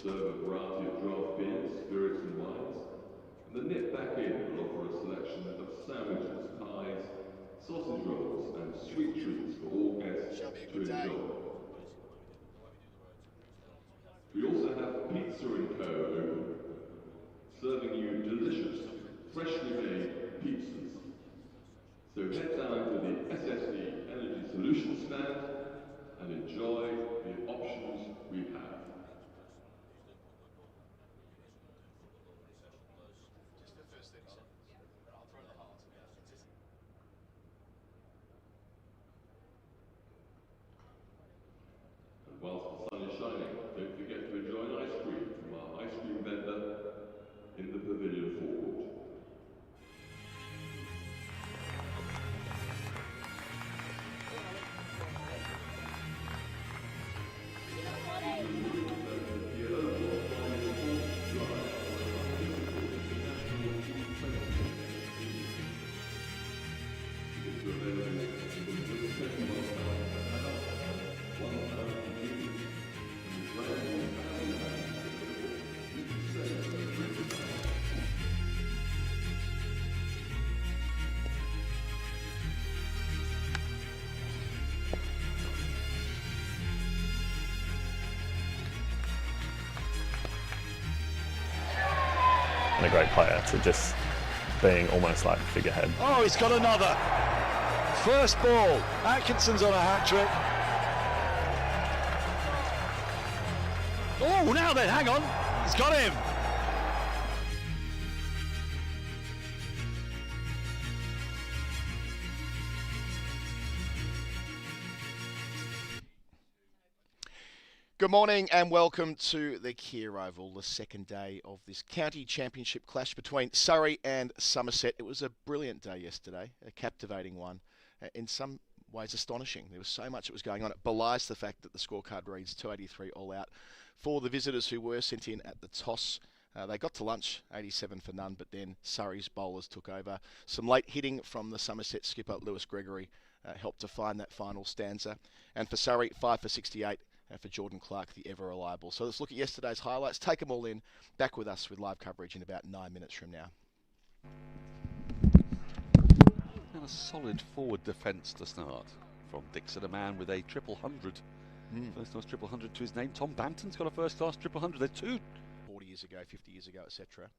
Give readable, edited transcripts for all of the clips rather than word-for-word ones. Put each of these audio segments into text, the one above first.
serve a variety of draft beers, spirits and wines, and the nip back in will offer a selection of sandwiches, pies, sausage rolls and sweet treats for all guests to enjoy. We also have Pizza & Co. open, serving you delicious, freshly made pizzas. So head down to the SSE Energy Solutions stand and enjoy the options we have. And whilst the sun is shining, don't forget to enjoy an ice cream from our ice cream vendor in the pavilion forecourt. And a great player to just being almost like figurehead. Oh, he's got another. First ball. Atkinson's on a hat-trick. Oh, now then, hang on. He's got him. Good morning and welcome to the Kier Oval, the second day of this county championship clash between Surrey and Somerset. It was a brilliant day yesterday, a captivating one, in some ways astonishing. There was so much that was going on. It belies the fact that the scorecard reads 283 all out for the visitors who were sent in at the toss. They got to lunch, 87 for none, but then Surrey's bowlers took over. Some late hitting from the Somerset skipper, Gregory, helped to find that final stanza. And for Surrey, 5 for 68. And for Jordan Clark, the ever-reliable. So let's look at yesterday's highlights, take them all in, back with us with live coverage in about 9 minutes from now. And a solid forward defence to start from Dixon, a man with a triple hundred. First-class triple hundred to his name. Tom Banton's got a first-class triple hundred. They're two 40 years ago, 50 years ago, etc.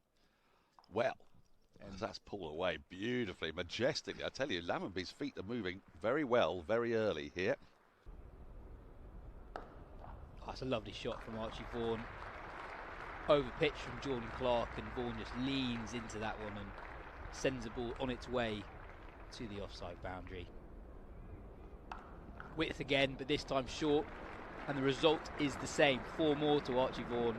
Well, and that's pulled away beautifully, majestically. I tell you, Lammonby's feet are moving very well, very early here. That's a lovely shot from Archie Vaughan. Over pitch from Jordan Clark, and Vaughan just leans into that one and sends the ball on its way to the offside boundary. Width again, but this time short, and the result is the same. 4 more to Archie Vaughan.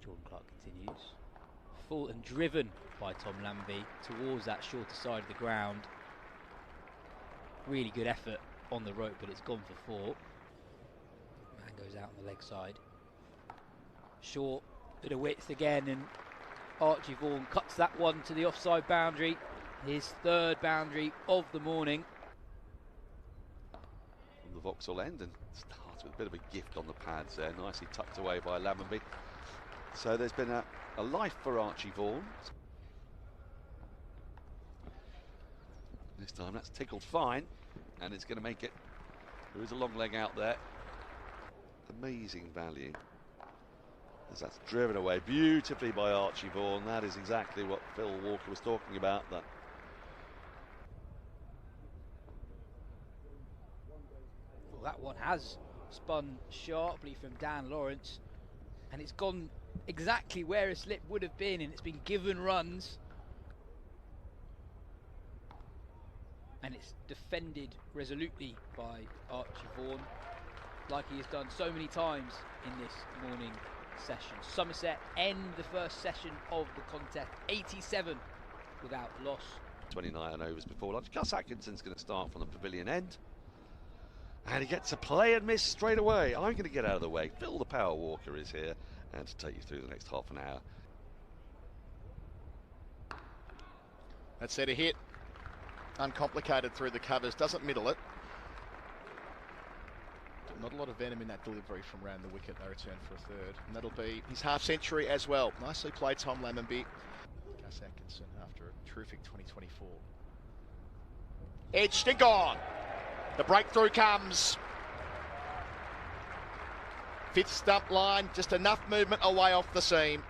Jordan Clark continues. Full and driven by Tom Lammonby towards that shorter side of the ground. Really good effort on the rope, but it's gone for 4. Man goes out on the leg side. Short, bit of width again, and Archie Vaughan cuts that one to the offside boundary. His 3rd boundary of the morning. From the Vauxhall end, and starts with a bit of a gift on the pads there, nicely tucked away by Lammonby. So there's been a life for Archie Vaughan. This time that's tickled fine. And it's going to make it. There is a long leg out there. Amazing value. As that's driven away beautifully by Archie Vaughan. That is exactly what Phil Walker was talking about. That Well, that one has spun sharply from Dan Lawrence, and it's gone exactly where a slip would have been, and it's been given runs. And it's defended resolutely by Archie Vaughan, like he has done so many times in this morning session. Somerset end the first session of the contest, 87 without loss. 29 overs before lunch. Gus Atkinson's going to start from the pavilion end. And he gets a play and miss straight away. I'm going to get out of the way. Phil the Power Walker is here and to take you through the next half an hour. That's it, a hit. Uncomplicated through the covers, doesn't middle it. Not a lot of venom in that delivery from round the wicket. They return for a third. And that'll be his half century as well. Nicely played, Tom Lammonby. Gus Atkinson after a terrific 2024. Edged and gone. The breakthrough comes. Fifth stump line, just enough movement away off the seam.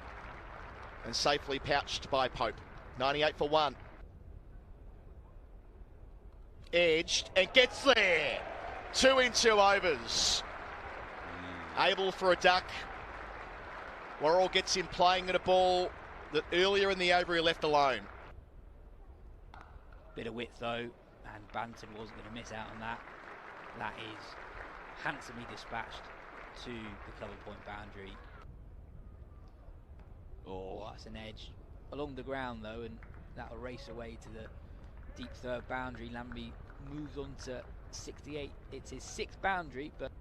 And safely pouched by Pope. 98 for 1. Edged and gets there. 2 in 2 overs. Able for a duck. Worrell gets him playing at a ball that earlier in the over he left alone. Bit of width though, and Banton wasn't going to miss out on that. That is handsomely dispatched to the cover point boundary. Oh, that's an edge. Along the ground though, and that'll race away to the deep third boundary. Lamby moves on to 68. It's his 6th boundary, but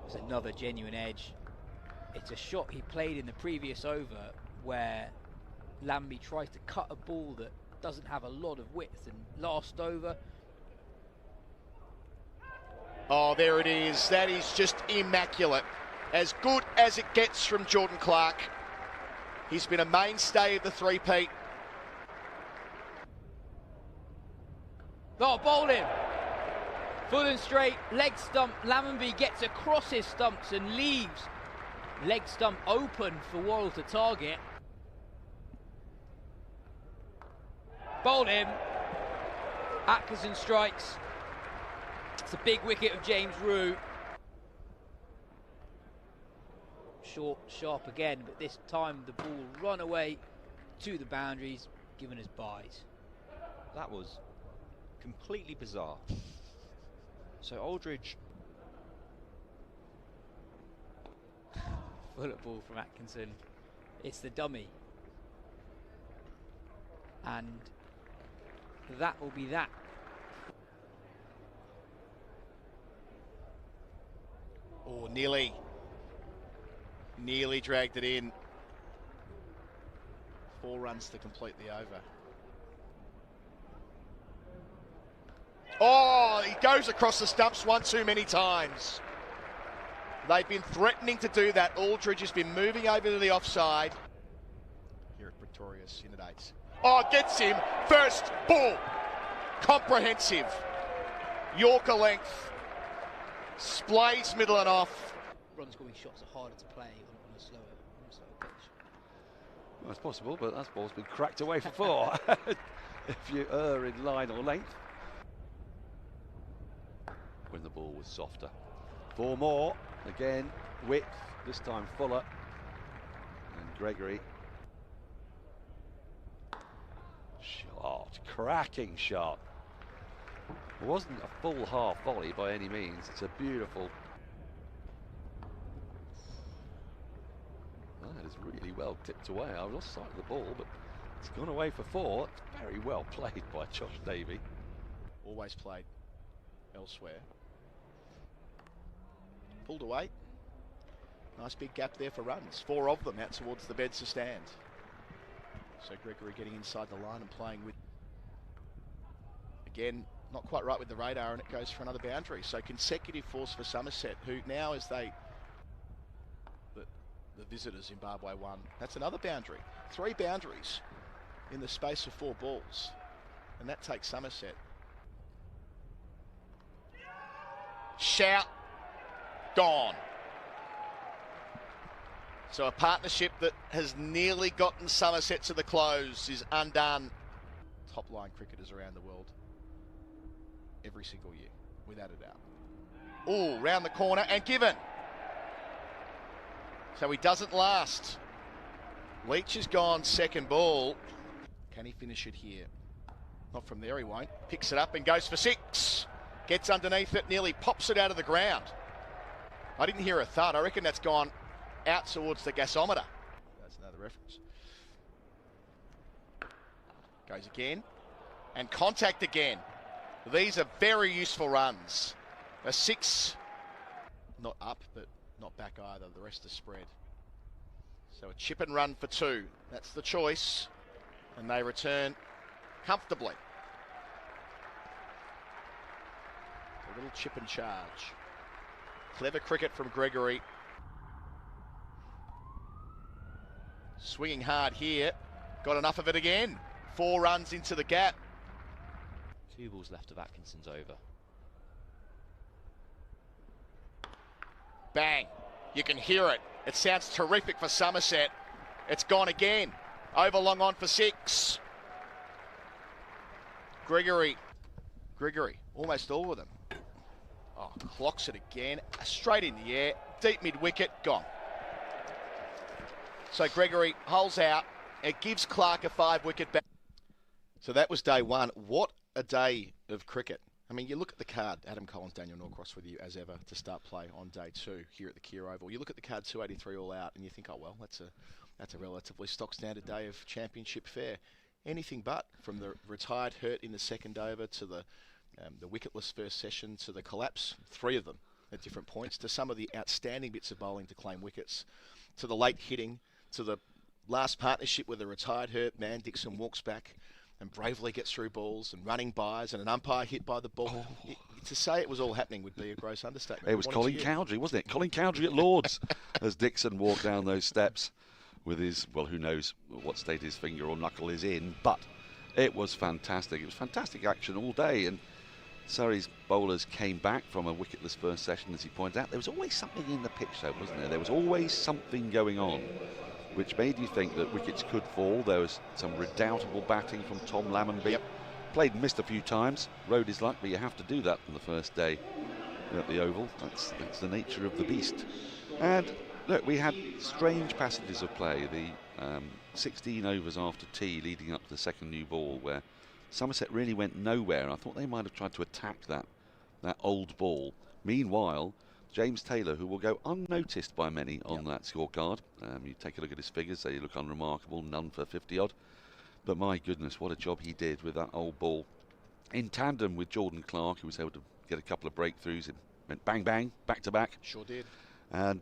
it's another genuine edge. It's a shot he played in the previous over where Lamby tries to cut a ball that doesn't have a lot of width, and last over. Oh, there it is. That is just immaculate. As good as it gets from Jordan Clark. He's been a mainstay of the three-peat. Oh, bowled him. Full and straight, leg stump. Lammonby gets across his stumps and leaves leg stump open for Worrell to target. Bowled him. Atkinson strikes. It's a big wicket of James Rue. Short, sharp again, but this time the ball run away to the boundaries, given as byes. That was completely bizarre. So Aldridge, full of ball from Atkinson. It's the dummy, and that will be that. Oh, nearly dragged it in. 4 runs to complete the over. Oh, he goes across the stumps one too many times. They've been threatening to do that. Aldridge has been moving over to the offside. Here at Victoria's in at 8. Oh, gets him. First ball. Comprehensive. Yorker length. Splays middle and off. Run scoring shots are harder to play on a slower pitch. Well, it's possible, but that ball's been cracked away for 4. If you err in line or length. When the ball was softer. 4 more. Again, width. This time Fuller. And Gregory. Shot. Cracking shot. It wasn't a full half volley by any means. It's a beautiful. That is really well tipped away. I lost sight of the ball, but it's gone away for 4. It's very well played by Josh Davey. Always played elsewhere. Pulled away. Nice big gap there for runs. 4 of them out towards the Bedser stand. So Gregory getting inside the line and playing with. Again, not quite right with the radar, and it goes for another boundary. So consecutive force for Somerset, who now as they. The visitors, Zimbabwe won. That's another boundary. 3 boundaries in the space of 4 balls. And that takes Somerset. Shout. Gone. So a partnership that has nearly gotten Somerset to the close is undone. Top line cricketers around the world every single year, without a doubt. Oh, round the corner and given. So he doesn't last. Leach is gone, second ball. Can he finish it here? Not from there, he won't. Picks it up and goes for 6. Gets underneath it, nearly pops it out of the ground. I didn't hear a thud. I reckon that's gone out towards the gasometer. That's another reference. Goes again. And contact again. These are very useful runs. A 6, not up, but not back either. The rest is spread. So a chip and run for 2. That's the choice. And they return comfortably. A little chip and charge. Clever cricket from Gregory. Swinging hard here. Got enough of it again. 4 runs into the gap. 2 balls left of Atkinson's over. Bang. You can hear it. It sounds terrific for Somerset. It's gone again. Over long on for 6. Gregory, almost all of them. Oh, clocks it again. Straight in the air. Deep mid-wicket, gone. So Gregory holes out. It gives Clark a 5-wicket back. So that was day 1. What a day of cricket. I mean, you look at the card. Adam Collins, Daniel Norcross with you as ever to start play on day 2 here at the Kia Oval. You look at the card, 283 all out, and you think, oh well, that's a relatively stock standard day of championship fare. Anything but, from the retired hurt in the second over to the wicketless first session to the collapse, 3 of them at different points, to some of the outstanding bits of bowling to claim wickets, to the late hitting, to the last partnership with a retired hurt man. Dixon walks back and bravely gets through balls and running bys and an umpire hit by the ball. To say it was all happening would be a gross understatement. It was Colin Cowdrey, wasn't it? Colin Cowdrey at Lord's as Dixon walked down those steps with his, well, who knows what state his finger or knuckle is in, but it was fantastic. It was fantastic action all day, and Surrey's bowlers came back from a wicketless first session, as he pointed out. There was always something in the pitch, though, wasn't there? There was always something going on, which made you think that wickets could fall. There was some redoubtable batting from Tom Lammonby. Yep. Played and missed a few times, rode his luck, but you have to do that on the first day at the Oval. That's the nature of the beast. And look, we had strange passages of play. The 16 overs after tea leading up to the second new ball, where Somerset really went nowhere. I thought they might have tried to attack that old ball. Meanwhile, James Taylor, who will go unnoticed by many on that scorecard. You take a look at his figures, they look unremarkable, none for 50-odd. But my goodness, what a job he did with that old ball. In tandem with Jordan Clark, who was able to get a couple of breakthroughs. It went bang, bang, back to back. Sure did. And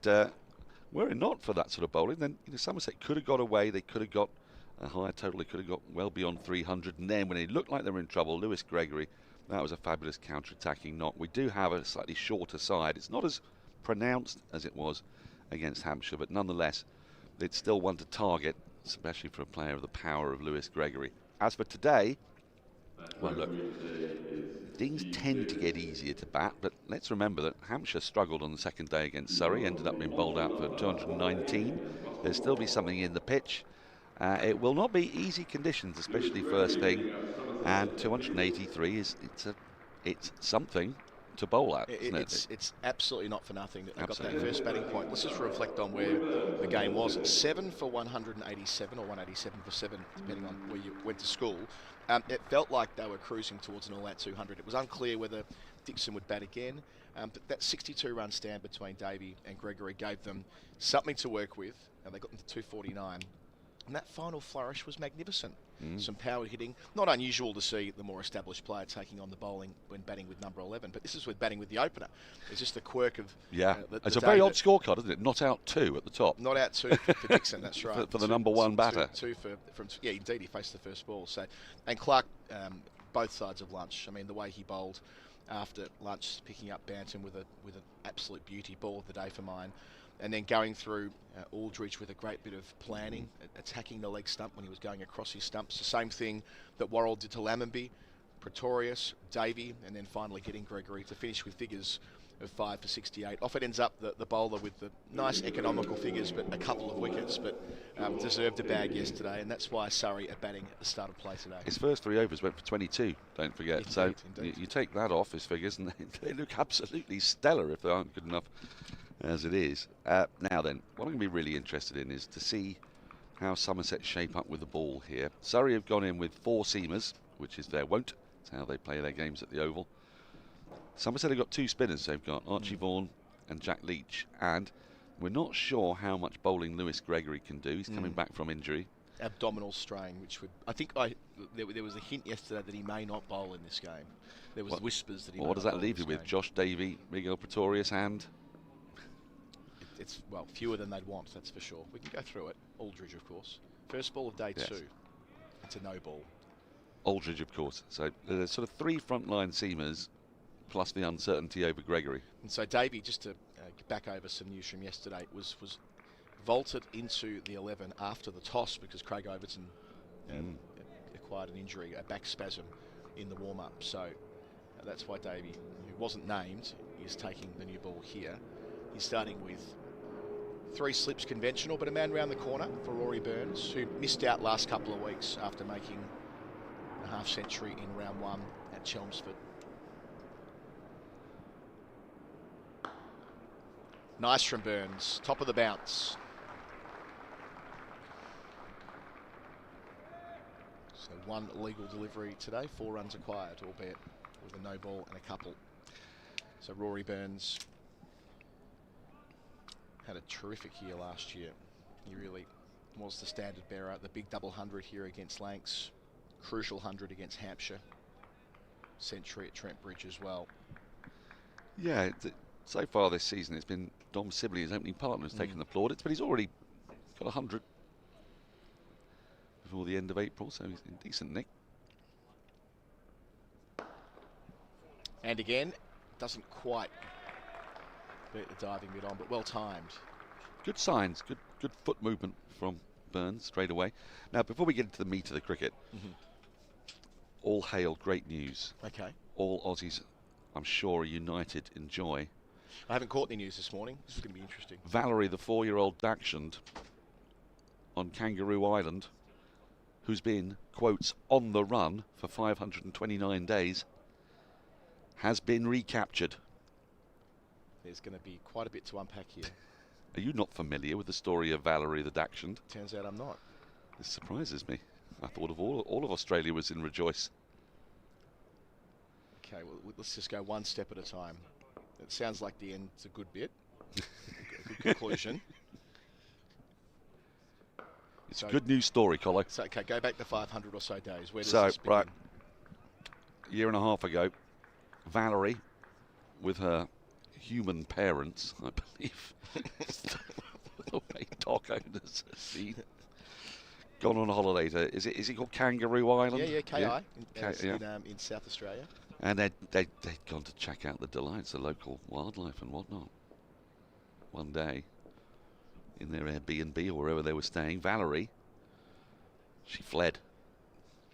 were it not for that sort of bowling, then Somerset could have got away. They could have got a higher total. They could have got well beyond 300. And then when it looked like they were in trouble, Lewis Gregory, that was a fabulous counter-attacking knock. We do have a slightly shorter side. It's not as pronounced as it was against Hampshire, but nonetheless, it's still one to target, especially for a player of the power of Lewis Gregory. As for today, well, look, things tend to get easier to bat, but let's remember that Hampshire struggled on the second day against Surrey, ended up being bowled out for 219. There'll still be something in the pitch. It will not be easy conditions, especially first thing, and 283 it's something to bowl at, isn't it? It's absolutely not for nothing that they got that first batting point. Let's just reflect on where the game was. 7 for 187 or 187 for 7, depending on where you went to school. It felt like they were cruising towards an all-out 200. It was unclear whether Dixon would bat again, but that 62-run stand between Davey and Gregory gave them something to work with, and they got them to 249. And that final flourish was magnificent. Some power hitting. Not unusual to see the more established player taking on the bowling when batting with number 11, but this is with batting with the opener. It's just the quirk of... It's a very odd scorecard, isn't it? Not out 2 at the top. Not out 2 for Dixon, that's right. for the number 1 batter. Two yeah, indeed, he faced the first ball. So, and Clark, both sides of lunch. I mean, the way he bowled after lunch, picking up Bantam with an absolute beauty, ball of the day for mine. And then going through Aldridge with a great bit of planning, attacking the leg stump when he was going across his stumps. The same thing that Worrell did to Lammonby, Pretorius, Davey, and then finally getting Gregory to finish with figures of 5 for 68. Off it ends up the bowler with the nice economical figures, but a couple of wickets, but deserved a bag yesterday, and that's why Surrey are batting at the start of play today. His first 3 overs went for 22, don't forget. Indeed. You take that off his figures, and they look absolutely stellar if they aren't good enough as it is. Now then, what I'm going to be really interested in is to see how Somerset shape up with the ball here. Surrey have gone in with 4 seamers, which is their wont. It's how they play their games at the Oval. Somerset have got 2 spinners. They've got Archie Vaughan and Jack Leach, and we're not sure how much bowling Lewis Gregory can do. He's coming back from injury. Abdominal strain, which would... I think there was a hint yesterday that he may not bowl in this game. There was whispers that he... What does that leave you with? Josh Davey, Miguel Pretorius, and... It's, well, fewer than they'd want, that's for sure. We can go through it. Aldridge, of course. First ball of day 2. It's a no ball. Aldridge, of course. So there's sort of 3 frontline seamers, plus the uncertainty over Gregory. And so Davey, just to get back over some news from yesterday, was vaulted into the 11 after the toss because Craig Overton acquired an injury, a back spasm in the warm-up. So that's why Davey, who wasn't named, is taking the new ball here. He's starting with 3 slips conventional, but a man round the corner for Rory Burns, who missed out last couple of weeks after making a half century in round 1 at Chelmsford. Nice from Burns, top of the bounce. So 1 legal delivery today, 4 runs acquired, albeit with a no ball and a couple. So Rory Burns had a terrific year last year. He really was the standard bearer. The big double 100 here against Lancs, crucial 100 against Hampshire, century at Trent Bridge as well. Yeah, so far this season it's been Dom Sibley, his opening partner, has taken the plaudits, but he's already got 100 before the end of April, so he's in decent nick. And again, doesn't quite beat the diving bit on, but well timed. Good signs, good foot movement from Burns straight away. Now, before we get into the meat of the cricket, all hail great news. Okay. All Aussies, I'm sure, are united in joy. I haven't caught any news this morning. This is going to be interesting. Valerie, the 4-year-old dachshund on Kangaroo Island, who's been, quotes, on the run for 529 days, has been recaptured. There's going to be quite a bit to unpack here. Are you not familiar with the story of Valerie the dachshund? Turns out I'm not. This surprises me. I thought of all of Australia was in rejoice. Okay, well, let's just go one step at a time. It sounds like the end's a good bit. A good conclusion. It's a good news story, Collo. So, okay, go back to 500 or so days. Where does So, this begin? right, a year and a half ago, Valerie, with her human parents, I believe, the way dog owners have been, gone on holiday to, is it called Kangaroo Island? Yeah, KI, Yeah. In South Australia. And they'd gone to check out the delights of local wildlife and whatnot. One day, in their Airbnb or wherever they were staying, Valerie, she fled.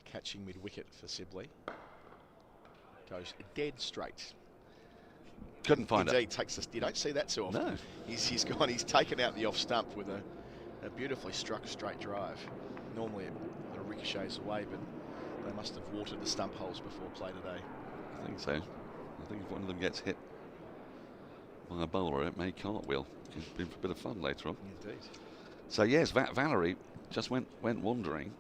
Catching mid-wicket for Sibley. Goes dead straight. Couldn't find Indeed, takes us. You don't see that so often. No. He's gone. He's taken out the off stump with a beautifully struck straight drive. Normally it ricochets away, but they must have watered the stump holes before play today. I think so. I think if one of them gets hit by a bowler, it may cartwheel. It's been for a bit of fun later on. Indeed. So yes, Valerie just went wandering,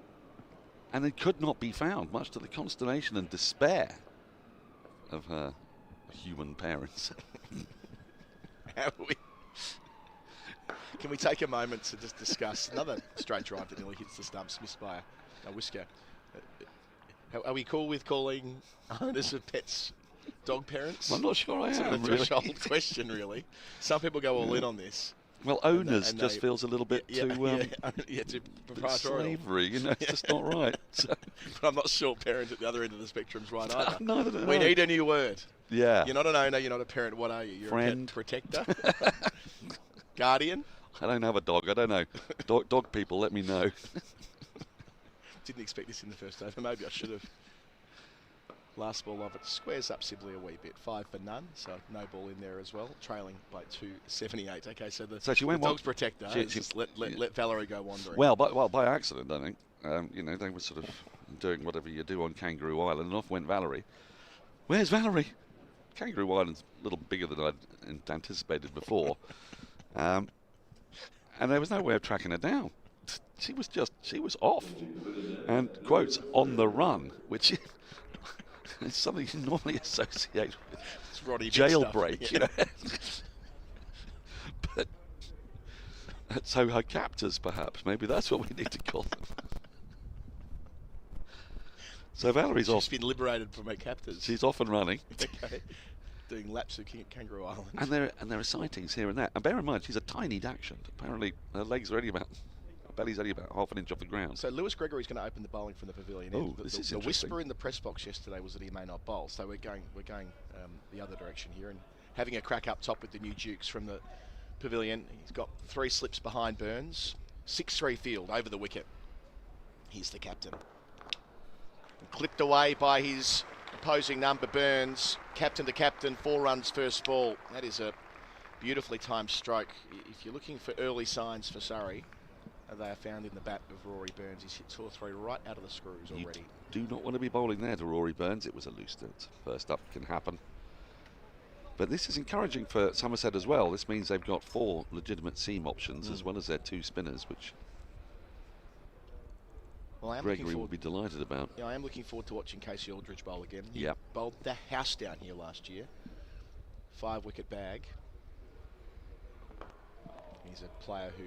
and it could not be found, much to the consternation and despair of her human parents. Can we take a moment to just discuss another straight drive that nearly hits the stumps, missed by a whisker? Are we cool with calling owners of pets dog parents? I'm not sure I Sort am. of a threshold question, really. Some people go all in on this. Well, owners and just feels a little bit too too proprietorial. Slavery, you know, it's just not right. So. But I'm not sure parent at the other end of the spectrum's right either. Neither do We I. need a new word. Yeah. You're not an owner, you're not a parent. What are you? You're Friend. a pet protector? Guardian? I don't have a dog. I don't know. Dog people, let me know. Didn't expect this in the first over. Maybe I should have. Last ball of it squares up Sibley a wee bit. 5 for none, so no ball in there as well. Trailing by 278. Okay, so she went dog's protector. She Let Valerie go wandering. Well, by accident, I think. You know, they were sort of doing whatever you do on Kangaroo Island, and off went Valerie. Where's Valerie? Kangaroo Island's a little bigger than I'd anticipated before, and there was no way of tracking her down. She was off, and quotes on the run, which is something you normally associate with jailbreak, you know. But so her captors, perhaps, maybe that's what we need to call them. So Valerie's off. She's been liberated from her captors. She's off and running. Okay. Doing laps of Kangaroo Island. And there are sightings here and there. And bear in mind, she's a tiny dachshund. Apparently, her legs are only about belly's only about half an inch off the ground. So Lewis Gregory's going to open the bowling from the pavilion. Oh, the, this the, is the interesting. whisper in the press box yesterday was that he may not bowl. So we're going the other direction here and having a crack up top with the new Dukes from the pavilion. He's got 3 slips behind Burns. 6-3 field over the wicket. He's the captain. Clipped away by his opposing number, Burns. Captain to captain, 4 runs first ball. That is a beautifully timed stroke. If you're looking for early signs for Surrey, they are found in the bat of Rory Burns. He's hit 2 or 3 right out of the screws already. You do not want to be bowling there to Rory Burns. It was a loose start. First up can happen. But this is encouraging for Somerset as well. This means they've got 4 legitimate seam options as well as their 2 spinners, which Gregory will be delighted about. Yeah, I am looking forward to watching Casey Aldridge bowl again. He Yep. bowled the house down here last year. 5-wicket bag. He's a player who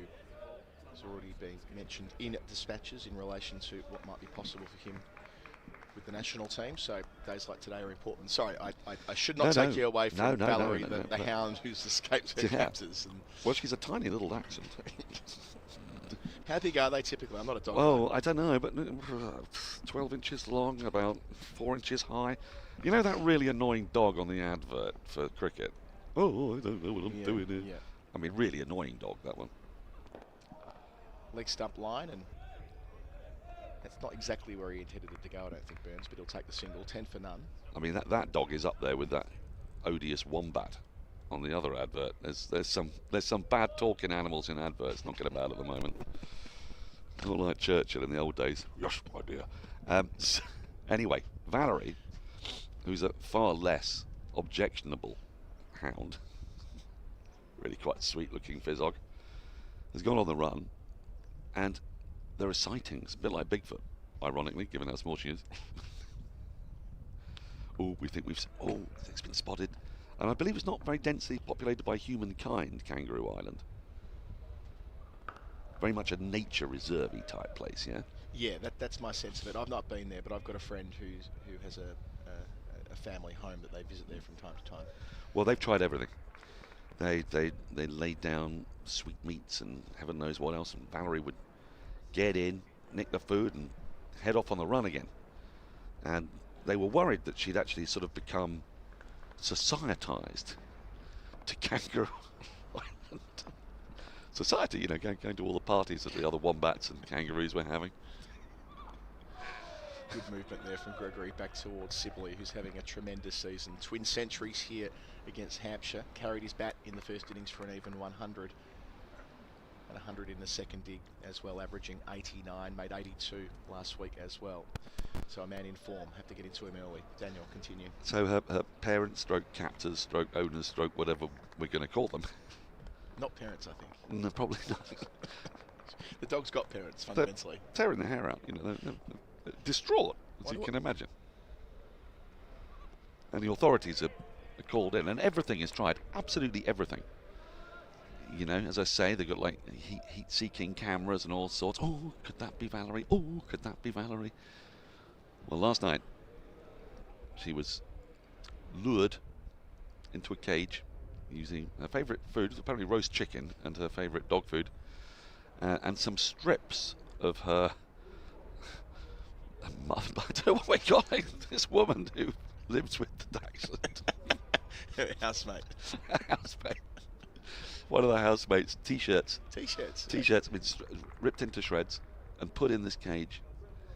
has already been mentioned in dispatches in relation to what might be possible for him with the national team. So days like today are important. Sorry, I should not take you away from Valerie, the hound who's escaped her captors. And well, she's a tiny little dachshund. how big are they typically? I'm not a dog. Oh, I don't know, but 12 inches long, about 4 inches high. You know that really annoying dog on the advert for cricket? Oh, I don't know what I'm doing here. Yeah. I mean, really annoying dog, that one. Leg stump line, and that's not exactly where he intended it to go, I don't think, Burns, but he'll take the single. 10 for none. I mean, that dog is up there with that odious wombat on the other advert. There's some bad talking animals in adverts knocking about at the moment. Not like Churchill in the old days. Yes, my dear. Anyway, Valerie, who's a far less objectionable hound, really quite sweet-looking Fizzog, has gone on the run, and there are sightings, a bit like Bigfoot, ironically, given how small she is. It's been spotted. And I believe it's not very densely populated by humankind, Kangaroo Island. Very much a nature reserve-y type place, yeah? Yeah, that's my sense of it. I've not been there, but I've got a friend who has a family home that they visit there from time to time. Well, they've tried everything. They laid down sweetmeats and heaven knows what else, and Valerie would get in, nick the food, and head off on the run again. And they were worried that she'd actually sort of become societized to Kangaroo Island. Society, going to all the parties that the other wombats and kangaroos were having. Good movement there from Gregory back towards Sibley, who's having a tremendous season. Twin centuries here against Hampshire. Carried his bat in the first innings for an even 100. And 100 in the second dig as well, averaging 89. Made 82 last week as well. So a man in form. Have to get into him early. Daniel, continue. So her parents, stroke captors, stroke owners, stroke whatever we're going to call them. Not parents, I think. No, probably not. The dog's got parents, fundamentally. They're tearing their hair out, they're distraught, as you can imagine. And the authorities are called in, and everything is tried, absolutely everything. As I say, they've got like heat-seeking cameras and all sorts. Oh, could that be Valerie? Oh, could that be Valerie? Well, last night, she was lured into a cage using her favourite food, apparently roast chicken, and her favourite dog food, and some strips of her I don't know what we're calling this woman who lives with the dachshund. Housemate. Housemate. One of the housemates' t-shirts. T-shirts been ripped into shreds and put in this cage.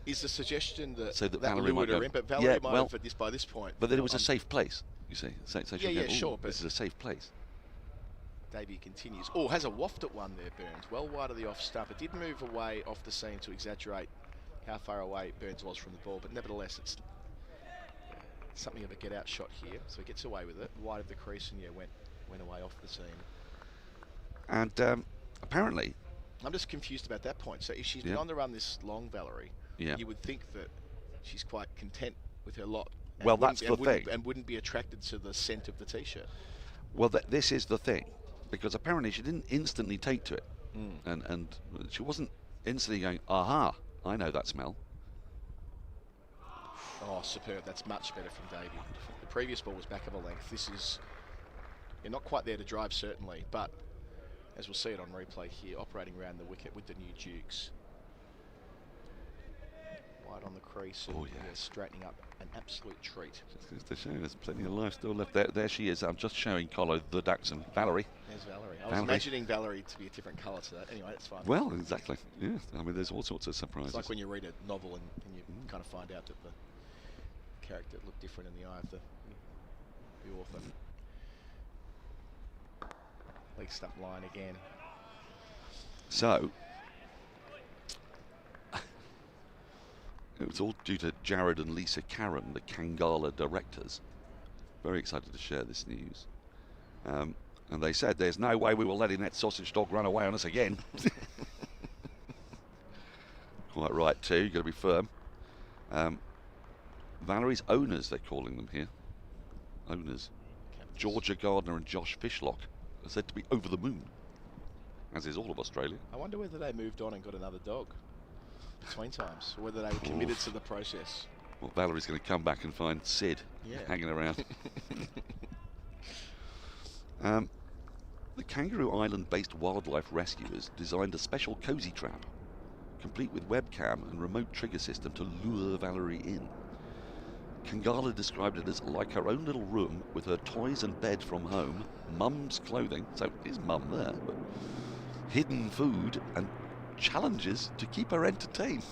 Is the suggestion that Valerie lured her in, but Valerie might have this by this point. But then it was a safe place, you see. So sure. But this is a safe place. Davey continues. Oh, has a waft at one there, Burns. Well wide of the off stump. It did move away off the seam to exaggerate how far away Burns was from the ball, but nevertheless, it's something of a get-out shot here. So he gets away with it. Wide of the crease and went away off the seam. And apparently, I'm just confused about that point. So if she's been on the run this long, Valerie, you would think that she's quite content with her lot. Well, that's the thing. And wouldn't be attracted to the scent of the t-shirt. Well, this is the thing, because apparently she didn't instantly take to it, and she wasn't instantly going, aha, I know that smell. Oh, superb. That's much better from Davey. The previous ball was back of a length. This is, you're not quite there to drive, certainly, but as we'll see it on replay here, operating around the wicket with the new Dukes. White on the crease and straightening up, an absolute treat. Just to show there's plenty of life still left there. There she is. I'm just showing Colo the Dachshund. Valerie. There's Valerie. I was imagining Valerie to be a different colour to that. Anyway, that's fine. Well, exactly. Yeah. I mean, there's all sorts of surprises. It's like when you read a novel and you kind of find out that the character looked different in the eye of the author. Leg stump line again. So, it was all due to Jared and Lisa Caron, the Kangala directors. Very excited to share this news. And they said, there's no way we will let that sausage dog run away on us again. Quite right too, you've got to be firm. Valerie's owners, they're calling them here. Owners. Georgia Gardner and Josh Fishlock are said to be over the moon, as is all of Australia. I wonder whether they moved on and got another dog between times, or whether they were committed to the process. Well, Valerie's going to come back and find Sid hanging around. The Kangaroo Island-based wildlife rescuers designed a special cozy trap, complete with webcam and remote trigger system to lure Valerie in. Kangala described it as like her own little room with her toys and bed from home, mum's clothing, so is mum there, but hidden food and challenges to keep her entertained.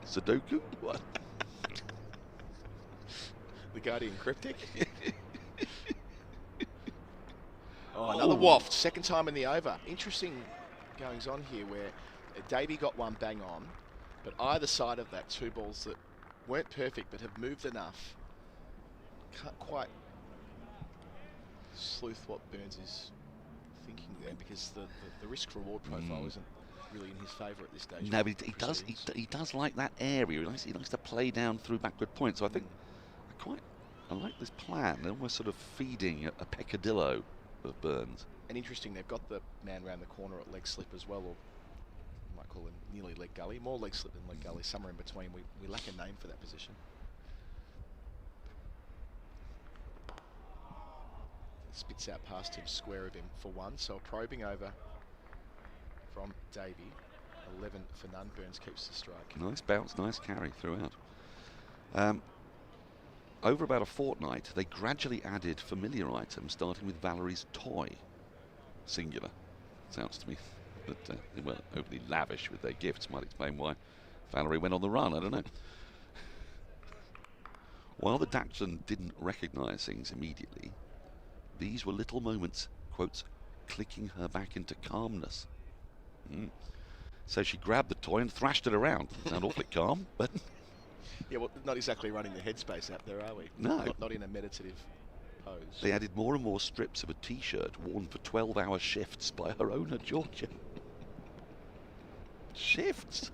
Sudoku? What? The Guardian Cryptic? Another waft, second time in the over. Interesting goings on here where Davey got one bang on, but either side of that, two balls that weren't perfect but have moved enough. Can't quite sleuth what Burns is thinking there, because the risk-reward profile isn't really in his favour at this stage. No, but he does like that area. He likes to play down through backward points. So I think I like this plan. They're almost sort of feeding a peccadillo of Burns. And interesting, they've got the man round the corner at leg slip as well, or you might call him nearly leg gully, more leg slip than leg gully, somewhere in between. We lack a name for that position. Spits out past him, square of him for one, so a probing over from Davey. 11 for none. Burns keeps the strike. Nice bounce, nice carry throughout. Over about a fortnight, they gradually added familiar items, starting with Valerie's toy. Singular, sounds to me. But they weren't overly lavish with their gifts. Might explain why Valerie went on the run, I don't know. While the Dachshund didn't recognise things immediately, these were little moments, quotes, clicking her back into calmness. So she grabbed the toy and thrashed it around. Sound awfully calm, but... Yeah, well, not exactly running the headspace out there, are we? No. Not in a meditative pose. They added more and more strips of a T-shirt worn for 12-hour shifts by her owner, Georgia. Shifts?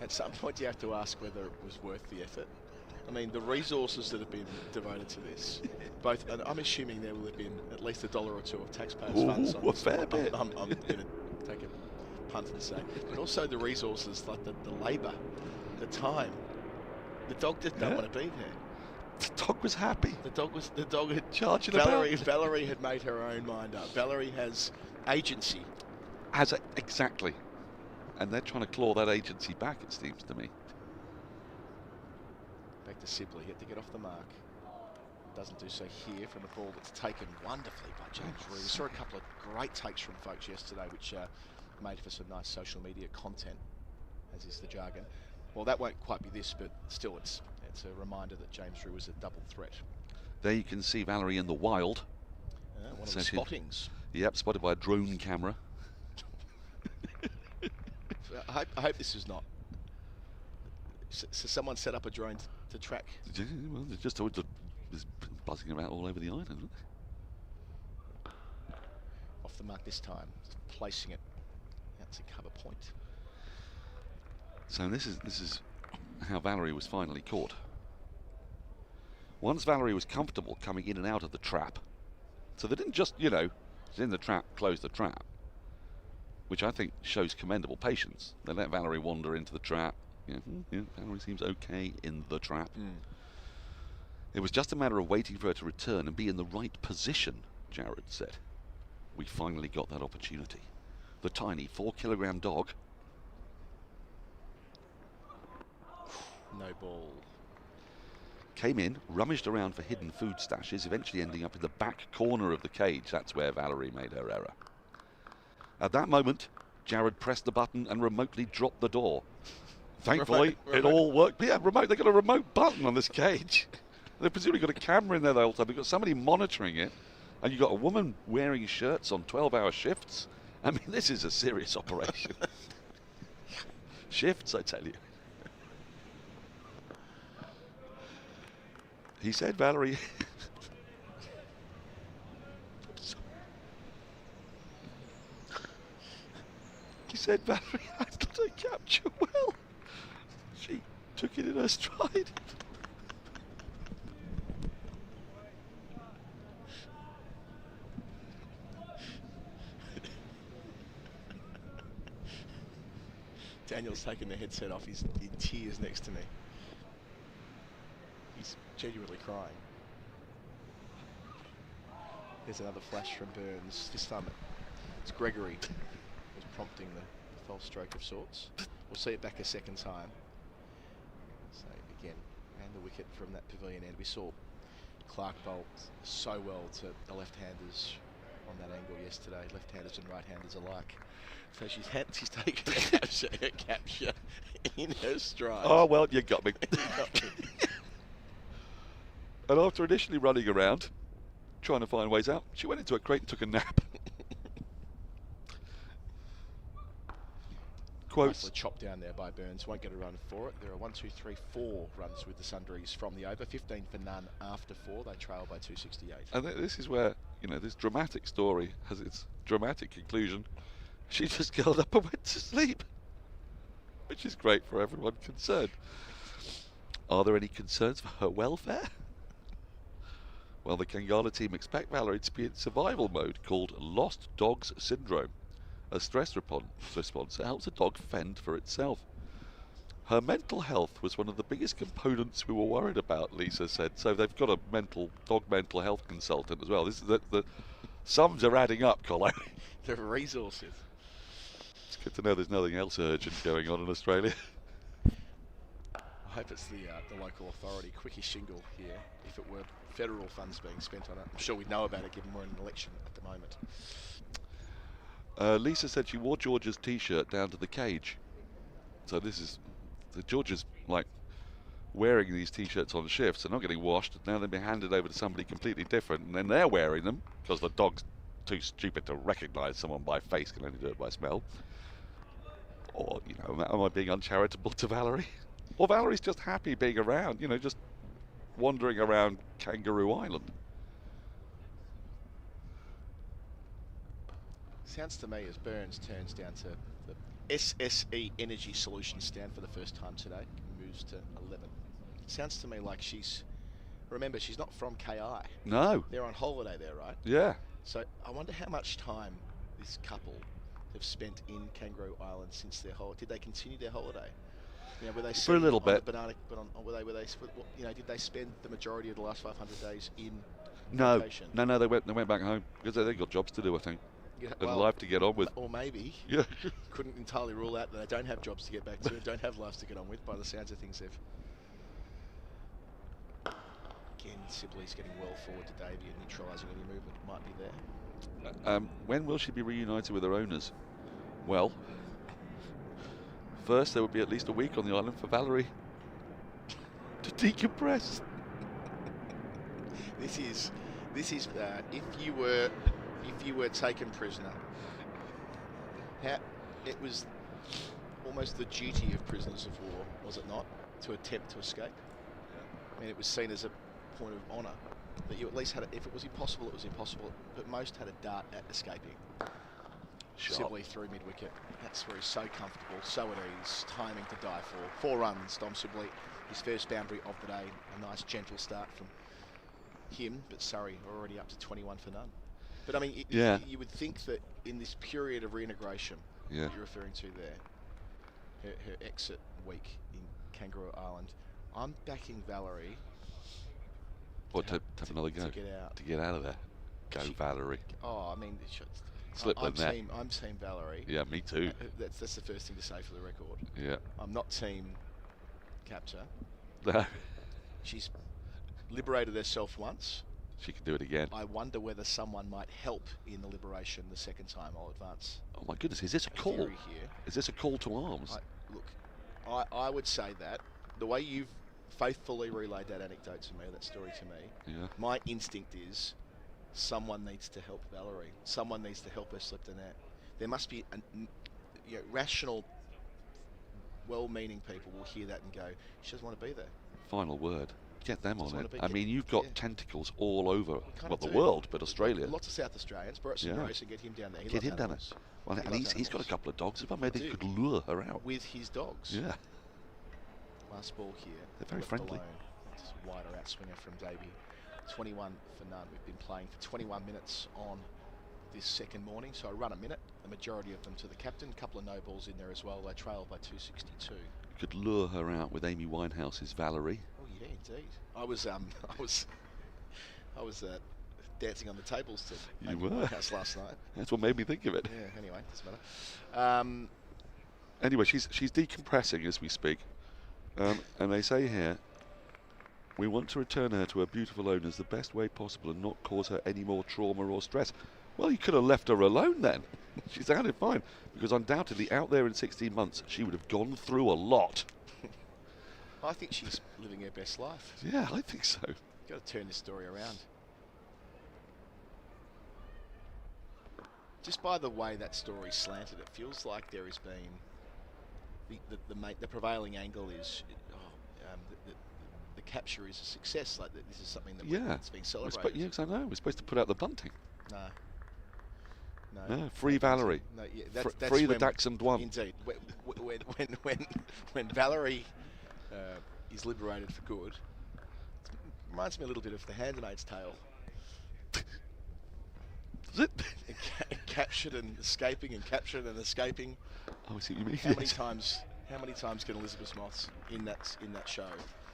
At some point you have to ask whether it was worth the effort. I mean, the resources that have been devoted to this, both, and I'm assuming there will have been at least $1 or $2 of taxpayers' funds on this. Fair bit. I'm going to take a punt and say, but also the resources, like the labour, the time. The dog did not want to be there. The dog was happy. The dog had charging Valerie had made her own mind up. Valerie has agency. Exactly. And they're trying to claw that agency back, it seems to me. Back to Sibley, yet to get off the mark. Doesn't do so here from a ball that's taken wonderfully by James Reed. We saw a couple of great takes from folks yesterday, which made for some nice social media content, as is the jargon. Well, that won't quite be this, but still it's a reminder that James Reed was a double threat. There you can see Valerie in the wild. One of the spottings. Yep, spotted by a drone camera. I hope this is not. So someone set up a drone to track. Well, it's just buzzing around all over the island, isn't it? Off the mark this time, just placing it out to cover point. So this is how Valerie was finally caught. Once Valerie was comfortable coming in and out of the trap, so they didn't just, it's in the trap, close the trap, which I think shows commendable patience. They let Valerie wander into the trap. Valerie seems okay in the trap. It was just a matter of waiting for her to return and be in the right position, Jared said. We finally got that opportunity. The tiny 4-kilogram dog. No ball. Came in, rummaged around for hidden food stashes, eventually ending up in the back corner of the cage. That's where Valerie made her error. At that moment, Jared pressed the button and remotely dropped the door. Thankfully, it all worked. Yeah, remote. They've got a remote button on this cage. They've presumably got a camera in there the whole time. They've got somebody monitoring it. And you've got a woman wearing shirts on 12-hour shifts. I mean, this is a serious operation. Shifts, I tell you. He said, Valerie... He said, Valerie handled her capture well. She took it in her stride. Daniel's taken the headset off. He's in tears next to me. He's genuinely crying. There's another flash from Burns. This time it's Gregory who's prompting the false stroke of sorts. We'll see it back a second time. So again, and the wicket from that pavilion end. We saw Clark bowl so well to the left-handers on that angle yesterday, left-handers and right-handers alike. So she's taken a capture in her stride. Oh, well, you got me. And after initially running around, trying to find ways out, she went into a crate and took a nap. Quotes. Nicely chopped down there by Burns. Won't get a run for it. There are 1, 2, 3, 4 runs with the Sundries from the over. 15 for none after 4. They trail by 268. And this is where, you know, this dramatic story has its dramatic conclusion. She just curled up and went to sleep, which is great for everyone concerned. Are there any concerns for her welfare? Well, the Kangana team expect Valerie to be in survival mode called Lost Dogs Syndrome, a stress response that helps a dog fend for itself. Her mental health was one of the biggest components we were worried about, Lisa said. So they've got a dog mental health consultant as well. This is the sums are adding up, Colin. The resources. It's good to know there's nothing else urgent going on in Australia. I hope it's the local authority, Quickie Shingle here, if it were federal funds being spent on it. I'm sure we'd know about it given we're in an election at the moment. Lisa said she wore George's t-shirt down to the cage. So this is... George's like wearing these t-shirts on shifts. They're not getting washed. Now they've been handed over to somebody completely different. And then they're wearing them because the dog's too stupid to recognise someone by face, can only do it by smell. Or, you know, am I being uncharitable to Valerie? Or Valerie's just happy being around, you know, just wandering around Kangaroo Island. Sounds to me as Burns turns down to the SSE Energy Solutions stand for the first time today, moves to 11. Sounds to me like remember, she's not from KI. No. They're on holiday there, right? Yeah. So I wonder how much time this couple have spent in Kangaroo Island since their holiday. Did they continue their holiday? You know, were they for a little bit? Did they spend the majority of the last 500 days in No, vacation? no, they went back home because they got jobs to do, I think, and life to get on with. Or maybe, yeah, couldn't entirely rule out that they don't have jobs to get back to, don't have lives to get on with. By the sounds of things, again, Sibley's getting well forward to Davey and neutralising any movement that might be there. When will she be reunited with her owners? Well, first there would be at least a week on the island for Valerie to decompress. This is if you were taken prisoner. It was almost the duty of prisoners of war, was it not, to attempt to escape? I mean, it was seen as a point of honour that you at least had. If it was impossible, it was impossible. But most had a dart at escaping. Sibley through mid-wicket. That's where he's so comfortable, so at ease, timing to die for. 4 runs, Dom Sibley, his first boundary of the day. A nice gentle start from him, but Surrey are already up to 21 for none. But I mean, you would think that in this period of reintegration you're referring to there, her exit week in Kangaroo Island, I'm backing Valerie Or to have another go? To get out of there. Go, Valerie. Oh, I mean, I'm team Valerie. Yeah, me too. That's the first thing to say for the record. Yeah. I'm not team capture. No. She's liberated herself once. She can do it again. I wonder whether someone might help in the liberation the second time. I'll advance. Oh my goodness, is this a call? Here. Is this a call to arms? I would say that the way you've faithfully relayed that anecdote to me, that story to me, my instinct is someone needs to help Valerie. Someone needs to help her slip the net. There must be rational, well-meaning people will hear that and go, she doesn't want to be there. Final word. Get them on it. I mean, you've got tentacles all over, the world, but Australia. Lots of South Australians. Burton Rose, and get him down there. Get him down there. Well, and he's got a couple of dogs. If I maybe he could lure her out. With his dogs. Yeah. Last ball here. They're very friendly. Just a wider outswinger from Davey. 21 for none. We've been playing for 21 minutes on this second morning, so I run a minute. The majority of them to the captain. A couple of no balls in there as well. They trail by 262. Could lure her out with Amy Winehouse's Valerie. Yeah, indeed. I was dancing on the tables to you were Whitehouse last night. That's what made me think of it. Yeah. Anyway, doesn't matter. Anyway, she's decompressing as we speak, and they say here, we want to return her to her beautiful owners the best way possible and not cause her any more trauma or stress. Well, you could have left her alone then. She sounded fine, because undoubtedly out there in 16 months she would have gone through a lot. I think she's living her best life. Yeah, I think so. Got to turn this story around. Just by the way that story slanted, it feels like there has been the prevailing angle is the capture is a success. Like this is something that's being celebrated. Yes, I know. We're supposed to put out the bunting. No. Free Valerie. No, that's free the Dachshund one. Indeed. When Valerie is liberated for good, it reminds me a little bit of the Handmaid's Tale. Is it? Captured and escaping and captured and escaping. Oh, I see what you mean. How many times can Elizabeth Moss in that show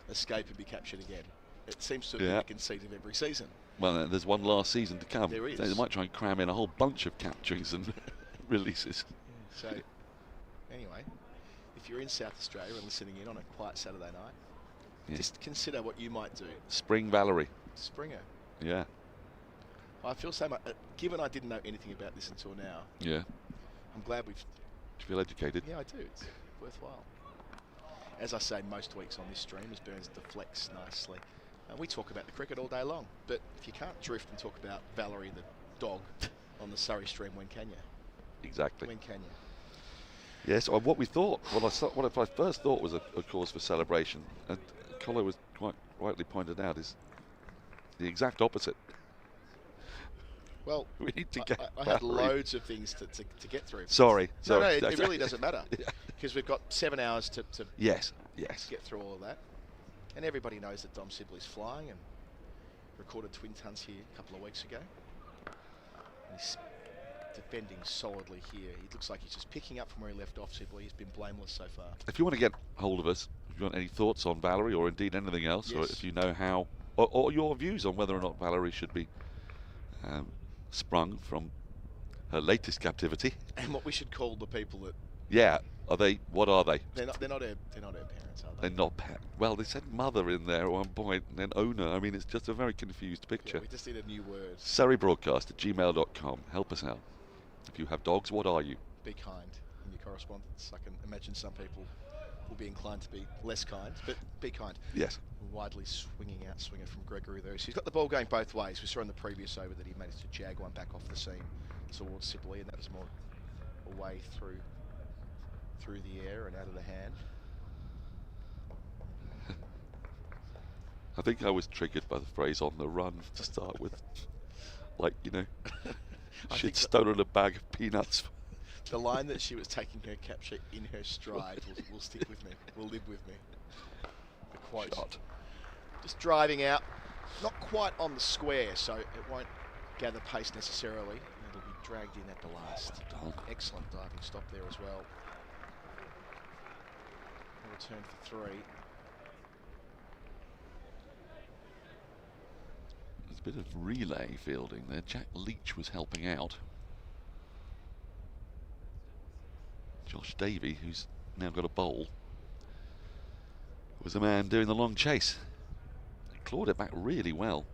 escape and be captured again? It seems to be the conceit of every season. Well, there's one last season to come. There is. They might try and cram in a whole bunch of capturings and releases. So, anyway, if you're in South Australia and listening in on a quiet Saturday night, just consider what you might do. Spring Valerie. Springer. Yeah. I feel so much, given I didn't know anything about this until now. Yeah. I'm glad we've... Do you feel educated? Yeah, I do. It's worthwhile. As I say most weeks on this stream, as Burns deflects nicely. We talk about the cricket all day long, but if you can't drift and talk about Valerie the dog on the Surrey stream, when can you? Exactly. When can you? Yes, what we thought, what I first thought was a cause for celebration, and Colo was quite rightly pointed out, is the exact opposite. Well, we need to get I had loads of things to get through. Sorry. No, it really doesn't matter, because we've got 7 hours to yes. get through all of that. And everybody knows that Dom Sibley's flying and recorded twin tons here a couple of weeks ago. And he's defending solidly here. He looks like he's just picking up from where he left off, Sibley. He's been blameless so far. If you want to get hold of us, if you want any thoughts on Valerie or indeed anything else, or if you know how, or your views on whether or not Valerie should be sprung from her latest captivity. And what we should call the people that... Yeah, what are they? They're not her parents, are they? They're not well, they said mother in there at one point, and then owner. I mean, it's just a very confused picture. Yeah, we just need a new word. SurreyBroadcast@gmail.com. Help us out. If you have dogs, what are you? Be kind in your correspondence. I can imagine some people will be inclined to be less kind, but be kind. Yes. Widely swinging out, swinger from Gregory there. So he's got the ball going both ways. We saw in the previous over that he managed to jag one back off the seam towards Sibley, and that was more away through the air and out of the hand. I think I was triggered by the phrase "on the run" to start with. Like, she'd stolen a bag of peanuts. The line that she was taking her capture in her stride will stick with me, will live with me. The quote. Shot. Just driving out, not quite on the square, so it won't gather pace necessarily. It'll be dragged in at the last. Excellent diving stop there as well. A return for 3. Bit of relay fielding there. Jack Leach was helping out. Josh Davey, who's now got a bowl, was the man doing the long chase. He clawed it back really well.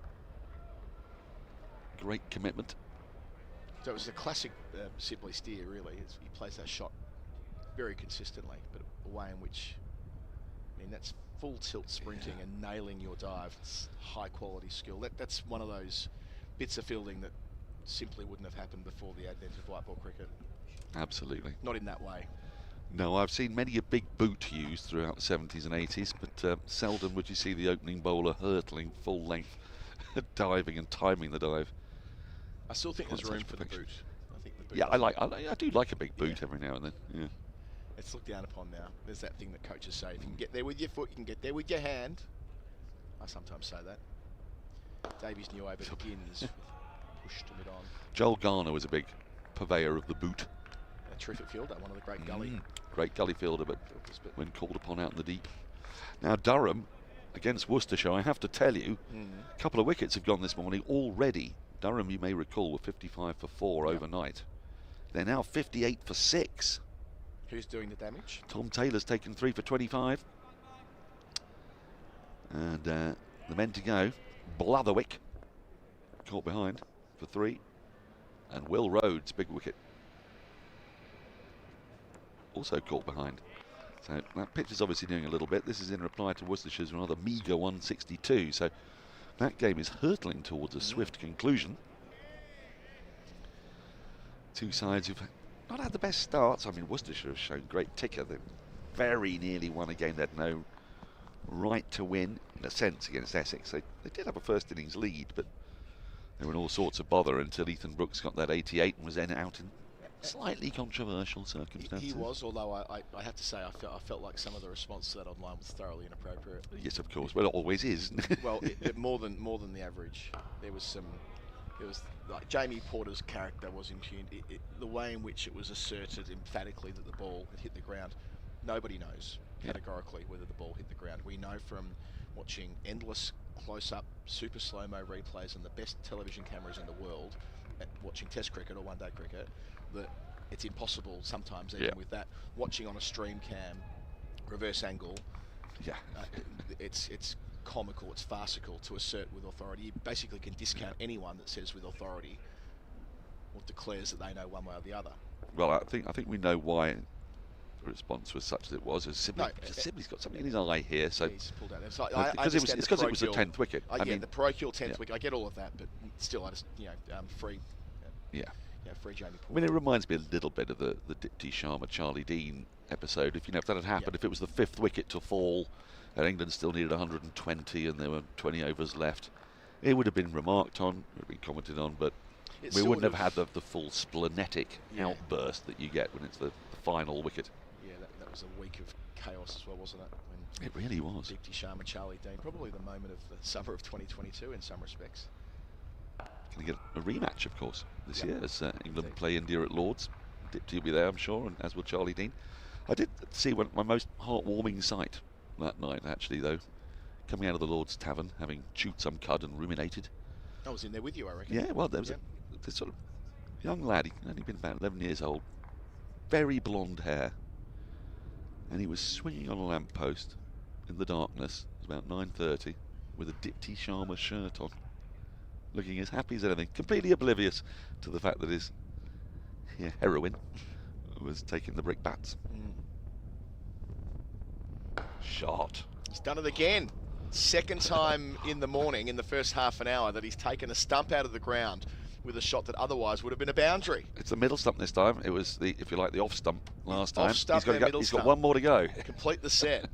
Great commitment. So it was a classic Sibley steer, really. He plays that shot very consistently, but a way in which, I mean, that's full tilt sprinting and nailing your dive. It's high quality skill. That's one of those bits of fielding that simply wouldn't have happened before the advent of white ball cricket. Absolutely. Not in that way. No, I've seen many a big boot used throughout the 70s and 80s, but seldom would you see the opening bowler hurtling full length, diving and timing the dive. I still think there's room for the boot. I think the boot. Yeah, I do like a big boot every now and then. Yeah. It's looked down upon now. There's that thing that coaches say: if you can get there with your foot, you can get there with your hand. I sometimes say that. Davies' new over begins with push to mid-on. Joel Garner was a big purveyor of the boot. A terrific fielder, one of the great gully. Great gully fielder, but when called upon out in the deep. Now Durham against Worcestershire, I have to tell you, a couple of wickets have gone this morning already. Durham, you may recall, were 55 for 4 overnight. They're now 58 for 6. Who's doing the damage? Tom Taylor's taken 3 for 25. And the men to go. Blatherwick caught behind for 3. And Will Rhodes, big wicket, also caught behind. So that pitch is obviously doing a little bit. This is in reply to Worcestershire's rather meagre 162. So that game is hurtling towards a swift conclusion. Two sides who've not had the best starts. I mean, Worcestershire have shown great ticker. They very nearly won a game they had no right to win, in a sense, against Essex. They did have a first innings lead, but they were in all sorts of bother until Ethan Brooks got that 88 and was then out in slightly controversial circumstances. He was, although I have to say I felt like some of the response to that online was thoroughly inappropriate. Yes, of course. Well, it always is. Well, more than the average. There was like Jamie Porter's character was impugned. The way in which it was asserted emphatically that the ball had hit the ground, nobody knows categorically whether the ball hit the ground. We know from watching endless close-up, super slow-mo replays and the best television cameras in the world, at watching Test cricket or one-day cricket, that it's impossible sometimes, even with that. Watching on a stream cam, reverse angle, it's comical, it's farcical to assert with authority. You basically can discount anyone that says with authority or declares that they know one way or the other. Well, I think we know why the response was such as it was. Sibley's got something in his eye here, so he's pulled out. It's because it was the 10th wicket. I mean, the parochial 10th wicket. I get all of that, but still, I just free. Free Jamie Porter. I mean, it reminds me a little bit of the Dipti Sharma Charlie Dean episode. If that had happened, if it was the 5th wicket to fall, and England still needed 120, and there were 20 overs left, it would have been remarked on, it would have been commented on, but we wouldn't have had the full splenetic outburst that you get when it's the final wicket. Yeah, that was a week of chaos as well, wasn't it? When it really was. Dipti Sharma, Charlie Dean, probably the moment of the summer of 2022 in some respects. Going to get a rematch, of course, this year as England play India at Lords. Dipti will be there, I'm sure, and as will Charlie Dean. I did see my most heartwarming sight that night, actually, though, coming out of the Lord's Tavern, having chewed some cud and ruminated. I was in there with you, I reckon. Yeah, well, there was this sort of young lad, he'd only been about 11 years old, very blonde hair, and he was swinging on a lamppost in the darkness. It was about 9:30 with a Dipti Sharma shirt on, looking as happy as anything, completely oblivious to the fact that his heroine was taking the brick bats. Shot. He's done it again. Second time in the morning, in the first half an hour, that he's taken a stump out of the ground with a shot that otherwise would have been a boundary. It's the middle stump this time. It was the, if you like, the off stump last time. Off stump He's got one more to go. Complete the set.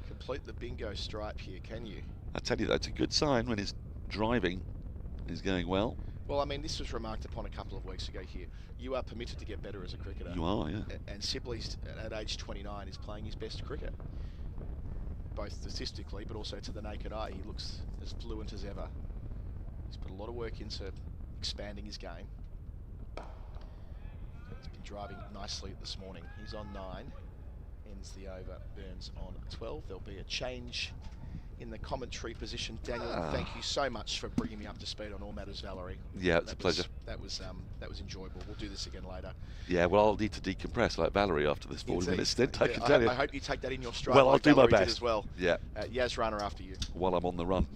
Complete the bingo stripe here, can you? I tell you, that's a good sign when his driving is going well. Well, I mean, this was remarked upon a couple of weeks ago here. You are permitted to get better as a cricketer. You are, yeah. And Sibley, at age 29, is playing his best cricket. Both statistically, but also to the naked eye. He looks as fluent as ever. He's put a lot of work into expanding his game. He's been driving nicely this morning. He's on 9. Ends the over. Burns on 12. There'll be a change in the commentary position. Daniel, thank you so much for bringing me up to speed on all matters Valerie. Yeah, it's a pleasure. That was enjoyable. We'll do this again later. Yeah, well, I'll need to decompress like Valerie after this 40-minute stint, I can tell you. I hope you take that in your stride. Well, I'll do my Valerie best did as well. Yeah. Yas Rana after you. While I'm on the run.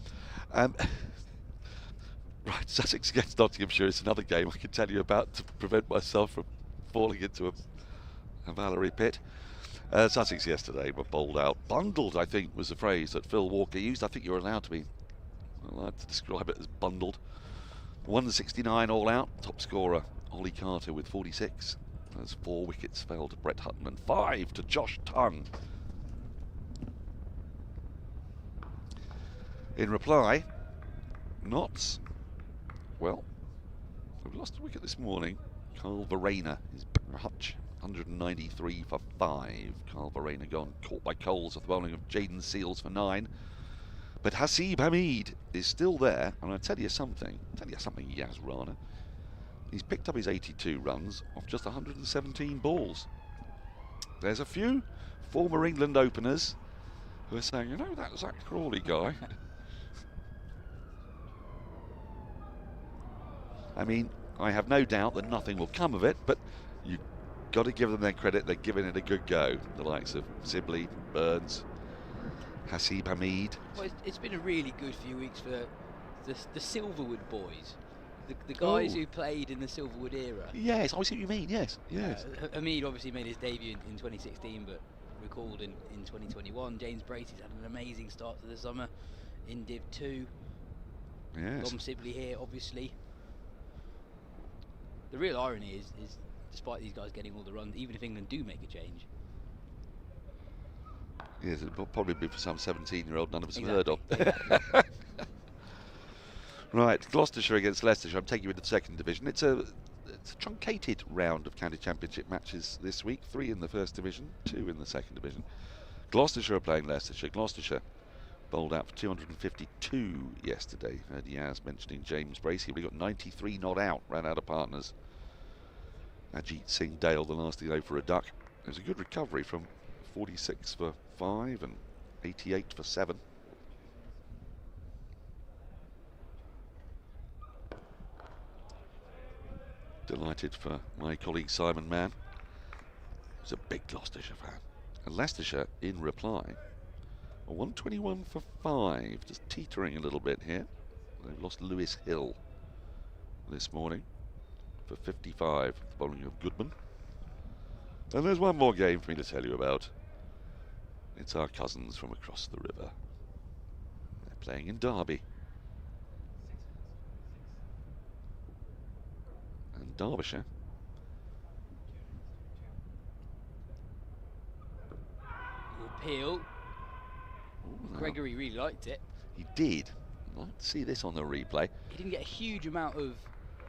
Right, Sussex against Nottinghamshire is another game I can tell you about to prevent myself from falling into a Valerie pit. Sussex yesterday were bowled out. Bundled, I think, was the phrase that Phil Walker used. I think you're allowed to describe it as bundled. 169 all out. Top scorer, Ollie Carter with 46. There's 4 wickets fell to Brett Hutton and 5 to Josh Tongue. In reply, Notts, well, we've lost a wicket this morning. Carl Verena is Hutch, 193 for 5. Carl Verena gone, caught by Coles off the bowling of Jaden Seals for 9. But Hasib Hamid is still there, and I'll tell you something, Yas Rana. He's picked up his 82 runs off just 117 balls. There's a few former England openers who are saying, you know, that Zach Crawley guy. I mean, I have no doubt that nothing will come of it, but you've got to give them their credit. They're giving it a good go. The likes of Sibley, Burns, Hasib Hamid. Well, it's been a really good few weeks for the Silverwood boys, the guys who played in the Silverwood era. Yes, I see what you mean. Yes. Hamid obviously made his debut in 2016, but recalled in 2021. James Bracy's had an amazing start to the summer in Div 2. Yes. Dom Sibley here, obviously. The real irony is despite these guys getting all the runs, even if England do make a change. Yes, it'll probably be for some 17-year-old none of us have heard of. Right, Gloucestershire against Leicestershire. I'm taking you into the second division. It's a truncated round of county championship matches this week. 3 in the first division, 2 in the second division. Gloucestershire are playing Leicestershire. Gloucestershire bowled out for 252 yesterday. Heard Yas mentioning James Bracy, but he got 93 not out, ran out of partners. Ajit Singh Dale, the last thing for a duck. It was a good recovery from 46 for 5 and 88 for 7. Delighted for my colleague Simon Mann, who's a big Gloucestershire fan. And Leicestershire, in reply, 121 for 5, just teetering a little bit here. They've lost Lewis Hill this morning for 55, the bowling of Goodman. And there's one more game for me to tell you about. It's our cousins from across the river. They're playing in Derby. And Derbyshire Appeal. Gregory really liked it. He did. I'd like to see this on the replay. He didn't get a huge amount of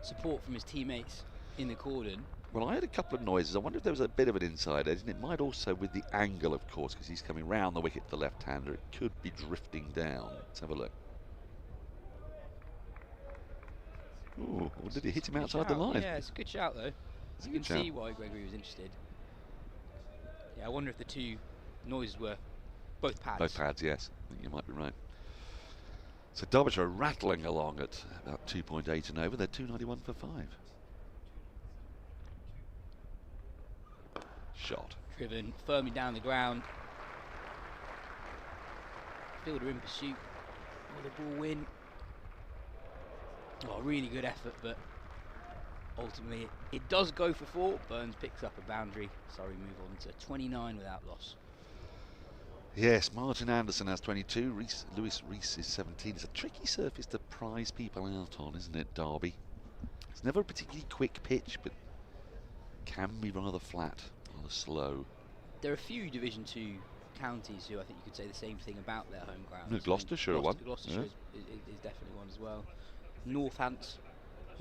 support from his teammates in the cordon. Well, I heard a couple of noises. I wonder if there was a bit of an inside edge, and it might also with the angle, of course, because he's coming round the wicket to the left-hander. It could be drifting down. Let's have a look. Oh, or did he hit him outside the line? Yeah, it's a good shout, though. You can see why Gregory was interested. Yeah, I wonder if the two noises were both pads. Both pads, yes. I think you might be right. So Derbyshire are rattling along at about 2.8 and over. They're 291 for 5. Shot. Driven firmly down the ground. Fielder in pursuit. Will the ball win? Oh, really good effort, but ultimately it does go for 4. Burns picks up a boundary. Surrey move on to 29 without loss. Yes, Martin Anderson has 22. Lewis Rees is 17. It's a tricky surface to prize people out on, isn't it, Derby? It's never a particularly quick pitch, but can be rather flat, rather slow. There are a few Division 2 counties who I think you could say the same thing about their home grounds. No, Gloucestershire one. Gloucestershire is definitely one as well. Northants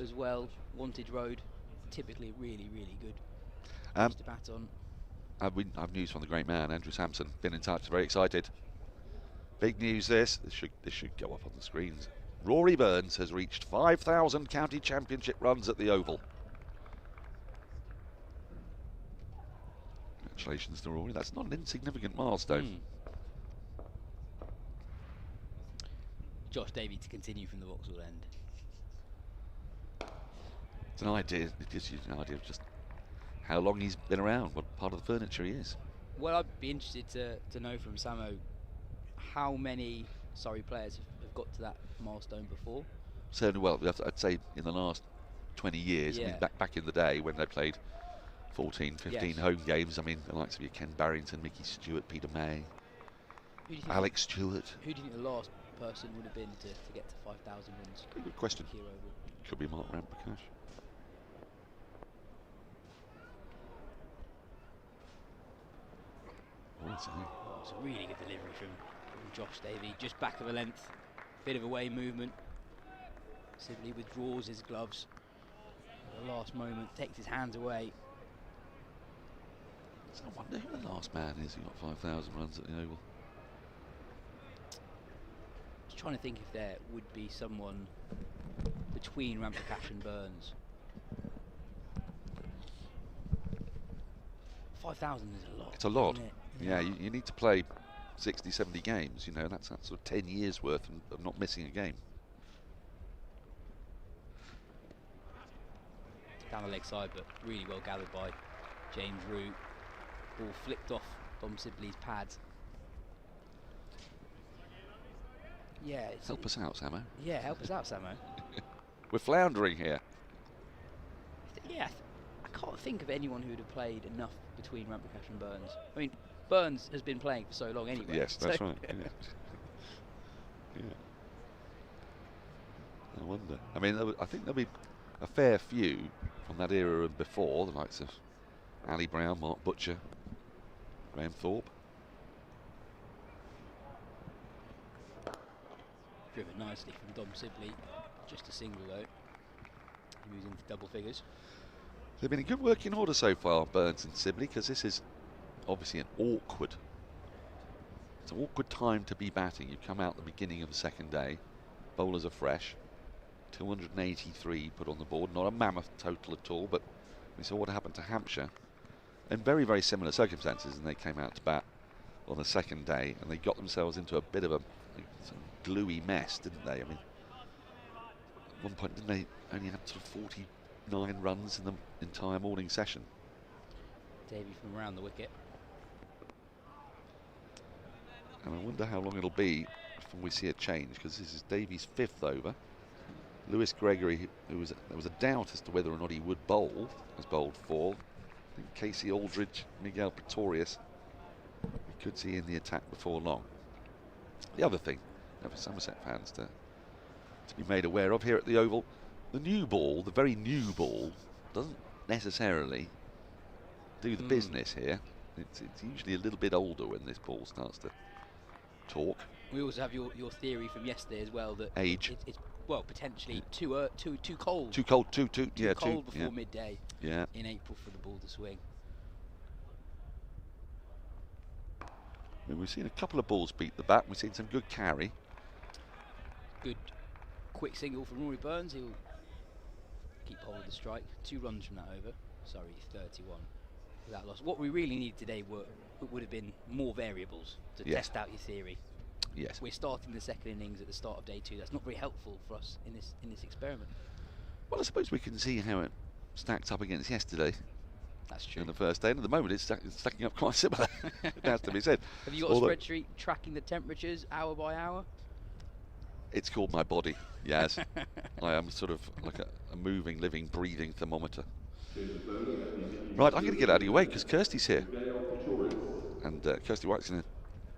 as well. Wantage Road, typically really, really good. To bat on. I've news from the great man, Andrew Sampson. Been in touch, very excited. Big news this should go up on the screens. Rory Burns has reached 5,000 county championship runs at the Oval. Congratulations to Rory, that's not an insignificant milestone. Josh Davey to continue from the Vauxhall end. It's an idea. It gives you an idea of just how long he's been around, what part of the furniture he is. Well, I'd be interested to know from Samo how many Surrey players have got to that milestone before. Certainly, well, I'd say in the last 20 years. I mean, back in the day when they played 14, 15 home games, I mean, the likes of you, Ken Barrington, Mickey Stewart, Peter May, Alex Stewart. Who do you think the last person would have been to get to 5,000 wins? Good question. Could be Mark Ramprakash. It's a really good delivery from Josh Davey, just back of a length, bit of away movement. Sibley withdraws his gloves at the last moment, takes his hands away. It's no wonder who the last man is who got 5,000 runs at the Oval. Just trying to think if there would be someone between Ramprakash and Burns. 5,000 is a lot. It's a lot. Isn't it? Yeah, you need to play 60, 70 games, you know, that's sort of 10 years worth of not missing a game. Down the leg side, but really well gathered by James Root. Ball flicked off Dom Sibley's pads. Yeah. Help us out, Samo. Yeah, help us out, Samo. We're floundering here. Yeah, I can't think of anyone who would have played enough between Ramprakash and Burns. I mean, Burns has been playing for so long anyway. Yes, that's right. Yeah. Yeah. I wonder. I mean, I think there'll be a fair few from that era and before, the likes of Ali Brown, Mark Butcher, Graham Thorpe. Driven nicely from Dom Sibley. Just a single though. He moves into double figures. They've been in good working order so far, Burns and Sibley, because this is obviously it's an awkward time to be batting. You come out the beginning of the second day, bowlers are fresh, 283 put on the board, not a mammoth total at all, but we saw what happened to Hampshire in very, very similar circumstances, and they came out to bat on the second day, and they got themselves into a bit of a gluey mess, didn't they? I mean, at one point, didn't they only have sort of 49 runs in the entire morning session? Davey from around the wicket. And I wonder how long it'll be before we see a change, because this is Davies' 5th over. Lewis Gregory, there was a doubt as to whether or not he would bowl, has bowled 4. I think Casey Aldridge, Miguel Pretorius, we could see in the attack before long. The other thing, for Somerset fans to be made aware of here at the Oval, the new ball, the very new ball, doesn't necessarily do the business here. It's usually a little bit older when this ball starts to talk. We also have your theory from yesterday as well that age. It's well potentially too cold. Too cold, too cold before midday. Yeah. In April for the ball to swing. And we've seen a couple of balls beat the bat. We've seen some good carry. Good quick single from Rory Burns. He'll keep hold of the strike. 2 runs from that over. Sorry, 31 without loss. What we really need today would have been more variables to test out your theory. Yes. We're starting the second innings at the start of day 2. That's not very helpful for us in this experiment. Well, I suppose we can see how it stacked up against yesterday. That's true. In the first day, and at the moment it's stacking up quite similar. It has to be said. Have you got a spreadsheet tracking the temperatures hour by hour? It's called my body, yes. I am sort of like a moving, living, breathing thermometer. Right, I'm going to get out of your way because Kirstie's here. And Kirstie White's going to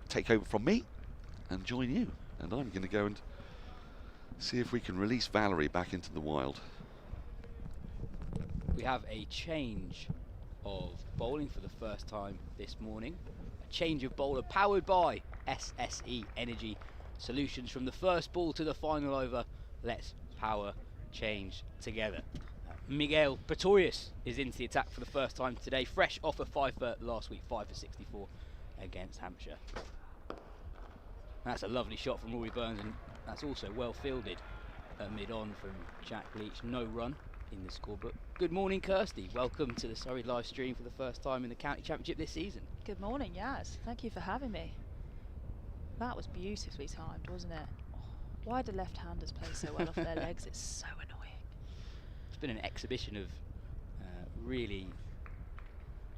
take over from me and join you. And I'm going to go and see if we can release Valerie back into the wild. We have a change of bowling for the first time this morning. A change of bowler powered by SSE Energy Solutions. From the first ball to the final over, let's power change together. Miguel Pretorius is into the attack for the first time today, fresh off a 5 for last week, 5 for 64 against Hampshire. That's a lovely shot from Rory Burns, and that's also well fielded mid-on from Jack Leach. No run in the scorebook. Good morning, Kirstie. Welcome to the Surrey live stream for the first time in the County Championship this season. Good morning, Yas. Thank you for having me. That was beautifully timed, wasn't it? Why do left-handers play so well off their legs? It's so annoying. It's been an exhibition of really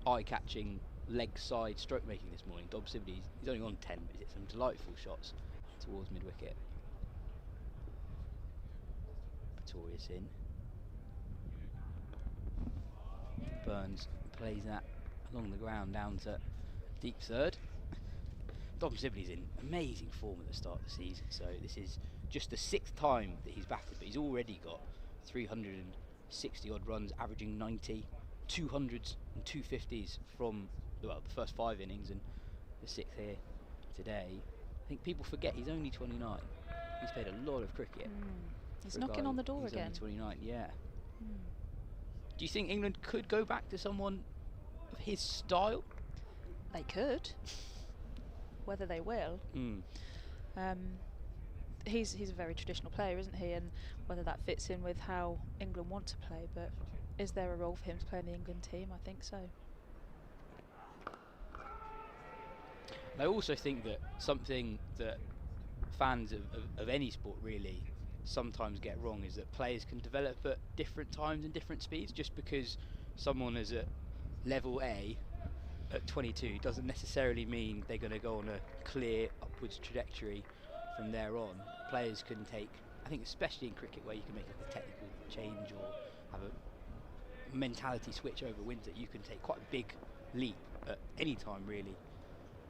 eye-catching leg side stroke making this morning. Dom Sibley, he's only on 10, but it's some delightful shots towards mid-wicket. Pretorius in. Burns plays that along the ground down to deep third. Dom Sibley's in amazing form at the start of the season, so this is just the 6th time that he's batted, but he's already got 360 odd runs, averaging 90, 200s and 250s from the first 5 innings and the 6th here today. I think people forget he's only 29. He's played a lot of cricket. He's knocking on the door again. He's only 29, yeah. Do you think England could go back to someone of his style? They could. Whether they will. He's a very traditional player, isn't he? And whether that fits in with how England want to play, but is there a role for him to play in the England team? I think so. I also think that something that fans of any sport really sometimes get wrong is that players can develop at different times and different speeds. Just because someone is at level A at 22 doesn't necessarily mean they're going to go on a clear upwards trajectory from there on. Players can take, I think especially in cricket where you can make like a technical change or have a mentality switch over winter, you can take quite a big leap at any time really,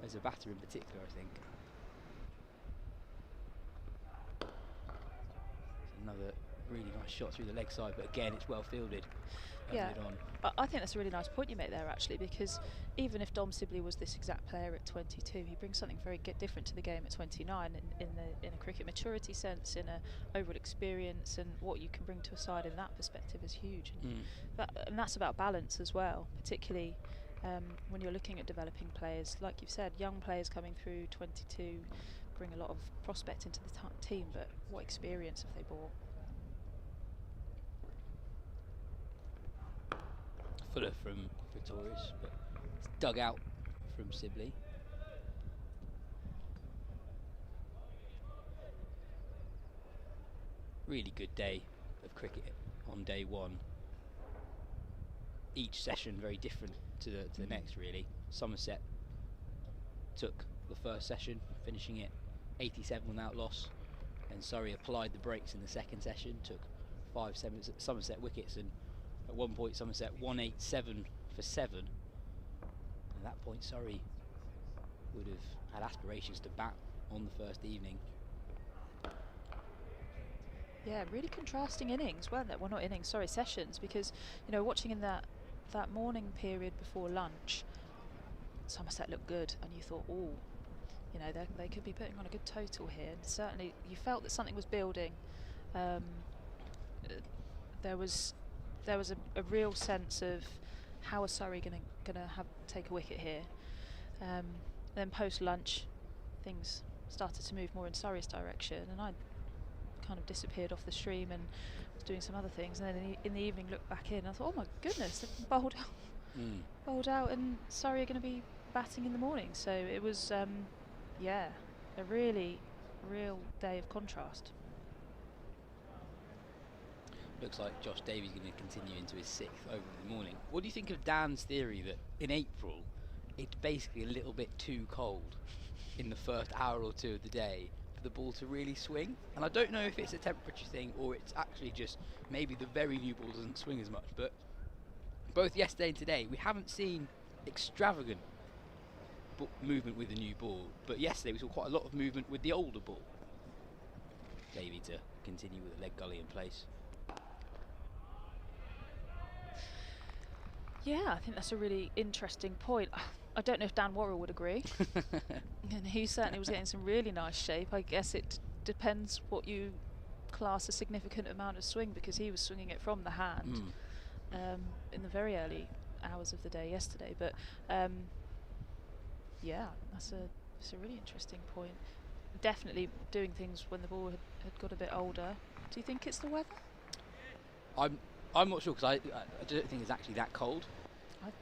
as a batter in particular, I think. Another really nice shot through the leg side, but again it's well fielded. Yeah, I think that's a really nice point you make there actually, because even if Dom Sibley was this exact player at 22, he brings something very different to the game at 29 in a cricket maturity sense, in a overall experience, and what you can bring to a side in that perspective is huge. And that's about balance as well, particularly when you're looking at developing players. Like you've said, young players coming through 22 bring a lot of prospect into the team, but what experience have they brought? Fuller from Pretorius, but it's dug out from Sibley. Really good day of cricket on day one. Each session very different to the next really. Somerset took the first session, finishing it 87 without loss, and Surrey applied the brakes in the second session, took 5 Somerset wickets, and at one point Somerset 187 for 7. At that point Surrey would have had aspirations to bat on the first evening. Yeah, really contrasting innings, weren't there? Well, not innings, sorry, sessions, because, you know, watching in that morning period before lunch, Somerset looked good, and you thought, oh, you know, they could be putting on a good total here. And certainly you felt that something was building. There was a real sense of how are Surrey going to take a wicket here. Then post lunch, things started to move more in Surrey's direction, and I kind of disappeared off the stream and was doing some other things. And then in the evening, looked back in. And I thought, oh my goodness, they've bowled out, and Surrey are going to be batting in the morning. So it was, yeah, a really real day of contrast. Looks like Josh Davies going to continue into his 6th over in the morning. What do you think of Dan's theory that in April it's basically a little bit too cold in the first hour or two of the day for the ball to really swing? And I don't know if it's a temperature thing or it's actually just maybe the very new ball doesn't swing as much, but both yesterday and today we haven't seen extravagant movement with the new ball, but yesterday we saw quite a lot of movement with the older ball. Davey to continue with the leg gully in place. Yeah, I think that's a really interesting point. I don't know if Dan Worrell would agree. And he certainly was getting some really nice shape. I guess it depends what you class a significant amount of swing, because he was swinging it from the hand in the very early hours of the day yesterday. But yeah, that's a really interesting point. Definitely doing things when the ball had got a bit older. Do you think it's the weather? I'm not sure, because I don't think it's actually that cold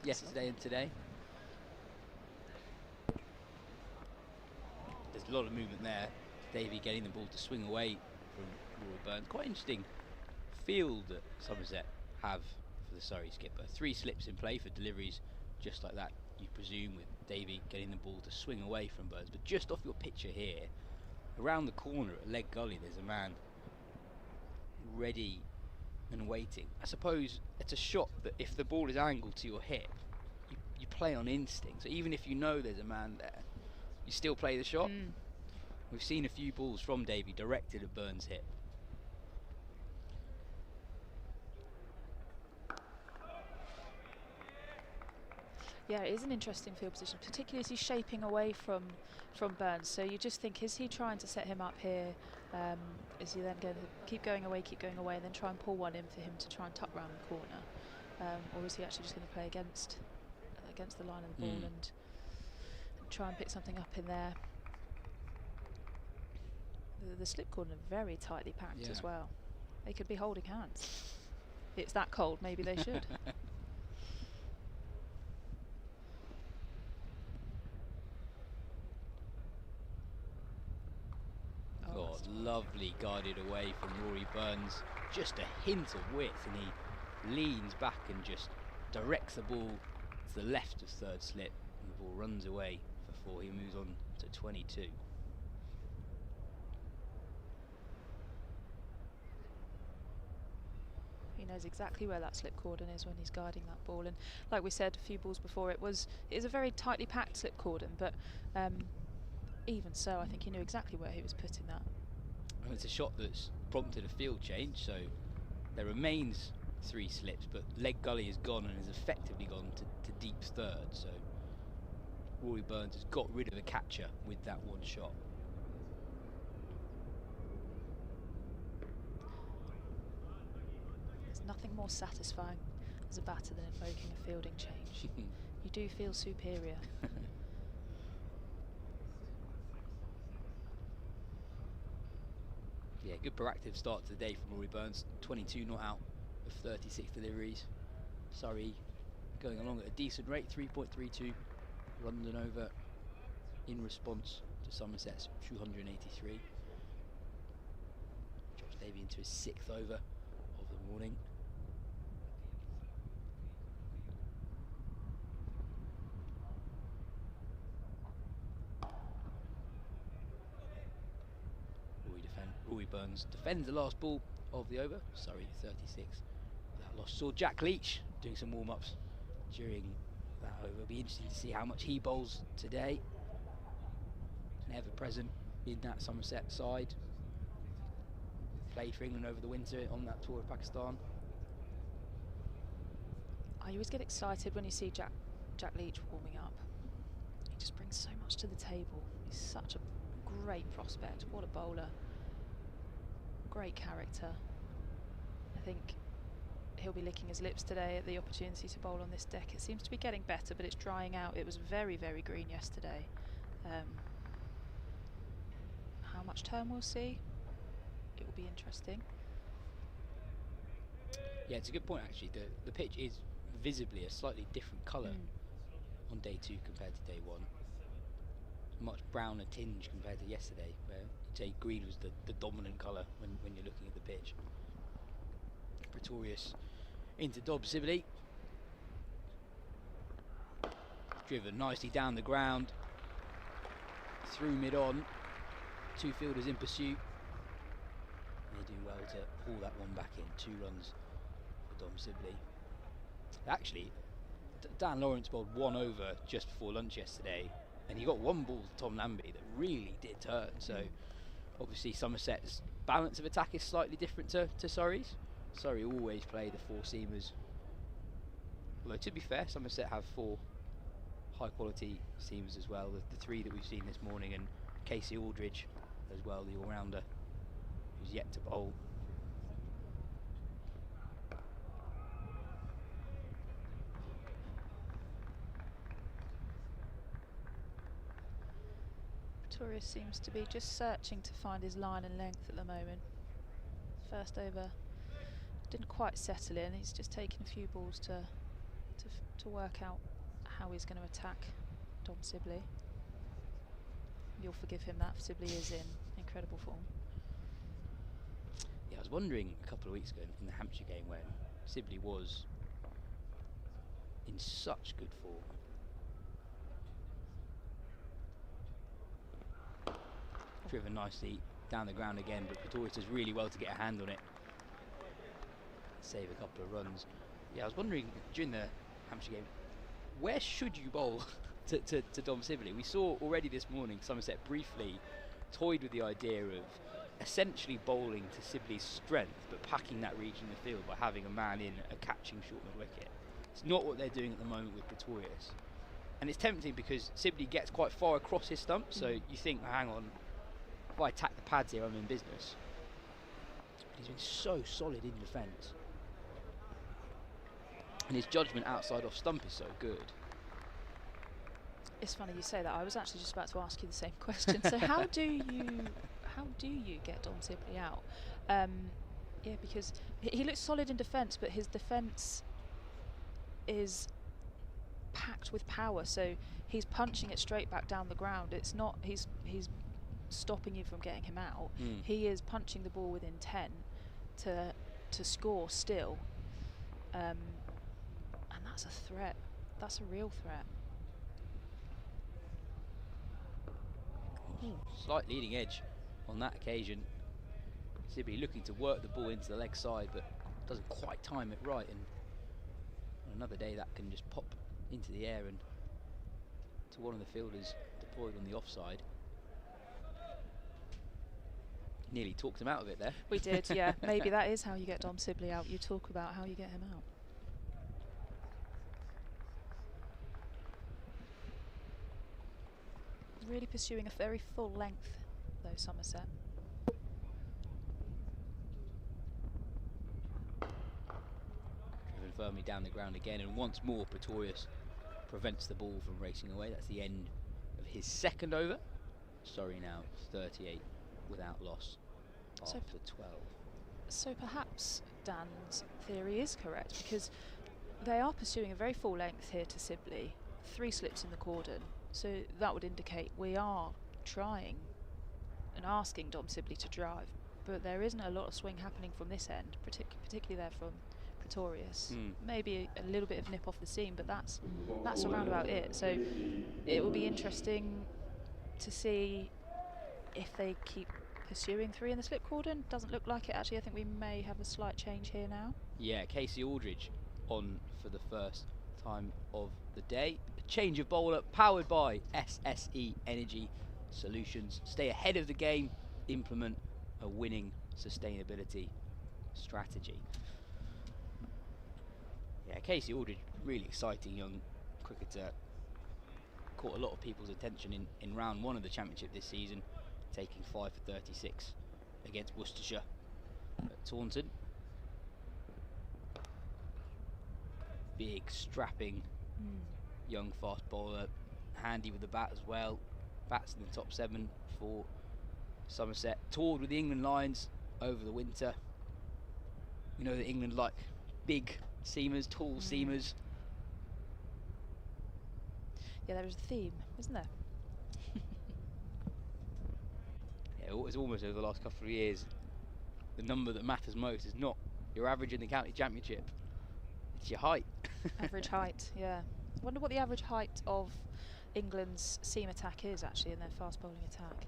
yesterday and today. There's a lot of movement there. Davey getting the ball to swing away from Rory Burns. Quite interesting field that Somerset have for the Surrey skipper. 3 slips in play for deliveries just like that, you presume, with Davey getting the ball to swing away from Burns. But just off your picture here, around the corner at leg gully, there's a man ready and waiting. I suppose it's a shot that if the ball is angled to your hip, you play on instinct. So even if you know there's a man there, you still play the shot. We've seen a few balls from Davey directed at Burns' hip. Yeah, it is an interesting field position, particularly as he's shaping away from Burns. So you just think, is he trying to set him up here? Is he then going to keep going away, and then try and pull one in for him to try and tuck round the corner? Or is he actually just going to play against the line of the ball and try and pick something up in there? The slip corner very tightly packed as well. They could be holding hands. It's that cold, maybe they should. Oh, lovely guided away from Rory Burns. Just a hint of width, and he leans back and just directs the ball to the left of third slip, and the ball runs away for 4. He moves on to 22. He knows exactly where that slip cordon is when he's guiding that ball, and like we said a few balls before, it is a very tightly packed slip cordon, but even so, I think he knew exactly where he was putting that. And it's a shot that's prompted a field change, so there remains 3 slips, but leg gully is gone and has effectively gone to deep third, so Rory Burns has got rid of a catcher with that one shot. There's nothing more satisfying as a batter than invoking a fielding change. You do feel superior. Yeah, good proactive start to the day from Rory Burns. 22 not out of 36 deliveries. Surrey going along at a decent rate, 3.32 runs and over in response to Somerset's 283. Josh Davey into his 6th over of the morning. Rory Burns defends the last ball of the over. Surrey 36. That loss saw Jack Leach doing some warm-ups during that over. It'll be interesting to see how much he bowls today. Never present in that Somerset side. Played for England over the winter on that tour of Pakistan. I always get excited when you see Jack Leach warming up. He just brings so much to the table. He's such a great prospect. What a bowler. Great character. I think he'll be licking his lips today at the opportunity to bowl on this deck. It seems to be getting better, but it's drying out. It was very, very green yesterday. How much turn we'll see, it will be interesting. Yeah, it's a good point actually. The pitch is visibly a slightly different colour on day 2 compared to day 1. Much browner tinge compared to yesterday, where you'd say green was the dominant colour when you're looking at the pitch. Pretorius into Dob Sibley. Driven nicely down the ground, through mid-on. 2 fielders in pursuit. They do well to pull that one back in. 2 runs for Dom Sibley. Actually, Dan Lawrence bowled 1 over just before lunch yesterday, and he got 1 ball to Tom Lambie that really did turn. So obviously Somerset's balance of attack is slightly different to Surrey's. Surrey always play the 4 seamers. Although to be fair, Somerset have 4 high quality seamers as well. The 3 that we've seen this morning, and Casey Aldridge as well, the all-rounder, who's yet to bowl. Pretorius seems to be just searching to find his line and length at the moment. First over didn't quite settle in. He's just taken a few balls to work out how he's going to attack Dom Sibley. You'll forgive him that. Sibley is in incredible form. Yeah, I was wondering a couple of weeks ago in the Hampshire game when Sibley was in such good form. Driven nicely down the ground again, but Pretorius does really well to get a hand on it. Save a couple of runs. Yeah, I was wondering during the Hampshire game, where should you bowl to Dom Sibley? We saw already this morning Somerset briefly toyed with the idea of essentially bowling to Sibley's strength, but packing that region in the field by having a man in a catching short mid wicket. It's not what they're doing at the moment with Pretorius. And it's tempting because Sibley gets quite far across his stump, so you think, hang on, if I attack the pads here, I'm in business. But he's been so solid in defence. And his judgment outside off stump is so good. It's funny you say that. I was actually just about to ask you the same question. So how do you get Dom Sibley out? Yeah, because he looks solid in defence, but his defence is packed with power. So he's punching it straight back down the ground. It's not he's stopping you from getting him out. He is punching the ball with intent to score still. And that's a threat. That's a real threat. Slight leading edge on that occasion. Sibley looking to work the ball into the leg side, but doesn't quite time it right. And on another day, that can just pop into the air and to one of the fielders deployed on the offside. Nearly talked him out of it there. We did, yeah. Maybe that is how you get Dom Sibley out. You talk about how you get him out. Really pursuing a very full length, though, Somerset. Driven firmly down the ground again, and once more Pretorius prevents the ball from racing away. That's the end of his second over. Surrey now 38 without loss after 12. So perhaps Dan's theory is correct, because they are pursuing a very full length here to Sibley. 3 slips in the cordon. So that would indicate we are trying and asking Dom Sibley to drive, but there isn't a lot of swing happening from this end, particularly there from Pretorius. Maybe a little bit of nip off the seam, but that's around about it. So it will be interesting to see if they keep pursuing 3 in the slip cordon. Doesn't look like it, actually. I think we may have a slight change here now. Yeah, Casey Aldridge on for the first time of the day. A change of bowler powered by SSE Energy Solutions. Stay ahead of the game, implement a winning sustainability strategy. Yeah, Casey Aldridge, really exciting young cricketer. Caught a lot of people's attention in round 1 of the championship this season, taking 5 for 36 against Worcestershire at Taunton. Big, strapping, young fast bowler, handy with the bat as well. Bats in the top 7 for Somerset. Toured with the England Lions over the winter. You know that England like big seamers, tall seamers. Yeah, there is a theme, isn't there? Yeah, it's almost over the last couple of years. The number that matters most is not your average in the county championship. It's your height. Average height, yeah. I wonder what the average height of England's seam attack is actually in their fast bowling attack.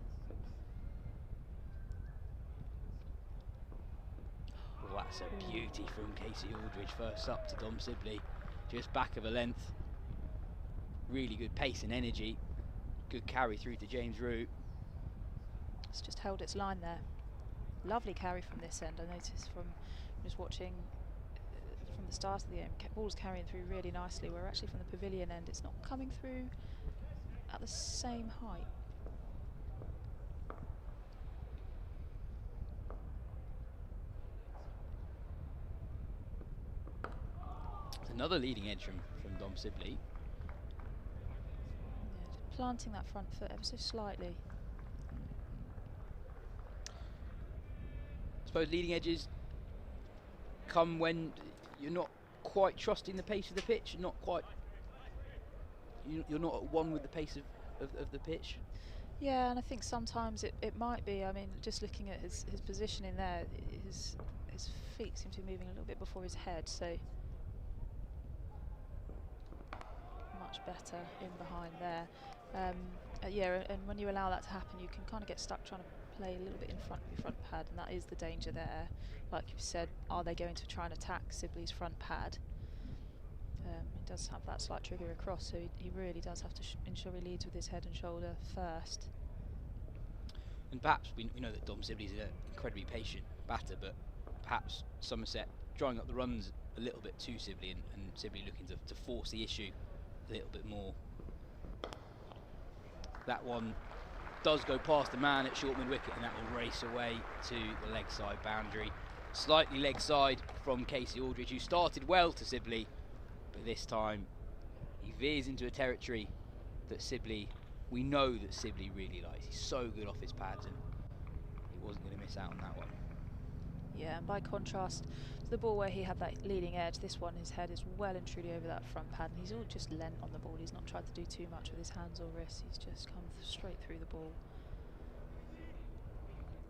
Oh, that's a beauty from Casey Aldridge. First up to Dom Sibley, just back of a length. Really good pace and energy. Good carry through to James Root. It's just held its line there. Lovely carry from this end. I noticed from just watching from the start of the game, ball's carrying through really nicely, where actually from the pavilion end it's not coming through at the same height. Another leading edge from Dom Sibley. Yeah, just planting that front foot ever so slightly. I suppose leading edges come when you're not quite trusting the pace of the pitch, you're not at one with the pace of the pitch. Yeah, and I think sometimes it might be. I mean, just looking at his positioning there, his feet seem to be moving a little bit before his head, so much better in behind there. Yeah, and when you allow that to happen, you can kind of get stuck trying to play a little bit in front of your front pad, and that is the danger there. Like you said, are they going to try and attack Sibley's front pad? He does have that slight trigger across, so he really does have to ensure he leads with his head and shoulder first. And perhaps we know that Dom Sibley's an incredibly patient batter, but perhaps Somerset drawing up the runs a little bit too Sibley, and Sibley looking to force the issue a little bit more. That one does go past the man at short mid-wicket, and that will race away to the leg side boundary. Slightly leg side from Casey Aldridge, who started well to Sibley, but this time he veers into a territory that Sibley, we know that Sibley really likes. He's so good off his pads, and he wasn't going to miss out on that one. Yeah, and by contrast to the ball where he had that leading edge, this one, his head is well and truly over that front pad, and he's all just lent on the ball. He's not tried to do too much with his hands or wrists. He's just come straight through the ball.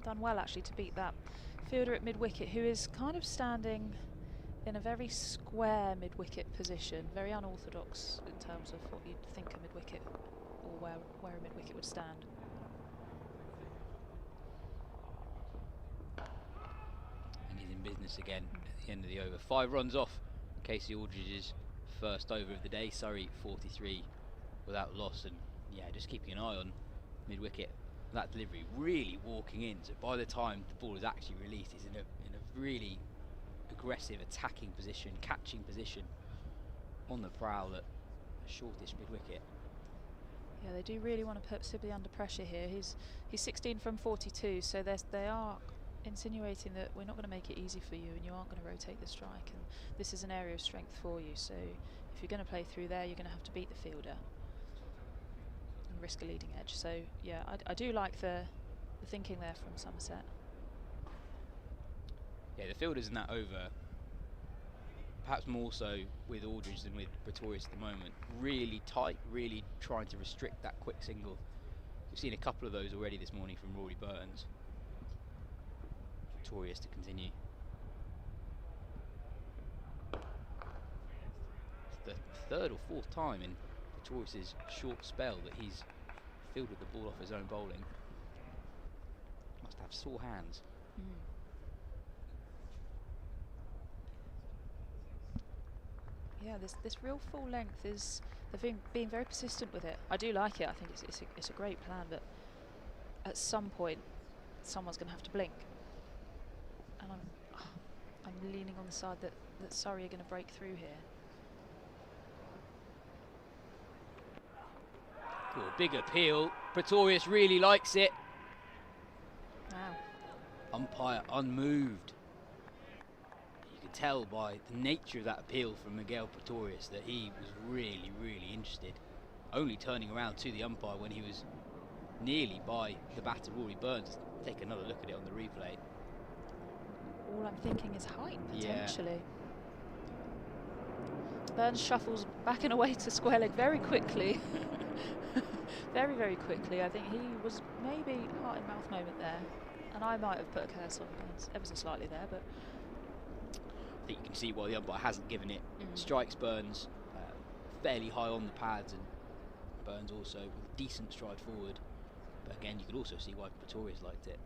Done well actually to beat that fielder at mid-wicket, who is kind of standing in a very square mid-wicket position, very unorthodox in terms of what you'd think a mid-wicket, or where a mid-wicket would stand. And he's in business again at the end of the over. 5 runs off Casey Aldridge's first over of the day. Surrey 43 without loss, and yeah, just keeping an eye on mid-wicket. That delivery really walking in, so by the time the ball is actually released, he's in a really aggressive attacking position, catching position on the prowl at the shortest mid-wicket. Yeah, they do really want to put Sibley under pressure here. He's 16 from 42, so they are insinuating that we're not going to make it easy for you, and you aren't going to rotate the strike, and this is an area of strength for you. So if you're going to play through there, you're going to have to beat the fielder and risk a leading edge. So yeah, I do like the thinking there from Somerset. Yeah, the fielders in that over, perhaps more so with Aldridge than with Pretorius at the moment, really tight, really trying to restrict that quick single. We've seen a couple of those already this morning from Rory Burns. Pretorius to continue. It's the third or fourth time in Pretorius's short spell that he's fielded the ball off his own bowling. Must have sore hands. Yeah, this real full length is, they've been being very persistent with it. I do like it. I think it's a great plan, but at some point someone's going to have to blink, and I'm leaning on the side that Surrey are going to break through here. Cool, big appeal. Pretorius really likes it. Wow. Umpire unmoved. You could tell by the nature of that appeal from Miguel Pretorius that he was really, really interested. Only turning around to the umpire when he was nearly by the batter Rory Burns. Take another look at it on the replay. All I'm thinking is height, potentially. Yeah. Burns shuffles back and away to square leg very quickly. Very, very quickly. I think he was maybe heart in mouth moment there, and I might have put a curse on Burns ever so slightly there, but I think you can see why the umpire hasn't given it. Strikes Burns fairly high on the pads, and Burns also with a decent stride forward. But again, you could also see why Pretorius liked it.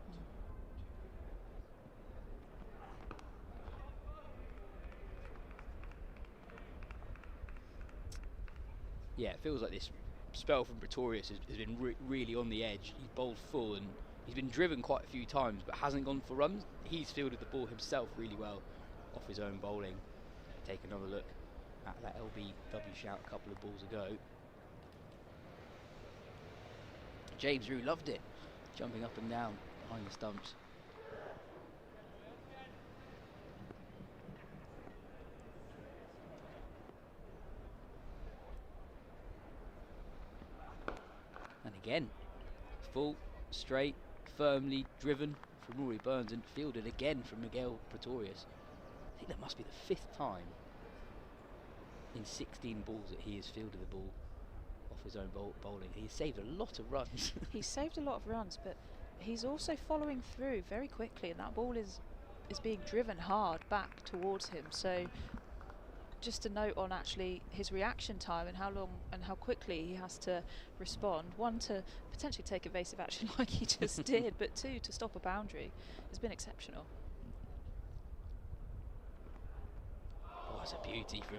Yeah, it feels like this spell from Pretorius has been really on the edge. He's bowled full and he's been driven quite a few times, but hasn't gone for runs. He's fielded the ball himself really well off his own bowling. Take another look at that LBW shout a couple of balls ago. James Rue loved it, jumping up and down behind the stumps. And again, full, straight, firmly driven from Rory Burns and fielded again from Miguel Pretorius. I think that must be the 5th time in 16 balls that he has fielded the ball off off his own bowling. He's saved a lot of runs. He's saved a lot of runs, but he's also following through very quickly, and that ball is being driven hard back towards him. So just a note on actually his reaction time and how long and how quickly he has to respond. One, to potentially take evasive action like he just did, but two, to stop a boundary has been exceptional. Oh, it's a beauty from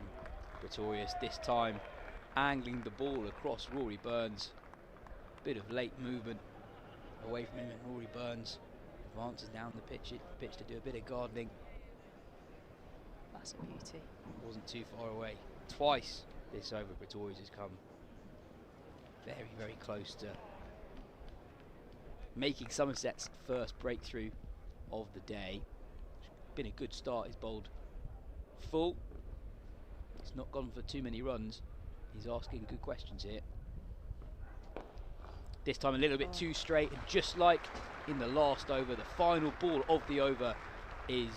Pretorius this time, angling the ball across Rory Burns. Bit of late movement away from him, and Rory Burns advances down the pitch to do a bit of gardening. That's a beauty. Wasn't too far away. Twice this over Pretorius has come very, very close to making Somerset's first breakthrough of the day. Been a good start. He's bowled full. He's not gone for too many runs. He's asking good questions here. This time a little bit too straight, and just like in the last over, the final ball of the over is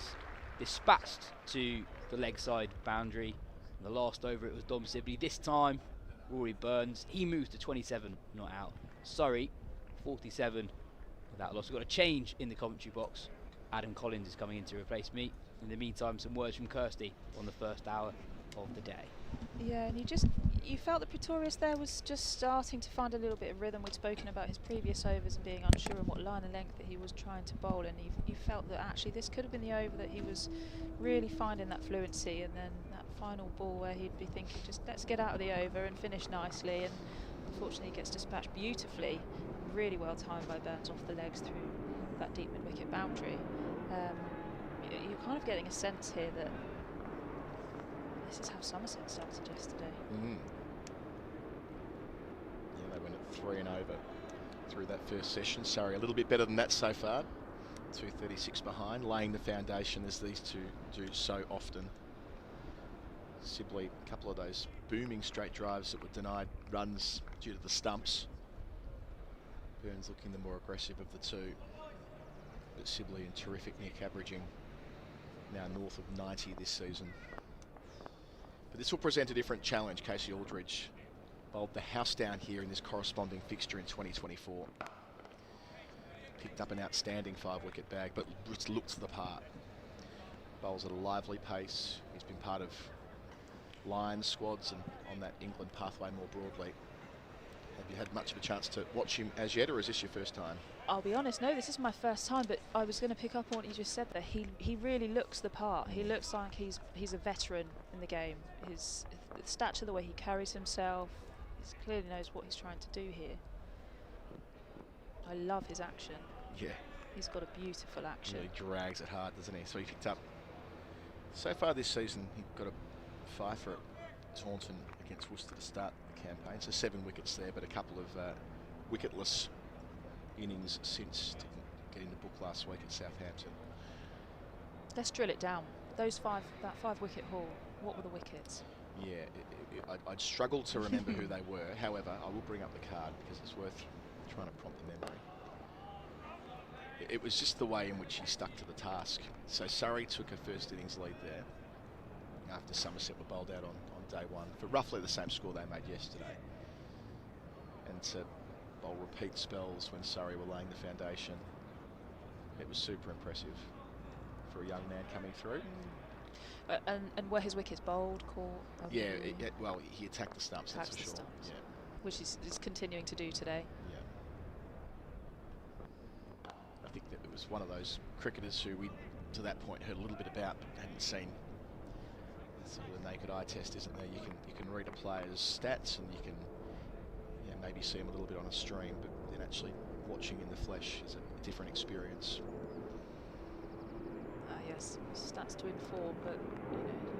dispatched to the leg side boundary. In the last over it was Dom Sibley. This time Rory Burns, he moves to 27, not out. Surrey 47 without loss. We've got a change in the commentary box. Adam Collins is coming in to replace me. In the meantime, some words from Kirstie on the first hour of the day. Yeah, and you felt that Pretorius there was just starting to find a little bit of rhythm. We'd spoken about his previous overs and being unsure on what line of length that he was trying to bowl, and you felt that actually this could have been the over that he was really finding that fluency, and then that final ball where he'd be thinking, just let's get out of the over and finish nicely, and unfortunately he gets dispatched beautifully, really well timed by Burns off the legs through that deep mid-wicket boundary. You're kind of getting a sense here that this is how Somerset started yesterday. Yeah, they went at 3 and over through that first session. Surrey a little bit better than that so far. 236 behind, laying the foundation as these two do so often. Sibley, a couple of those booming straight drives that were denied runs due to the stumps. Burns looking the more aggressive of the two. But Sibley in terrific nick, averaging now north of 90 this season. But this will present a different challenge. Casey Aldridge bowled the house down here in this corresponding fixture in 2024. Picked up an outstanding 5-wicket bag, but looked the part. Bowls at a lively pace. He's been part of Lions squads and on that England pathway more broadly. Have you had much of a chance to watch him as yet, or is this your first time? I'll be honest, no, this is my first time, but I was going to pick up on what you just said there. He really looks the part. He looks like he's a veteran in the game. His stature, the way he carries himself, he clearly knows what he's trying to do here. I love his action. Yeah. He's got a beautiful action. Really drags it hard, doesn't he? So he picked up, so far this season, he got a 5 for Taunton against Worcester to start the campaign. So 7 wickets there, but a couple of wicketless innings since. Didn't get in the book last week at Southampton. Let's drill it down. That 5-wicket haul, what were the wickets? Yeah, I'd struggle to remember who they were. However, I will bring up the card because it's worth trying to prompt the memory. It was just the way in which he stuck to the task. So Surrey took a first innings lead there after Somerset were bowled out on day one for roughly the same score they made yesterday. And to bowl repeat spells when Surrey were laying the foundation, it was super impressive for a young man coming through. And were his wickets bowled, caught? Yeah, well, he attacked the stumps, that's for sure. Stumps, yeah. Which is continuing to do today. Yeah. I think that it was one of those cricketers who we, to that point, heard a little bit about, but hadn't seen. It's sort of a naked eye test, isn't there? You can read a player's stats and you can maybe see him a little bit on a stream, but then actually watching in the flesh is a different experience. Yes, stats to inform, but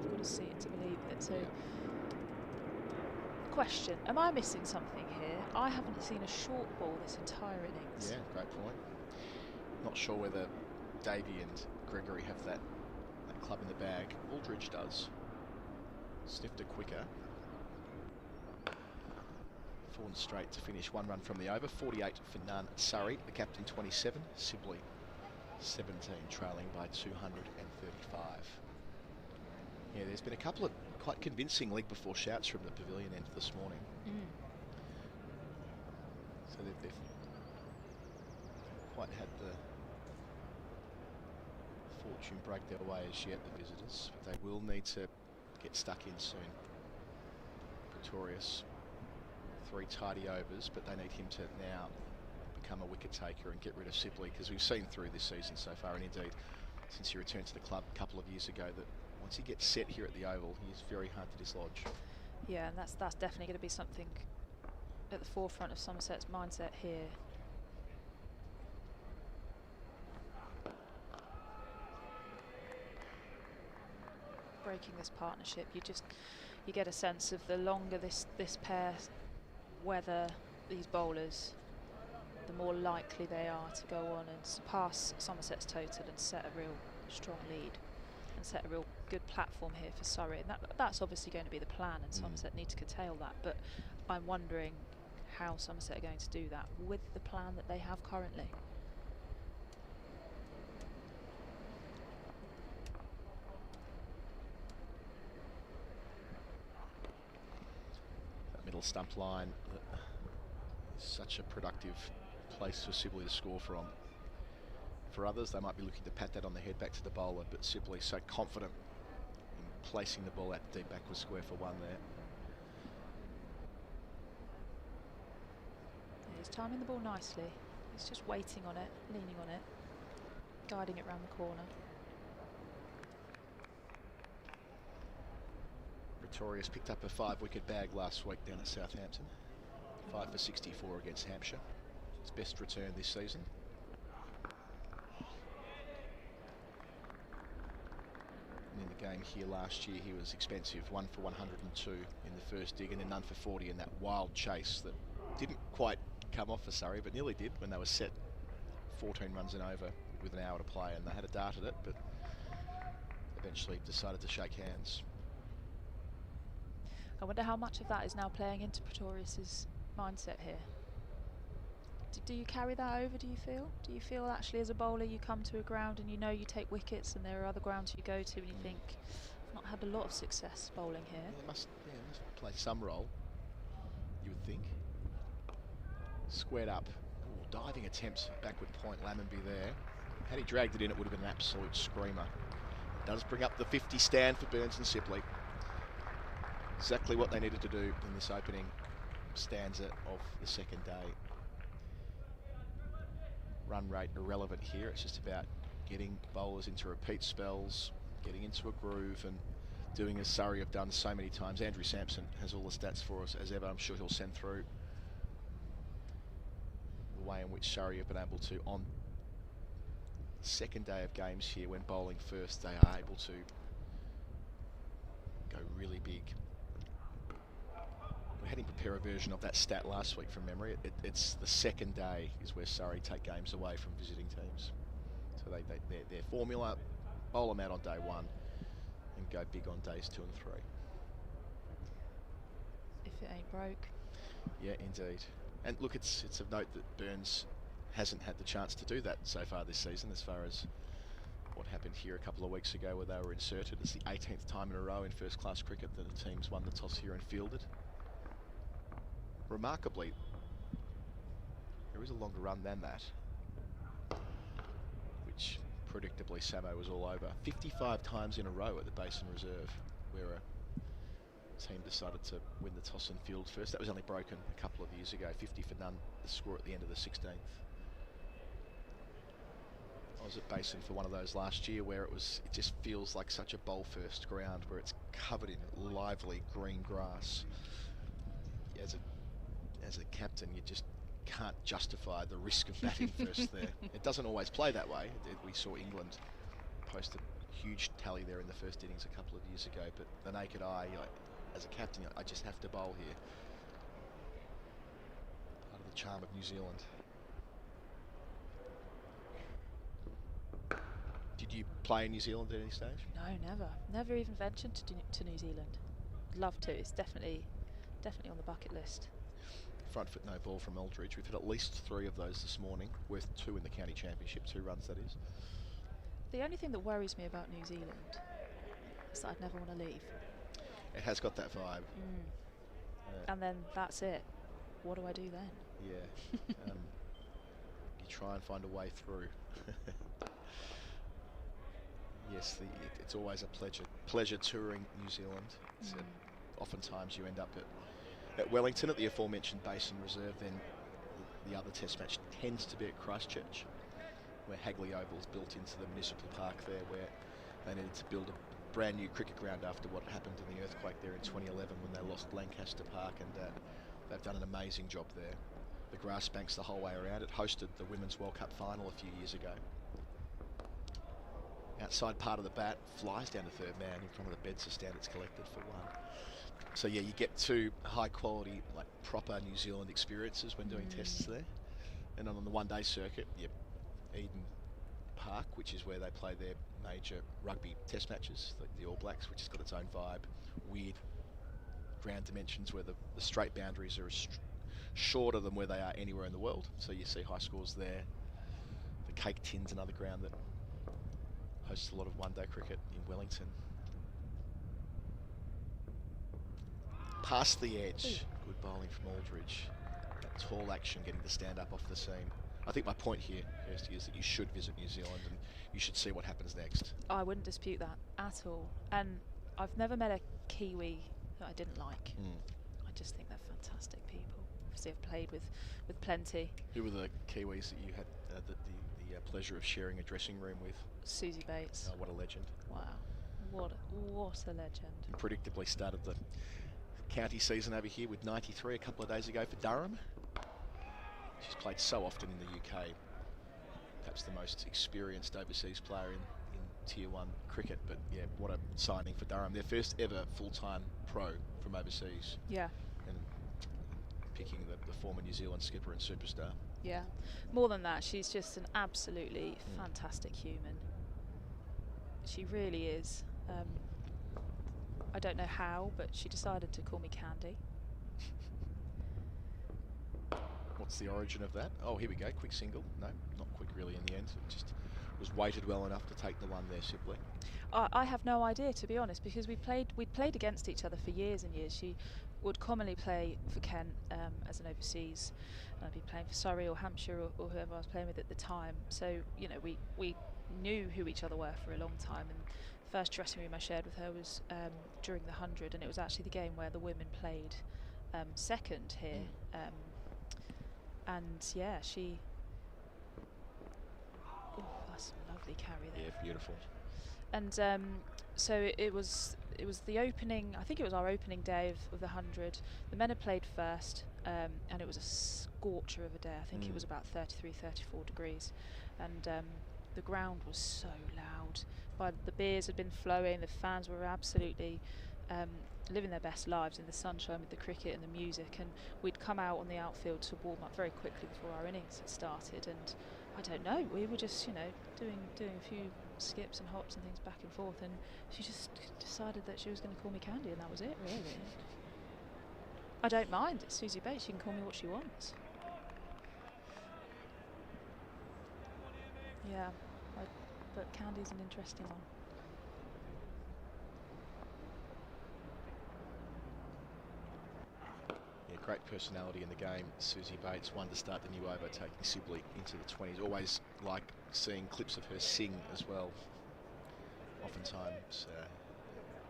you've got to see it to believe it. So, question: am I missing something here? I haven't seen a short ball this entire innings. Yeah, great point. Not sure whether Davey and Gregory have that club in the bag. Aldridge does. Sniffed a quicker. 4 and straight to finish. 1 run from the over. 48 for none. Surrey, the captain, 27. Sibley, 17, trailing by 235. Yeah, there's been a couple of quite convincing league before shouts from the pavilion end this morning. they've quite had the fortune break their way as yet, the visitors. But they will need to get stuck in soon. Pretorius, 3 tidy overs, but they need him to now become a wicket taker and get rid of Sibley, because we've seen through this season so far, and indeed since he returned to the club a couple of years ago, that once he gets set here at the Oval, he's very hard to dislodge. Yeah, and that's definitely going to be something at the forefront of Somerset's mindset here. Breaking this partnership, you get a sense of the longer this pair weather these bowlers, the more likely they are to go on and surpass Somerset's total and set a real strong lead and set a real good platform here for Surrey. And that's obviously going to be the plan, and Somerset need to curtail that. But I'm wondering how Somerset are going to do that with the plan that they have currently. That middle stump line is such a productive place for Sibley to score from. For others, they might be looking to pat that on the head back to the bowler, but Sibley so confident in placing the ball out deep backward square for 1 there. Yeah, he's timing the ball nicely. He's just waiting on it, leaning on it, guiding it round the corner. Pretorius picked up a 5-wicket bag last week down at Southampton. 5 for 64 against Hampshire. His best return this season. And in the game here last year, he was expensive. 1 for 102 in the first dig, and then none for 40 in that wild chase that didn't quite come off for Surrey, but nearly did when they were set 14 runs and over with an hour to play, and they had a dart at it, but eventually decided to shake hands. I wonder how much of that is now playing into Pretorius's mindset here. Do you carry that over, do you feel? Do you feel actually as a bowler you come to a ground and you know you take wickets, and there are other grounds you go to and you think, I've not had a lot of success bowling here? Yeah, it must play some role, you would think. Squared up. Ooh, diving attempts, backward point, Lammonby there. Had he dragged it in, it would have been an absolute screamer. It does bring up the 50 stand for Burns and Sibley. Exactly what they needed to do in this opening stanza of the second day. Run rate irrelevant here. It's just about getting bowlers into repeat spells, getting into a groove, and doing as Surrey have done so many times. Andrew Sampson has all the stats for us as ever. I'm sure he'll send through the way in which Surrey have been able to, on the second day of games here, when bowling first, they are able to go really big. We had him prepare a version of that stat last week from memory. It's the second day is where Surrey take games away from visiting teams. So their formula, bowl them out on day 1 and go big on days 2 and 3. If it ain't broke. Yeah, indeed. And look, it's of note that Burns hasn't had the chance to do that so far this season, as far as what happened here a couple of weeks ago where they were inserted. It's the 18th time in a row in first class cricket that the teams won the toss here and fielded. Remarkably, there is a longer run than that, which predictably Samo was all over. 55 times in a row at the Basin Reserve, where a team decided to win the toss and field first. That was only broken a couple of years ago. 50 for none, the score at the end of the 16th. I was at Basin for one of those last year where it just feels like such a bowl first ground, where it's covered in lively green grass. As a captain, you just can't justify the risk of batting first there. It doesn't always play that way. We saw England post a huge tally there in the first innings a couple of years ago, but the naked eye, as a captain, I just have to bowl here. Part of the charm of New Zealand. Did you play in New Zealand at any stage? No, never. Never even ventured to New Zealand. Love to. It's definitely on the bucket list. Front foot no ball from Eldridge. We've had at least 3 of those this morning, worth 2 in the county championship, 2 runs that is. The only thing that worries me about New Zealand is that I'd never want to leave. It has got that vibe. And then that's it. What do I do then? Yeah. You try and find a way through. Yes, it's always a pleasure touring New Zealand. Oftentimes you end up at Wellington at the aforementioned Basin Reserve. Then the other test match tends to be at Christchurch, where Hagley Oval is built into the municipal park there, where they needed to build a brand new cricket ground after what happened in the earthquake there in 2011 when they lost Lancaster Park, and they've done an amazing job there. The grass banks the whole way around. It hosted the Women's World Cup final a few years ago. Outside part of the bat flies down to third man in front of the Bedser stand. It's collected for one. So yeah, you get two high quality, like proper New Zealand experiences when doing tests there. And on the one-day circuit, Eden Park, which is where they play their major rugby test matches, like the All Blacks, which has got its own vibe, weird ground dimensions where the straight boundaries are shorter than where they are anywhere in the world. So you see high scores there. The Cake Tin's another ground that hosts a lot of one-day cricket in Wellington. Past the edge. Good bowling from Aldridge. That tall action getting to stand up off the seam. I think my point here, Kirstie, is that you should visit New Zealand and you should see what happens next. I wouldn't dispute that at all. And I've never met a Kiwi that I didn't like. I just think they're fantastic people. Obviously I've played with plenty. Who were the Kiwis that you had the pleasure of sharing a dressing room with? Susie Bates. Oh, what a legend. Wow. What a legend. And predictably started the county season over here with 93 a couple of days ago for Durham. She's played so often in the UK. Perhaps the most experienced overseas player in Tier 1 cricket. But yeah, what a signing for Durham. Their first ever full-time pro from overseas. Yeah. And picking the former New Zealand skipper and superstar. Yeah. More than that, she's just an absolutely fantastic human. She really is. I don't know how, but she decided to call me Candy. What's the origin of that? Oh, here we go. Quick single. No, not quick really in the end. It just was weighted well enough to take the one there simply. I have no idea, to be honest, because we'd played against each other for years and years. She would commonly play for Kent as an overseas, and I'd be playing for Surrey or Hampshire or whoever I was playing with at the time. So, you know, we knew who each other were for a long time. And the first dressing room I shared with her was during the 100, and it was actually the game where the women played second here. And yeah, she... Oh, that's a lovely carry there. Yeah, beautiful. And so it was the opening, I think it was our opening day of the 100. The men had played first, and it was a scorcher of a day. I think it was about 33, 34 degrees. And the ground was so loud. The beers had been flowing, the fans were absolutely living their best lives in the sunshine with the cricket and the music. And we'd come out on the outfield to warm up very quickly before our innings had started. And I don't know, we were just, you know, doing a few skips and hops and things back and forth, and she just decided that she was going to call me Candy, and that was it, really. I don't mind. It's Susie Bates. She can call me what she wants. Yeah, but Candy's an interesting one. Yeah, great personality in the game. Susie Bates, one to start the new over, taking Sibley into the 20s. Always like seeing clips of her sing as well. Oftentimes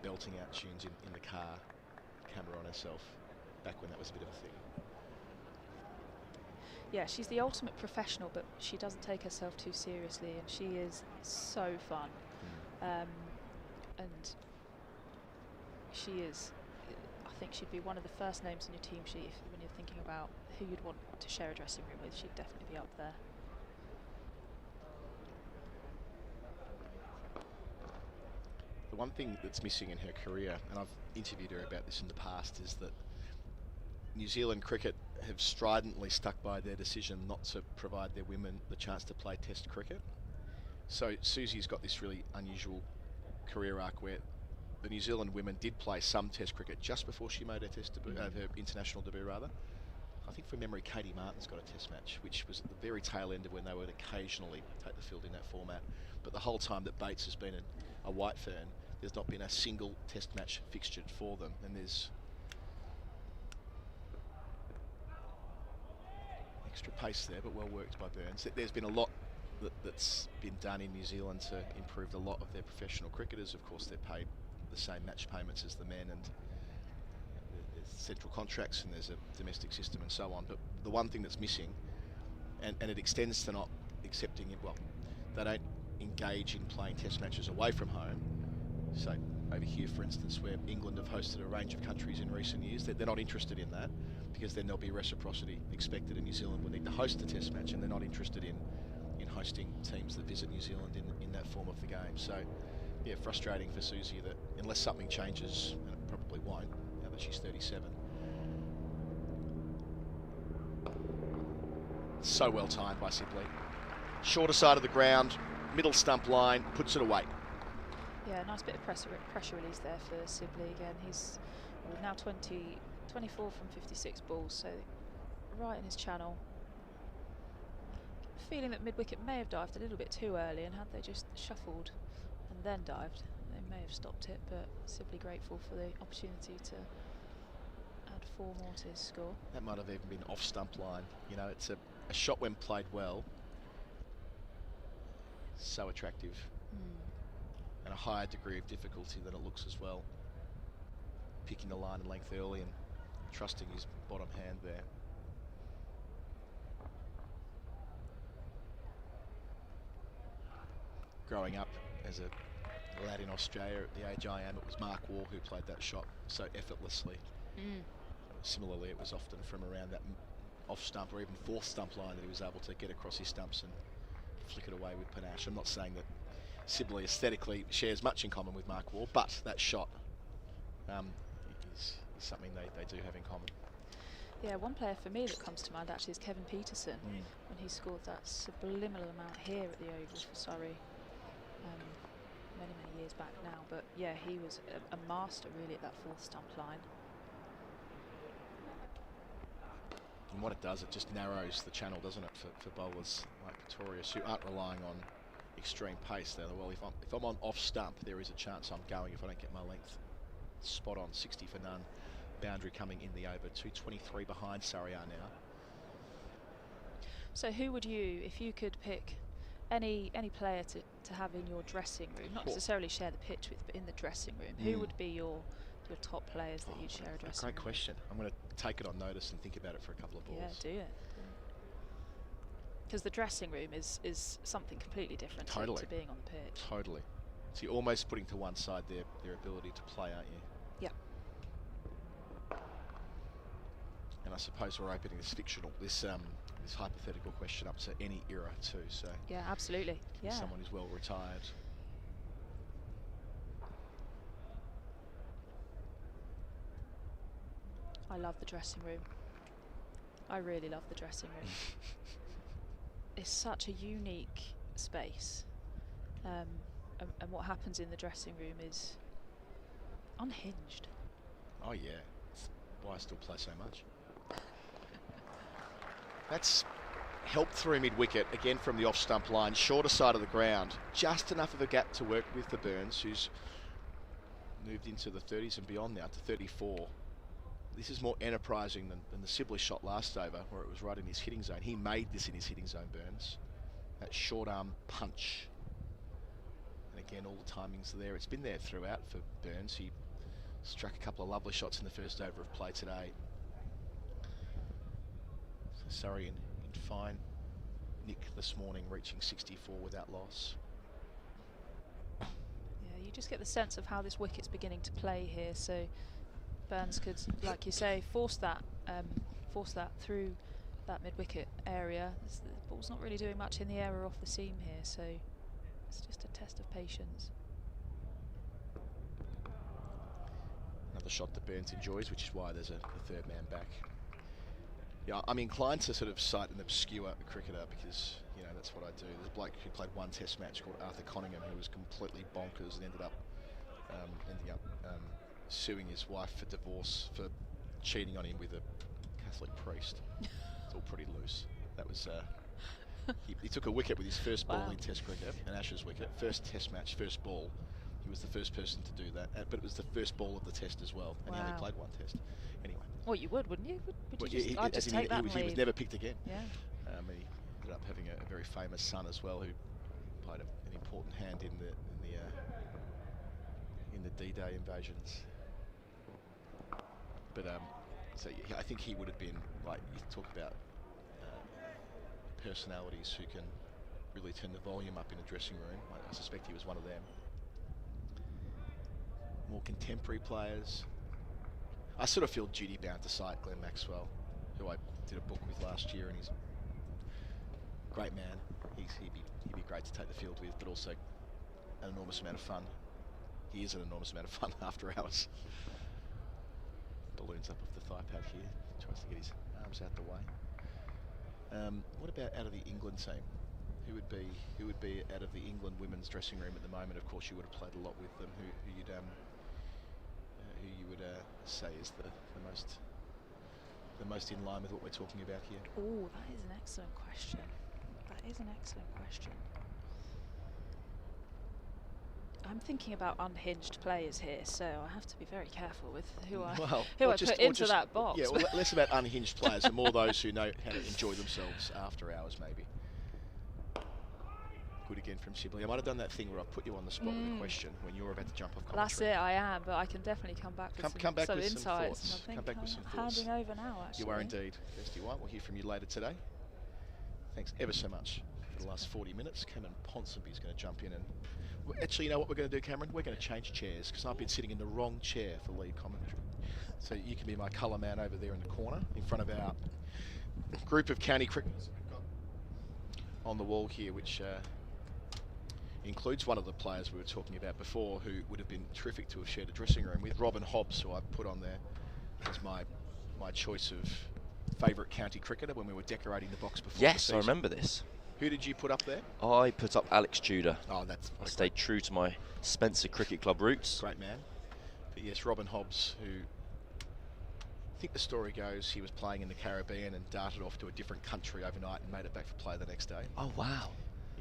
belting out tunes in the car, camera on herself, back when that was a bit of a thing. Yeah, she's the ultimate professional, but she doesn't take herself too seriously, and she is so fun. And she is, I think she'd be one of the first names on your team sheet when you're thinking about who you'd want to share a dressing room with. She'd definitely be up there. The one thing that's missing in her career, and I've interviewed her about this in the past, is that New Zealand cricket have stridently stuck by their decision not to provide their women the chance to play Test cricket. So Susie's got this really unusual career arc where the New Zealand women did play some Test cricket just before she made her Test debut, her international debut rather. I think from memory, Katie Martin's got a Test match, which was at the very tail end of when they would occasionally take the field in that format. But the whole time that Bates has been a White Fern, there's not been a single Test match fixtured for them, and there's extra pace there, but well worked by Burns. There's been a lot that's been done in New Zealand to improve a lot of their professional cricketers. Of course, they're paid the same match payments as the men, and there's central contracts, and there's a domestic system and so on. But the one thing that's missing, and it extends to not accepting it, well, they don't engage in playing test matches away from home. So over here, for instance, where England have hosted a range of countries in recent years, they're not interested in that, because then there'll be reciprocity expected, and New Zealand will need to host a test match, and they're not interested in hosting teams that visit New Zealand in that form of the game. So yeah, frustrating for Susie that unless something changes, and it probably won't now that she's 37. So well timed by Sibley. Shorter side of the ground, middle stump line, puts it away. Yeah, nice bit of pressure release there for Sibley again. He's now 24 from 56 balls, so right in his channel. Feeling that mid-wicket may have dived a little bit too early, and had they just shuffled and then dived, they may have stopped it, but Sibley grateful for the opportunity to add 4 more to his score. That might have even been off stump line. You know, it's a shot when played well. So attractive. And a higher degree of difficulty than it looks as well. Picking the line and length early and trusting his bottom hand there. Growing up as a lad in Australia at the age I am, it was Mark Waugh who played that shot so effortlessly. Similarly, it was often from around that off stump or even fourth stump line that he was able to get across his stumps and flick it away with panache. I'm not saying that Sibley aesthetically shares much in common with Mark Waugh, but that shot is something they do have in common. Yeah, one player for me that comes to mind actually is Kevin Peterson, when he scored that subliminal amount here at the Oval for Surrey. Many years back now, but yeah, he was a master really at that fourth stump line. And what it does, it just narrows the channel, doesn't it, for bowlers like Pretorius, who aren't relying on extreme pace. They're, well, if I'm on off stump, there is a chance I'm going if I don't get my length spot on. 60 for none. Boundary coming in the over. 223 behind Surrey are now. So who would you, if you could pick any player to have in your dressing room, not necessarily share the pitch with, but in the dressing room, who would be your top players that you'd share a dressing room? Great question. I'm going to take it on notice and think about it for a couple of balls. Yeah, do it. Because the dressing room is something completely different to being on the pitch. Totally. So you're almost putting to one side their ability to play, aren't you? Yeah. And I suppose we're opening this this hypothetical question up to any era too. So yeah, absolutely. Yeah. Someone who's well retired. I love the dressing room. I really love the dressing room. It's such a unique space, and what happens in the dressing room is unhinged. Oh yeah, that's why I still play so much. That's helped through mid-wicket, again from the off-stump line, shorter side of the ground. Just enough of a gap to work with for Burns, who's moved into the 30s and beyond now to 34. This is more enterprising than the Sibley shot last over, where it was right in his hitting zone. He made this in his hitting zone, Burns. That short arm punch. And again, all the timings are there. It's been there throughout for Burns. He struck a couple of lovely shots in the first over of play today. Surrey in fine nick this morning, reaching 64 without loss. Yeah, you just get the sense of how this wicket's beginning to play here. So Burns could, like you say, force that through that mid-wicket area. The ball's not really doing much in the air or off the seam here, so it's just a test of patience. Another shot that Burns enjoys, which is why there's a third man back. Yeah, I'm inclined to sort of cite an obscure cricketer because, you know, that's what I do. There's a bloke who played one test match called Arthur Conningham who was completely bonkers and ended up suing his wife for divorce for cheating on him with a Catholic priest. It's all pretty loose. That was he took a wicket with his first ball in Test cricket, an Ashes wicket, first Test match, first ball. He was the first person to do that, but it was the first ball of the Test as well, and he only played one Test. Anyway. Well, you would, wouldn't you? Would Well, you just, I'd just take that and he was never picked again. Yeah. And he ended up having a very famous son as well, who played an important hand in the D-Day invasions. But so yeah, I think he would have been, like, you talk about personalities who can really turn the volume up in a dressing room. I suspect he was one of them. More contemporary players. I sort of feel duty bound to cite Glenn Maxwell, who I did a book with last year, and he's a great man. He'd be great to take the field with, but also an enormous amount of fun. He is an enormous amount of fun after hours. Balloons up off the thigh pad here. Tries to get his arms out the way. What about out of the England team? Who would be out of the England women's dressing room at the moment? Of course, you would have played a lot with them. Who you would say is the most in line with what we're talking about here? Oh, that is an excellent question. I'm thinking about unhinged players here, so I have to be very careful with who I put into that box. Yeah, well, less about unhinged players and more those who know how to enjoy themselves after hours, maybe. Good again from Sibley. I might have done that thing where I put you on the spot with a question when you were about to jump off commentary. That's it, I am, but I can definitely come back with some insights. Come back with some thoughts. Handing over now, actually. You are indeed. Kirstie White, we'll hear from you later today. Thanks ever so much for the last 40 minutes. Cameron Ponsonby is going to jump in and... Actually, you know what we're going to do, Cameron? We're going to change chairs because I've been sitting in the wrong chair for lead commentary. So you can be my colour man over there in the corner in front of our group of county cricketers we've got on the wall here, which includes one of the players we were talking about before, who would have been terrific to have shared a dressing room with, Robin Hobbs, who I put on there as my choice of favourite county cricketer when we were decorating the box before. Yes, I remember this. Who did you put up there? I put up Alex Tudor. Oh, I stayed true to my Spencer Cricket Club roots. Great man. But yes, Robin Hobbs, who I think the story goes he was playing in the Caribbean and darted off to a different country overnight and made it back for play the next day. Oh wow!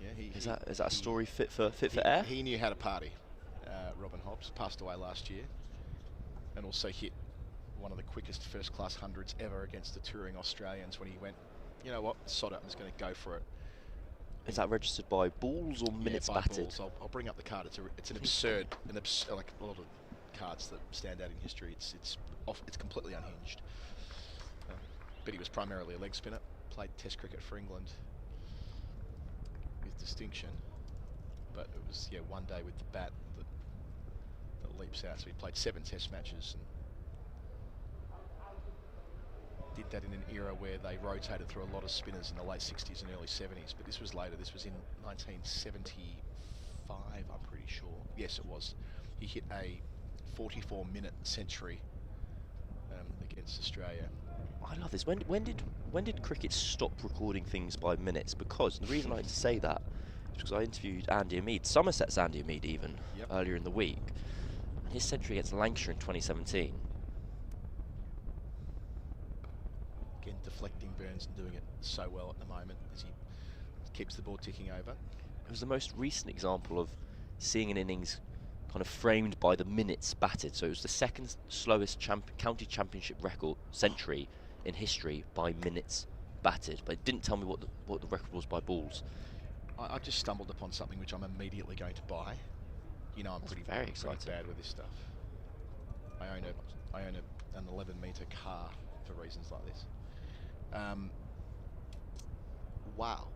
Yeah, is that a story fit for air? He knew how to party. Robin Hobbs passed away last year, and also hit one of the quickest first-class hundreds ever against the touring Australians when he went, you know what, sod it, I'm just going to go for it. Is that registered by balls or minutes batted? Balls. I'll bring up the card. It's an absurd, like a lot of cards that stand out in history. It's completely unhinged. But he was primarily a leg spinner. Played Test cricket for England with distinction. But it was one day with the bat that leaps out. So he played 7 Test matches and did that in an era where they rotated through a lot of spinners in the late 60s and early 70s, but this was later. This was in 1975, I'm pretty sure. Yes, it was. He hit a 44-minute century against Australia. I love this. When did cricket stop recording things by minutes? Because the reason I like to say that is because I interviewed Andy Amead, Somerset's Andy Amead even, earlier in the week. And his century against Lancashire in 2017. Again, deflecting Burns and doing it so well at the moment as he keeps the ball ticking over. It was the most recent example of seeing an innings kind of framed by the minutes batted. So it was the second slowest county championship record century in history by minutes batted. But it didn't tell me what the record was by balls. I just stumbled upon something which I'm immediately going to buy. You know, I'm pretty bad with this stuff. I own an 11-metre car for reasons like this. Wow.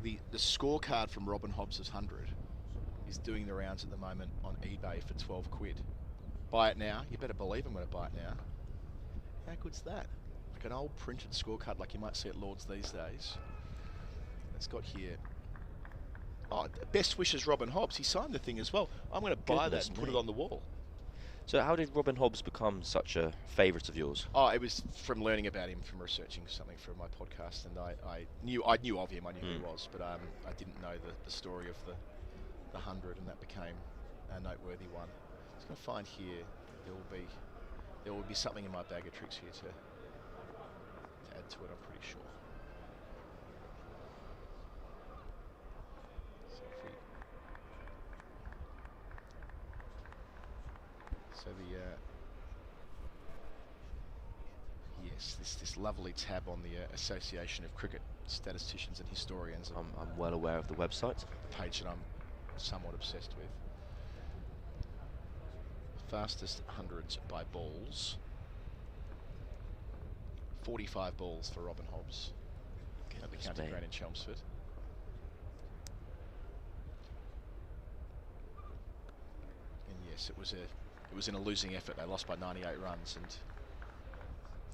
The scorecard from Robin Hobbs' 100 is doing the rounds at the moment on eBay for 12 quid. Buy it now. You better believe I'm going to buy it now. How good's that? Like an old printed scorecard like you might see at Lord's these days. It's got here. Oh, best wishes Robin Hobbs. He signed the thing as well. I'm going to buy that and put it on the wall. So how did Robin Hobbs become such a favourite of yours? Oh, it was from learning about him, from researching something for my podcast, and I knew of him. I knew who he was, but I didn't know the story of the 100, and that became a noteworthy one. I was going to find here there will be something in my bag of tricks here to add to it. I'm pretty sure. this lovely tab on the Association of Cricket Statisticians and Historians. I'm well aware of the website. A page that I'm somewhat obsessed with. Fastest hundreds by balls. 45 balls for Robin Hobbs at the county ground in Chelmsford. And yes, it was in a losing effort. They lost by 98 runs, and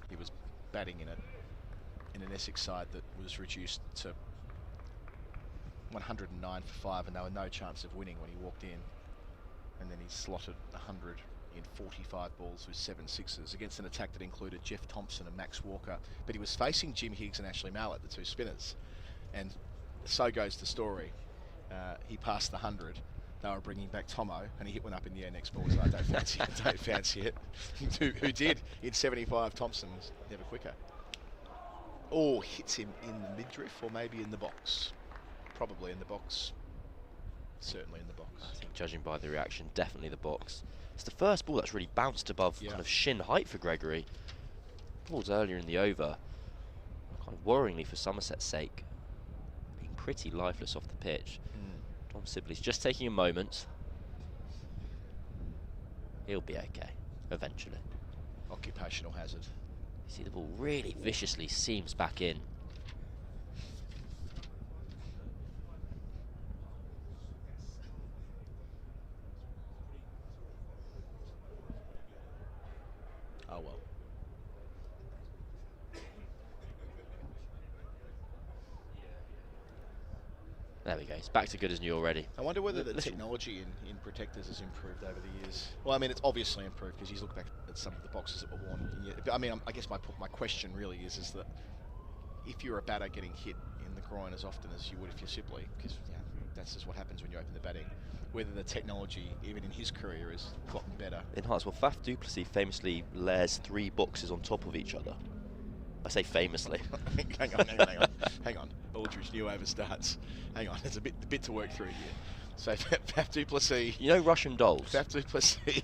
he was batting in an Essex side that was reduced to 109 for 5, and there were no chance of winning when he walked in. And then he slotted 100 in 45 balls with 7 sixes against an attack that included Jeff Thompson and Max Walker. But he was facing Jim Higgs and Ashley Mallett, the two spinners. And so goes the story. He passed the 100. They were bringing back Tomo, and he hit one up in the air next ball. So I don't fancy it. Don't fancy it. Who did in 75? Thompson was never quicker. Or hits him in the midriff, or maybe in the box. Probably in the box. Certainly in the box. I think, judging by the reaction, definitely the box. It's the first ball that's really bounced above kind of shin height for Gregory. Balls earlier in the over, kind of worryingly for Somerset's sake, being pretty lifeless off the pitch. Tom Sibley's just taking a moment. He'll be okay, eventually. Occupational hazard. You see the ball really viciously seams back in. Oh well. There we go. It's back to good as new already. I wonder whether the technology in protectors has improved over the years. Well, I mean, it's obviously improved because you look back at some of the boxes that were worn. But I mean, I guess my question really is that if you're a batter getting hit in the groin as often as you would if you're Sibley, because that's just what happens when you open the batting, whether the technology, even in his career, has gotten better. Enhanced. Well, Faf du Plessis famously layers 3 boxes on top of each other. I say famously. hang on. Aldridge, new over starts. Hang on, there's a bit to work through here. So Faf du Plessis. You know Russian dolls? Faf du Plessis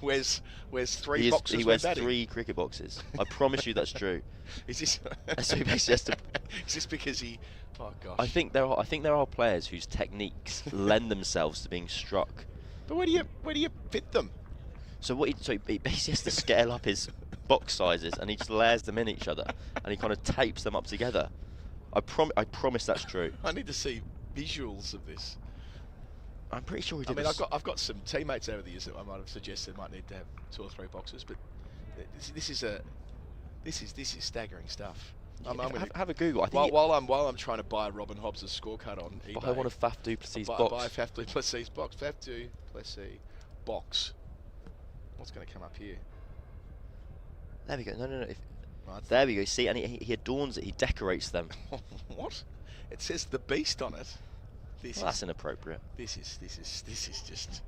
wears 3 boxes. He wears 3 cricket boxes. I promise you that's true. Is this? So he basically has to. Is this because he? Oh gosh. I think there are players whose techniques lend themselves to being struck. But where do you fit them? So he basically has to scale up his box sizes, and he just layers them in each other, and he kind of tapes them up together. I promise that's true. I need to see visuals of this. I'm pretty sure he did. I mean, I've got some teammates over the years that I might have suggested might need to have 2 or 3 boxes, but this is staggering stuff. Have a Google. I think while I'm trying to buy Robin Hobbs' scorecard on eBay. Buy one of Faf du Plessis' box. Buy Faf du Plessis' box. Faf du Plessis box. What's going to come up here? There we go. No. There we go. See, and he adorns it. He decorates them. What? It says the Beast on it. That's inappropriate. This is just.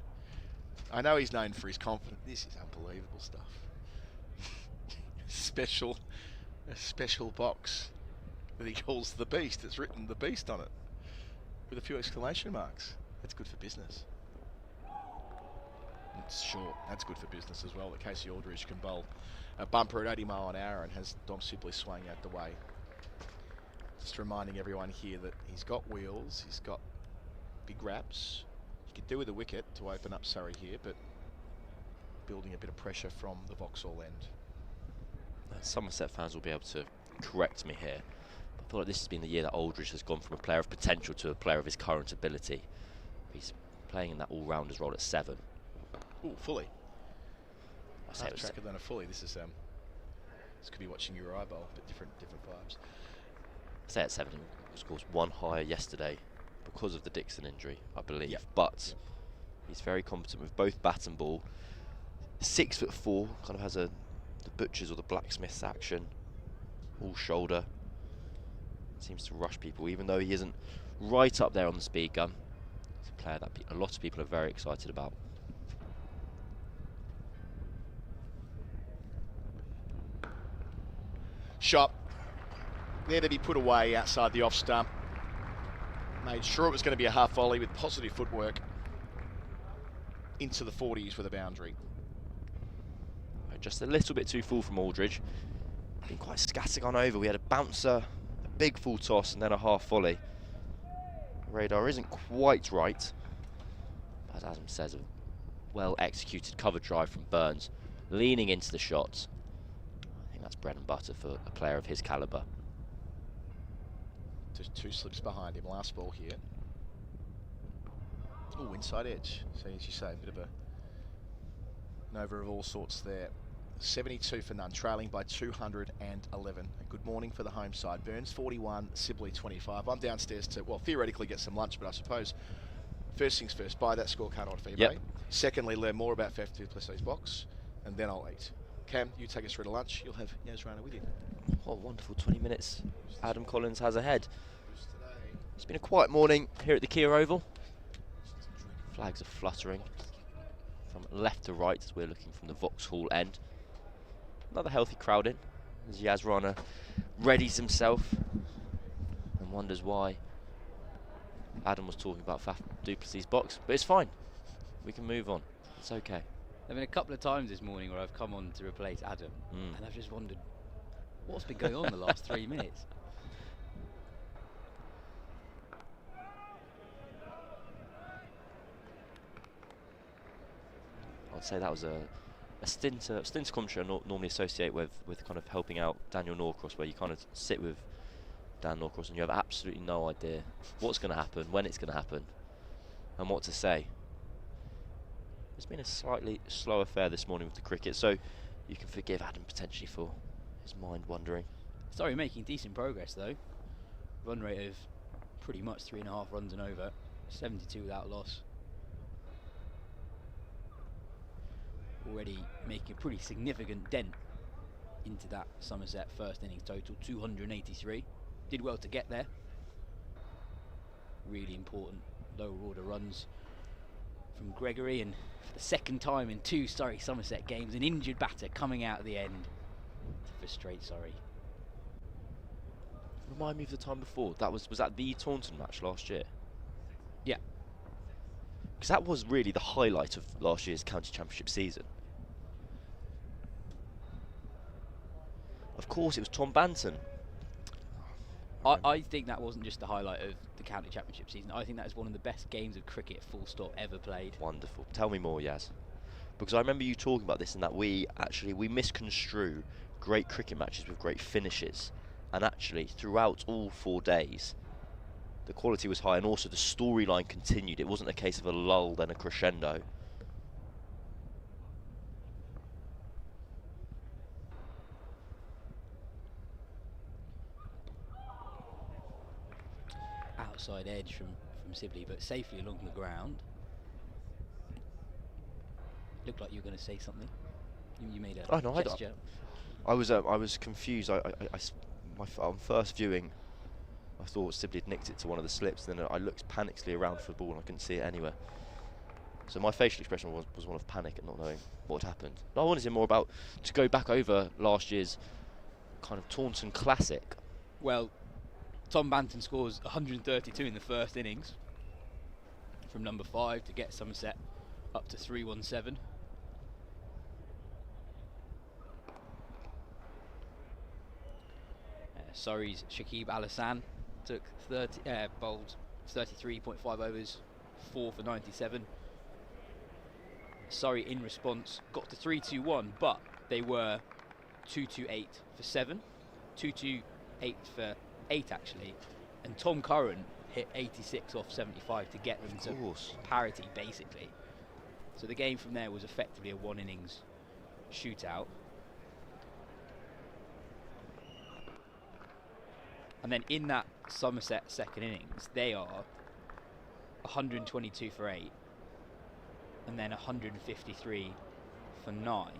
I know he's known for his confidence. This is unbelievable stuff. A special box that he calls the Beast. It's written the Beast on it with a few exclamation marks. That's good for business. It's short. That's good for business as well. That Casey Aldridge can bowl a bumper at 80 mile an hour and has Dom Sibley swaying out the way. Just reminding everyone here that he's got wheels. He's got big wraps. He could do with a wicket to open up Surrey here, but building a bit of pressure from the Vauxhall end. Somerset fans will be able to correct me here. I feel like this has been the year that Aldridge has gone from a player of potential to a player of his current ability. He's playing in that all-rounders role at 7. Ooh, fully. I say it tracker than a fully. This could be watching your eyeball, but different vibes. I say at 7. He was, of course, 1 higher yesterday because of the Dixon injury, I believe. Yep. But he's very competent with both bat and ball. 6'4", kind of has the butcher's or the blacksmith's action. All shoulder. Seems to rush people, even though he isn't right up there on the speed gun. It's a player that a lot of people are very excited about. Shot. There to be put away outside the off stump. Made sure it was going to be a half volley with positive footwork into the 40s with a boundary. Just a little bit too full from Aldridge. been quite scattered on over. We had a bouncer, a big full toss, and then a half volley. Radar isn't quite right, but as Adam says, a well-executed cover drive from Burns, leaning into the shots. I think that's bread and butter for a player of his calibre. Just 2 slips behind him. Last ball here. Oh, inside edge. So as you say, a bit of a Nova of all sorts there. 72 for none, trailing by 211. A good morning for the home side. Burns 41, Sibley 25. I'm downstairs to, well, theoretically get some lunch, but I suppose first things first, buy that scorecard on eBay. Yep. Secondly, learn more about FF2 Plesso's box, and then I'll eat. Cam, you take us through to lunch. You'll have Yas Rana with you. What a wonderful 20 minutes Adam Collins has ahead. It's been a quiet morning here at the Kia Oval. Flags are fluttering from left to right as we're looking from the Vauxhall end. Another healthy crowd in as Yas Rana readies himself and wonders why Adam was talking about Faf du Plessis' box, but it's fine. We can move on. It's okay. There have been a couple of times this morning where I've come on to replace Adam, and I've just wondered what's been going on the last 3 minutes. I'd say that was a stint commentary I normally associate with kind of helping out Daniel Norcross, where you kind of sit with Dan Norcross and you have absolutely no idea what's going to happen, when it's going to happen, and what to say. It's been a slightly slow affair this morning with the cricket, so you can forgive Adam potentially for his mind wandering. Sorry, making decent progress though. Run rate of pretty much 3.5 runs and over, 72 without loss. Already making a pretty significant dent into that Somerset first innings total, 283. Did well to get there. Really important lower order runs from Gregory, and for the second time in 2 Surrey Somerset games, an injured batter coming out at the end to frustrate Surrey. Remind me of the time before. Was that the Taunton match last year? Yeah. Because that was really the highlight of last year's county championship season. Of course, it was Tom Banton. I think that wasn't just the highlight of the county championship season. I think that is one of the best games of cricket, full stop, ever played. Wonderful. Tell me more, Yas. Because I remember you talking about this, and that we misconstrue great cricket matches with great finishes. And actually, throughout all 4 days, the quality was high, and also the storyline continued. It wasn't a case of a lull, then a crescendo. Outside edge from Sibley, but safely along the ground. Looked like you were going to say something. You made a gesture. I was confused. On first viewing, I thought Sibley had nicked it to one of the slips. Then I looked panically around for the ball and I couldn't see it anywhere. So my facial expression was one of panic and not knowing what had happened. I wanted to hear more about, to go back over last year's kind of Taunton classic. Well, Tom Banton scores 132 in the first innings from number 5 to get Somerset up to 317. Surrey's Shakib Al-Hassan took bowled 33.5 overs, 4 for 97. Surrey in response got to 321, but they were 228 for 7, 228 for 8 actually, and Tom Curran hit 86 off 75 to get them to parity basically. So the game from there was effectively a 1 innings shootout. And then in that Somerset second innings, they are 122 for 8, and then 153 for 9.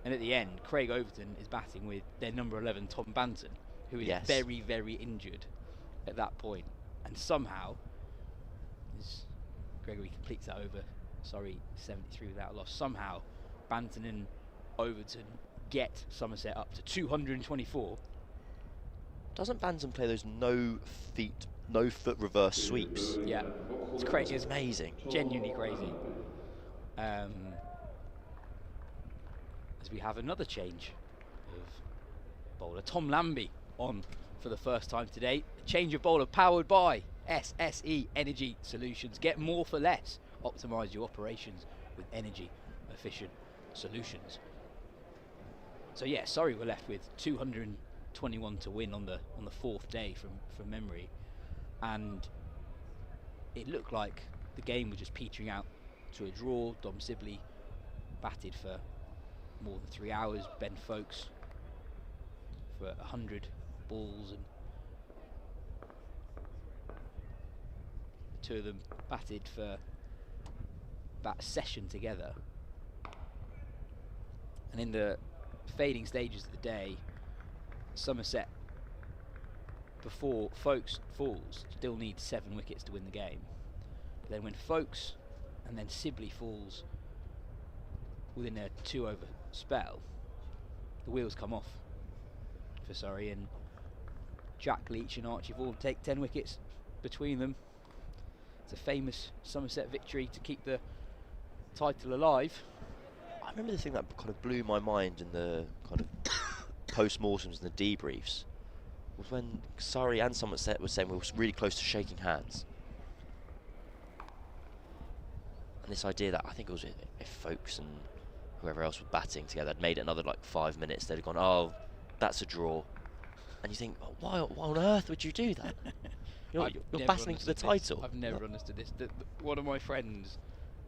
And at the end, Craig Overton is batting with their number 11, Tom Banton, who is very, very injured at that point. And somehow, as Gregory completes that over, 73 without loss, somehow Banton and Overton get Somerset up to 224. Doesn't Banton play those no foot reverse sweeps? Yeah, it's crazy. It's amazing. Genuinely crazy. As we have another change of bowler Tom Lambie on for the first time today. A change of bowler powered by SSE Energy Solutions. Get more for less. Optimise your operations with energy efficient solutions. So yeah, Surrey were left with 221 to win on the fourth day from memory, and it looked like the game was just petering out to a draw. Dom Sibley batted for more than 3 hours. Ben Folkes for 100 balls, and the two of them batted for about a session together. And in the fading stages of the day, Somerset, before Folkes falls, still need 7 wickets to win the game. But then when Folkes and then Sibley falls within a 2-over spell, the wheels come off for Surrey, and Jack Leach and Archie Vaughan take 10 wickets between them. It's a famous Somerset victory to keep the title alive. I remember the thing that kind of blew my mind in the kind of post-mortems and the debriefs was when Surrey and Somerset were saying we were really close to shaking hands. And this idea that, I think it was if Folkes and whoever else was batting together had made it another like 5 minutes, they'd have gone, oh, that's a draw. And you think, oh, why on earth would you do that? You're battling for the title. I've never understood this. One of my friends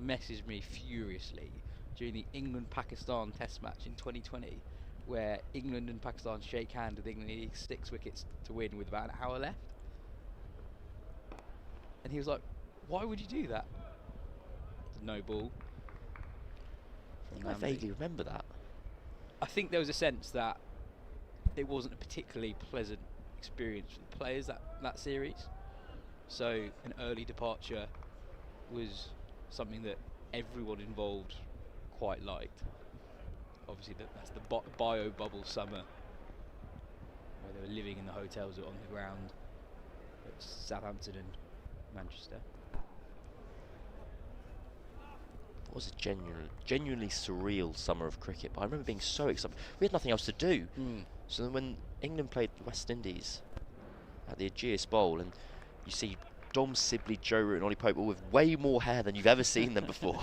messaged me furiously during the England-Pakistan Test match in 2020, where England and Pakistan shake hands with England needing 6 wickets to win with about an hour left. And he was like, why would you do that? No ball. I vaguely remember that. I think there was a sense that it wasn't a particularly pleasant experience for the players, that series. So an early departure was something that everyone involved quite liked. Obviously that's the bio bubble summer, where they were living in the hotels or on the ground at Southampton and Manchester. It was a genuinely surreal summer of cricket, but I remember being so excited. We had nothing else to do. So then when England played the West Indies at the Ageas Bowl, and you see Dom Sibley, Joe Root and Ollie Pope all with way more hair than you've ever seen them before.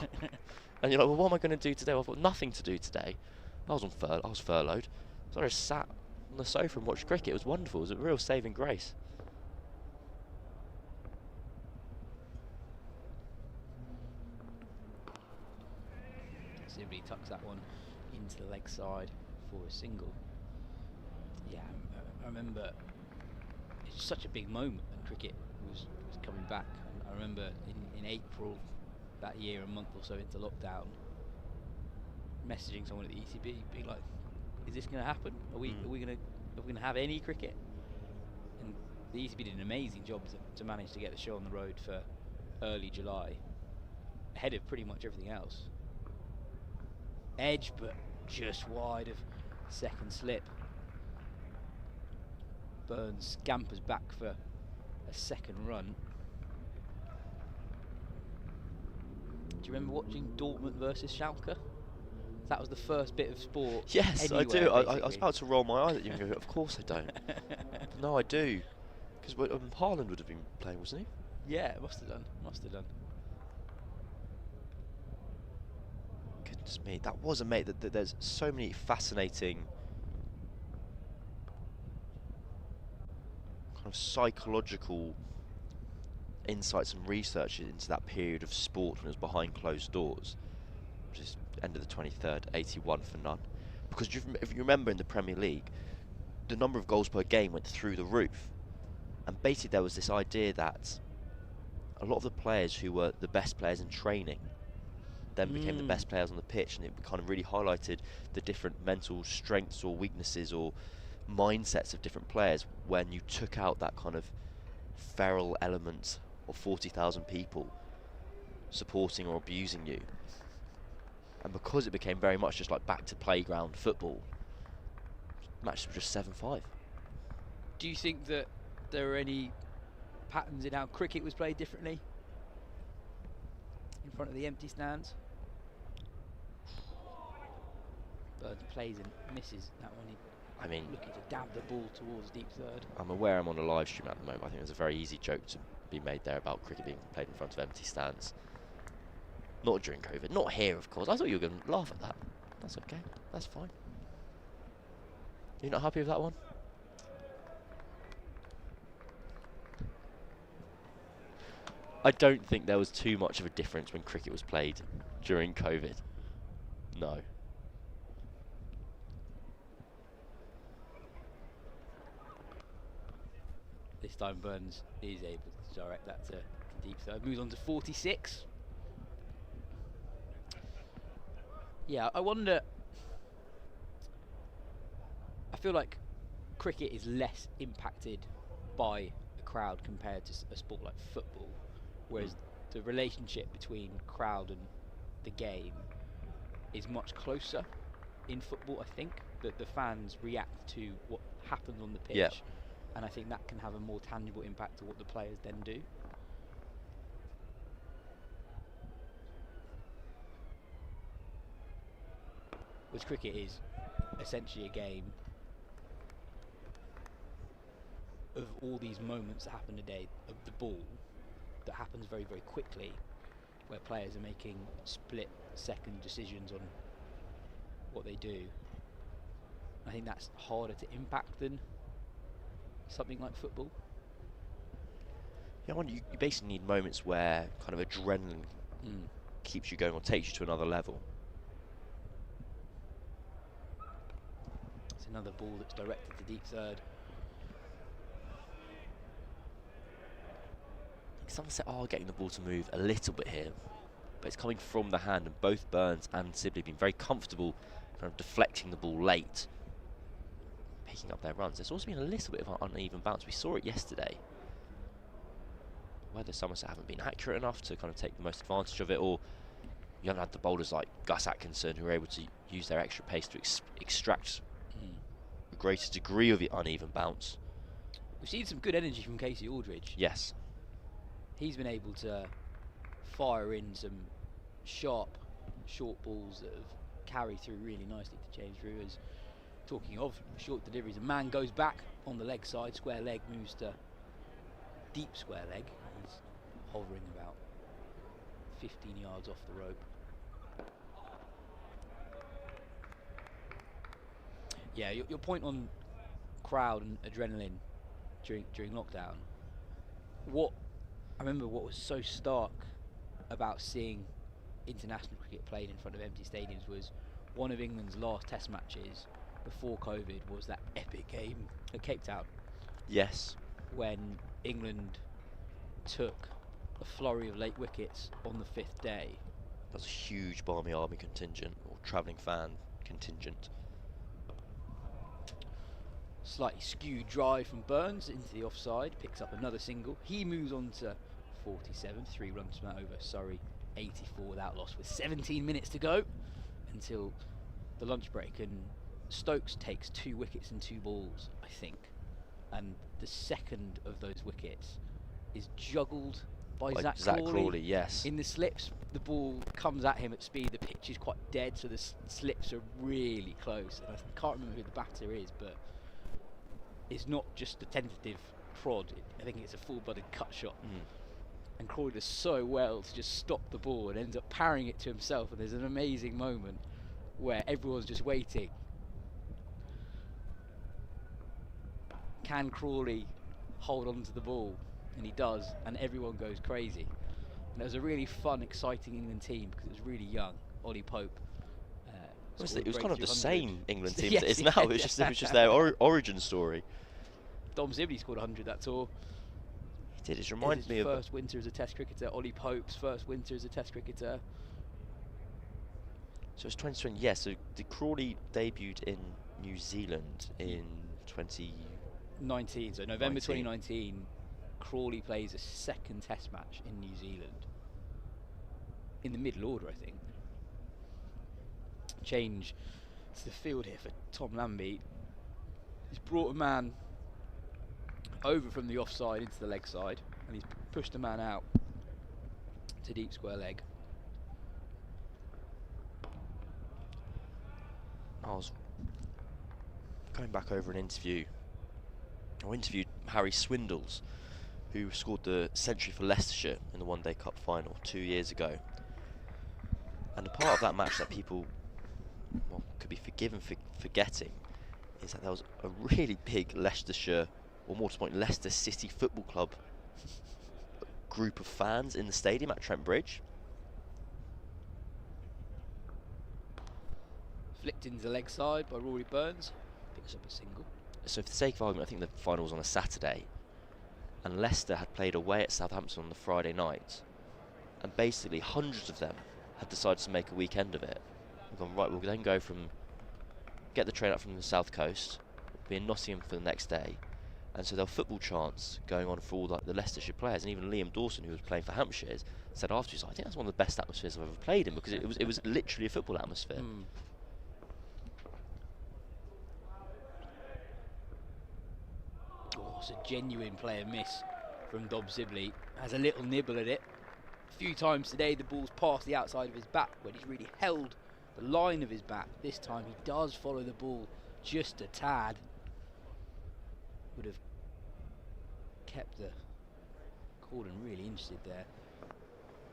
And you're like, well, what am I going to do today? Well, I've got nothing to do today. I was furloughed. So I just sat on the sofa and watched cricket. It was wonderful. It was a real saving grace. Sibley tucks that one into the leg side for a single. Yeah, I remember it's such a big moment when cricket was coming back. And I remember in April that year, a month or so into lockdown, messaging someone at the ECB, being like, "Is this going to happen? Are we going to have any cricket?" And the ECB did an amazing job to manage to get the show on the road for early July, ahead of pretty much everything else. Edge, but just wide of second slip. Burns scampers back for a second run. Do you remember watching Dortmund versus Schalke? That was the first bit of sport. Yes, I do. I was about to roll my eyes at you and go, of course I don't. No, I do. Because Haaland would have been playing, wasn't he? Yeah, must have done. Goodness me, that was a mate. That there's so many fascinating kind of psychological insights and research into that period of sport when it was behind closed doors, which is end of the 23rd, 81 for none. Because if you remember in the Premier League, the number of goals per game went through the roof, and basically there was this idea that a lot of the players who were the best players in training then became the best players on the pitch, and it kind of really highlighted the different mental strengths or weaknesses or mindsets of different players when you took out that kind of feral element of 40,000 people supporting or abusing you. And because it became very much just like back to playground football, matches were just 7-5. Do you think that there are any patterns in how cricket was played differently in front of the empty stands? Burns plays and misses that one. He I mean, looking to dab the ball towards deep third. I'm aware I'm on a live stream at the moment. I think there's a very easy joke to be made there about cricket being played in front of empty stands. Not during COVID. Not here, of course. I thought you were going to laugh at that. That's okay. That's fine. You're not happy with that one? I don't think there was too much of a difference when cricket was played during COVID. No. This time Burns is able to direct that to deep third. Moves on to 46. Yeah, I wonder. I feel like cricket is less impacted by a crowd compared to a sport like football, whereas the relationship between crowd and the game is much closer in football. I think that the fans react to what happens on the pitch, and I think that can have a more tangible impact to what the players then do. Which cricket is essentially a game of all these moments that happen today, of the ball that happens very, very quickly, where players are making split-second decisions on what they do. I think that's harder to impact than something like football. Yeah, you basically need moments where kind of adrenaline keeps you going or takes you to another level. It's another ball that's directed to deep third. Somerset are getting the ball to move a little bit here, but it's coming from the hand, and both Burns and Sibley have been very comfortable kind of deflecting the ball late, picking up their runs. There's also been a little bit of an uneven bounce. We saw it yesterday, whether Somerset haven't been accurate enough to kind of take the most advantage of it, or you haven't had the bowlers like Gus Atkinson who are able to use their extra pace to extract a greater degree of the uneven bounce. We've seen some good energy from Casey Aldridge. Yes. He's been able to fire in some sharp, short balls that have carried through really nicely to James Rewers. Talking of short deliveries, a man goes back on the leg side, square leg moves to deep square leg. He's hovering about 15 yards off the rope. Yeah, your point on crowd and adrenaline during lockdown. I remember what was so stark about seeing international cricket played in front of empty stadiums was one of England's last test matches before COVID was that epic game at Cape Town. Yes. When England took a flurry of late wickets on the 5th day. That was a huge Barmy Army contingent, or travelling fan contingent. Slightly skewed drive from Burns into the offside, picks up another single. He moves on to 47, 3 runs from that over Surrey, 84 without loss with 17 minutes to go until the lunch break, and Stokes takes 2 wickets and 2 balls, I think, and the second of those wickets is juggled by Zach Crawley. Yes. In the slips, the ball comes at him at speed. The pitch is quite dead, so the slips are really close, and I can't remember who the batter is, but it's not just a tentative prod. I think it's a full-blooded cut shot. And Crawley does so well to just stop the ball and ends up parrying it to himself, and there's an amazing moment where everyone's just waiting. Can Crawley hold on to the ball? And he does, and everyone goes crazy. And it was a really fun, exciting England team because it was really young. Ollie Pope. It was kind of the same England team yes, as it is now. It was just their origin story. Dom Sibley scored 100 that tour. He did. It reminds me of his first winter as a Test cricketer. Ollie Pope's first winter as a Test cricketer. So it's 2020. Yeah. So the Crawley debuted in New Zealand in 2019. So November 2019. Crawley plays a second Test match in New Zealand. In the middle order, I think. Change to the field here for Tom Lambie. He's brought a man over from the offside into the leg side, and he's pushed a man out to deep square leg. going back over an interview, I interviewed Harry Swindles, who scored the century for Leicestershire in the One Day Cup final 2 years ago. And a part of that match that people could be forgiven for forgetting is that there was a really big Leicestershire, or more to the point, Leicester City Football Club group of fans in the stadium at Trent Bridge. Flicked into the leg side by Rory Burns, picks up a single. So for the sake of argument, I think the final was on a Saturday, and Leicester had played away at Southampton on the Friday night, and basically hundreds of them had decided to make a weekend of it. We've gone, right, we'll then go get the train up from the south coast, be in Nottingham for the next day, and so there were football chants going on for all the Leicestershire players, and even Liam Dawson, who was playing for Hampshire, said afterwards, I think that's one of the best atmospheres I've ever played in, because it was literally a football atmosphere. Oh, it's a genuine player miss from Dom Sibley. Has a little nibble at it. A few times today the ball's passed the outside of his bat when he's really held the line of his bat. This time he does follow the ball just a tad. Would have kept the cordon really interested there.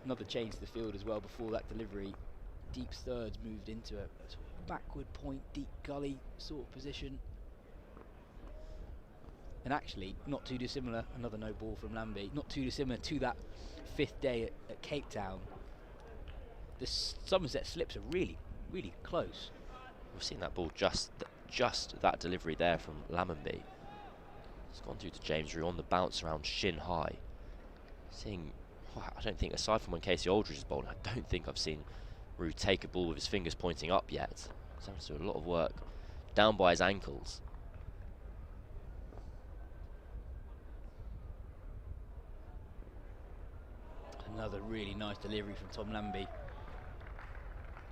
Another change to the field as well before that delivery. Deep thirds moved into a sort of backward point, deep gully sort of position. And actually, not too dissimilar, another no ball from Lambie, not too dissimilar to that fifth day at Cape Town. The Somerset slips are really, really close. We've seen that ball, just that delivery there from Lammonby. It's gone through to James Rue on the bounce around shin high. I don't think, aside from when Casey Aldridge is bowling, I don't think I've seen Rue take a ball with his fingers pointing up yet. He's having to do a lot of work down by his ankles. Another really nice delivery from Tom Lambie.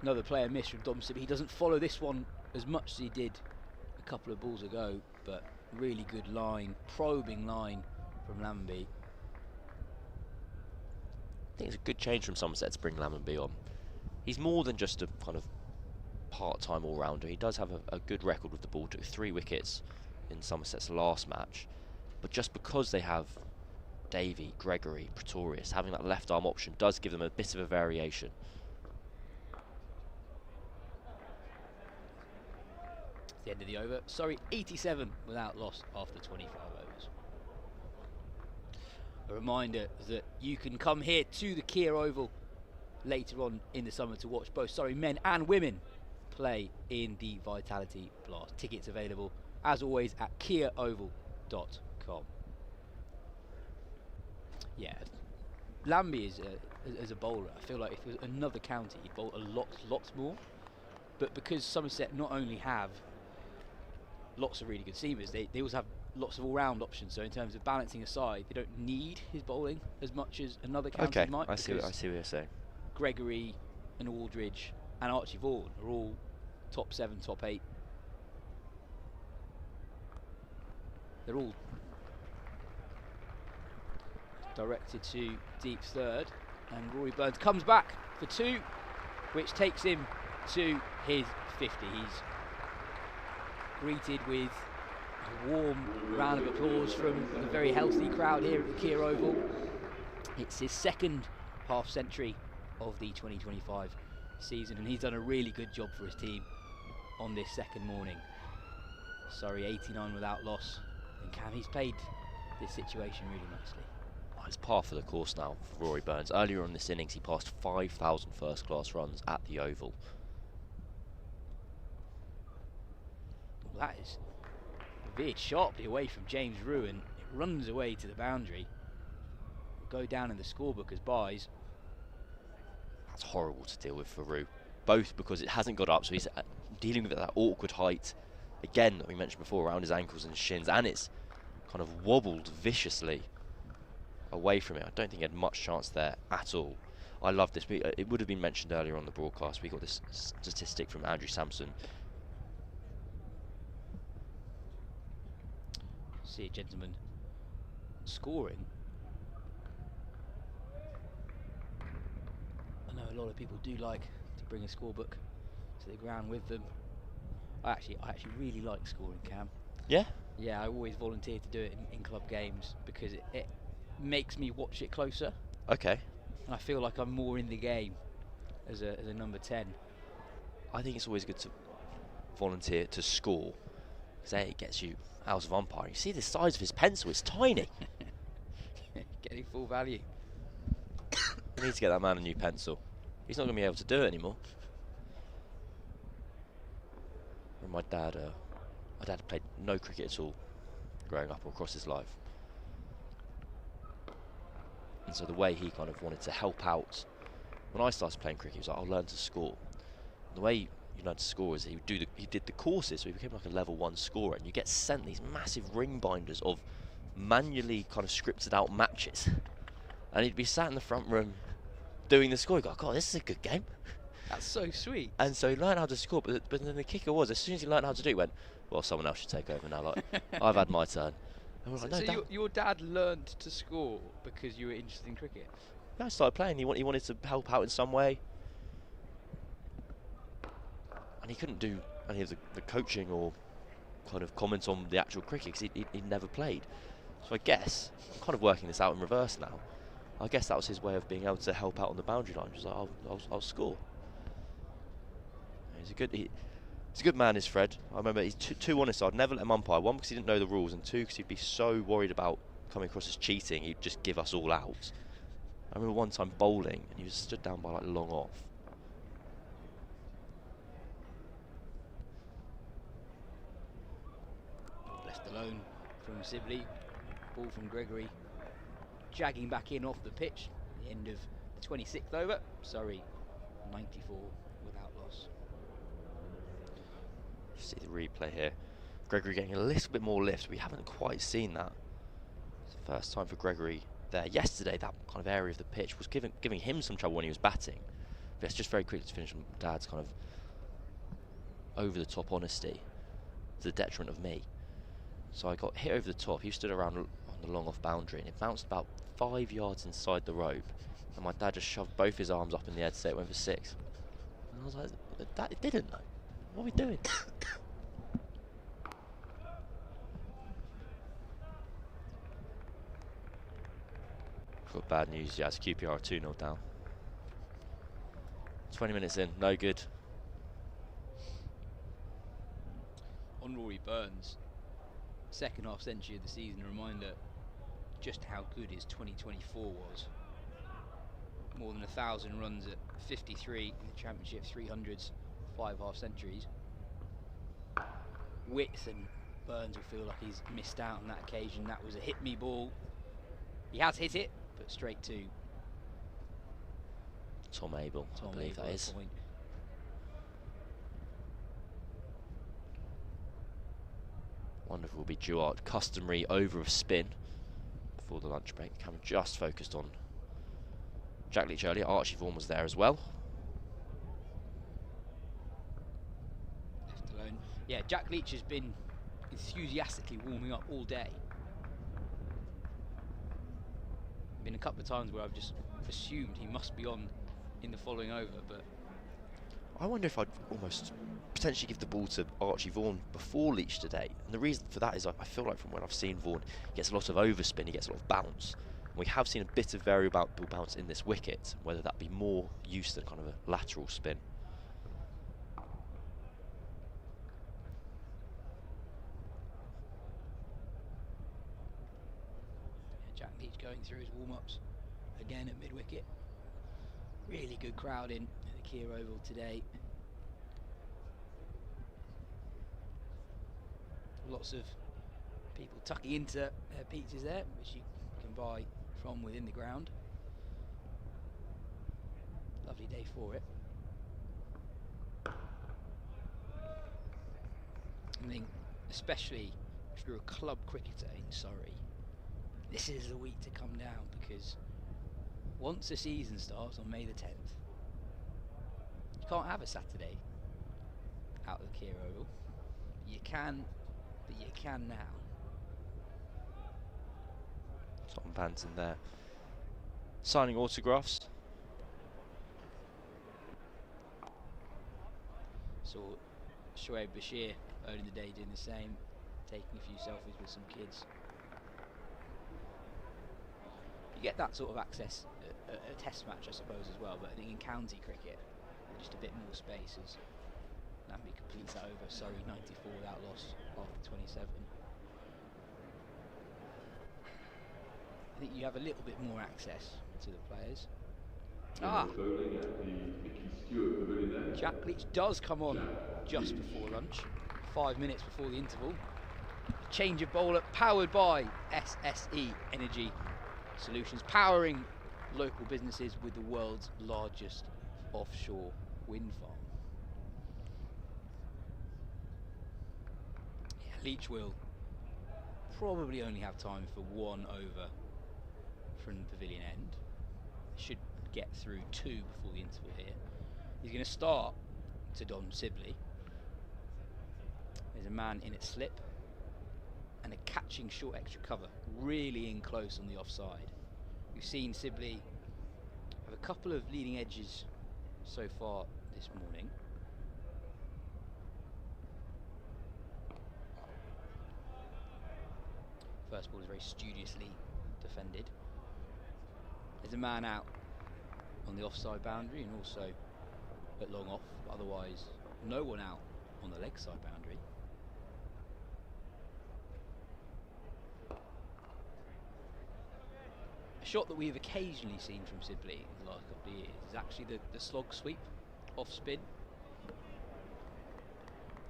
Another player miss from Dom Sibley. He doesn't follow this one as much as he did a couple of balls ago, but really good line, probing line from Lambie. I think it's a good change from Somerset to bring Lammonby on. He's more than just a kind of part-time all-rounder. He does have a good record with the ball. Took 3 wickets in Somerset's last match, but just because they have Davey, Gregory, Pretorius, having that left arm option does give them a bit of a variation. It's the end of the over. Sorry, 87 without loss after 25 overs. A reminder that you can come here to the Kia Oval later on in the summer to watch both men and women play in the Vitality Blast. Tickets available, as always, at kiaoval.com. Yeah, Lambie is as a bowler, I feel like if it was another county, he'd bowl a lot more. But because Somerset not only have lots of really good seamers, they also have lots of all-round options. So in terms of balancing a side, they don't need his bowling as much as another county might. I see what you're saying. Gregory and Aldridge and Archie Vaughan are all top 7, top 8. They're all directed to deep third, and Rory Burns comes back for 2, which takes him to his 50. He's greeted with a warm round of applause from a very healthy crowd here at the Kia Oval. It's his second half century of the 2025 season, and he's done a really good job for his team on this second morning. Surrey 89 without loss, and he's played this situation really nicely. It's par for the course now for Rory Burns. Earlier on this innings, he passed 5,000 first-class runs at the Oval. Well, that is veered sharply away from James Rue, and it runs away to the boundary. Go down in the scorebook as buys. That's horrible to deal with for Rue, both because it hasn't got up, so he's dealing with that awkward height again that we mentioned before around his ankles and shins, and it's kind of wobbled viciously away from it. I don't think he had much chance there at all. I love this. It would have been mentioned earlier on the broadcast. We got this statistic from Andrew Sampson. See a gentleman scoring. I know a lot of people do like to bring a scorebook to the ground with them. I actually really like scoring, Cam. Yeah? Yeah, I always volunteer to do it in club games because it makes me watch it closer. Okay. And I feel like I'm more in the game as a number 10. I think it's always good to volunteer to score, because it gets you out of umpiring. You see the size of his pencil, it's tiny. Getting full value. We need to get that man a new pencil. He's not going to be able to do it anymore. And my dad played no cricket at all growing up or across his life. And so the way he kind of wanted to help out, when I started playing cricket, he was like, I'll learn to score. And the way you learn to score is he did the courses, so he became like a level 1 scorer, and you get sent these massive ring binders of manually kind of scripted out matches. And he'd be sat in the front room doing the score. He'd go, God, this is a good game. That's so sweet. And so he learned how to score, but then the kicker was, as soon as he learned how to do it, he went, well, someone else should take over now. Like, I've had my turn. And we're like, no, so your dad learned to score because you were interested in cricket? No, I started playing. He wanted to help out in some way. And he couldn't do any of the coaching or kind of comment on the actual cricket because he'd never played. So I guess, I'm kind of working this out in reverse now. I guess that was his way of being able to help out on the boundary line. He was like, I'll score. He's a good man, is Fred. I remember he's too honest. I'd never let him umpire. 1, because he didn't know the rules, and 2, because he'd be so worried about coming across as cheating, he'd just give us all out. I remember one time bowling, and he was stood down by like long off. Left alone from Sibley. Ball from Gregory. Jagging back in off the pitch. The end of the 26th over. Surrey 94 without loss. See the replay here. Gregory getting a little bit more lift. We haven't quite seen that. It's the first time for Gregory there. Yesterday, that kind of area of the pitch was giving him some trouble when he was batting. But it's just very quickly to finish on Dad's kind of over-the-top honesty to the detriment of me. So I got hit over the top. He stood around on the long-off boundary, and it bounced about 5 yards inside the rope. And my dad just shoved both his arms up in the air to say it went for 6. And I was like, Dad, it didn't though. What are we doing? Got bad news, Yas. QPR are 2-0 down. 20 minutes in, no good. On Rory Burns, second half century of the season, a reminder just how good his 2024 was. More than 1,000 runs at 53 in the championship, 300s, 5 half centuries. Width, and Burns will feel like he's missed out on that occasion. That was a hit me ball. He has hit it, but straight to Tom Abel, I believe that is. Point. Wonderful will be Duarte. Customary over of spin before the lunch break. Cameron just focused on Jack Leach earlier. Archie Vaughan was there as well. Left alone. Yeah, Jack Leach has been enthusiastically warming up all day. Been a couple of times where I've just assumed he must be on in the following over, but I wonder if I'd almost potentially give the ball to Archie Vaughan before Leach today. And the reason for that is I feel like from when I've seen Vaughan, he gets a lot of overspin, he gets a lot of bounce. And we have seen a bit of variable bounce in this wicket, whether that be more use than kind of a lateral spin. Jack Leach going through his warm-ups again at mid-wicket. Really good crowd in at the Kia Oval today. Lots of people tucking into their pizzas there, which you can buy from within the ground. Lovely day for it. I think, especially if you're a club cricketer in Surrey, this is the week to come down, because once the season starts on May the 10th, you can't have a Saturday out of the Kia Oval. You can, but you can now. Tom Banton there, signing autographs. Saw Shoaib Bashir early in the day doing the same, taking a few selfies with some kids. You get that sort of access at a test match, I suppose, as well, but I think in county cricket, just a bit more space as Nambi completes that over. Surrey 94 without loss after 27. I think you have a little bit more access to the players. Jack Leach does come on just before lunch, 5 minutes before the interval. Change of bowler powered by SSE Energy Solutions, powering local businesses with the world's largest offshore wind farm. Yeah, Leach will probably only have time for one over from the pavilion end. Should get through two before the interval here. He's going to start to Dom Sibley. There's a man in at slip and a catching short extra cover, really in close on the offside. We've seen Sibley have a couple of leading edges so far this morning. First ball is very studiously defended. There's a man out on the offside boundary and also at long off, but otherwise no one out on the leg side boundary. A shot that we have occasionally seen from Sibley in the last couple of years is actually the slog sweep off spin.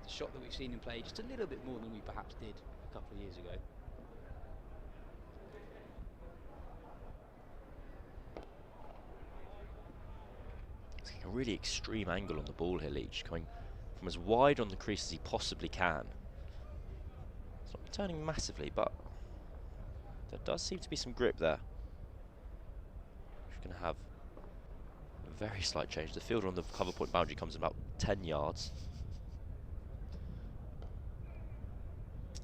It's a shot that we've seen him play just a little bit more than we perhaps did a couple of years ago. A really extreme angle on the ball here, Leach, coming from as wide on the crease as he possibly can. It's not turning massively, but there does seem to be some grip there. He's going to have a very slight change. The fielder on the cover point boundary comes in about 10 yards.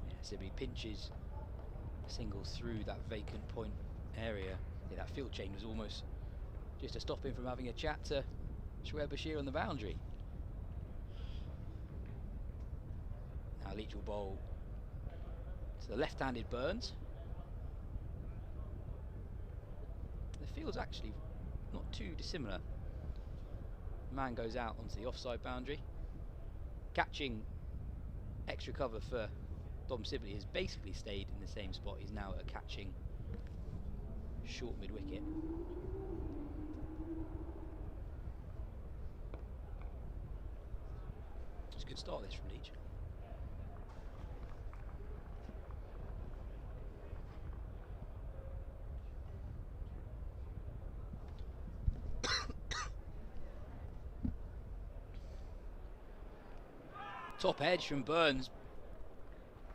Yeah, Sibley pinches a single through that vacant point area. Yeah, that field change was almost just to stop him from having a chat to Shoaib Bashir on the boundary. Now Leach will bowl to the left-handed Burns. The field's actually not too dissimilar. The man goes out onto the offside boundary. Catching extra cover for Dom Sibley has basically stayed in the same spot. He's now at a catching short mid-wicket. Good start this from Leach. Top edge from Burns.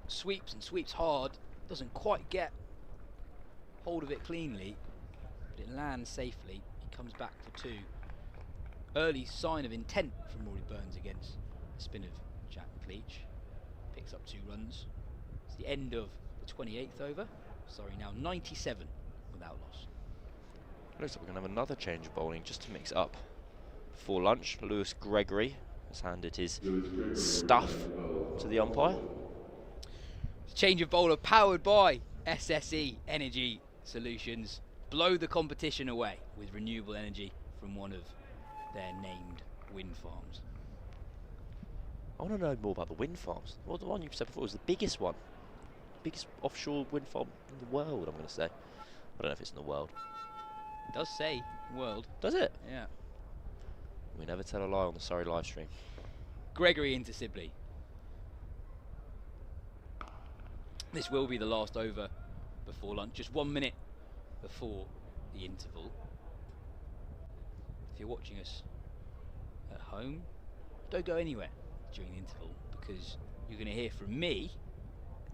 Sweeps and sweeps hard. Doesn't quite get hold of it cleanly, but it lands safely. He comes back for two. Early sign of intent from Rory Burns against spin of Jack Leach. Picks up 2 runs. It's the end of the 28th over. Sorry, now 97 without loss. Looks like we're going to have another change of bowling just to mix it up. Before lunch, Lewis Gregory has handed his stuff to the umpire. Change of bowler powered by SSE Energy Solutions. Blow the competition away with renewable energy from one of their named wind farms. I want to know more about the wind farms. Well, the one you said before was the biggest one. Biggest offshore wind farm in the world, I'm going to say. I don't know if it's in the world. It does say world. Does it? Yeah. We never tell a lie on the Surrey live stream. Gregory into Sibley. This will be the last over before lunch. Just 1 minute before the interval. If you're watching us at home, don't go anywhere during the interval because you're going to hear from me,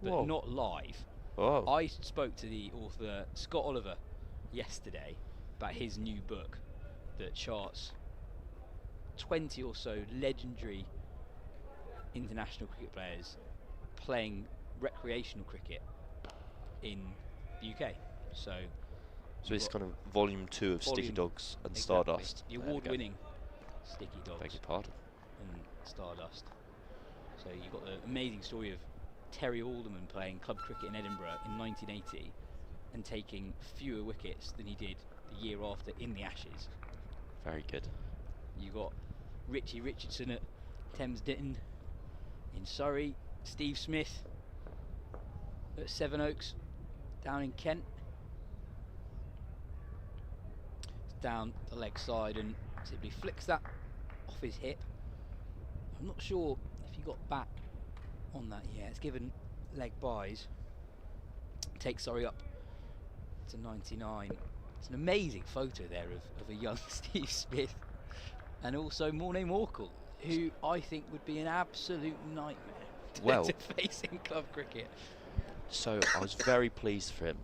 but not live. Whoa. I spoke to the author Scott Oliver yesterday about his new book that charts 20 or so legendary international cricket players playing recreational cricket in the UK. So it's kind of volume 2 of Sticky Dogs and Stardust. The award-winning Sticky Dogs. Beg your pardon. And Stardust. So you've got the amazing story of Terry Alderman playing club cricket in Edinburgh in 1980 and taking fewer wickets than he did the year after in the Ashes. Very good. You got Richie Richardson at Thames Ditton in Surrey, Steve Smith at Sevenoaks down in Kent. It's down the leg side and simply flicks that off his hip. I'm not sure if he got back on that yet. It's given leg byes. Takes Surrey up to 99. It's an amazing photo there of a young Steve Smith and also Morné Morkel, who I think would be an absolute nightmare to face in club cricket. So I was very pleased for him.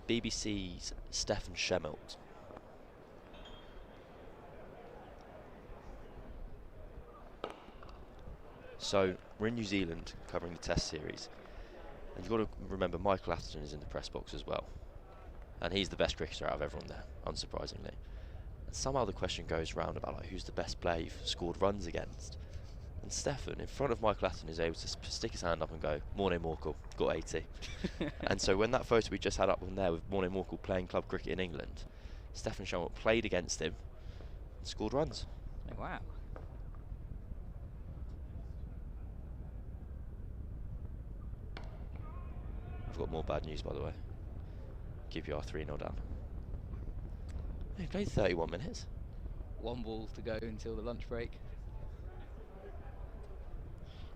The BBC's Stefan Schemmelt. So we're in New Zealand covering the Test series, and you've got to remember Michael Atherton is in the press box as well, and he's the best cricketer out of everyone there, unsurprisingly. And somehow the question goes round about like, who's the best player you've scored runs against, and Stefan in front of Michael Atherton is able to stick his hand up and go, Morné Morkel, got 80. And so when that photo we just had up on there with Morné Morkel playing club cricket in England, Stefan Schemmelt played against him and scored runs. Oh, wow. I've got more bad news, by the way. QPR 3-0 down. He played 31 minutes. 1 ball to go until the lunch break.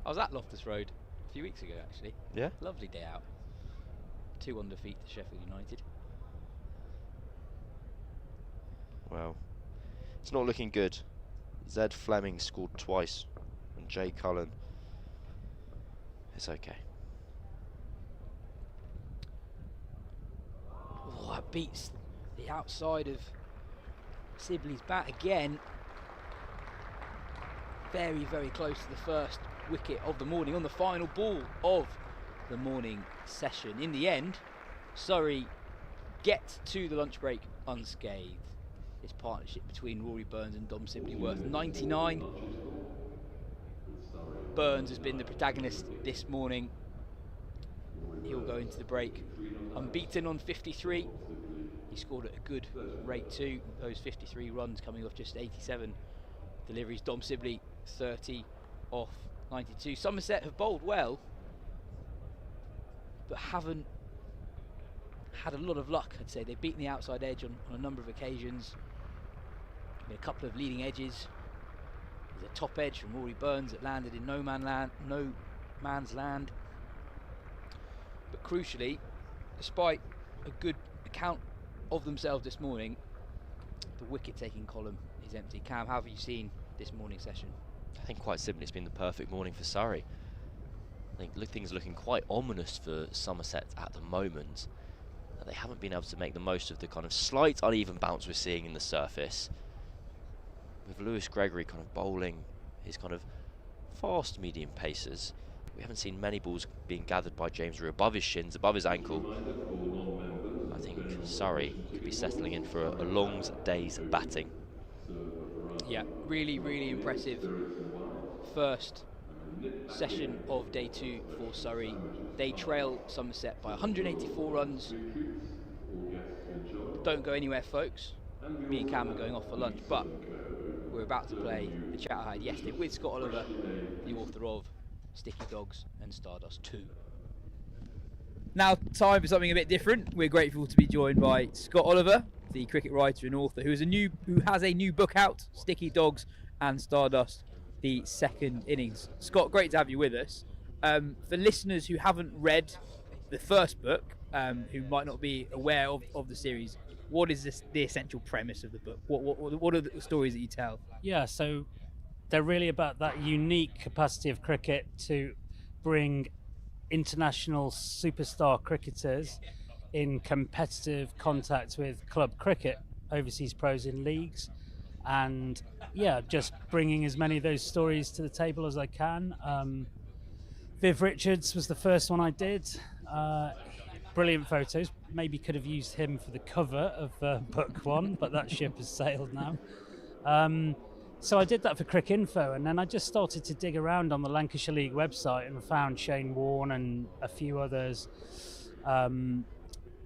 I was at Loftus Road a few weeks ago, actually. Yeah? Lovely day out. 2-1 defeat to Sheffield United. Well, it's not looking good. Zed Fleming scored twice, and Jay Cullen. It's okay. Oh, that beats the outside of Sibley's bat again. Very, very close to the first wicket of the morning on the final ball of the morning session. In the end, Surrey get to the lunch break unscathed. This partnership between Rory Burns and Dom Sibley worth 99. Burns has been the protagonist this morning. He'll go into the break unbeaten on 53. He scored at a good rate too. Those 53 runs coming off just 87 deliveries. Dom Sibley 30 off 92. Somerset have bowled well, but haven't had a lot of luck, I'd say. They've beaten the outside edge on a number of occasions. Been a couple of leading edges. There's a top edge from Rory Burns that landed in no man's land. But crucially, despite a good account of themselves this morning, the wicket-taking column is empty. Cam, how have you seen this morning session? I think quite simply it's been the perfect morning for Surrey. I think things are looking quite ominous for Somerset at the moment. They haven't been able to make the most of the kind of slight uneven bounce we're seeing in the surface. With Lewis Gregory kind of bowling his kind of fast medium paces, we haven't seen many balls being gathered by James Rew above his shins, above his ankle. I think Surrey could be settling in for a long day's batting. Yeah, really, really impressive first session of day 2 for Surrey. They trail Somerset by 184 runs. Don't go anywhere, folks. Me and Cam are going off for lunch, but we're about to play the chat I had yesterday with Scott Oliver, the author of Sticky Dogs and Stardust 2. Now, time for something a bit different. We're grateful to be joined by Scott Oliver, the cricket writer and author, who has a new book out, Sticky Dogs and Stardust, the second innings. Scott, great to have you with us. For listeners who haven't read the first book, who might not be aware of the series, what is the essential premise of the book? What are the stories that you tell? Yeah, so they're really about that unique capacity of cricket to bring international superstar cricketers in competitive contact with club cricket, overseas pros in leagues, and yeah, just bringing as many of those stories to the table as I can. Viv Richards was the first one I did. Brilliant photos. Maybe could have used him for the cover of book 1, but that ship has sailed now. So I did that for Cricinfo, and then I just started to dig around on the Lancashire League website and found Shane Warne and a few others.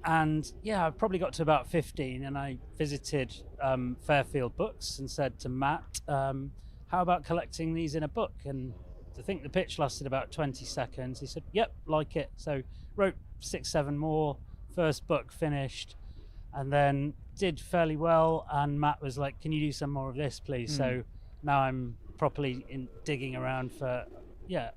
And yeah, I probably got to about 15, and I visited Fairfield Books and said to Matt, how about collecting these in a book? And I think the pitch lasted about 20 seconds. He said, yep, like it. So wrote 6-7 more, first book finished, and then did fairly well. And Matt was like, can you do some more of this, please? So now I'm properly digging around for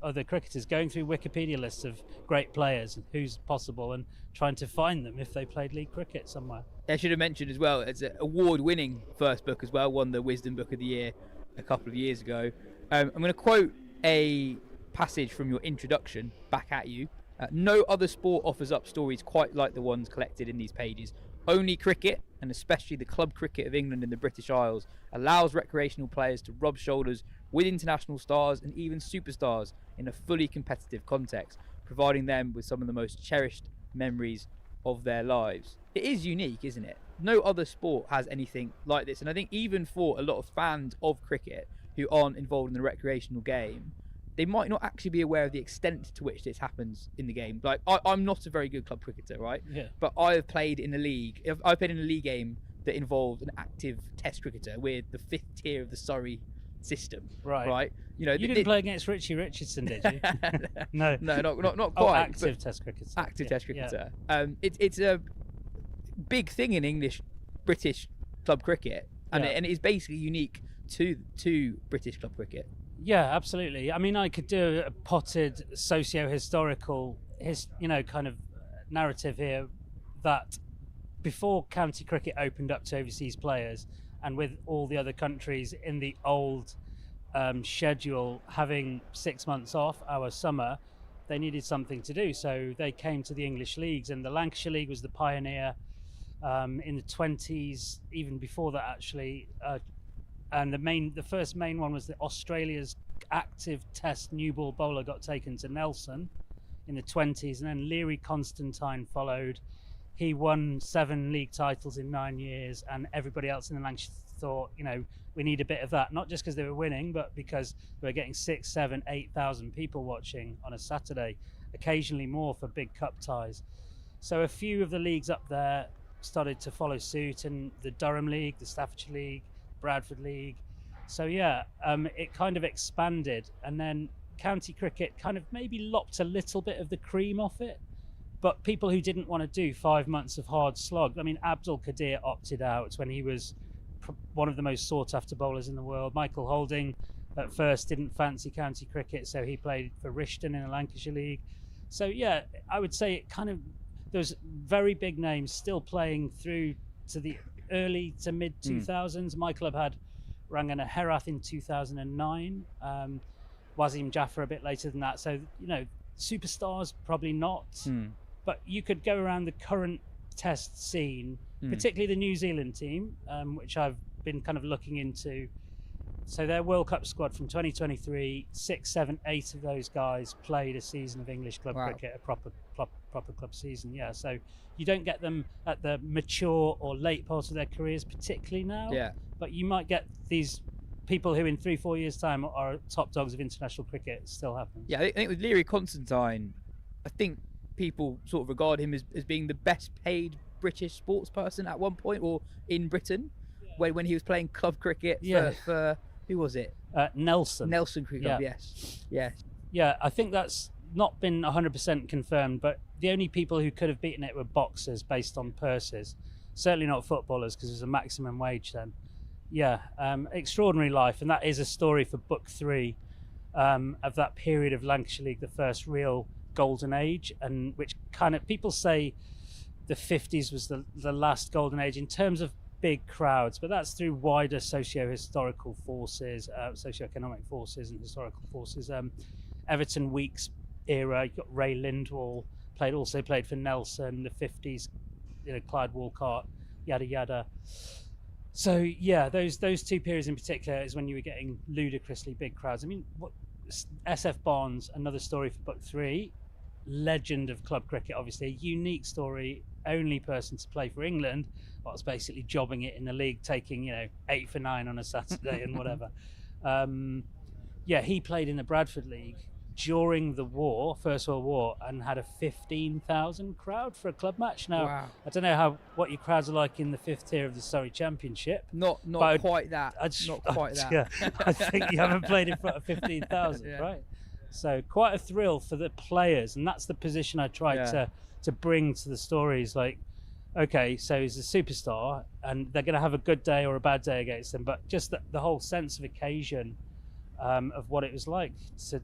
other cricketers, going through Wikipedia lists of great players and who's possible, and trying to find them if they played league cricket somewhere. I should have mentioned as well, it's an award-winning first book as well, won the Wisden Book of the Year a couple of years ago. I'm going to quote a passage from your introduction back at you. No other sport offers up stories quite like the ones collected in these pages. Only cricket, and especially the club cricket of England and the British Isles, allows recreational players to rub shoulders with international stars and even superstars in a fully competitive context, providing them with some of the most cherished memories of their lives. It is unique, isn't it? No other sport has anything like this, and I think even for a lot of fans of cricket who aren't involved in the recreational game, they might not actually be aware of the extent to which this happens in the game. Like, I'm not a very good club cricketer, right? Yeah. But I've played in a league. I've played in a league game that involved an active Test cricketer with the 5th tier of the Surrey system. Right. You know, you didn't play against Richie Richardson, did you? No. No, not quite. Oh, active Test cricketer. Active Test cricketer. Yeah. It's a big thing in British club cricket, and it is basically unique to British club cricket. Yeah, absolutely. I mean, I could do a potted socio-historical, kind of narrative here that before county cricket opened up to overseas players, and with all the other countries in the old schedule having 6 months off, our summer, they needed something to do. So they came to the English leagues, and the Lancashire League was the pioneer in the 20s, even before that actually. And the first main one was that Australia's active Test new ball bowler got taken to Nelson in the 20s, and then Leary Constantine followed. He won 7 league titles in 9 years, and everybody else in the Lancashire thought, we need a bit of that, not just because they were winning, but because they were getting 6, 7, 8,000 people watching on a Saturday, occasionally more for big cup ties. So a few of the leagues up there started to follow suit, and the Durham League, the Staffordshire League, Bradford League. So it kind of expanded, and then county cricket kind of maybe lopped a little bit of the cream off it, but people who didn't want to do 5 months of hard slog. I mean, Abdul Qadir opted out when he was one of the most sought after bowlers in the world. Michael Holding at first didn't fancy county cricket, so he played for Rishton in the Lancashire League. So I would say it kind of, there's very big names still playing through to the early to mid 2000s. My club had Rangana Herath in 2009, Wasim Jaffer a bit later than that. So, superstars probably not, but you could go around the current Test scene, particularly the New Zealand team, which I've been kind of looking into. So their World Cup squad from 2023, 6, 7, 8 of those guys played a season of English club cricket, a proper club season. Yeah, so you don't get them at the mature or late part of their careers, particularly now. Yeah. But you might get these people who in 3-4 years' time are top dogs of international cricket. It still happens. Yeah, I think with Leary Constantine, I think people sort of regard him as being the best paid British sports person at one point, or in Britain, when he was playing club cricket for who was it? Nelson Cricket Club, yes. Yeah, I think that's not been 100% confirmed, but the only people who could have beaten it were boxers based on purses. Certainly not footballers, because there's a maximum wage then. Yeah, extraordinary life, and that is a story for book 3 of that period of Lancashire League, the first real golden age, and which kind of, people say the 50s was the last golden age in terms of big crowds, but that's through wider socio-historical forces, socio-economic forces and historical forces. Everton Weekes era, you've got Ray Lindwall, also played for Nelson, the 50s, Clyde Walcott, yada yada. So yeah, those 2 periods in particular is when you were getting ludicrously big crowds. I mean, SF Barnes, another story for book 3, legend of club cricket, obviously a unique story only person to play for England. Well, it's basically jobbing it in the league, taking 8 for 9 on a Saturday and whatever. He played in the Bradford League during the war, First World War, and had a 15,000 crowd for a club match. Now, Wow. I don't know what your crowds are like in the 5th tier of the Surrey Championship. Not quite that. Not quite that. Yeah, I think you haven't played in front of 15,000, Yeah. right? So quite a thrill for the players, and that's the position I tried to bring to the stories. Like, okay, so he's a superstar, and they're going to have a good day or a bad day against them, but just the whole sense of occasion of what it was like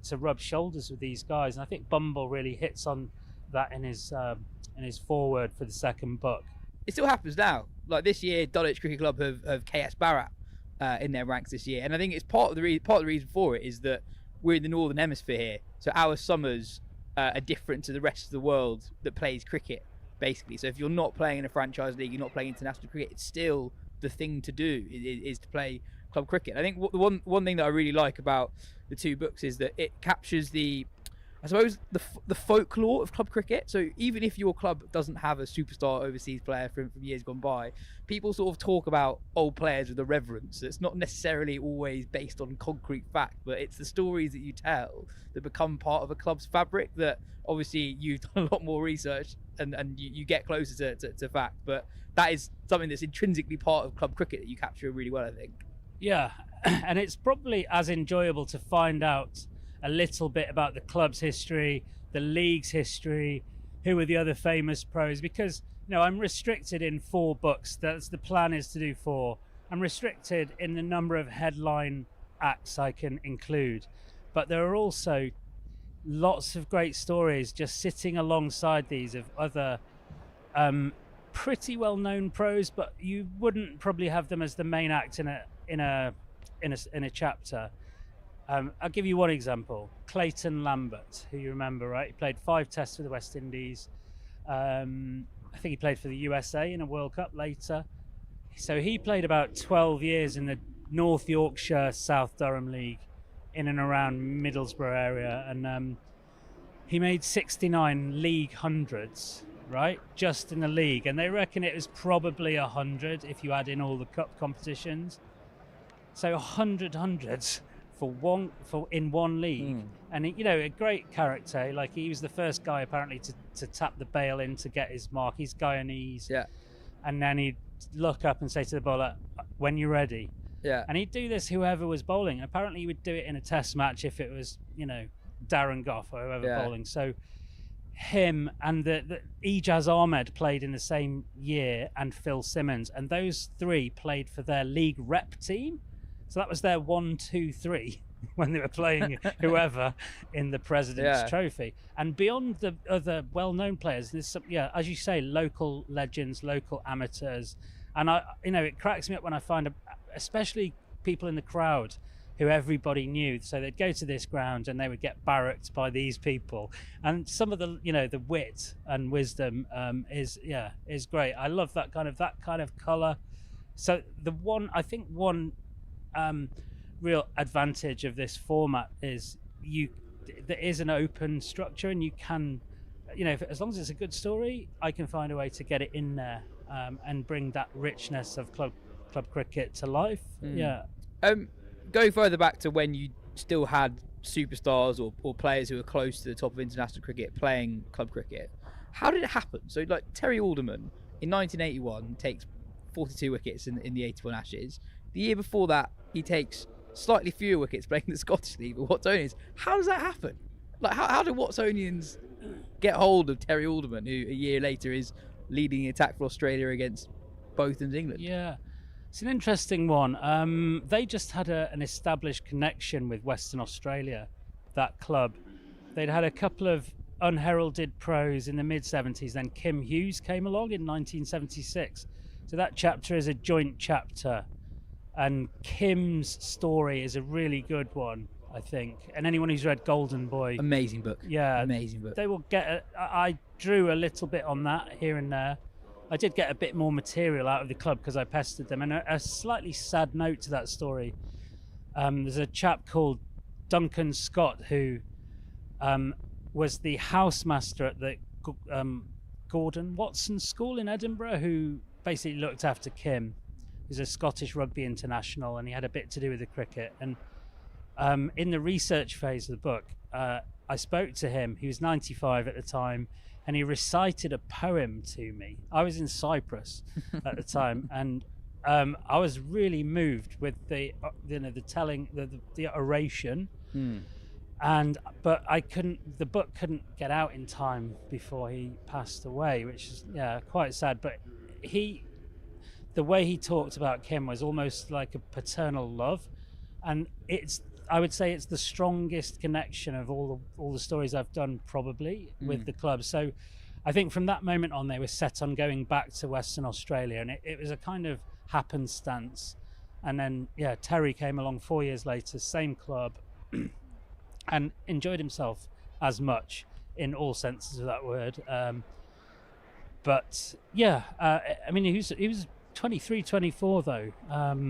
to rub shoulders with these guys. And I think Bumble really hits on that in his foreword for the second book. It still happens now. Like this year, Dulwich Cricket Club have KS Bharat in their ranks this year, and I think it's part of the reason for it is that we're in the Northern Hemisphere here, so our summers are different to the rest of the world that plays cricket, basically. So if you're not playing in a franchise league, you're not playing international cricket, it's still the thing to do is to play club cricket. I think the one thing that I really like about the two books is that it captures the folklore of club cricket. So even if your club doesn't have a superstar overseas player from years gone by, people sort of talk about old players with a reverence. It's not necessarily always based on concrete fact, but it's the stories that you tell that become part of a club's fabric that obviously you've done a lot more research and you get closer to fact. But that is something that's intrinsically part of club cricket that you capture really well, I think. Yeah, and it's probably as enjoyable to find out a little bit about the club's history, the league's history, who are the other famous pros, because I'm restricted in 4 books. That's the plan, is to do 4. I'm restricted in the number of headline acts I can include, but there are also lots of great stories just sitting alongside these of other pretty well-known pros, but you wouldn't probably have them as the main act in a chapter. I'll give you one example. Clayton Lambert, who you remember, right? He played 5 tests for the West Indies. I think he played for the USA in a World Cup later. So he played about 12 years in the North Yorkshire, South Durham League in and around Middlesbrough area. And he made 69 league hundreds, right? Just in the league. And they reckon it was probably 100 if you add in all the cup competitions. So 100 hundreds in one league. And a great character. Like, he was the first guy apparently to tap the bail in to get his mark. He's Guyanese. Yeah. And then he'd look up and say to the bowler, "When you're ready." Yeah. And he'd do this whoever was bowling. Apparently he would do it in a test match if it was, Darren Gough or whoever bowling. So him and the Ijaz Ahmed played in the same year, and Phil Simmons, and those 3 played for their league rep team. So that was their 1, 2, 3 when they were playing whoever in the President's Trophy. And beyond the other well-known players, there's some, as you say, local legends, local amateurs. And it cracks me up when I find, especially people in the crowd who everybody knew. So they'd go to this ground and they would get barracked by these people. And some of the, the wit and wisdom is great. I love that kind of colour. So one real advantage of this format is there is an open structure, and you can, as long as it's a good story, I can find a way to get it in there and bring that richness of club cricket to life. Going further back to when you still had superstars or players who were close to the top of international cricket playing club cricket, how did it happen? So like Terry Alderman in 1981 takes 42 wickets in the 81 Ashes. The year before that, he takes slightly fewer wickets playing the Scottish League with Watsonians. How does that happen? Like, how do Watsonians get hold of Terry Alderman, who a year later is leading the attack for Australia against both in England? Yeah, it's an interesting one. They just had an established connection with Western Australia, that club. They'd had a couple of unheralded pros in the mid-70s. Then Kim Hughes came along in 1976. So that chapter is a joint chapter. And Kim's story is a really good one, I think. And anyone who's read Golden Boy... Amazing book. Yeah. Amazing book. They will get... I drew a little bit on that here and there. I did get a bit more material out of the club because I pestered them. And a slightly sad note to that story. There's a chap called Duncan Scott who was the housemaster at the Gordon Watson's school in Edinburgh, who basically looked after Kim. He's a Scottish rugby international, and he had a bit to do with the cricket. And in the research phase of the book, I spoke to him. He was 95 at the time, and he recited a poem to me. I was in Cyprus at the time, and I was really moved with the telling, the oration. But the book couldn't get out in time before he passed away, which is quite sad. But the way he talked about Kim was almost like a paternal love, and I would say it's the strongest connection of all the stories I've done probably with the club. So I think from that moment on, they were set on going back to Western Australia, and it was a kind of happenstance. And then Terry came along 4 years later, same club, and enjoyed himself as much in all senses of that word. I mean, he was 23, 24 though,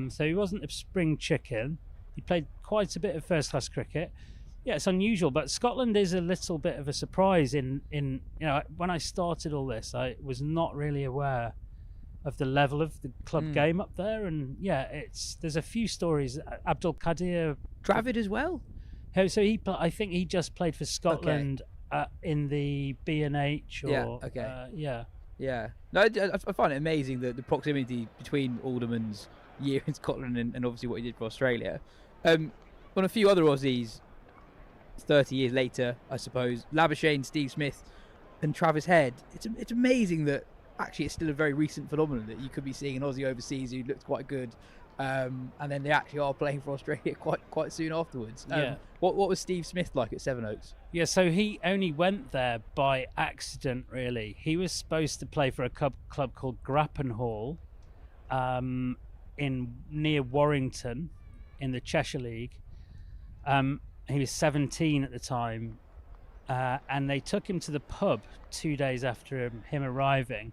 so he wasn't a spring chicken. He played quite a bit of first-class cricket. Yeah, it's unusual, but Scotland is a little bit of a surprise. When I started all this, I was not really aware of the level of the club game up there, and there's a few stories. Abdul Qadir Dravid as well. So I think he just played for Scotland in the B&H. No, I find it amazing the proximity between Alderman's year in Scotland and obviously what he did for Australia. On a few other Aussies, 30 years later, I suppose, Labuschagne, Steve Smith, and Travis Head. It's amazing that actually it's still a very recent phenomenon that you could be seeing an Aussie overseas who looks quite good, and then they actually are playing for Australia quite soon afterwards. What was Steve Smith like at Sevenoaks? Yeah, so he only went there by accident, really. He was supposed to play for a club called Grappenhall near Warrington in the Cheshire League. He was 17 at the time, and they took him to the pub 2 days after him arriving.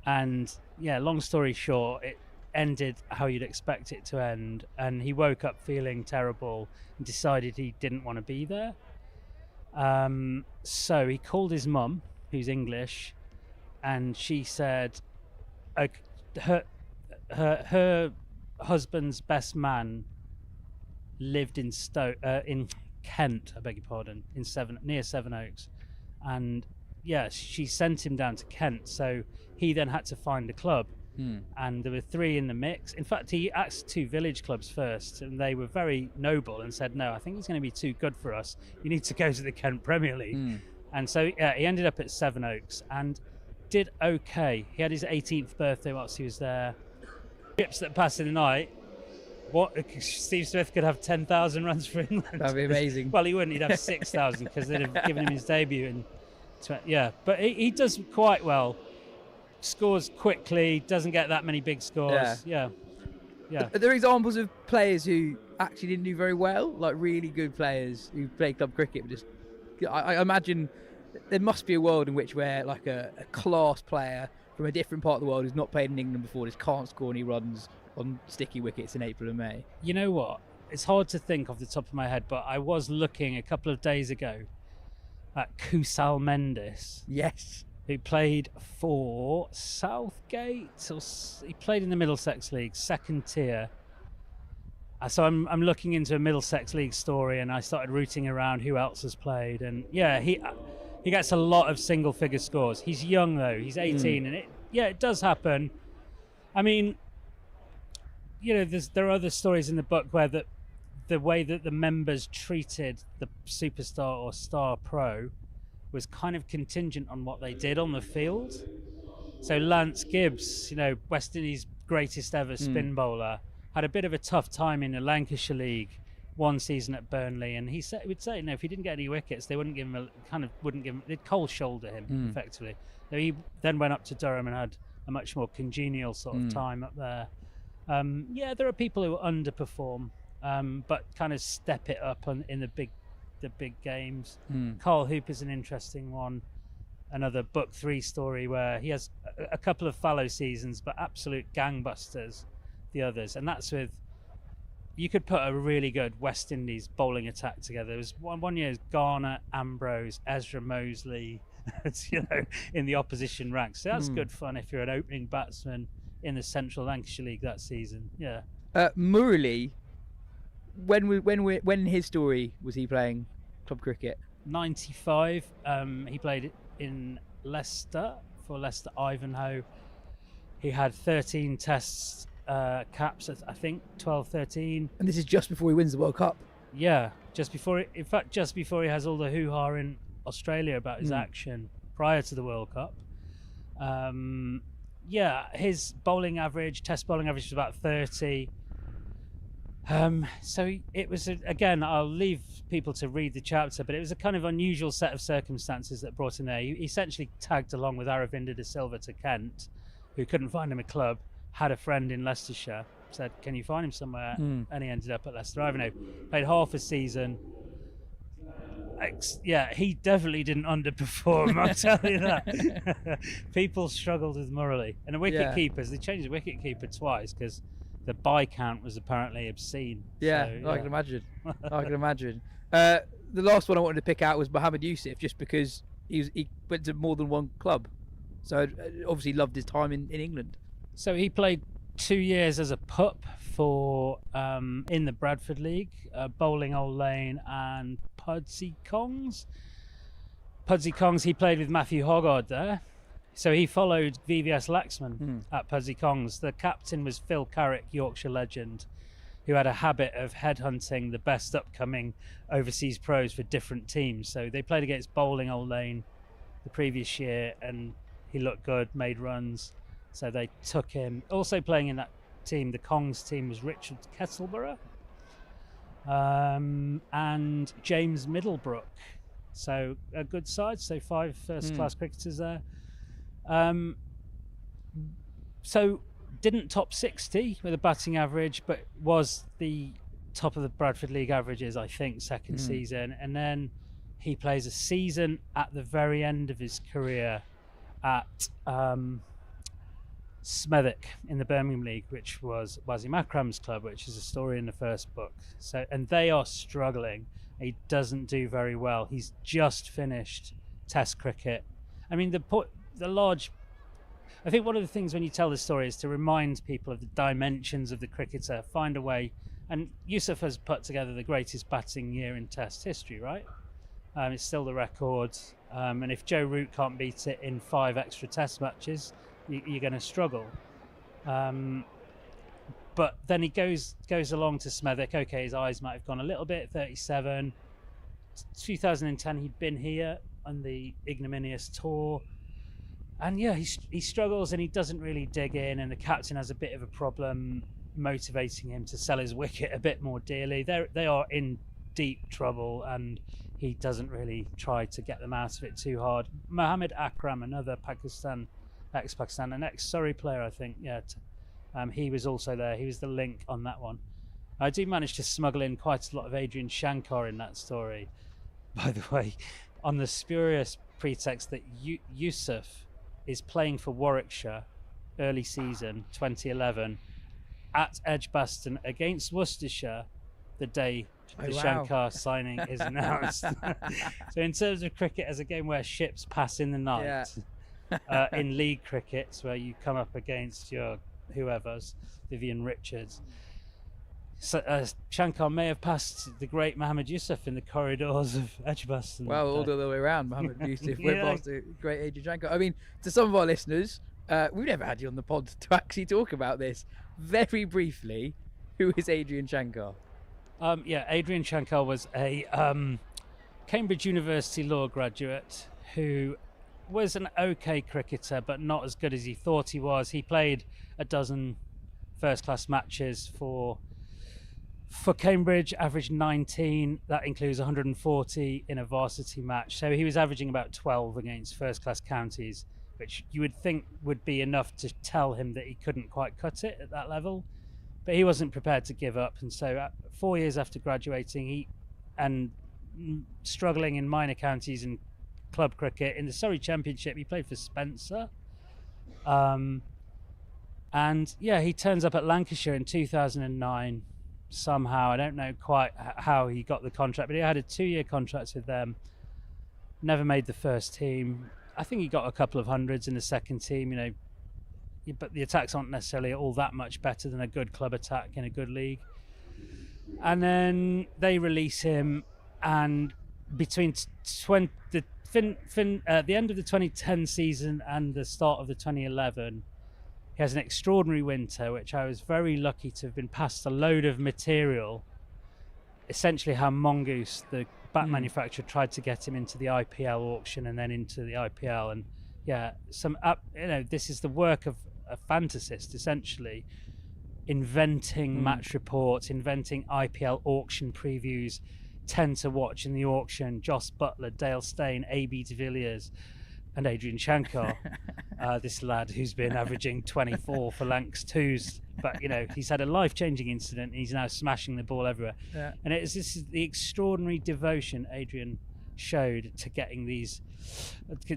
And long story short, it ended how you'd expect it to end, and he woke up feeling terrible and decided he didn't want to be there. So he called his mum, who's English, and she said her husband's best man lived in Kent, I beg your pardon, near Sevenoaks, and she sent him down to Kent. So he then had to find a club, and there were 3 in the mix. In fact, he asked 2 village clubs first, and they were very noble and said, "No, I think he's going to be too good for us. You need to go to the Kent Premier League." And so he ended up at Sevenoaks and did okay. He had his 18th birthday whilst he was there. Chips that passed in the night. Steve Smith could have 10,000 runs for England. That'd be amazing. Well, he wouldn't. He'd have 6,000 because they'd have given him his debut. But he does quite well. Scores quickly. Doesn't get that many big scores. Yeah. Are there examples of players who actually didn't do very well, like really good players who played club cricket? I imagine there must be a world in which where like a class player from a different part of the world who's not played in England before just can't score any runs on sticky wickets in April and May. You know what? It's hard to think off the top of my head, but I was looking a couple of days ago at Kusal Mendes. Yes. Who played for Southgate, he played in the Middlesex League, second tier. So I'm looking into a Middlesex League story, and I started rooting around who else has played, and he gets a lot of single figure scores. He's young though, he's 18, and it does happen. I mean, there are other stories in the book where the way that the members treated the superstar or star pro was kind of contingent on what they did on the field. So Lance Gibbs, West Indies' greatest ever spin bowler, had a bit of a tough time in the Lancashire League one season at Burnley, and he would say, if he didn't get any wickets, they wouldn't give him they'd cold shoulder him effectively. So he then went up to Durham and had a much more congenial sort of time up there. There are people who underperform, but kind of step it up in the big games. Carl Hooper's an interesting one. Another book 3 story where he has a couple of fallow seasons, but absolute gangbusters the others. And that's you could put a really good West Indies bowling attack together. There was one year Garner, Ambrose, Ezra Mosley, in the opposition ranks. So that's good fun if you're an opening batsman in the Central Lancashire League that season. Yeah. Murali, when his story was he playing club cricket? 95. He played in Leicester for Leicester Ivanhoe. He had 13 tests caps, I think 12, 13. And this is just before he wins the World Cup. Yeah, just before he has all the hoo-ha in Australia about his action prior to the World Cup. His bowling average, test bowling average was about 30. So it was, again, I'll leave people to read the chapter, but it was a kind of unusual set of circumstances that brought him there. He essentially tagged along with Aravinda de Silva to Kent, who couldn't find him a club, had a friend in Leicestershire, said, can you find him somewhere? And he ended up at Leicester Ivanhoe. Played half a season. He definitely didn't underperform, I'll tell you that. People struggled with Murali. And the wicket keepers, they changed the wicket keeper twice because the bye count was apparently obscene. I can imagine. The last one I wanted to pick out was Mohammed Yusuf, just because he went to more than one club. So obviously loved his time in England. So he played 2 years as a pup for in the Bradford League, Bowling Old Lane and Pudsey Kongs. He played with Matthew Hoggard there. So he followed VVS Laxman at Pudsey Kongs. The captain was Phil Carrick, Yorkshire legend, who had a habit of headhunting the best upcoming overseas pros for different teams. So they played against Bowling Old Lane the previous year and he looked good, made runs. So they took him. Also playing in that team, the Kongs team, was Richard Kettleborough and James Middlebrook. So a good side. So 5 first-class cricketers there. So didn't top 60 with a batting average, but was the top of the Bradford League averages, I think, second season. And then he plays a season at the very end of his career at Smethwick in the Birmingham League, which was Wasim Akram's club, which is a story in the first book. So, and they are struggling. He doesn't do very well. He's just finished Test cricket. I mean, I think one of the things when you tell the story is to remind people of the dimensions of the cricketer, find a way. And Yusuf has put together the greatest batting year in Test history, right? It's still the record. And if Joe Root can't beat it in 5 extra Test matches, you're going to struggle. But then he goes along to Smethwick. Okay, his eyes might have gone a little bit, 37. 2010, he'd been here on the ignominious tour. And he struggles and he doesn't really dig in, and the captain has a bit of a problem motivating him to sell his wicket a bit more dearly. They are in deep trouble and he doesn't really try to get them out of it too hard. Mohammed Akram, another ex-Pakistan, an ex-Surrey player, I think, he was also there. He was the link on that one. I do manage to smuggle in quite a lot of Adrian Shankar in that story, by the way, on the spurious pretext that Yusuf is playing for Warwickshire early season 2011 at Edgbaston against Worcestershire the day the Shankar signing is announced. So in terms of cricket as a game where ships pass in the night, in league cricket where you come up against your whoever's, Vivian Richards, so, Shankar may have passed the great Mohammed Yusuf in the corridors of Edgbaston. Well, all the other way around. Mohammed Yusuf went past the great Adrian Shankar. I mean, to some of our listeners, we've never had you on the pod to actually talk about this. Very briefly, who is Adrian Shankar? Adrian Shankar was a Cambridge University law graduate who was an okay cricketer, but not as good as he thought he was. He played a dozen first-class matches for Cambridge, averaged 19. That includes 140 in a varsity match. So he was averaging about 12 against first-class counties, which you would think would be enough to tell him that he couldn't quite cut it at that level. But he wasn't prepared to give up. And so 4 years after graduating, struggling in minor counties and club cricket, in the Surrey Championship, he played for Spencer. He turns up at Lancashire in 2009. Somehow, I don't know quite how he got the contract, but he had a 2-year contract with them. never made the first team. I think he got a couple of hundreds in the second team, but the attacks aren't necessarily all that much better than a good club attack in a good league. And then they release him, and between the end of the 2010 season and the start of the 2011, he has an extraordinary winter, which I was very lucky to have been passed a load of material. Essentially how Mongoose, the bat manufacturer, tried to get him into the IPL auction and then into the IPL. And this is the work of a fantasist, essentially, inventing match reports, inventing IPL auction previews, 10 to watch in the auction, Joss Butler, Dale Steyn, AB de Villiers and Adrian Shankar. This lad who's been averaging 24 for Lancs 2s, but he's had a life-changing incident and he's now smashing the ball everywhere. Yeah. And this is the extraordinary devotion Adrian showed to getting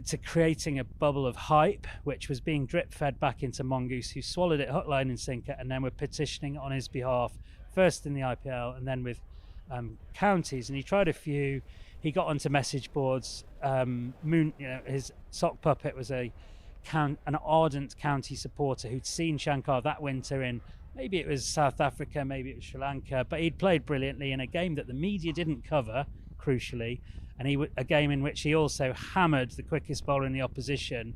to creating a bubble of hype, which was being drip-fed back into Mongoose, who swallowed it hook, line and sinker, and then were petitioning on his behalf, first in the IPL and then with counties. And he tried a few. He got onto message boards. His sock puppet was an ardent county supporter who'd seen Shankar that winter in, maybe it was South Africa, maybe it was Sri Lanka, but he'd played brilliantly in a game that the media didn't cover, crucially, and a game in which he also hammered the quickest bowler in the opposition.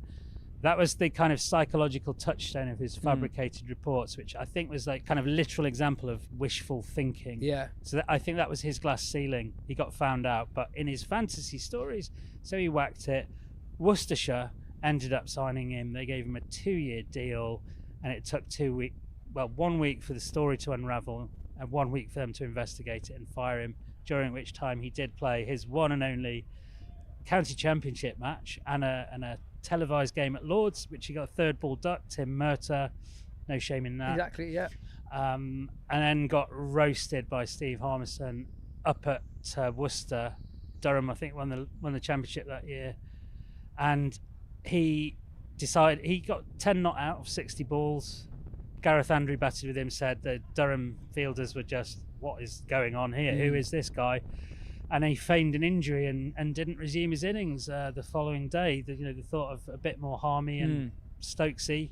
That was the kind of psychological touchstone of his fabricated reports, which I think was like kind of literal example of wishful thinking. Yeah. So I think that was his glass ceiling. He got found out, but in his fantasy stories, so he whacked it. Worcestershire ended up signing him. They gave him a 2-year deal, and it took 1 week for the story to unravel and 1 week for them to investigate it and fire him, during which time he did play his one and only county championship match and a televised game at Lords, which he got third ball duck. Tim Murtagh, no shame in that. Exactly, yeah. And then got roasted by Steve Harmison up at Worcester. Durham, I think, won the championship that year. And he got 10 not out of 60 balls. Gareth Andrew batted with him, said the Durham fielders were just, what is going on here? Who is this guy? And he feigned an injury and didn't resume his innings the following day. The thought of a bit more harmy and Stokesy,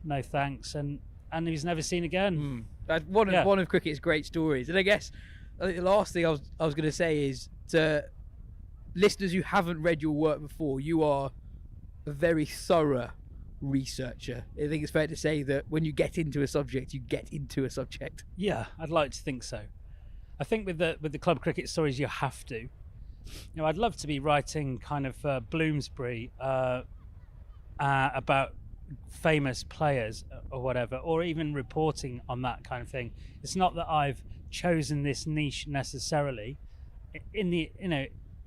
no thanks, and he was never seen again. One of cricket's great stories. And I guess the last thing I was going to say is to listeners who haven't read your work before, you are a very thorough researcher. I think it's fair to say that when you get into a subject, you get into a subject. Yeah, I'd like to think so. I think with the club cricket stories, you have to. I'd love to be writing kind of Bloomsbury about famous players or whatever, or even reporting on that kind of thing. It's not that I've chosen this niche necessarily.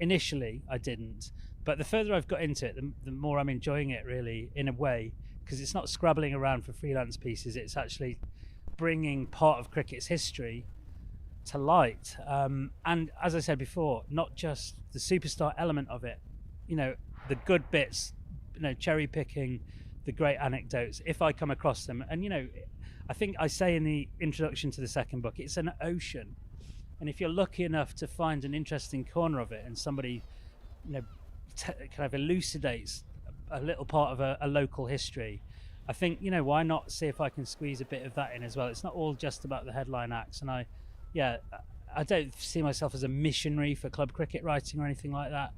Initially I didn't, but the further I've got into it, the more I'm enjoying it, really, in a way, because it's not scrabbling around for freelance pieces. It's actually bringing part of cricket's history to light, and as I said before, not just the superstar element of it, the good bits, cherry picking the great anecdotes if I come across them. And I think I say in the introduction to the second book, it's an ocean, and if you're lucky enough to find an interesting corner of it and somebody kind of elucidates a little part of a local history, I think why not see if I can squeeze a bit of that in as well. It's not all just about the headline acts, and I don't see myself as a missionary for club cricket writing or anything like that,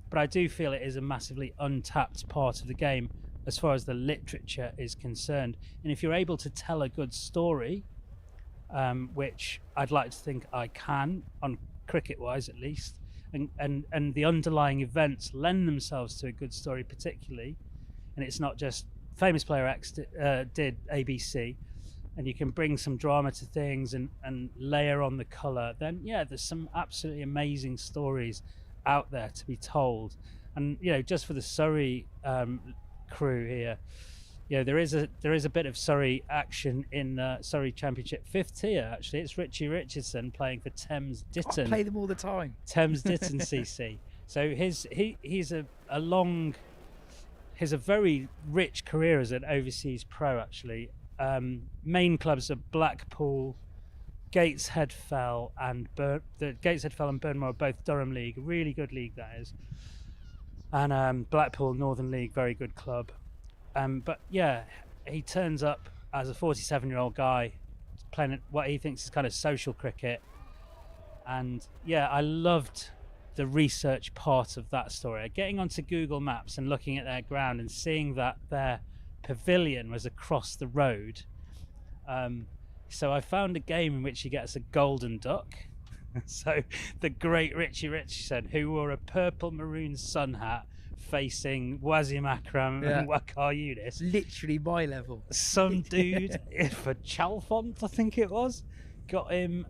but I do feel it is a massively untapped part of the game as far as the literature is concerned. And if you're able to tell a good story, which I'd like to think I can, on cricket-wise at least, and the underlying events lend themselves to a good story particularly, and it's not just famous player X did ABC, and you can bring some drama to things and layer on the colour, then there's some absolutely amazing stories out there to be told. And just for the Surrey crew here, there is a bit of Surrey action in Surrey Championship 5th tier. Actually, it's Richie Richardson playing for Thames Ditton. I play them all the time. Thames Ditton CC. So he's a very rich career as an overseas pro, actually. Main clubs are Blackpool, Gateshead Fell and Burnmore are both Durham League, really good league that is. and Blackpool Northern League, very good club. But yeah, he turns up as a 47-year-old guy playing what he thinks is kind of social cricket. And yeah, I loved the research part of that story. Getting onto Google Maps and looking at their ground and seeing that their pavilion was across the road. So I found a game in which he gets a golden duck. So the great Richie Richardson, who wore a purple maroon sun hat facing Wasim Akram and Waqar Younis. Literally my level. Some dude for Chalfont, I think it was, got him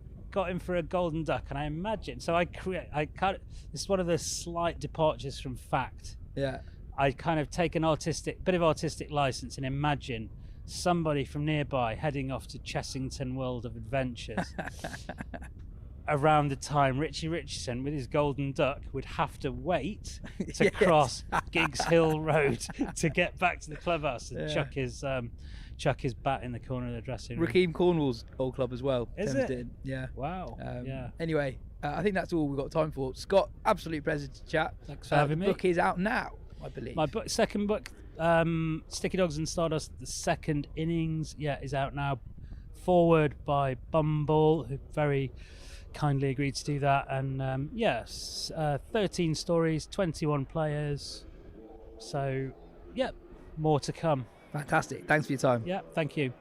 for a golden duck. And I imagine, so it's one of the slight departures from fact. Yeah. I kind of take an bit of artistic license and imagine somebody from nearby heading off to Chessington World of Adventures around the time Richie Richardson with his golden duck would have to wait to cross Giggs Hill Road to get back to the clubhouse and chuck his bat in the corner of the dressing room. Raheem Cornwall's old club as well. Is it? Did. Yeah. Wow. Yeah. Anyway, I think that's all we've got time for. Scott, absolute pleasure to chat. Thanks for having me. The book is out now, I believe. My second book, Sticky Dogs and Stardust, the second innings, is out now. Forward by Bumble, who very kindly agreed to do that. And 13 stories, 21 players. So, more to come. Fantastic. Thanks for your time. Yeah, thank you.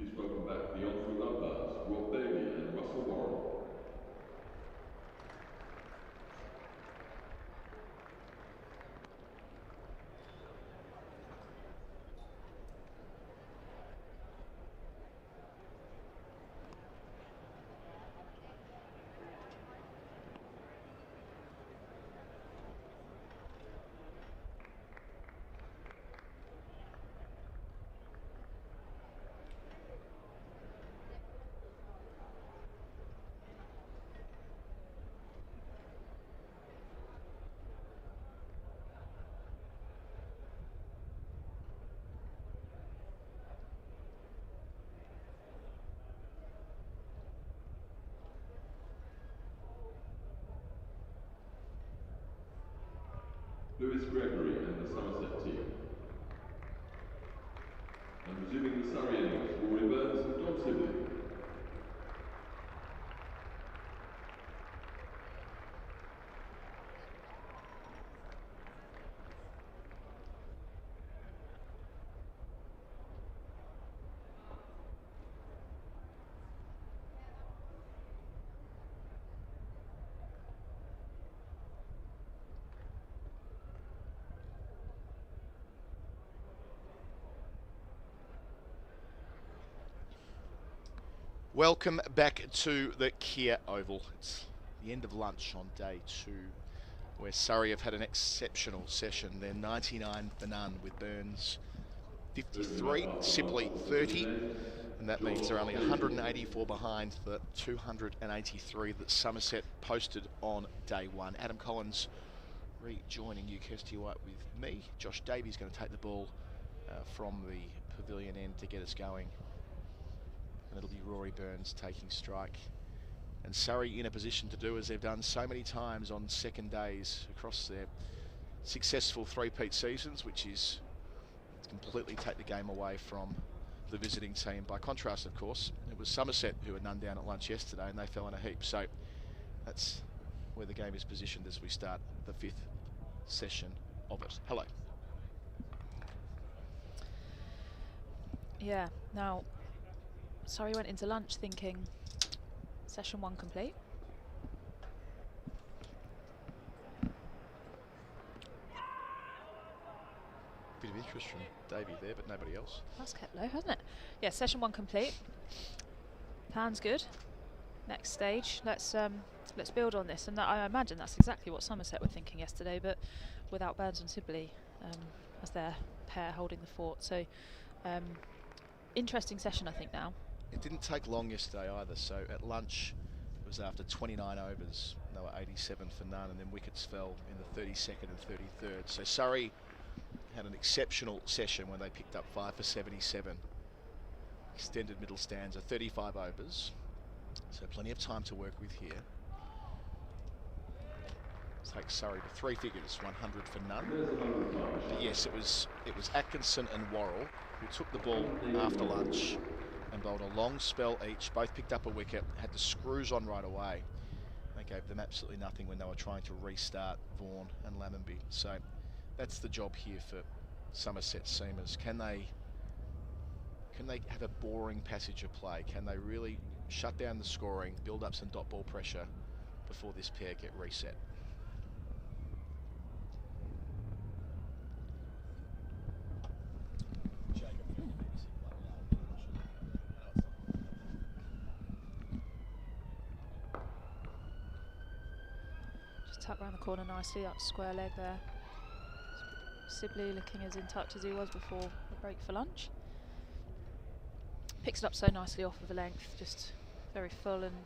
Please welcome back the on-field umpires, Rothesay and Russell Warren. Gregory and the Somerset team. And resuming the Surrey innings, Rory Burns and Dom Sibley. Welcome back to the Kia Oval. It's the end of lunch on day 2, where Surrey have had an exceptional session. They're 99 for none, with Burns 53, Sibley 30, and that means they're only 184 behind the 283 that Somerset posted on day 1. Adam Collins rejoining you, Kirstie White, with me. Josh Davies going to take the ball from the pavilion end to get us going. And it'll be Rory Burns taking strike. And Surrey in a position to do as they've done so many times on second days across their successful three-peat seasons, which is completely take the game away from the visiting team. By contrast, of course, it was Somerset who had none down at lunch yesterday, and they fell in a heap. So that's where the game is positioned as we start the 5th session of it. Hello. Yeah, now Surrey went into lunch thinking session 1 complete. Bit of interest from Davey there, but nobody else. That's kept low, hasn't it? Yeah, session 1 complete. Plan's good. Next stage, let's build on this, and I imagine that's exactly what Somerset were thinking yesterday, but without Burns and Sibley as their pair holding the fort. So interesting session, I think, now. It didn't take long yesterday either, so at lunch it was after 29 overs, they were 87 for none, and then wickets fell in the 32nd and 33rd. So Surrey had an exceptional session when they picked up 5 for 77. Extended middle stanza, 35 overs, so plenty of time to work with here. Takes Surrey to 3 figures, 100 for none. But yes, it was Atkinson and Worrell who took the ball after lunch and bowled a long spell each. Both picked up a wicket, had the screws on right away. They gave them absolutely nothing when they were trying to restart Vaughan and Lammonby. So that's the job here for Somerset seamers. Can they have a boring passage of play? Can they really shut down the scoring, build up some dot ball pressure before this pair get reset? Tuck around the corner nicely, up square leg there. Sibley looking as in touch as he was before the break for lunch. Picks it up so nicely off of the length, just very full and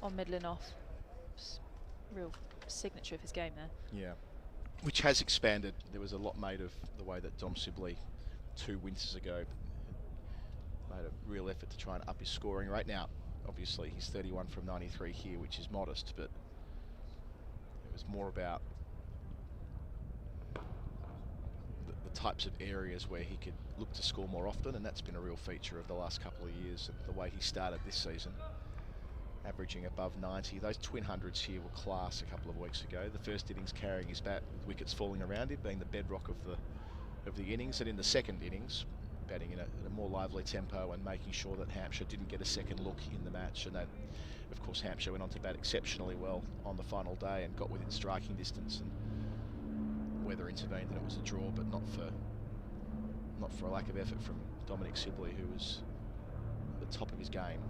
on middling off. Just real signature of his game there. Yeah, which has expanded. There was a lot made of the way that Dom Sibley 2 winters ago made a real effort to try and up his scoring rate. Now, obviously, he's 31 from 93 here, which is modest, but it was more about the types of areas where he could look to score more often, and that's been a real feature of the last couple of years, and the way he started this season, averaging above 90. Those twin hundreds here were class a couple of weeks ago. The first innings carrying his bat with wickets falling around him, being the bedrock of the innings, and in the second innings, batting in a more lively tempo and making sure that Hampshire didn't get a second look in the match. And that, of course, Hampshire went on to bat exceptionally well on the final day and got within striking distance. And weather intervened and it was a draw, but not for a lack of effort from Dominic Sibley, who was at the top of his game.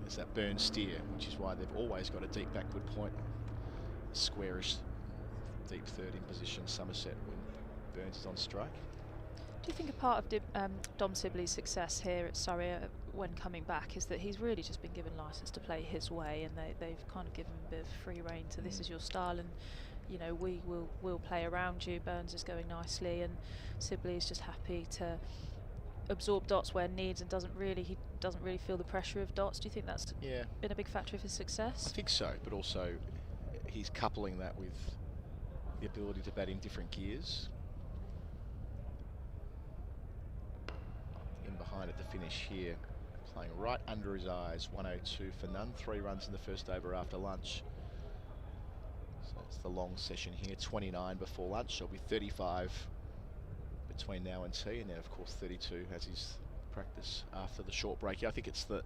There's that burn steer, which is why they've always got a deep backward point. Squarish deep third in position, Somerset, when Burns is on strike. Do you think a part of Dom Sibley's success here at Surrey when coming back is that he's really just been given licence to play his way, and they've kind of given him a bit of free rein to this is your style, and you know, we'll play around you. Burns is going nicely, and Sibley is just happy to absorb dots where needs, and doesn't really feel the pressure of dots. Do you think that's been a big factor of his success? I think so, but also he's coupling that with the ability to bat in different gears. In behind at the finish here, playing right under his eyes, 102 for none, 3 runs in the first over after lunch. So it's the long session here, 29 before lunch. There'll be 35 between now and tea, and then of course 32 as his practice after the short break. I think it's that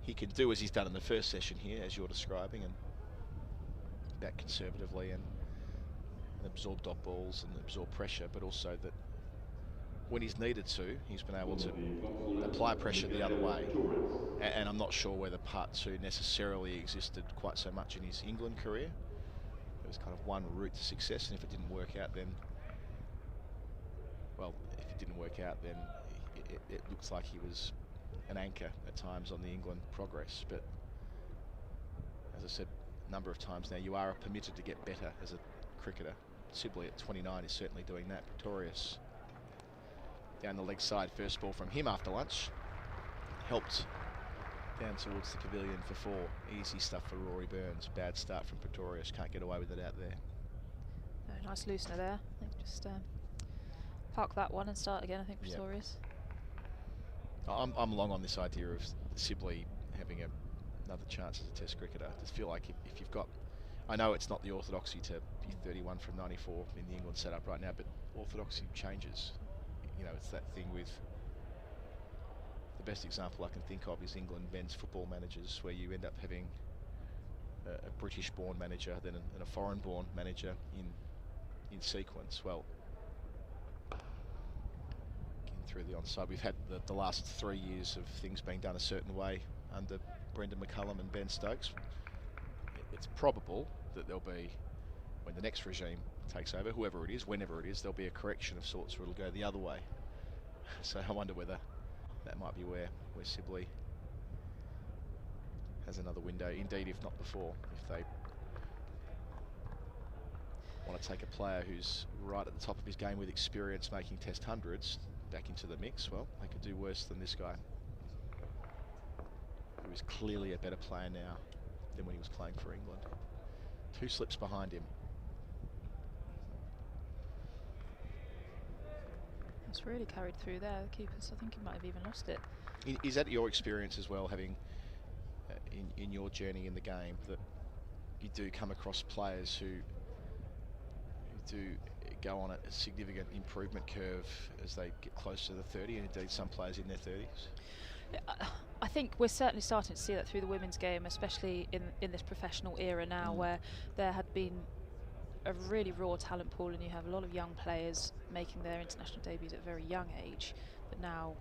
he can do as he's done in the first session here, as you're describing, and bat conservatively and absorb dot balls and absorb pressure, but also that when he's needed to, he's been able to apply pressure the other way. And I'm not sure whether part 2 necessarily existed quite so much in his England career. There was kind of one route to success, and if it didn't work out, then, well, if it didn't work out, then it looks like he was an anchor at times on the England progress. But as I said a number of times now, you are permitted to get better as a cricketer. Sibley at 29 is certainly doing that. Pretorius down the leg side, first ball from him after lunch. Helped down towards the pavilion for 4. Easy stuff for Rory Burns. Bad start from Pretorius. Can't get away with it out there. No, nice loosener there. I think just park that one and start again, I think, Pretorius. Yep. I'm long on this idea of Sibley having another chance as a test cricketer. I just feel like if you've got, I know it's not the orthodoxy to be 31 from 94 in the England setup right now, but orthodoxy changes. You know, it's that thing with, the best example I can think of is England men's football managers, where you end up having a British-born manager then and a foreign-born manager in sequence. Well, getting through the onside, we've had the last 3 years of things being done a certain way under Brendan McCullum and Ben Stokes. It's probable that there'll be, when the next regime takes over, whoever it is, whenever it is, there'll be a correction of sorts where it'll go the other way. So I wonder whether that might be where Sibley has another window, indeed if not before, if they want to take a player who's right at the top of his game with experience making test hundreds back into the mix. Well, they could do worse than this guy, who is clearly a better player now than when he was playing for England. 2 slips behind him. It's really carried through there. The keepers, I think he might have even lost it. Is that your experience as well, having in your journey in the game, that you do come across players who do go on a significant improvement curve as they get close to the 30, and indeed some players in their 30s? I think we're certainly starting to see that through the women's game, especially in this professional era now, where there had been a really raw talent pool, and you have a lot of young players making their international debuts at a very young age. But now,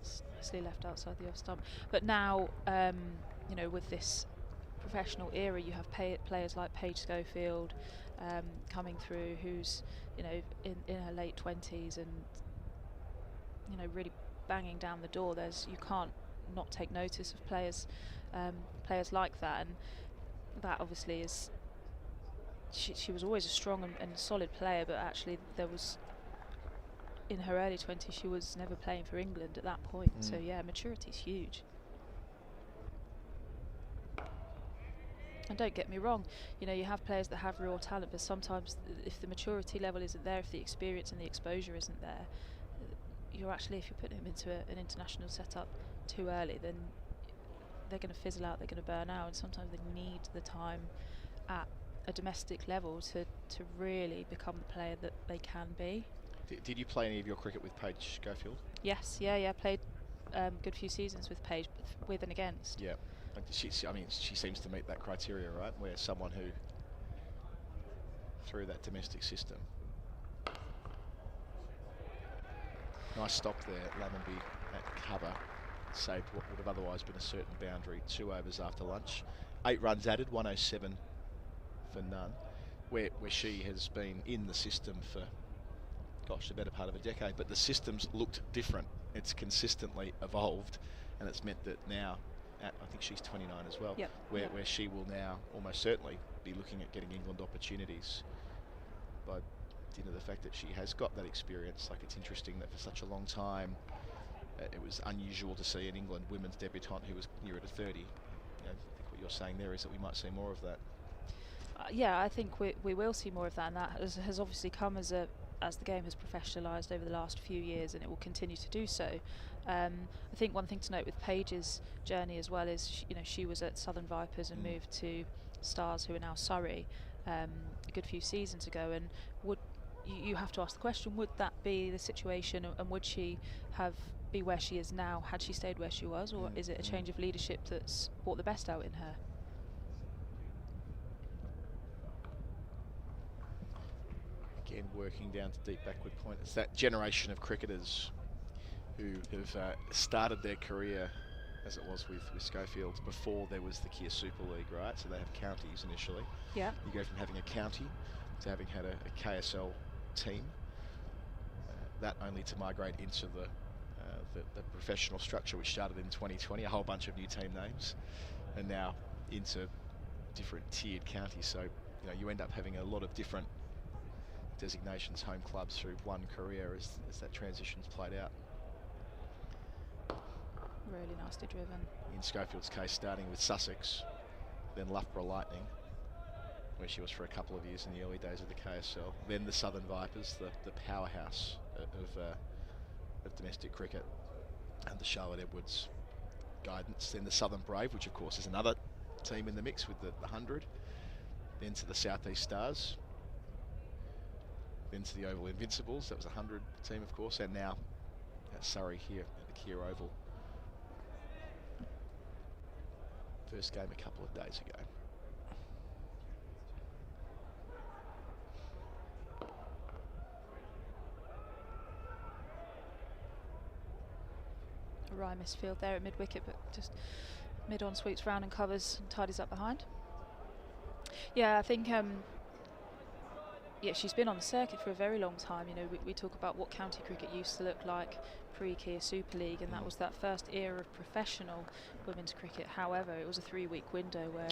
it's nicely left outside the off stump. But now, you know, with this professional era, you have players like Paige Schofield coming through, who's, you know, in her late 20s and, you know, really banging down the door. You can't not take notice of players like that, and that obviously is, she was always a strong and solid player, but actually there was, in her early 20s, she was never playing for England at that point. So yeah, maturity is huge. And don't get me wrong, you know, you have players that have raw talent, but sometimes if the maturity level isn't there, if the experience and the exposure isn't there, if you're putting them into an international setup too early, then they're going to fizzle out, they're going to burn out, and sometimes they need the time at a domestic level to really become the player that they can be. Did you play any of your cricket with Paige Schofield? Yes, played good few seasons with Paige, with and against. Yeah, she seems to meet that criteria, right? Where someone who, through that domestic system. Nice stop there, Lammonby at cover. Saved what would have otherwise been a certain boundary. 2 overs after lunch. 8 runs added, 107 for none. Where she has been in the system for, gosh, the better part of a decade. But the system's looked different. It's consistently evolved. And it's meant that now, I think she's 29 as well, yep. where she will now almost certainly be looking at getting England opportunities by dint of the fact that she has got that experience. Like, it's interesting that for such a long time, it was unusual to see an England women's debutante who was nearer to 30. You know, I think what you're saying there is that we might see more of that. Yeah, I think we will see more of that, and that has obviously come as the game has professionalised over the last few years, and it will continue to do so. I think one thing to note with Paige's journey as well is she was at Southern Vipers and moved to Stars, who are now Surrey, a good few seasons ago, and you have to ask the question, would that be the situation, and would she be where she is now had she stayed where she was, or is it a change of leadership that's brought the best out in her? Again, working down to deep backward point. It's that generation of cricketers who have started their career as it was with Schofield before there was the Kia Super League, right? So they have counties initially. Yeah. You go from having a county to having had a KSL team, that only to migrate into the professional structure, which started in 2020, a whole bunch of new team names, and now into different tiered counties. So you end up having a lot of different designations, home clubs through one career as that transition's played out. Really nicely driven. In Schofield's case, starting with Sussex, then Loughborough Lightning, where she was for a couple of years in the early days of the KSL, then the Southern Vipers, the powerhouse of domestic cricket, and the Charlotte Edwards guidance, then the Southern Brave, which of course is another team in the mix with the 100, then to the South East Stars, then to the Oval Invincibles, that was a 100 team of course, and now at Surrey here at the Kia Oval. First game a couple of days ago. A wry misfield there at mid-wicket, but just mid-on sweeps round and covers and tidies up behind. Yeah, I think she's been on the circuit for a very long time. We talk about what county cricket used to look like pre-Kia Super League, and that was that first era of professional women's cricket. However, it was a 3-week window where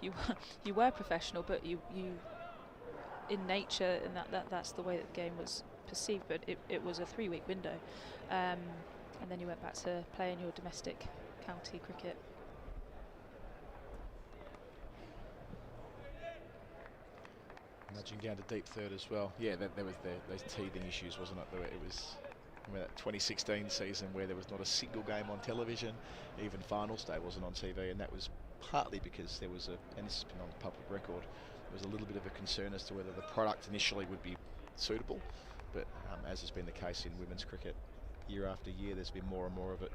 you were professional, but you in nature, and that's the way that the game was perceived. But it was a 3-week window, and then you went back to playing your domestic county cricket. Nudging down to deep third as well. Yeah, there was those teething issues, wasn't it? It was that 2016 season where there was not a single game on television, even Finals Day wasn't on TV, and that was partly because there was and this has been on public record, there was a little bit of a concern as to whether the product initially would be suitable, but as has been the case in women's cricket, year after year there's been more and more of it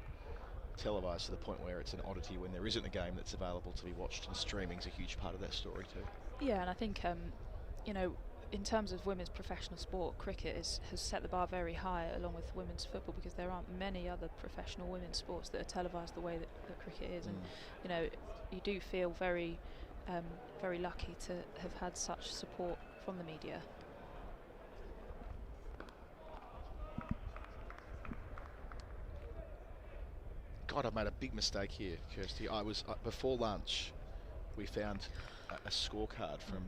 televised to the point where it's an oddity when there isn't a game that's available to be watched, and streaming's a huge part of that story too. Yeah, and I think in terms of women's professional sport, cricket has set the bar very high along with women's football, because there aren't many other professional women's sports that are televised the way that cricket is. And you do feel very very lucky to have had such support from the media. God, I've made a big mistake here, Kirstie. Before lunch we found a scorecard from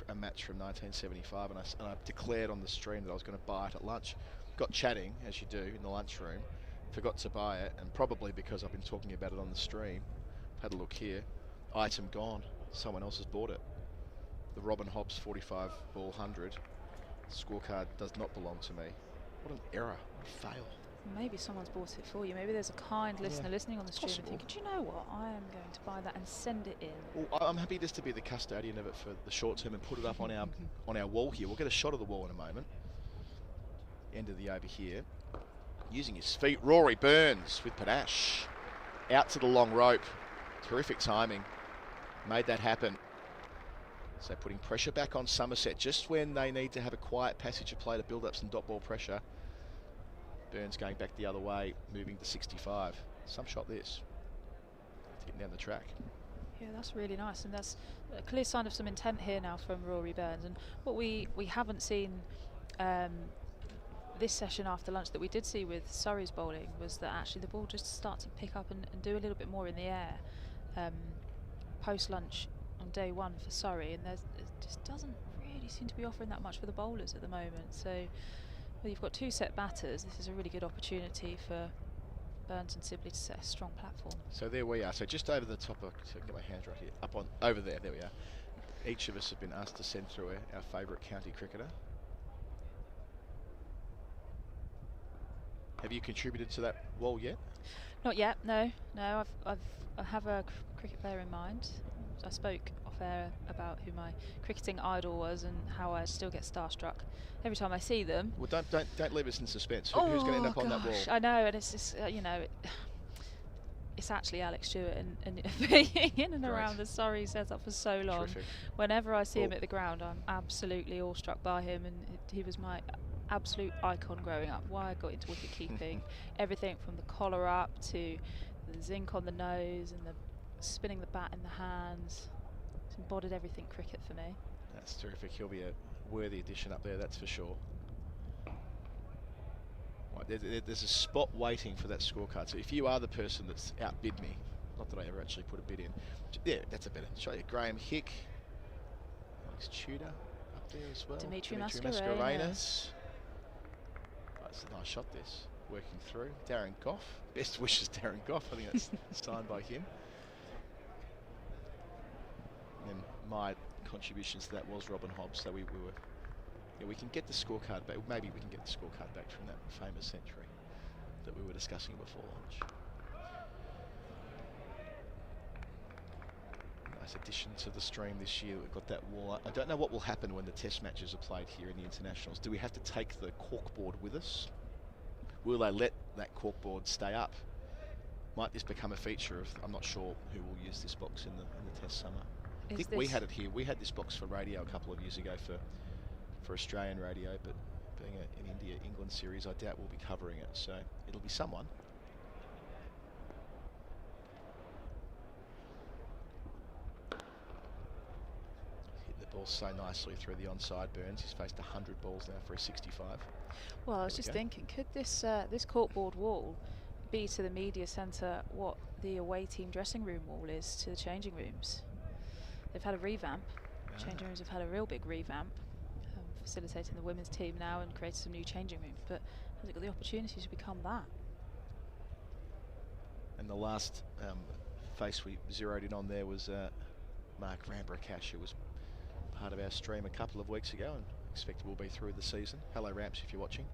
a match from 1975, and I declared on the stream that I was going to buy it at lunch. Got chatting, as you do, in the lunchroom, forgot to buy it, and probably because I've been talking about it on the stream, had a look here, item gone, someone else has bought it. The Robin Hobbs 45 ball 100 scorecard does not belong to me. What an error, what a fail. Maybe someone's bought it for you. Maybe there's a kind listener listening on the stream and Possible. thinking, do you know what? I am going to buy that and send it in. Well, I'm happy just to be the custodian of it for the short term and put it up on our wall here. We'll get a shot of the wall in a moment. End of the over here. Using his feet, Rory Burns with panache. Out to the long rope. Terrific timing. Made that happen. So putting pressure back on Somerset just when they need to have a quiet passage of play to build up some dot ball pressure. Burns going back the other way, moving to 65. Some shot this. Hitting down the track. Yeah, that's really nice, and that's a clear sign of some intent here now from Rory Burns. And what we haven't seen this session after lunch that we did see with Surrey's bowling was that actually the ball just starts to pick up and do a little bit more in the air post-lunch on day one for Surrey, and it just doesn't really seem to be offering that much for the bowlers at the moment. So well, you've got two set batters. This is a really good opportunity for Burns and Sibley to set a strong platform. So there we are. So just over the top of, so I can get my hands right here, up on, over there, there we are. Each of us have been asked to send through our favourite county cricketer. Have you contributed to that wall yet? Not yet, no. I have a cricket player in mind. I spoke off air about who my cricketing idol was and how I still get starstruck every time I see them. Well, don't leave us in suspense. Who's going to end up on that wall? I know, and it's just it's actually Alex Stewart, and being in and around the Surrey setup for so long. Terrific. Whenever I see him at the ground, I'm absolutely awestruck by him, and he was my absolute icon growing up. Why I got into wicket keeping, everything from the collar up to the zinc on the nose and the spinning the bat in the hands. It's embodied everything cricket for me. That's terrific. He'll be a worthy addition up there, that's for sure. Right, there's a spot waiting for that scorecard. So if you are the person that's outbid me, not that I ever actually put a bid in. Yeah, that's a better. Show you Graham Hick, Alex Tudor up there as well. Dimitri Mascarenas. That's a nice shot, this. Working through. Darren Goff. Best wishes, Darren Goff. I think that's signed by him. And then my contributions to that was Robin Hobbs. So we were... Yeah, we can get the scorecard back. Maybe we can get the scorecard back from that famous century that we were discussing before lunch. Nice addition to the stream this year. We've got that wall. I don't know what will happen when the test matches are played here in the internationals. Do we have to take the corkboard with us? Will they let that corkboard stay up? Might this become a feature of, I'm not sure who will use this box in the test summer. I think we had it here. We had this box for radio a couple of years ago for Australian radio, but being an India-England series, I doubt we'll be covering it, so it'll be someone. Hit the ball so nicely through the onside, Burns. He's faced 100 balls now for a 65. Well, I was just thinking, could this corkboard wall be to the media centre what the away team dressing room wall is to the changing rooms? They've had a revamp. Changing rooms have had a real big revamp. Facilitating the women's team now and creating some new changing rooms, but has it got the opportunity to become that? And the last face we zeroed in on there was Mark Rambrakash, who was part of our stream a couple of weeks ago and expected will be through the season. Hello Ramps, if you're watching.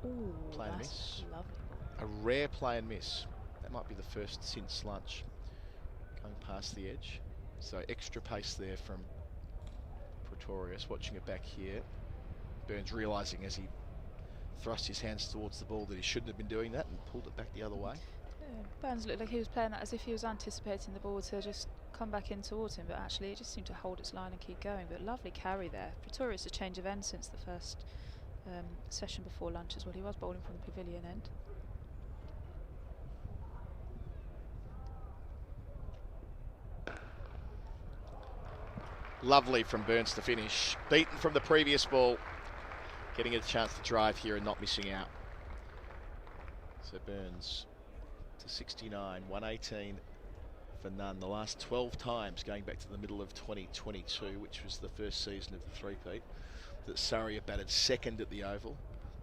Ooh, play and that's miss. Lovely. A rare play and miss. That might be the first since lunch. Going past the edge. So extra pace there from Pretorius. Watching it back here. Burns realising as he thrust his hands towards the ball that he shouldn't have been doing that and pulled it back the other way. Yeah, Burns looked like he was playing that as if he was anticipating the ball to just come back in towards him, but actually it just seemed to hold its line and keep going. But lovely carry there. Pretorius a change of end since the first session before lunch as well. He was bowling from the pavilion end. Lovely from Burns to finish. Beaten from the previous ball. Getting a chance to drive here and not missing out. So Burns to 69, 118 for none. The last 12 times going back to the middle of 2022, which was the first season of the three-peat, that Surrey have batted second at the Oval.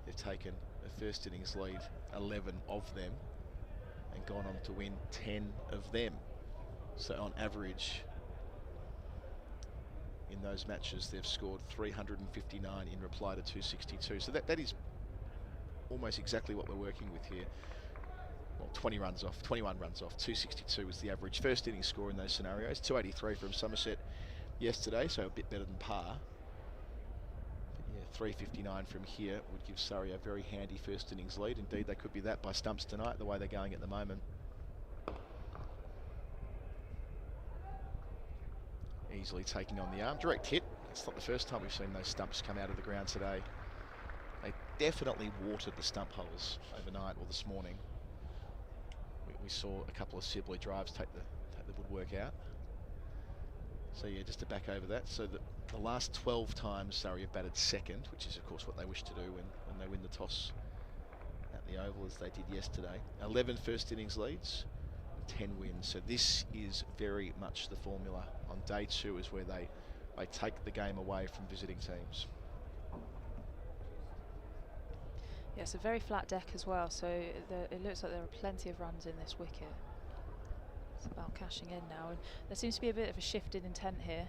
They've taken a first innings lead, 11 of them, and gone on to win 10 of them. So on average, in those matches, they've scored 359 in reply to 262. So that is almost exactly what we're working with here. Well, 21 runs off, 262 was the average first inning score in those scenarios. 283 from Somerset yesterday, so a bit better than par. But yeah, 359 from here would give Surrey a very handy first innings lead. Indeed, they could be that by stumps tonight, the way they're going at the moment. Easily taking on the arm. Direct hit. It's not the first time we've seen those stumps come out of the ground today. They definitely watered the stump holes overnight or this morning. We saw a couple of Sibley drives take the woodwork out. So yeah, just to back over that. So the last 12 times Surrey have batted second, which is of course what they wish to do when they win the toss at the Oval, as they did yesterday. 11 first innings leads, 10 wins. So this is very much the formula. On day 2 is where they take the game away from visiting teams. Yeah, it's a very flat deck as well, so it looks like there are plenty of runs in this wicket. It's about cashing in now, and there seems to be a bit of a shift in intent here.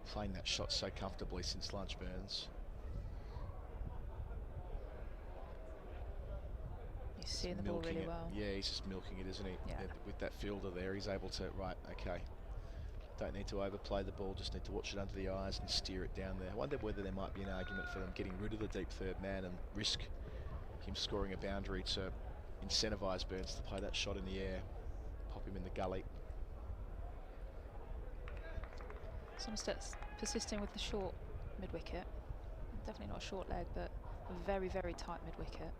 Playing that shot so comfortably since lunch, Burns. He's seeing the ball really well. Yeah, he's just milking it, isn't he? Yeah. With that fielder there, he's able to, right, okay. Don't need to overplay the ball, just need to watch it under the eyes and steer it down there. I wonder whether there might be an argument for them getting rid of the deep third man and risk him scoring a boundary to incentivise Burns to play that shot in the air, pop him in the gully. Somerset's persisting with the short mid-wicket. Definitely not a short leg, but a very, very tight mid-wicket.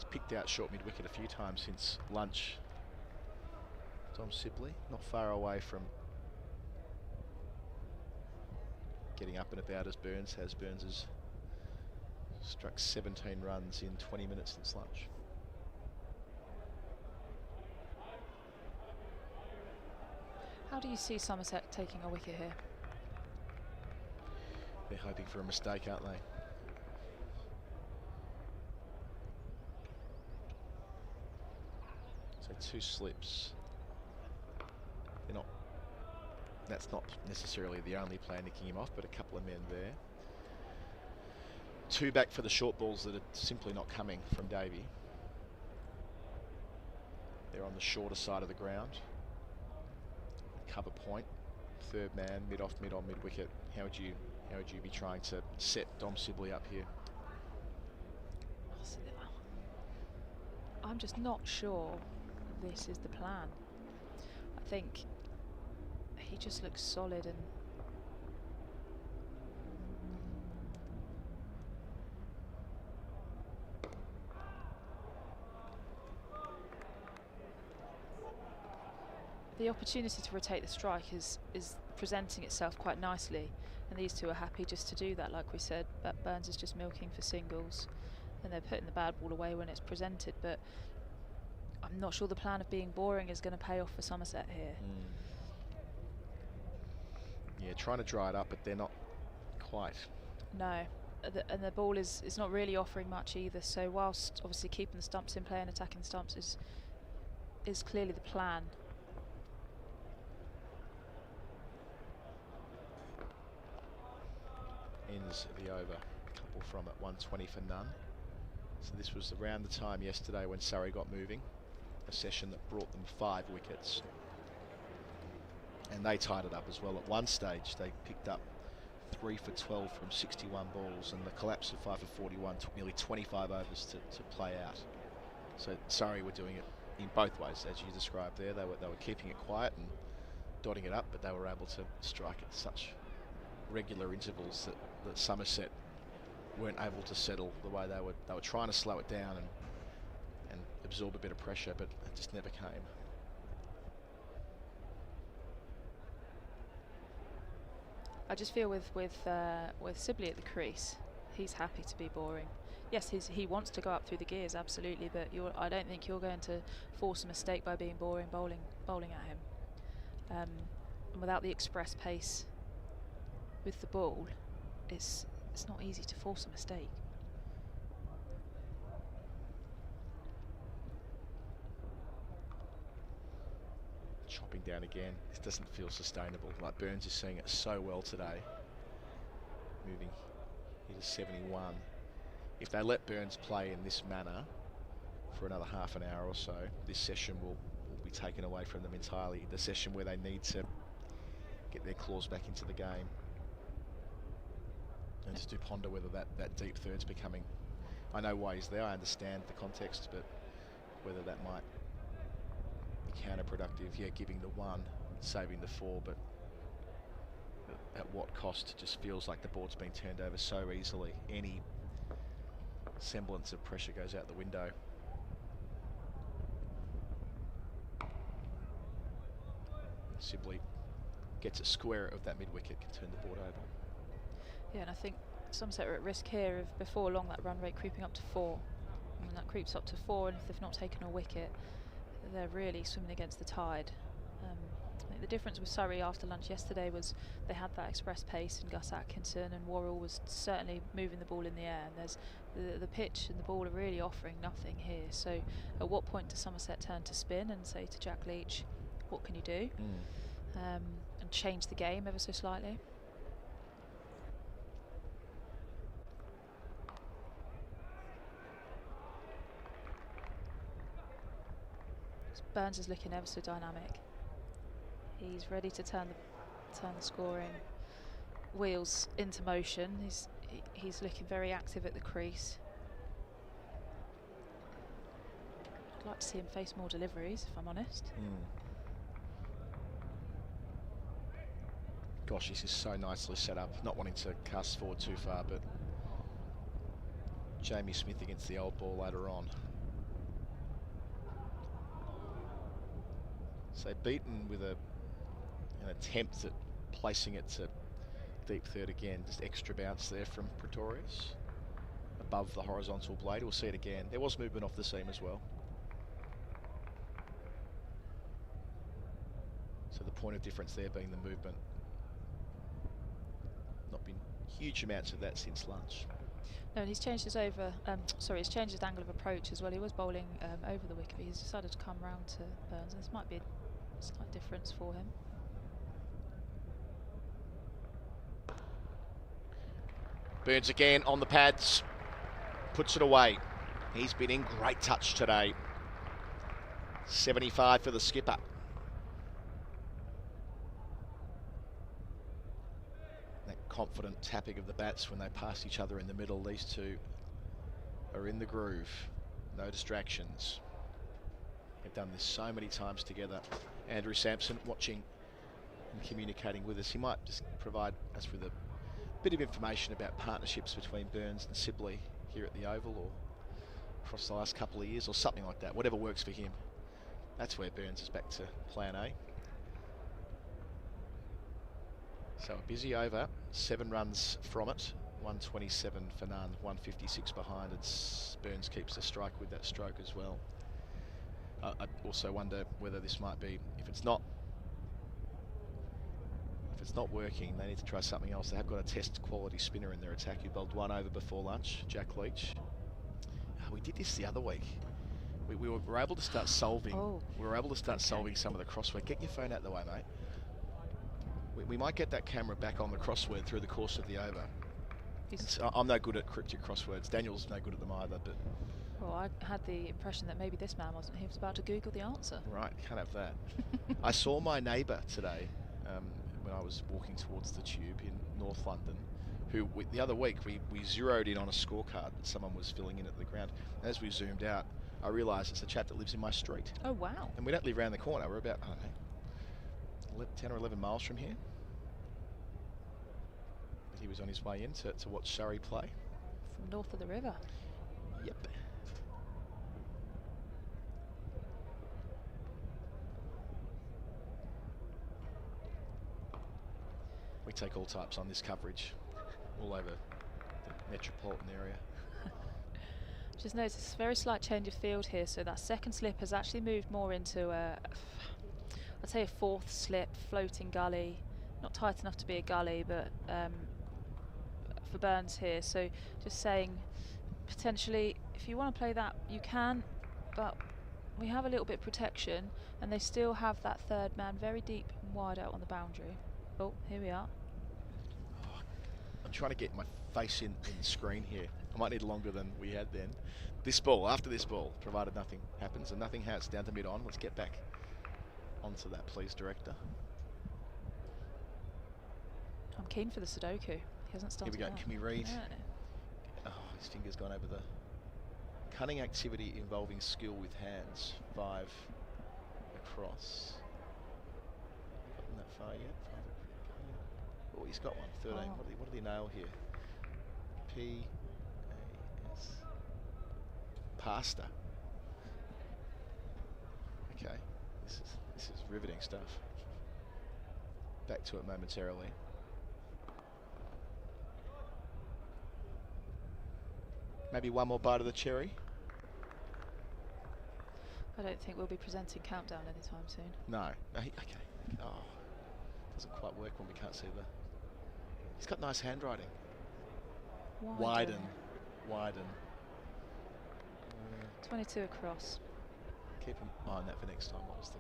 Picked out short mid-wicket a few times since lunch. Dom Sibley, not far away from getting up and about as Burns has. Burns has struck 17 runs in 20 minutes since lunch. How do you see Somerset taking a wicket here? They're hoping for a mistake, aren't they? So 2 slips. That's not necessarily the only player nicking him off, but a couple of men there. 2 back for the short balls that are simply not coming from Davey. They're on the shorter side of the ground. Cover point, third man, mid off, mid on, mid wicket. How would you be trying to set Dom Sibley up here? I'm just not sure this is the plan. I think he just looks solid and the opportunity to rotate the strike is presenting itself quite nicely, and these two are happy just to do that. Like we said, Burns is just milking for singles and they're putting the bad ball away when it's presented, but I'm not sure the plan of being boring is going to pay off for Somerset here. Yeah, trying to dry it up, but they're not quite. No, and the ball is not really offering much either, so whilst obviously keeping the stumps in play and attacking the stumps is clearly the plan. Ends the over, a couple from at 120 for none. So this was around the time yesterday when Surrey got moving, a session that brought them 5 wickets. And they tied it up as well. At one stage they picked up 3 for 12 from 61 balls, and the collapse of 5 for 41 took nearly 25 overs to play out. So Surrey were doing it in both ways, as you described there. They were keeping it quiet and dotting it up, but they were able to strike at such regular intervals that Somerset weren't able to settle the way they were trying to slow it down and absorb a bit of pressure, but it just never came. I just feel with Sibley at the crease, he's happy to be boring. Yes, he wants to go up through the gears, absolutely, but I don't think you're going to force a mistake by being boring bowling at him. And without the express pace with the ball, it's not easy to force a mistake. chopping down again. This doesn't feel sustainable. Like Burns is seeing it so well today. Moving into 71. If they let Burns play in this manner for another half an hour or so, this session will be taken away from them entirely. The session where they need to get their claws back into the game. And just do ponder whether that deep third's becoming... I know why he's there, I understand the context, but whether that might be counterproductive. Yeah, giving the 1, saving the 4, but at what cost? It just feels like the board's been turned over so easily. Any semblance of pressure goes out the window. Sibley gets a square of that mid-wicket, can turn the board over. Yeah, and I think Somerset are at risk here of before long that run rate creeping up to 4. And when that creeps up to 4, and if they've not taken a wicket, they're really swimming against the tide. I think the difference with Surrey after lunch yesterday was they had that express pace, and Gus Atkinson and Worrell was certainly moving the ball in the air, and there's the pitch and the ball are really offering nothing here. So at what point does Somerset turn to spin and say to Jack Leach, what can you do? And change the game ever so slightly? Burns is looking ever so dynamic. He's ready to turn the scoring wheels into motion. He's looking very active at the crease. I'd like to see him face more deliveries, if I'm honest. Gosh, this is so nicely set up. Not wanting to cast forward too far, but Jamie Smith against the old ball later on. So beaten with an attempt at placing it to deep third again. Just extra bounce there from Pretorius. Above the horizontal blade. We'll see it again. There was movement off the seam as well. So the point of difference there being the movement. Not been huge amounts of that since lunch. No, and he's changed his he's changed his angle of approach as well. He was bowling over the wicket, but he's decided to come round to Burns. This might be a slight difference for him. Burns again on the pads, puts it away. He's been in great touch today. 75 for the skipper. That confident tapping of the bats when they pass each other in the middle. These two are in the groove. No distractions. They've done this so many times together. Andrew Sampson watching and communicating with us. He might just provide us with a bit of information about partnerships between Burns and Sibley here at the Oval or across the last couple of years or something like that. Whatever works for him. That's where Burns is back to plan A. So a busy over, 7 runs from it, 127 for none, 156 behind. Burns keeps the strike with that stroke as well. I also wonder whether this might be, if it's not working, they need to try something else. They have got a test quality spinner in their attack who bowled 1 over before lunch, Jack Leach. We did this the other week. We were able to start solving. We were able to start solving some of the crossword. Get your phone out of the way, mate. We might get that camera back on the crossword through the course of the over. I'm no good at cryptic crosswords. Daniel's no good at them either, but. Well, I had the impression that maybe this man wasn't. He was about to Google the answer. Right, can't have that. I saw my neighbour today when I was walking towards the Tube in North London, who the other week we zeroed in on a scorecard that someone was filling in at the ground. As we zoomed out, I realised it's a chap that lives in my street. Oh, wow. And we don't live around the corner. We're about, I don't know, 10 or 11 miles from here. But he was on his way in to watch Surrey play. From north of the river. Yep. We take all types on this coverage, all over the metropolitan area. Just notice a very slight change of field here, so that second slip has actually moved more into I'd say a fourth slip, floating gully, not tight enough to be a gully, but for Burns here. So just saying, potentially, if you want to play that, you can, but we have a little bit of protection, and they still have that third man very deep and wide out on the boundary. Oh, here we are. I'm trying to get my face in the screen here. I might need longer than we had then. This ball, after this ball, provided nothing happens, and nothing has, down to mid-on. Let's get back onto that, please, director. I'm keen for the Sudoku. He hasn't started. Here we go. Well. Can we read? Yeah. Oh, his finger's gone over the cunning activity involving skill with hands. 5 across. Gotten that far yet? Oh, he's got one. 13. Oh. What did he nail here? P-A-S. Pasta. Okay. This is riveting stuff. Back to it momentarily. Maybe one more bite of the cherry. I don't think we'll be presenting Countdown anytime soon. No. Okay. Oh, doesn't quite work when we can't see the. He's got nice handwriting. Widen. 22 across. Keep him on that for next time. What was the?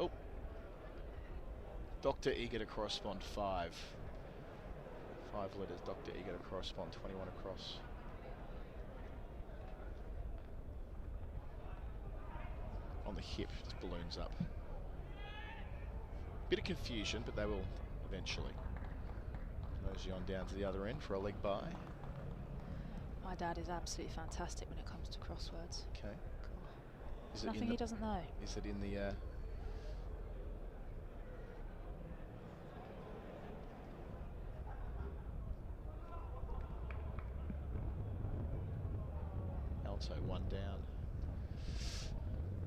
Oh. Dr. Eager to correspond 5. 5 letters. Dr. Eager to correspond 21 across. On the hip, just balloons up. Bit of confusion, but they will eventually. Mosey on down to the other end for a leg bye. My dad is absolutely fantastic when it comes to crosswords. Okay. Is Nothing he doesn't know. Is it in the? Alto 1 down.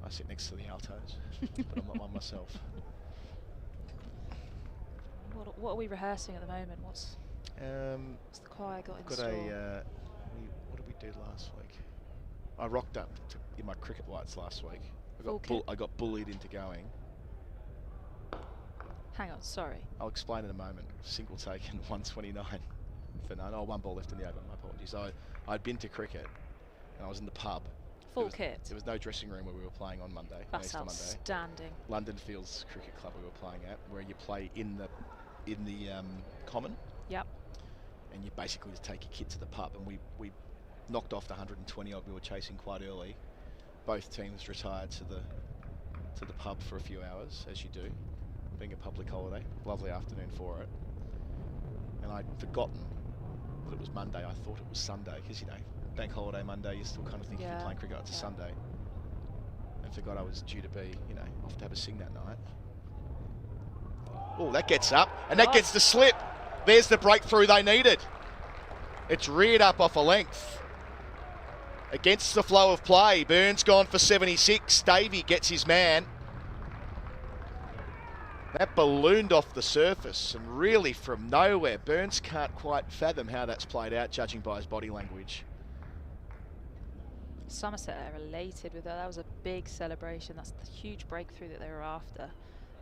I sit next to the altos, but I'm not one myself. What are we rehearsing at the moment? What's the choir got in store? What did we do last week? I rocked up in my cricket whites last week. I got bullied into going. Hang on, sorry. I'll explain in a moment. Single taken, 129 for none. Oh, 1 ball left in the over. My apologies. I'd been to cricket, and I was in the pub. Full kit. There was no dressing room where we were playing on Monday. That's outstanding. London Fields Cricket Club we were playing at, where you play in the common. Yep. And you basically just take your kit to the pub, and we knocked off the 120 odd we were chasing quite early. Both teams retired to the pub for a few hours, as you do, being a public holiday. Lovely afternoon for it. And I'd forgotten that it was Monday. I thought it was Sunday, because bank holiday Monday, you're still kind of thinking you're playing cricket. It's a Sunday. And forgot I was due to be, off to have a sing that night. Oh, that gets up, and that gets the slip. There's the breakthrough they needed. It's reared up off a length. Against the flow of play, Burns gone for 76. Davey gets his man. That ballooned off the surface, and really from nowhere. Burns can't quite fathom how that's played out, judging by his body language. Somerset are elated with that. That was a big celebration. That's the huge breakthrough that they were after.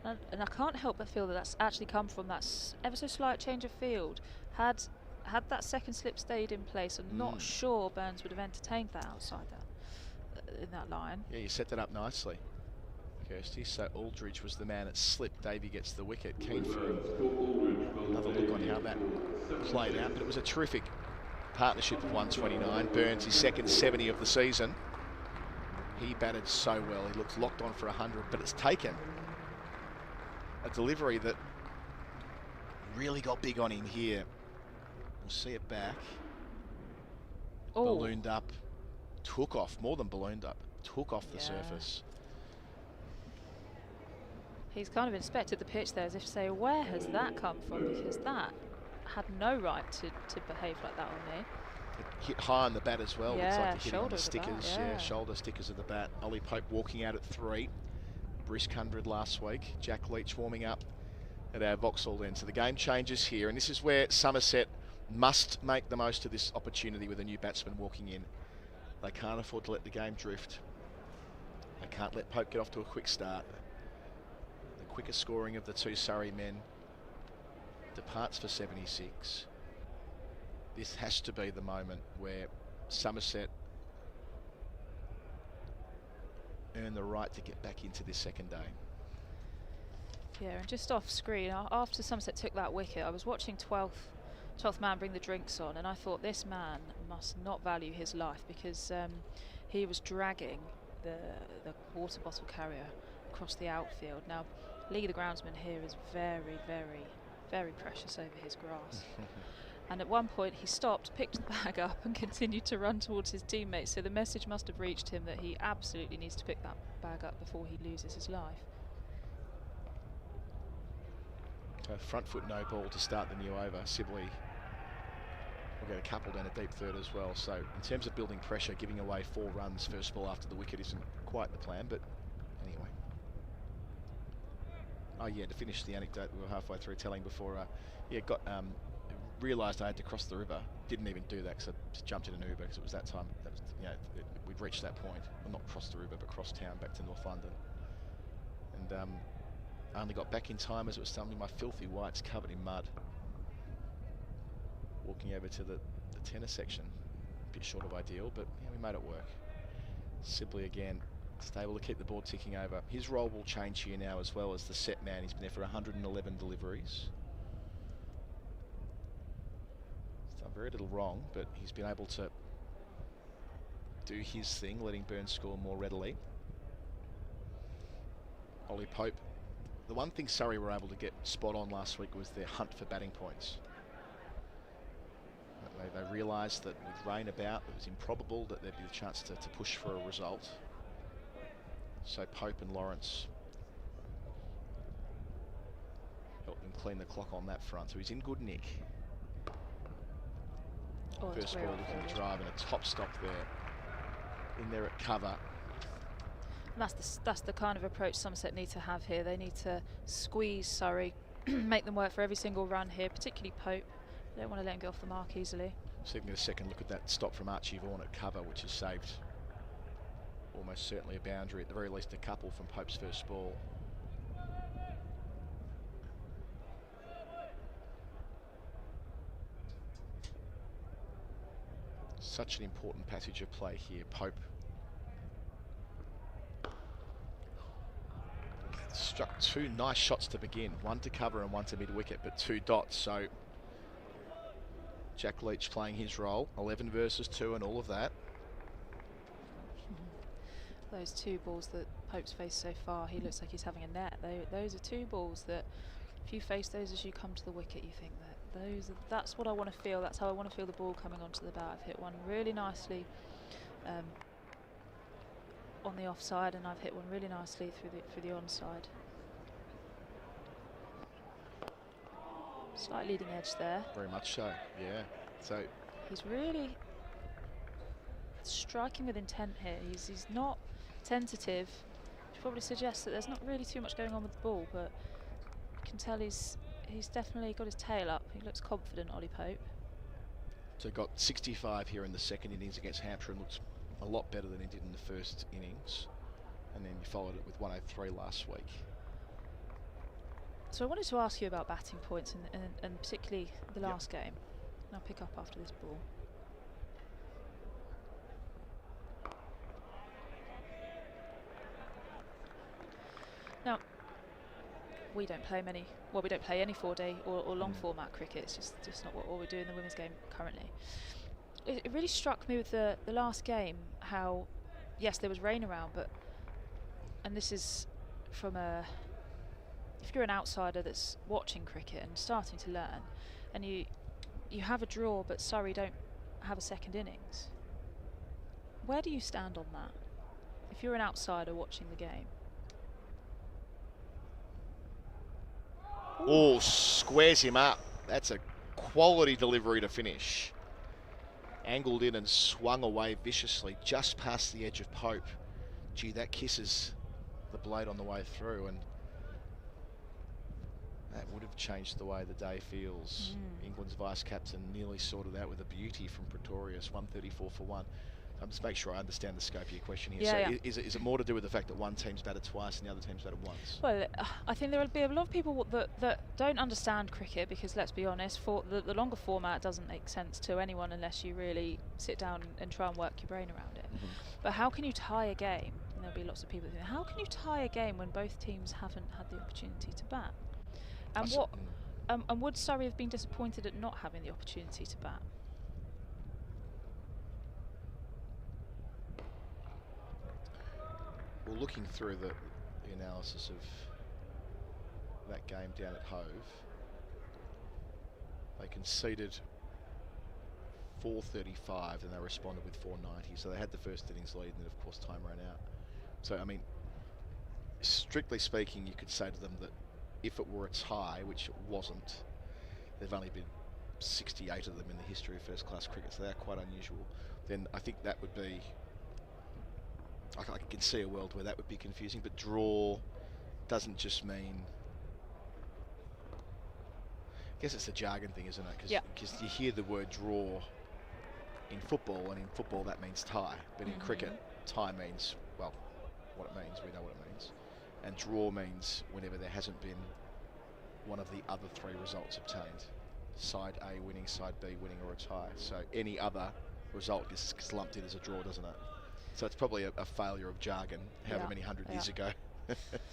And I can't help but feel that that's actually come from that ever so slight change of field. Had that second slip stayed in place, I'm not sure Burns would have entertained that outside in that line. Yeah, you set that up nicely, Kirstie. So Aldridge was the man at slip. Davey gets the wicket. Keen for another look on how that played out. But it was a terrific partnership of 129. Burns, his second 70 of the season. He batted so well. He looks locked on for 100, but it's taken a delivery that really got big on him here. We'll see it back. Ballooned up, took off, more than ballooned up, took off the surface. He's kind of inspected the pitch there as if to say, where has that come from? Because that had no right to behave like that on me. It hit high on the bat as well. Yeah, looks like it hit on the stickers. Bat, shoulder stickers of the bat. Ollie Pope walking out at 3. Brisk 100 last week. Jack Leach warming up at our Vauxhall end. So the game changes here, and this is where Somerset must make the most of this opportunity with a new batsman walking in. They can't afford to let the game drift. They can't let Pope get off to a quick start. The quickest scoring of the 2 Surrey men departs for 76. This has to be the moment where Somerset earn earn the right to get back into this second day. Yeah, and just off screen, after Somerset took that wicket, I was watching 12th man bring the drinks on, and I thought this man must not value his life, because he was dragging the water bottle carrier across the outfield. Now, Lee, the groundsman here, is very, very, very precious over his grass. And at one point he stopped, picked the bag up and continued to run towards his teammates, so the message must have reached him that he absolutely needs to pick that bag up before he loses his life. Front foot no ball to start the new over. Sibley will get a couple down a deep third as well. So in terms of building pressure, giving away 4 runs first ball after the wicket isn't quite the plan, but anyway. Oh yeah, to finish the anecdote we were halfway through telling before, realised I had to cross the river. Didn't even do that because I just jumped in an Uber because it was that time. That was, we'd reached that point. Well, not crossed the river, but crossed town back to North London. And I only got back in time as it was suddenly my filthy whites covered in mud. Walking over to the tennis section. A bit short of ideal, but yeah, we made it work. Sibley again, stable to keep the board ticking over. His role will change here now as well as the set man. He's been there for 111 deliveries. He's done very little wrong, but he's been able to do his thing, letting Burns score more readily. Ollie Pope. The one thing Surrey were able to get spot on last week was their hunt for batting points. They realised that with rain about, it was improbable that there'd be the chance to push for a result. So Pope and Lawrence helped them clean the clock on that front. So he's in good nick. First ball looking to drive and a top stop there. In there at cover. And that's the kind of approach Somerset need to have here. They need to squeeze Surrey, make them work for every single run here, particularly Pope. They don't want to let him get off the mark easily. So we can get a second look at that stop from Archie Vaughan at cover, which has saved almost certainly a boundary, at the very least a couple from Pope's first ball. Such an important passage of play here. Pope struck 2 nice shots to begin, one to cover and one to mid-wicket, but 2 dots. So Jack Leach playing his role, 11 versus 2 and all of that. Those 2 balls that Pope's faced so far, he looks like he's having a net. Those are 2 balls that, if you face those as you come to the wicket, you think that that's what I want to feel. That's how I want to feel the ball coming onto the bat. I've hit one really nicely on the offside, and I've hit one really nicely through the onside. Slight leading edge there. Very much so, yeah. So he's really striking with intent here. He's not tentative, which probably suggests that there's not really too much going on with the ball, but you can tell he's definitely got his tail up. He looks confident, Ollie Pope. So got 65 here in the second innings against Hampshire and looks a lot better than he did in the first innings. And then you followed it with 103 last week. So I wanted to ask you about batting points and particularly the last game. And I'll pick up after this ball. Now, we don't play any 4-day or long format cricket. It's just not what we do in the women's game currently. It really struck me with the last game how, yes, there was rain around, and this is from if you're an outsider that's watching cricket and starting to learn, and you have a draw but Surrey don't have a second innings, where do you stand on that if you're an outsider watching the game? Oh, squares him up. That's a quality delivery to finish. Angled in and swung away viciously just past the edge of Pope. Gee, that kisses the blade on the way through, and that would have changed the way the day feels. England's vice-captain nearly sorted out with a beauty from Pretorius, 134 for 1. Just make sure I understand the scope of your question here. Yeah, so yeah. Is it more to do with the fact that one team's batted twice and the other team's batted once? Well, I think there will be a lot of people that don't understand cricket, because let's be honest, for the longer format doesn't make sense to anyone unless you really sit down and try and work your brain around it. But how can you tie a game And there'll be lots of people thinking, how can you tie a game when both teams haven't had the opportunity to bat? And would Surrey have been disappointed at not having the opportunity to bat? Well, looking through the analysis of that game down at Hove, they conceded 435 and they responded with 490. So they had the first innings lead and then of course time ran out. So I mean, strictly speaking, you could say to them that if it were a tie, which it wasn't, there've only been 68 of them in the history of first class cricket, so they're quite unusual, then I think that would be, I can see a world where that would be confusing. But draw doesn't just mean, I guess it's a jargon thing, isn't it? Because you hear the word draw in football, and in football that means tie. But in cricket, tie means, well, what it means, we know what it means. And draw means whenever there hasn't been one of the other three results obtained. Side A winning, side B winning, or a tie. So any other result gets lumped in as a draw, doesn't it? So it's probably a failure of jargon, however many hundred years ago.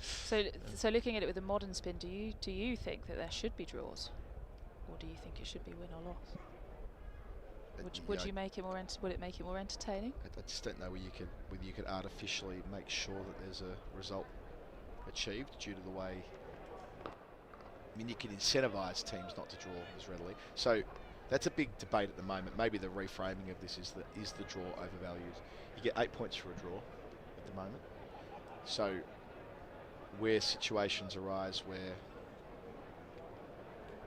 So looking at it with a modern spin, do you think that there should be draws, or do you think it should be win or loss? Would you make it more? Would it make it more entertaining? I just don't know whether you could artificially make sure that there's a result achieved due to the way. I mean, you can incentivise teams not to draw as readily. So that's a big debate at the moment. Maybe the reframing of this is the draw overvalued? You get 8 points for a draw at the moment. So where situations arise where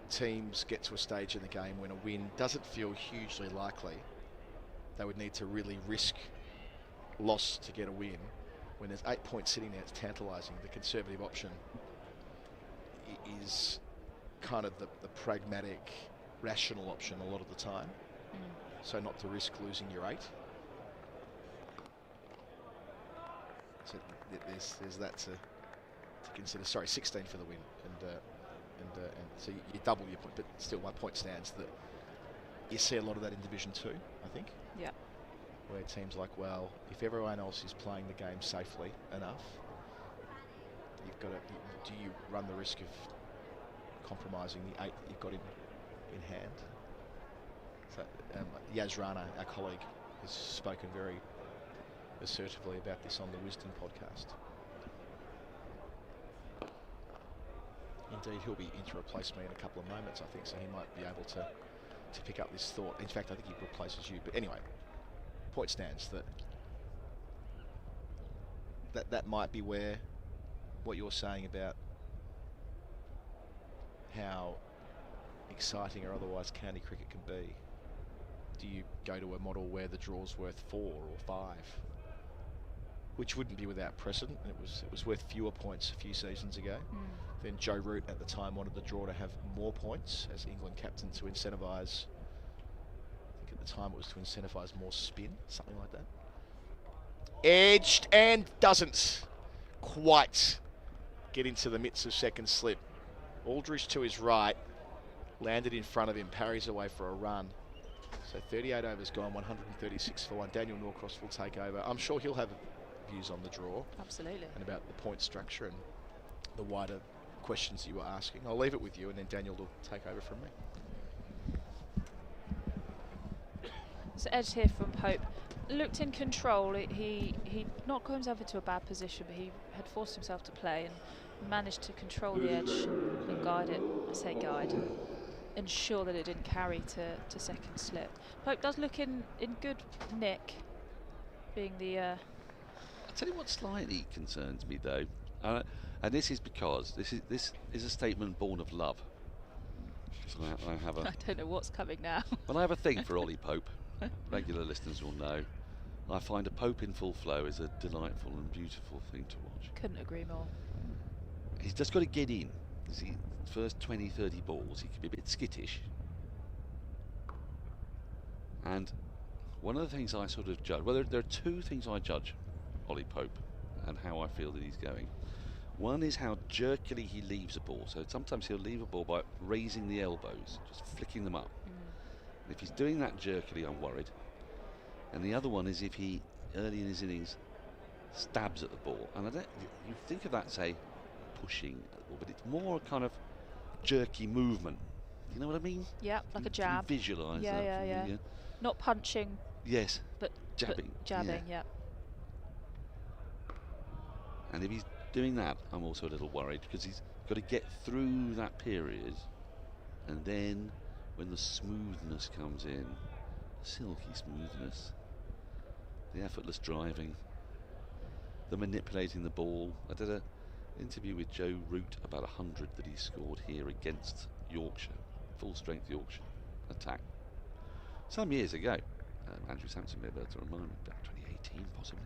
teams get to a stage in the game when a win doesn't feel hugely likely, they would need to really risk loss to get a win. When there's 8 points sitting there, it's tantalising. The conservative option is kind of the pragmatic, rational option a lot of the time. So not to risk losing your 8. So there's that to consider. Sorry, 16 for the win, and so you double your point, but still my point stands that you see a lot of that in Division 2, I think. Yeah. Where teams like, well, if everyone else is playing the game safely enough, you've got to, do you run the risk of compromising the 8 that you've got in hand? So Yas Rana, our colleague, has spoken very assertively about this on the Wisden podcast. Indeed, he'll be in to replace me in a couple of moments, I think, so he might be able to pick up this thought. In fact, I think he replaces you. But anyway, point stands that might be where what you're saying about how exciting or otherwise county cricket can be. Do you go to a model where the draw's worth 4 or 5? Which wouldn't be without precedent. It was worth fewer points a few seasons ago. Then Joe Root at the time wanted the draw to have more points as England captain to incentivise, I think at the time it was to incentivise more spin, something like that. Edged and doesn't quite get into the midst of second slip. Aldridge to his right, landed in front of him, parries away for a run. So 38 overs gone, 136 for 1. Daniel Norcross will take over. I'm sure he'll have views on the draw. Absolutely. And about the point structure and the wider questions you were asking. I'll leave it with you and then Daniel will take over from me. So edge here from Pope. Looked in control. He not got himself into a bad position, but he had forced himself to play and managed to control the edge and guide it. I say guide. Ensure that it didn't carry to second slip. Pope does look in good nick, being the... I'll tell you what slightly concerns me though, and this is because this is a statement born of love. So I have a... I don't know what's coming now. Well, I have a thing for Ollie Pope. Regular listeners will know. I find a Pope in full flow is a delightful and beautiful thing to watch. Couldn't agree more. He's just got to get in. See, first 20, 30 balls, he can be a bit skittish. And one of the things I sort of judge, well, there are two things I judge Ollie Pope and how I feel that he's going. One is how jerkily he leaves a ball. So sometimes he'll leave a ball by raising the elbows, just flicking them up. And if he's doing that jerkily, I'm worried. And the other one is if he, early in his innings, stabs at the ball, and I don't. You think of that, say, pushing at the ball, but it's more a kind of jerky movement. You know what I mean? Yeah, like a jab. Visualise yeah, that. Yeah. Me, Not punching. Yes. But jabbing. Jabbing. Yeah. And if he's doing that, I'm also a little worried, because he's got to get through that period, and then when the smoothness comes in, silky smoothness, the effortless driving, the manipulating the ball. I did an interview with Joe Root about 100 that he scored here against Yorkshire, full strength Yorkshire attack, some years ago. Andrew Sampson may be able to remind me, about 2018 possibly.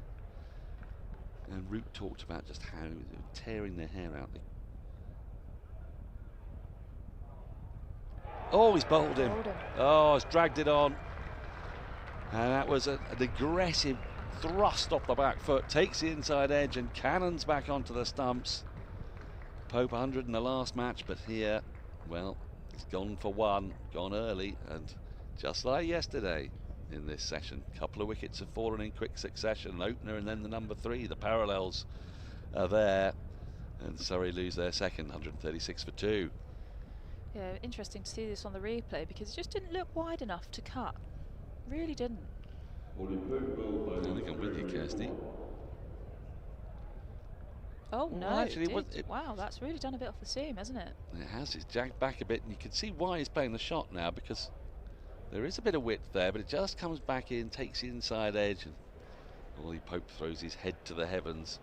And Root talked about just how they were tearing their hair out. Oh, he's bowled him. Oh, he's dragged it on. And that was an aggressive thrust off the back foot. Takes the inside edge and cannons back onto the stumps. Pope 100 in the last match, but here, well, he's gone for one, gone early, and just like yesterday in this session, a couple of wickets have fallen in quick succession. An opener and then the number 3. The parallels are there, and Surrey lose their second, 136 for 2. Yeah, interesting to see this on the replay, because it just didn't look wide enough to cut. Really didn't. I think I'm with you, Kirstie. Oh no! Well, actually, wow, that's really done a bit off the seam, hasn't it? It has. It's jagged back a bit, and you can see why he's playing the shot now, because there is a bit of width there, but it just comes back in, takes the inside edge, and Ollie Pope throws his head to the heavens.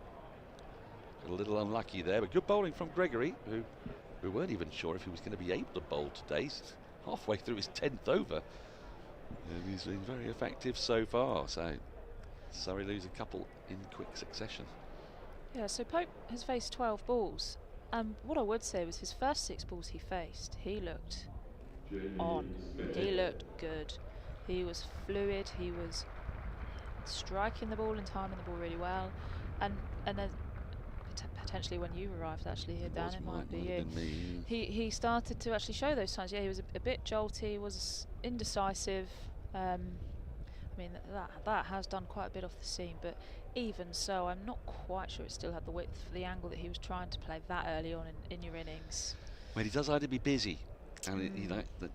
Got a little unlucky there, but good bowling from Gregory, who we weren't even sure if he was going to be able to bowl today. He's halfway through his 10th over, and he's been very effective so far. So Surrey lose a couple in quick succession. Yeah, so Pope has faced 12 balls, and what I would say was his first 6 balls he faced, he looked on. He looked good. He was fluid. He was striking the ball and timing the ball really well, and then potentially when you arrived actually here, Dan, it might be you. He started to actually show those signs. Yeah, he was a bit jolty, was indecisive. I mean, that has done quite a bit off the seam, but even so, I'm not quite sure it still had the width for the angle that he was trying to play that early on in your innings. Well, he does like to be busy, and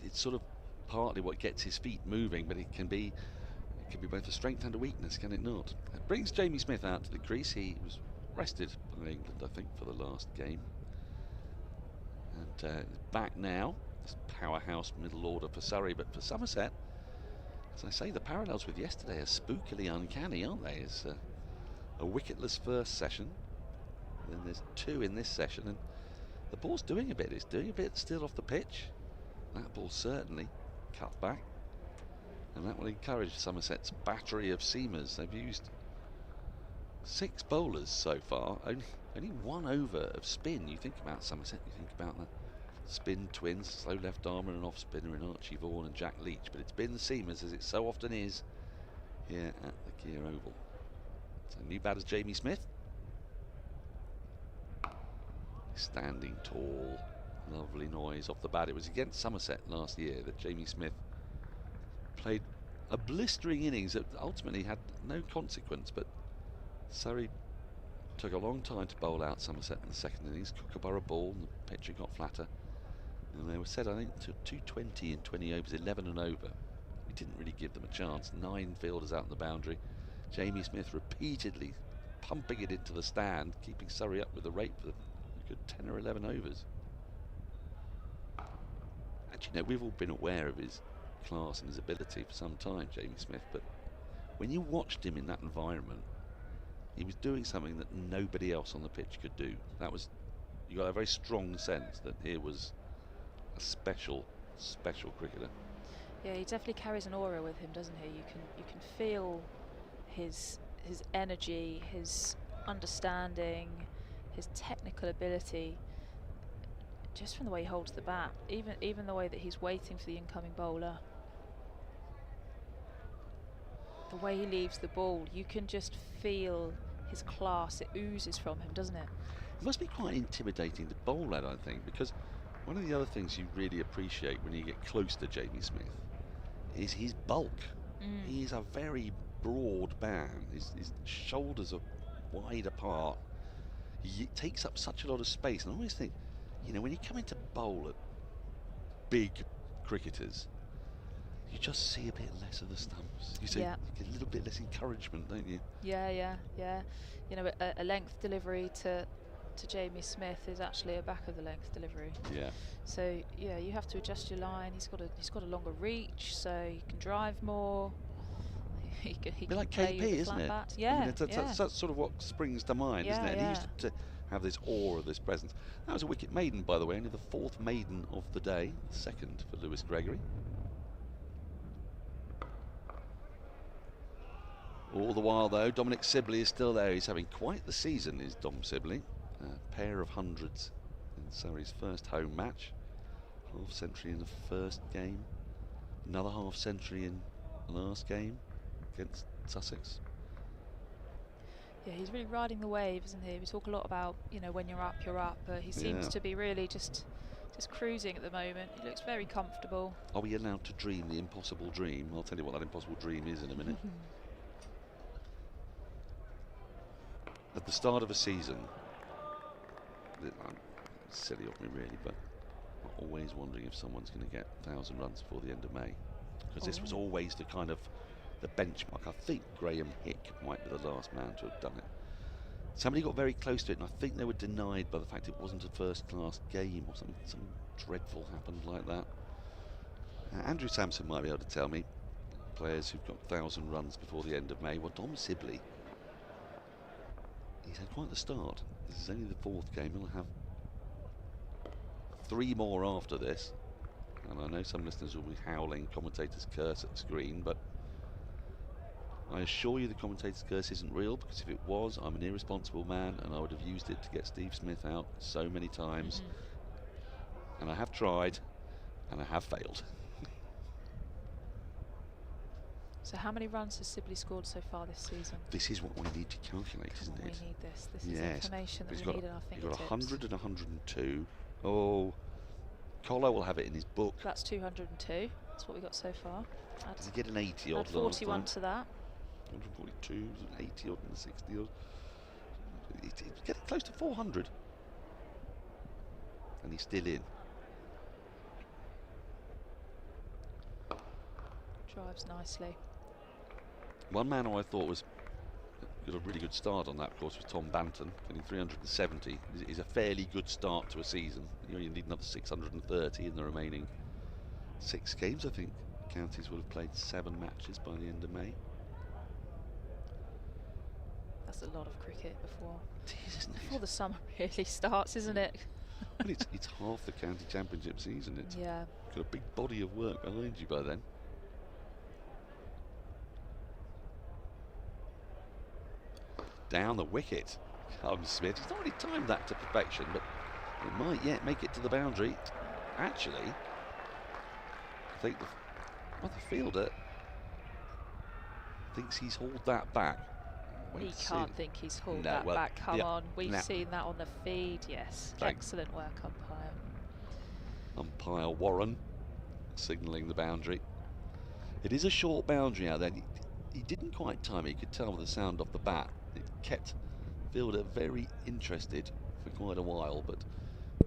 it's sort of partly what gets his feet moving, but it can be both a strength and a weakness, can it not? It brings Jamie Smith out to the crease. He was rested by England, I think, for the last game, and back now. This powerhouse middle order for Surrey, but for Somerset, as I say, the parallels with yesterday are spookily uncanny, aren't they? It's a wicketless first session, then there's 2 in this session, and the ball's doing a bit. It's doing a bit still off the pitch. That ball certainly cut back, and that will encourage Somerset's battery of seamers. They've used 6 bowlers so far, only 1 over of spin. You think about Somerset, you think about the spin twins, slow left armer and off spinner in Archie Vaughan and Jack Leach, but it's been the seamers, as it so often is here at the Kia Oval. So new batters Jamie Smith, standing tall, lovely noise off the bat. It was against Somerset last year that Jamie Smith played a blistering innings that ultimately had no consequence, but Surrey took a long time to bowl out Somerset in the second innings. Kookaburra ball, and the pitcher got flatter, and they were said, I think, to 220 in 20 overs, 11 and over. We didn't really give them a chance. 9 fielders out on the boundary. Jamie Smith repeatedly pumping it into the stand, keeping Surrey up with the rate for a good 10 or 11 overs. Actually, we've all been aware of his class and his ability for some time, Jamie Smith, but when you watched him in that environment, he was doing something that nobody else on the pitch could do. That was, you got a very strong sense that here was a special cricketer. Yeah, he definitely carries an aura with him, doesn't he? You can feel his energy, his understanding, his technical ability, just from the way he holds the bat, even the way that he's waiting for the incoming bowler, the way he leaves the ball. You can just feel his class. It oozes from him, doesn't it? It must be quite intimidating to bowl at, I think, because one of the other things you really appreciate when you get close to Jamie Smith is his bulk. He is a very broad man. His shoulders are wide apart. He takes up such a lot of space, and I always think, you know, when you come into bowl at big cricketers, you just see a bit less of the stumps. You see, you get a little bit less encouragement, don't you? Yeah. You know, a length delivery to Jamie Smith is actually a back of the length delivery. Yeah. So yeah, you have to adjust your line. He's got a longer reach, so he can drive more. He can like play KP, isn't it? Bat. Yeah, I mean, that's sort of what springs to mind, isn't it? And he used to have this aura, this presence. That was a wicket maiden, by the way, only the 4th maiden of the day, the 2nd for Lewis Gregory. All the while, though, Dominic Sibley is still there. He's having quite the season, is Dom Sibley. A pair of hundreds in Surrey's first home match. Half century in the first game. Another half century in the last game against Sussex. Yeah, he's really riding the wave, isn't he? We talk a lot about, you know, when you're up, you're up. But he seems to be really just cruising at the moment. He looks very comfortable. Are we allowed to dream the impossible dream? I'll tell you what that impossible dream is in a minute. At the start of a season, it's silly of me really, but I'm always wondering if someone's going to get 1,000 runs before the end of May, because this was always the kind of the benchmark. I think Graham Hick might be the last man to have done it. Somebody got very close to it, and I think they were denied by the fact it wasn't a first-class game or something. Some dreadful happened like that. Andrew Sampson might be able to tell me players who've got 1,000 runs before the end of May. Well, Dom Sibley, he's had quite the start. This is only the 4th game. He'll have 3 more after this. And I know some listeners will be howling commentator's curse at the screen, but I assure you the commentator's curse isn't real, because if it was, I'm an irresponsible man and I would have used it to get Steve Smith out so many times. And I have tried, and I have failed. So how many runs has Sibley scored so far this season? This is what we need to calculate, isn't it? We need this. This is information that we need in our fingertips. He's got 100 and 102. Oh, Colo will have it in his book. That's 202. That's what we got so far. Does he get an 80 odd? Add 41 to that. 142, an 80 odd, and a 60 odd. He's getting close to 400. And he's still in. Drives nicely. One man who I thought got a really good start on that, of course, was Tom Banton, getting 370. Is a fairly good start to a season. You need another 630 in the remaining 6 games. I think counties will have played 7 matches by the end of May. That's a lot of cricket before the summer really starts, isn't it? Well, it's half the county championship season. It's got a big body of work behind you by then. Down the wicket comes Smith. He's not really timed that to perfection, but it might yet make it to the boundary. Actually, I think the fielder thinks he's hauled that back. He can't think he's hauled that back. Come on, we've seen that on the feed. Yes, excellent work, umpire. Umpire Warren signalling the boundary. It is a short boundary out there. He didn't quite time it. You could tell with the sound off the bat. It kept the fielder very interested for quite a while, but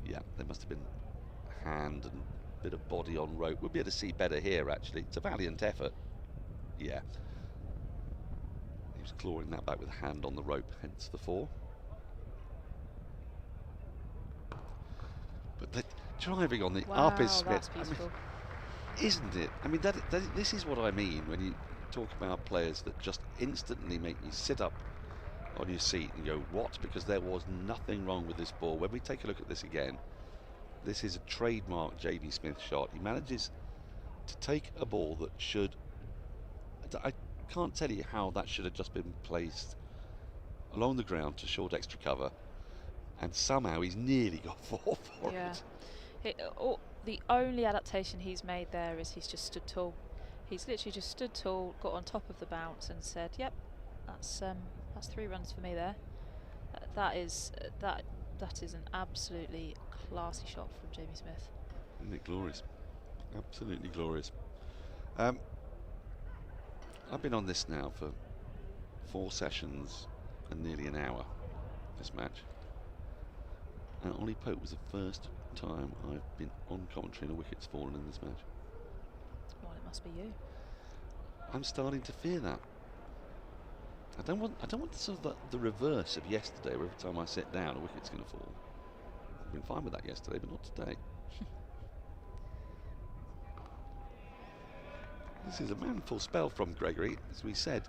yeah, there must have been a hand and a bit of body on rope. We'll be able to see better here, actually. It's a valiant effort. Yeah. He was clawing that back with a hand on the rope, hence the 4. But the driving on the up is Smith. Isn't it? I mean, this is what I mean when you talk about players that just instantly make you sit up on your seat and go, what? Because there was nothing wrong with this ball. When we take a look at this again, this is a trademark J.D. Smith shot. He manages to take a ball that should, I can't tell you how that should have just been placed along the ground to short extra cover, and somehow he's nearly got 4 for it. The only adaptation he's made there is he's just stood tall. He's literally just stood tall, got on top of the bounce and said, yep, that's 3 runs for me there. That is an absolutely classy shot from Jamie Smith. Isn't it glorious? Absolutely glorious. I've been on this now for 4 sessions nearly an hour, this match. And Ollie Pope was the first time I've been on commentary and a wicket's fallen in this match. Well, it must be you. I'm starting to fear that. I don't want sort of the reverse of yesterday, where every time I sit down a wicket's going to fall. I've been fine with that yesterday, but not today. This is a manful spell from Gregory. As we said,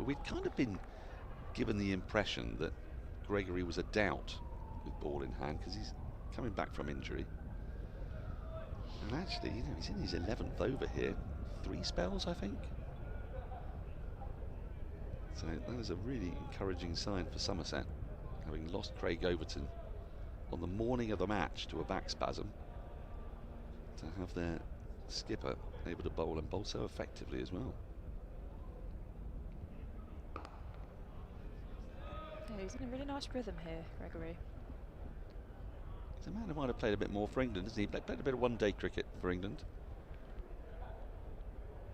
we'd kind of been given the impression that Gregory was a doubt with ball in hand because he's coming back from injury. And actually, you know, he's in his 11th over here. 3 spells, I think. So that is a really encouraging sign for Somerset, having lost Craig Overton on the morning of the match to a back spasm, to have their skipper able to bowl and bowl so effectively as well. Yeah, he's in a really nice rhythm here, Gregory. He's a man who might have played a bit more for England, hasn't he? Played a bit of one-day cricket for England.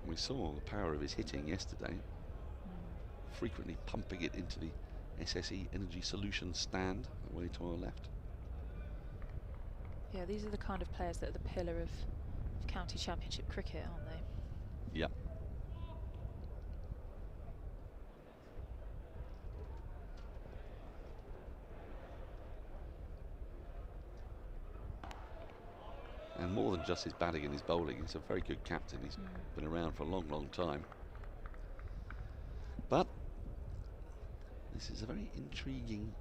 We saw the power of his hitting yesterday, frequently pumping it into the SSE Energy Solutions stand away to our left. Yeah, these are the kind of players that are the pillar of county championship cricket, aren't they? Yep. And more than just his batting and his bowling, he's a very good captain. He's been around for a long, long time. But this is a very intriguing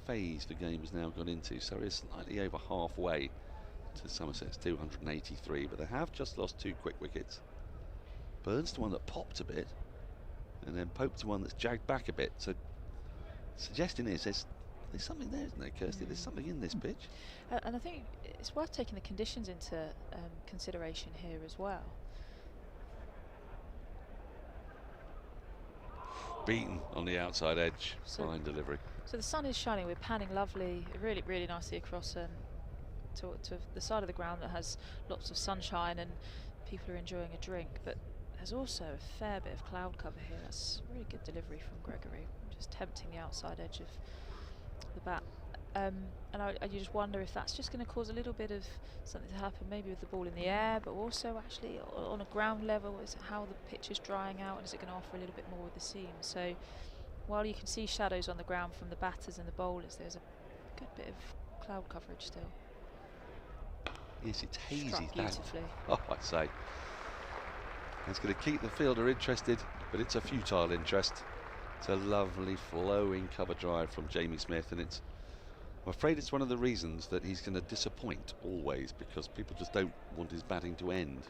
phase the game has now gone into. Surrey is slightly over halfway to Somerset's 283, but they have just lost 2 quick wickets. Burns to one that popped a bit, and then Pope to one that's jagged back a bit. So suggestion is there's something there, isn't there, Kirstie? There's something in this pitch. And I think it's worth taking the conditions into consideration here as well. Beaten on the outside edge, fine delivery. So the sun is shining, we're panning lovely, really, really nicely across to the side of the ground that has lots of sunshine and people are enjoying a drink, but there's also a fair bit of cloud cover here. That's really good delivery from Gregory, just tempting the outside edge of the bat. And you just wonder if that's just going to cause a little bit of something to happen, maybe with the ball in the air, but also actually on a ground level, is how the pitch is drying out, and is it going to offer a little bit more with the seam? So while you can see shadows on the ground from the batters and the bowlers, there's a good bit of cloud coverage still. Yes, it's hazy. Struck beautifully. Oh, I'd say. It's going to keep the fielder interested, but it's a futile interest. It's a lovely flowing cover drive from Jamie Smith, and I'm afraid it's one of the reasons that he's going to disappoint always, because people just don't want his batting to end.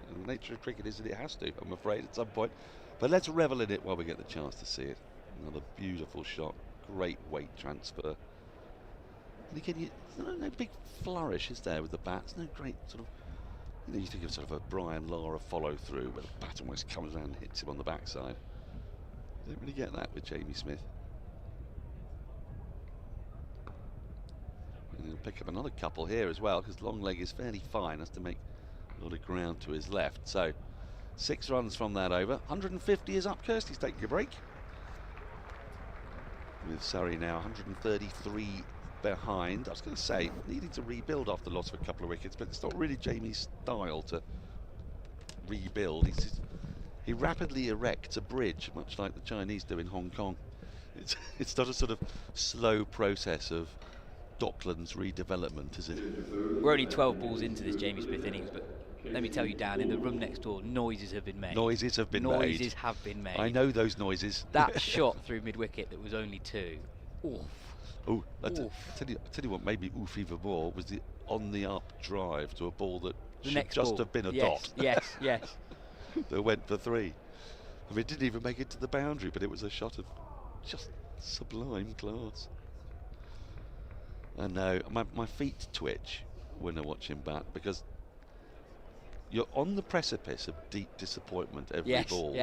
And the nature of cricket is that it has to, I'm afraid, at some point. But let's revel in it while we get the chance to see it. Another beautiful shot, great weight transfer. And again, no big flourish, is there, with the bat? There's no great sort of, you think of sort of a Brian Lara follow through where the bat almost comes around and hits him on the backside. You don't really get that with Jamie Smith. And he'll pick up another couple here as well, because long leg is fairly fine, has to make a lot of ground to his left. So 6 runs from that over. 150 is up. Kirstie's taking a break, with Surrey now 133 behind. I was going to say, needing to rebuild after the loss of a couple of wickets, but it's not really Jamie's style to rebuild. He rapidly erects a bridge, much like the Chinese do in Hong Kong. It's not a sort of slow process of Docklands redevelopment, is it? We're only 12 balls into this Jamie Smith innings, but let me tell you, Dan, in the room next door, noises have been made. Noises have been made. Noises have been made. I know those noises. That shot through mid-wicket that was only 2. Oof. Oh, I tell you what made me oof even more was the on-the-up drive to a ball that should just have been a dot. Yes. That went for 3. I mean, it didn't even make it to the boundary, but it was a shot of just sublime class. And now my feet twitch when I watch him bat, because you're on the precipice of deep disappointment every ball,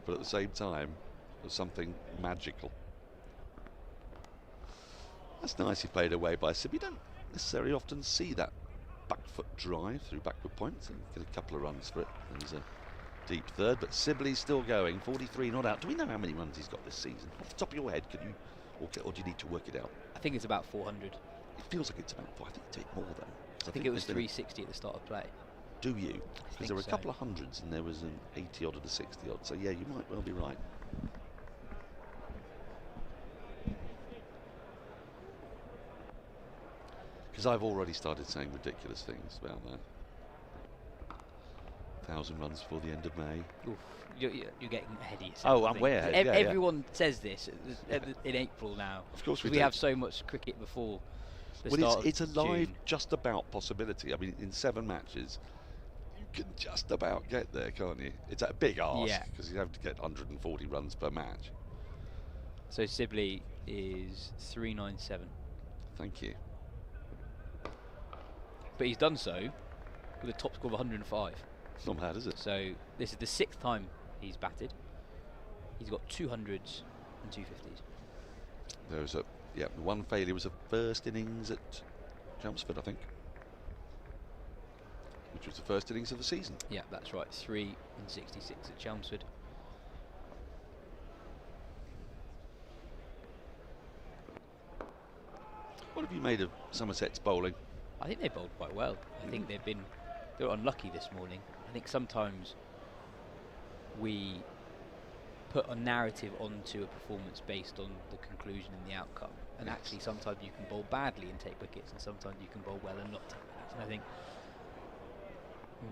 but at the same time there's something magical. That's nicely played away by Sib. You don't necessarily often see that back foot drive through backward points, and get a couple of runs for it. And there's a deep third, but Sibley's still going. 43 not out. Do we know how many runs he's got this season? Off the top of your head, can you, or do you need to work it out? I think it's about 400. It feels like it's about 4. I think it's a bit more though. I think it was 360 at the start of play. Do you? Because there were a so. couple of hundreds and there was an 80 odd and a 60 odd. So yeah, you might well be right. Because I've already started saying ridiculous things about that. 1,000 runs before the end of May. Oof, you're getting ahead of yourself. Oh, I'm way ahead. Everyone says this in April now. Of course we have so much cricket before the start it's a of live June. just about possibility. I mean, in 7 matches, you can just about get there, can't you? It's a big ask because you have to get 140 runs per match. So Sibley is 397. Thank you. But he's done so with a top score of 105. It's not bad, is it? So this is the 6th time he's batted. He's got 200s and 250s. There was the one failure was a first innings at Chelmsford, I think, which was the first innings of the season. Yeah, that's right. 3 and 66 at Chelmsford. What have you made of Somerset's bowling? I think they bowled quite well. I think they were unlucky this morning. I think sometimes we put a narrative onto a performance based on the conclusion and the outcome. And actually sometimes you can bowl badly and take wickets, and sometimes you can bowl well and not take wickets. And I think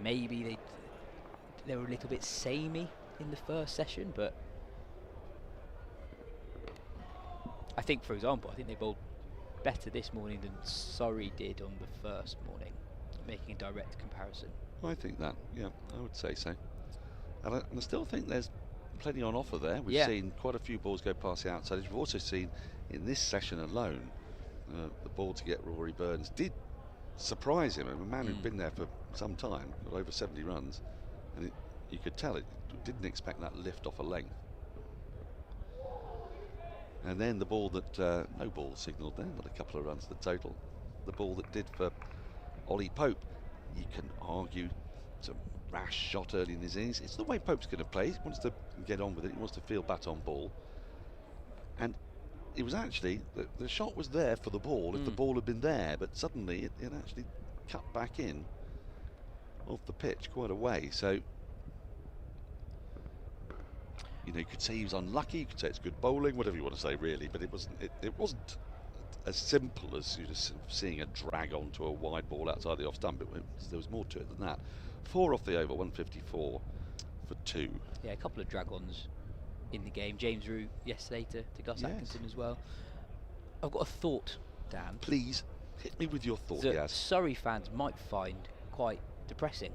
maybe they were a little bit samey in the first session, but I think, for example, they bowled better this morning than Surrey did on the first morning, making a direct comparison. I think that, I would say so. And I still think there's plenty on offer there. We've seen quite a few balls go past the outside. We've also seen in this session alone the ball to get Rory Burns did surprise him. A man who'd been there for some time, got over 70 runs, and you could tell it didn't expect that lift off a length. And then the ball that no ball signalled there, but a couple of runs the total. The ball that did for Ollie Pope. You can argue it's a rash shot early in his innings. It's the way Pope's going to play. He wants to get on with it. He wants to feel bat on ball. And it was actually the shot was there for the ball if the ball had been there, but suddenly it actually cut back in off the pitch quite a way. So you could say he was unlucky, you could say it's good bowling, whatever you want to say really, but it wasn't as simple as you just seeing a drag onto a wide ball outside the off stump. There was more to it than that. 4 off the over, 154 for 2. Yeah, a couple of drag-ons in the game. James Root yesterday to Gus Atkinson as well. I've got a thought, Dan. Please, hit me with your thought, that Yas. Surrey fans might find quite depressing.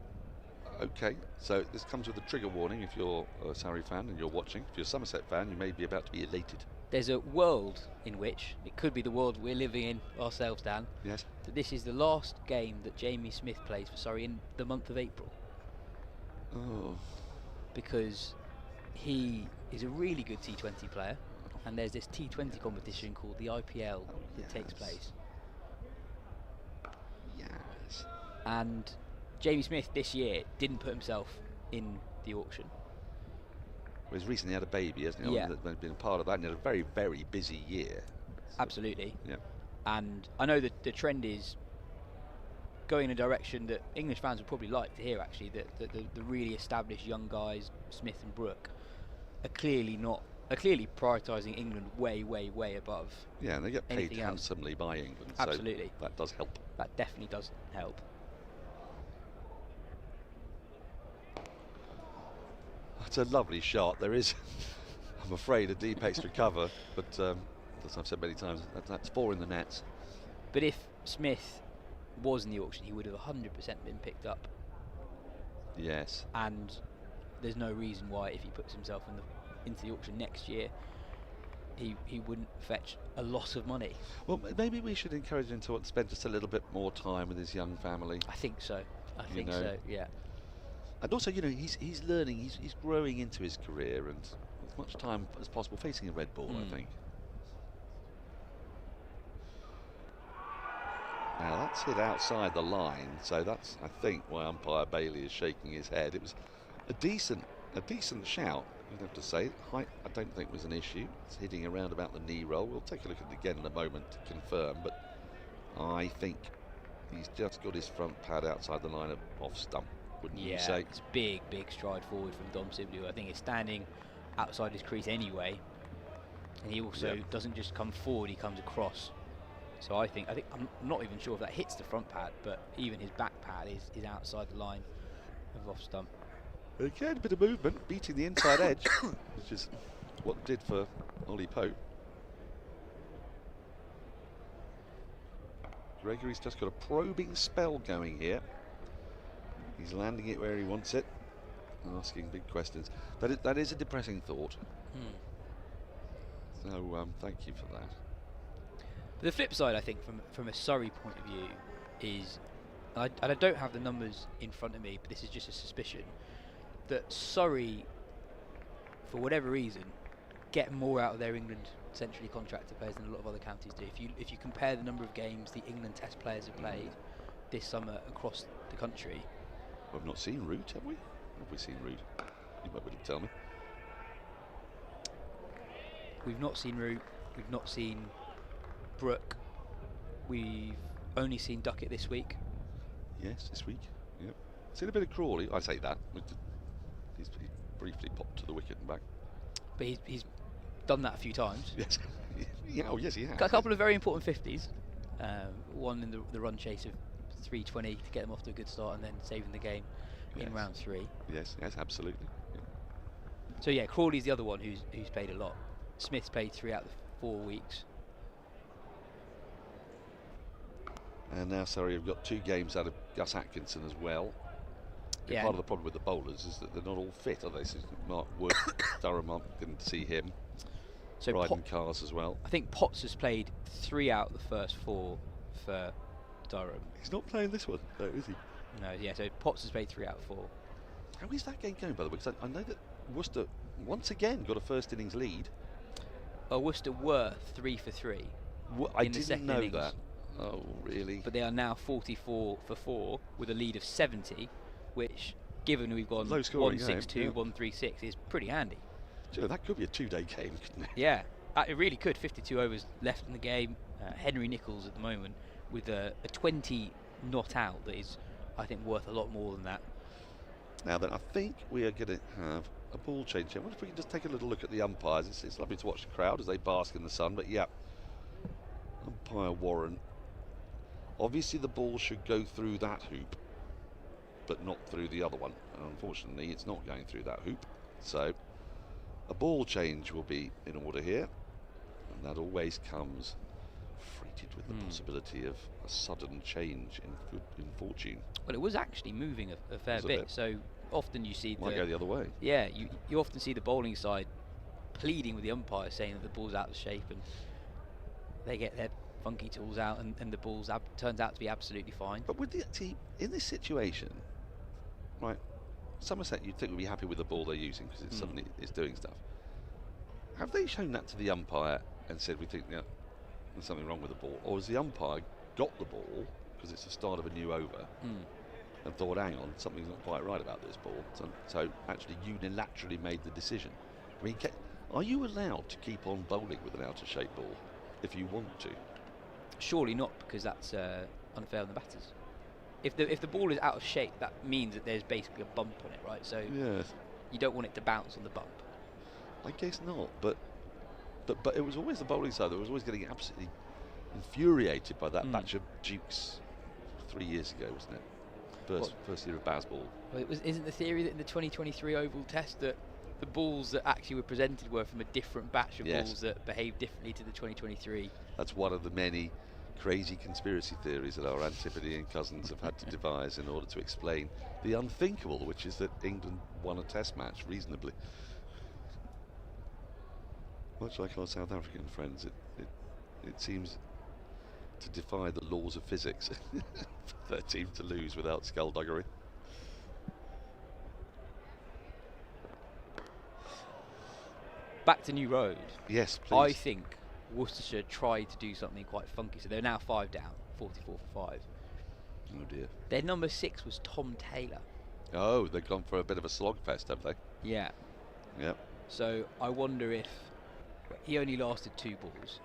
Okay, so this comes with a trigger warning if you're a Surrey fan and you're watching. If you're a Somerset fan, you may be about to be elated. There's a world in which, it could be the world we're living in ourselves, Dan, yes, that this is the last game that Jamie Smith plays for Surrey in the month of April. Oh. Because he is a really good T20 player, and there's this T20 competition called the IPL that takes place. Yes. And Jamie Smith this year didn't put himself in the auction. Well, he's recently had a baby, hasn't he? Yeah. That's been a part of that, and he had a very, very busy year. Absolutely. Yeah. And I know that the trend is going in a direction that English fans would probably like to hear, actually, that the really established young guys, Smith and Brooke, are clearly prioritising England way, way, way above. Yeah, and they get paid anything else. handsomely by England. Absolutely. So that does help. That definitely does help. It's a lovely shot. There is, I'm afraid, a deep extra cover, but as I've said many times, that's 4 in the nets. But if Smith was in the auction, he would have 100% been picked up. Yes. And there's no reason why, if he puts himself into the auction next year, he wouldn't fetch a lot of money. Well, maybe we should encourage him to spend just a little bit more time with his young family. I think so. I think so, yeah. And also, he's learning, he's growing into his career, and as much time as possible facing a red ball, I think. Now that's hit outside the line, so that's, I think, why umpire Bailey is shaking his head. It was a decent shout, you'd have to say. Height, I don't think was an issue. It's hitting around about the knee roll. We'll take a look at it again in a moment to confirm, but I think he's just got his front pad outside the line of off stump, wouldn't you say? It's big stride forward from Dom Sibley. I think it's standing outside his crease anyway, and he also doesn't just come forward, he comes across. So I think I'm not even sure if that hits the front pad, but even his back pad is outside the line of off stump. Again, a bit of movement, beating the inside edge, which is what did for Ollie Pope. Gregory's just got a probing spell going here. He's landing it where he wants it, asking big questions. That is a depressing thought. So thank you for that. But the flip side, I think, from a Surrey point of view, is, and I don't have the numbers in front of me, but this is just a suspicion, that Surrey, for whatever reason, get more out of their England centrally contracted players than a lot of other counties do. If you compare the number of games the England Test players have played this summer across the country. We've not seen Root, have we? Have we seen Root? You might be able to tell me. We've not seen Root. We've not seen Brooke. We've only seen Duckett this week. Yes, this week. Yep. Seen a bit of Crawley. I say that. He's briefly popped to the wicket and back. But he's done that a few times. Yes. Oh, yes, he has. Got a couple of very important 50s. One in the run chase of 320 to get them off to a good start, and then saving the game in round 3. Yes, absolutely. Yeah. So yeah, Crawley's the other one who's played a lot. Smith's played 3 out of the 4 weeks. And now Surrey have got 2 games out of Gus Atkinson as well. Yeah. Part of the problem with the bowlers is that they're not all fit, are they? So Mark Wood, Durham, didn't see him. So Bryden Cars as well. I think Potts has played 3 out of the first 4 for Durham. He's not playing this one, though, is he? No, yeah, so Potts has played 3 out of 4. How is that game going, by the way? Because I know that Worcester once again got a first innings lead. Worcester were 3 for 3. I didn't know that. Oh, really? But they are now 44 for 4 with a lead of 70, which, given we've gone 162, 136, is pretty handy. Sure, that could be a 2-day game, couldn't it? Yeah, it really could. 52 overs left in the game. Henry Nichols at the moment with a 20 not out that is, I think, worth a lot more than that. Now then, I think we are going to have a ball change here. I wonder if we can just take a little look at the umpires. It's lovely to watch the crowd as they bask in the sun, but yeah. Umpire Warren. Obviously the ball should go through that hoop, but not through the other one. And unfortunately, it's not going through that hoop. So a ball change will be in order here, and that always comes freighted with the possibility of a sudden change in fortune. Well, it was actually moving a fair bit. So often you see might go the other way. Yeah, you often see the bowling side pleading with the umpire, saying that the ball's out of shape, and they get their funky tools out, and the ball turns out to be absolutely fine. But with the team in this situation, right? Somerset, you'd think would be happy with the ball they're using because it's suddenly it's doing stuff. Have they shown that to the umpire and said we think there's something wrong with the ball, or has the umpire got the ball because it's the start of a new over and thought, hang on, something's not quite right about this ball, so actually unilaterally made the decision? I mean, are you allowed to keep on bowling with an out of shape ball if you want to? Surely not, because that's unfair on the batters. If the ball is out of shape, that means that there's basically a bump on it, right? So you don't want it to bounce on the bump. I guess not, but it was always the bowling side that was always getting absolutely infuriated by that batch of dukes 3 years ago, wasn't it? First year of Bazball. Well, isn't the theory that in the 2023 Oval Test that the balls that actually were presented were from a different batch of balls that behaved differently to the 2023? That's one of the many crazy conspiracy theories that our Antipodean cousins have had to devise in order to explain the unthinkable, which is that England won a Test match reasonably. Much like our South African friends, it seems to defy the laws of physics for their team to lose without skullduggery. Back to New Road. Yes, please. I think Worcestershire tried to do something quite funky, so they're now 5 down, 44 for 5. Oh dear. Their number 6 was Tom Taylor. Oh, they've gone for a bit of a slogfest, have they? Yeah. Yep. So I wonder if he only lasted 2 balls,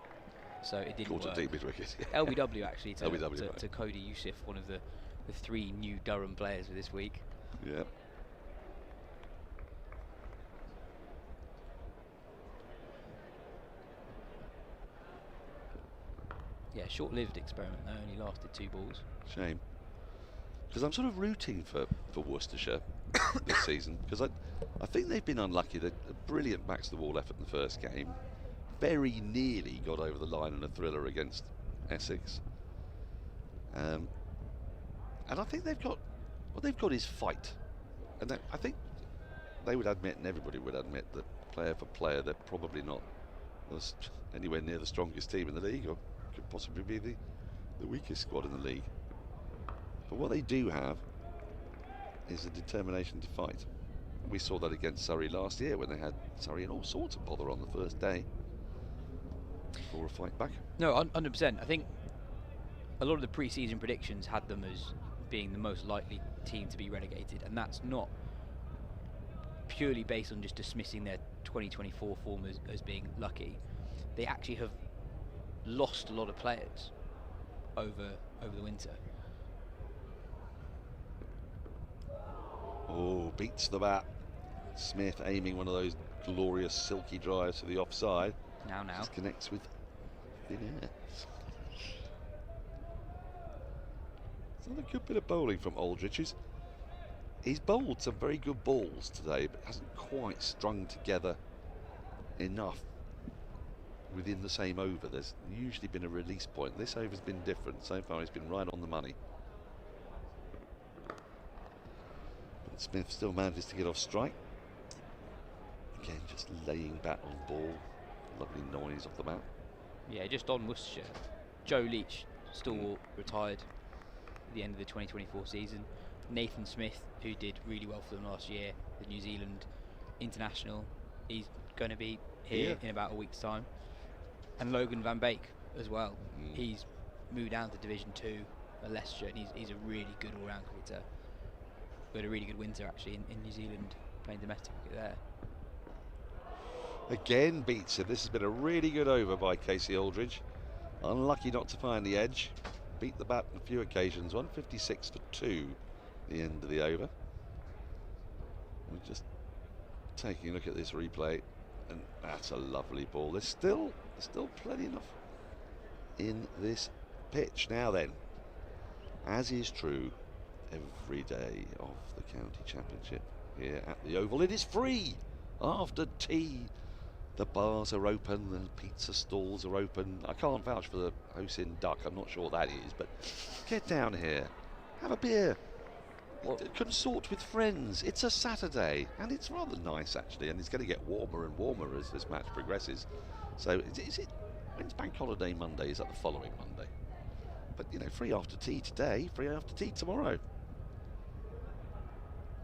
so it didn't Caught work. a deep mid-wicket. LBW actually to, LBW, right. to Cody Yusuf, one of the 3 new Durham players for this week. Yep. Yeah, short-lived experiment though, only lasted 2 balls. Shame. Because I'm sort of rooting for Worcestershire this season, because I think they've been unlucky. They're a brilliant backs-to-the-wall effort in the first game. Very nearly got over the line in a thriller against Essex. And I think what they've got is fight. And I think they would admit, and everybody would admit, that player for player, they're probably not anywhere near the strongest team in the league, or could possibly be the weakest squad in the league. But what they do have is a determination to fight. We saw that against Surrey last year, when they had Surrey in all sorts of bother on the first day for a fight back. No, 100%. I think a lot of the pre-season predictions had them as being the most likely team to be relegated, and that's not purely based on just dismissing their 2024 form as being lucky. They actually have lost a lot of players over the winter. Oh, beats the bat. Smith aiming one of those glorious silky drives to the offside. Now. Just connects with thin air. It's another good bit of bowling from Aldrich. He's bowled some very good balls today, but hasn't quite strung together enough within the same over. There's usually been a release point. This over's been different. So far he's been right on the money. But Smith still manages to get off strike. Again, just laying bat on ball. Lovely noise off the bat. Yeah, just on Worcestershire. Joe Leach, still retired at the end of the 2024 season. Nathan Smith, who did really well for them last year, the New Zealand international, he's going to be here in about a week's time. And Logan Van Beek as well. He's moved down to Division 2 at Leicestershire, and he's a really good all-round cricketer. We had a really good winter actually in New Zealand, playing domestic cricket there. Again beats him. This has been a really good over by Casey Aldridge. Unlucky not to find the edge. Beat the bat on a few occasions. 156 for 2 the end of the over. We're just taking a look at this replay, and that's a lovely ball. There's still plenty enough in this pitch. Now then, as is true every day of the county championship here at the Oval, it is free after tea. The bars are open, the pizza stalls are open. I can't vouch for the Hosin Duck, I'm not sure what that is, but get down here, have a beer, consort with friends. It's a Saturday, and it's rather nice actually, and it's going to get warmer and warmer as this match progresses. So when's Bank Holiday Monday? Is that the following Monday? But you know, free after tea today, free after tea tomorrow.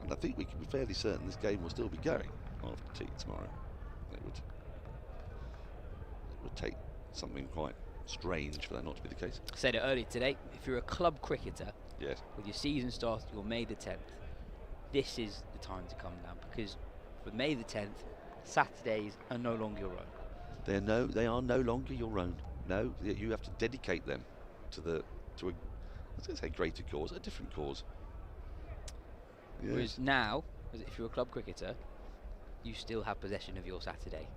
And I think we can be fairly certain this game will still be going after tea tomorrow. It would take something quite strange for that not to be the case. I said it earlier today, if you're a club cricketer, yes, with your season starting on May the 10th, this is the time to come down, because for May the 10th, Saturdays are no longer your own. They are no longer your own. No, you have to dedicate them to a, I was going to say greater cause, a different cause. Yes. Whereas now, if you're a club cricketer, you still have possession of your Saturday.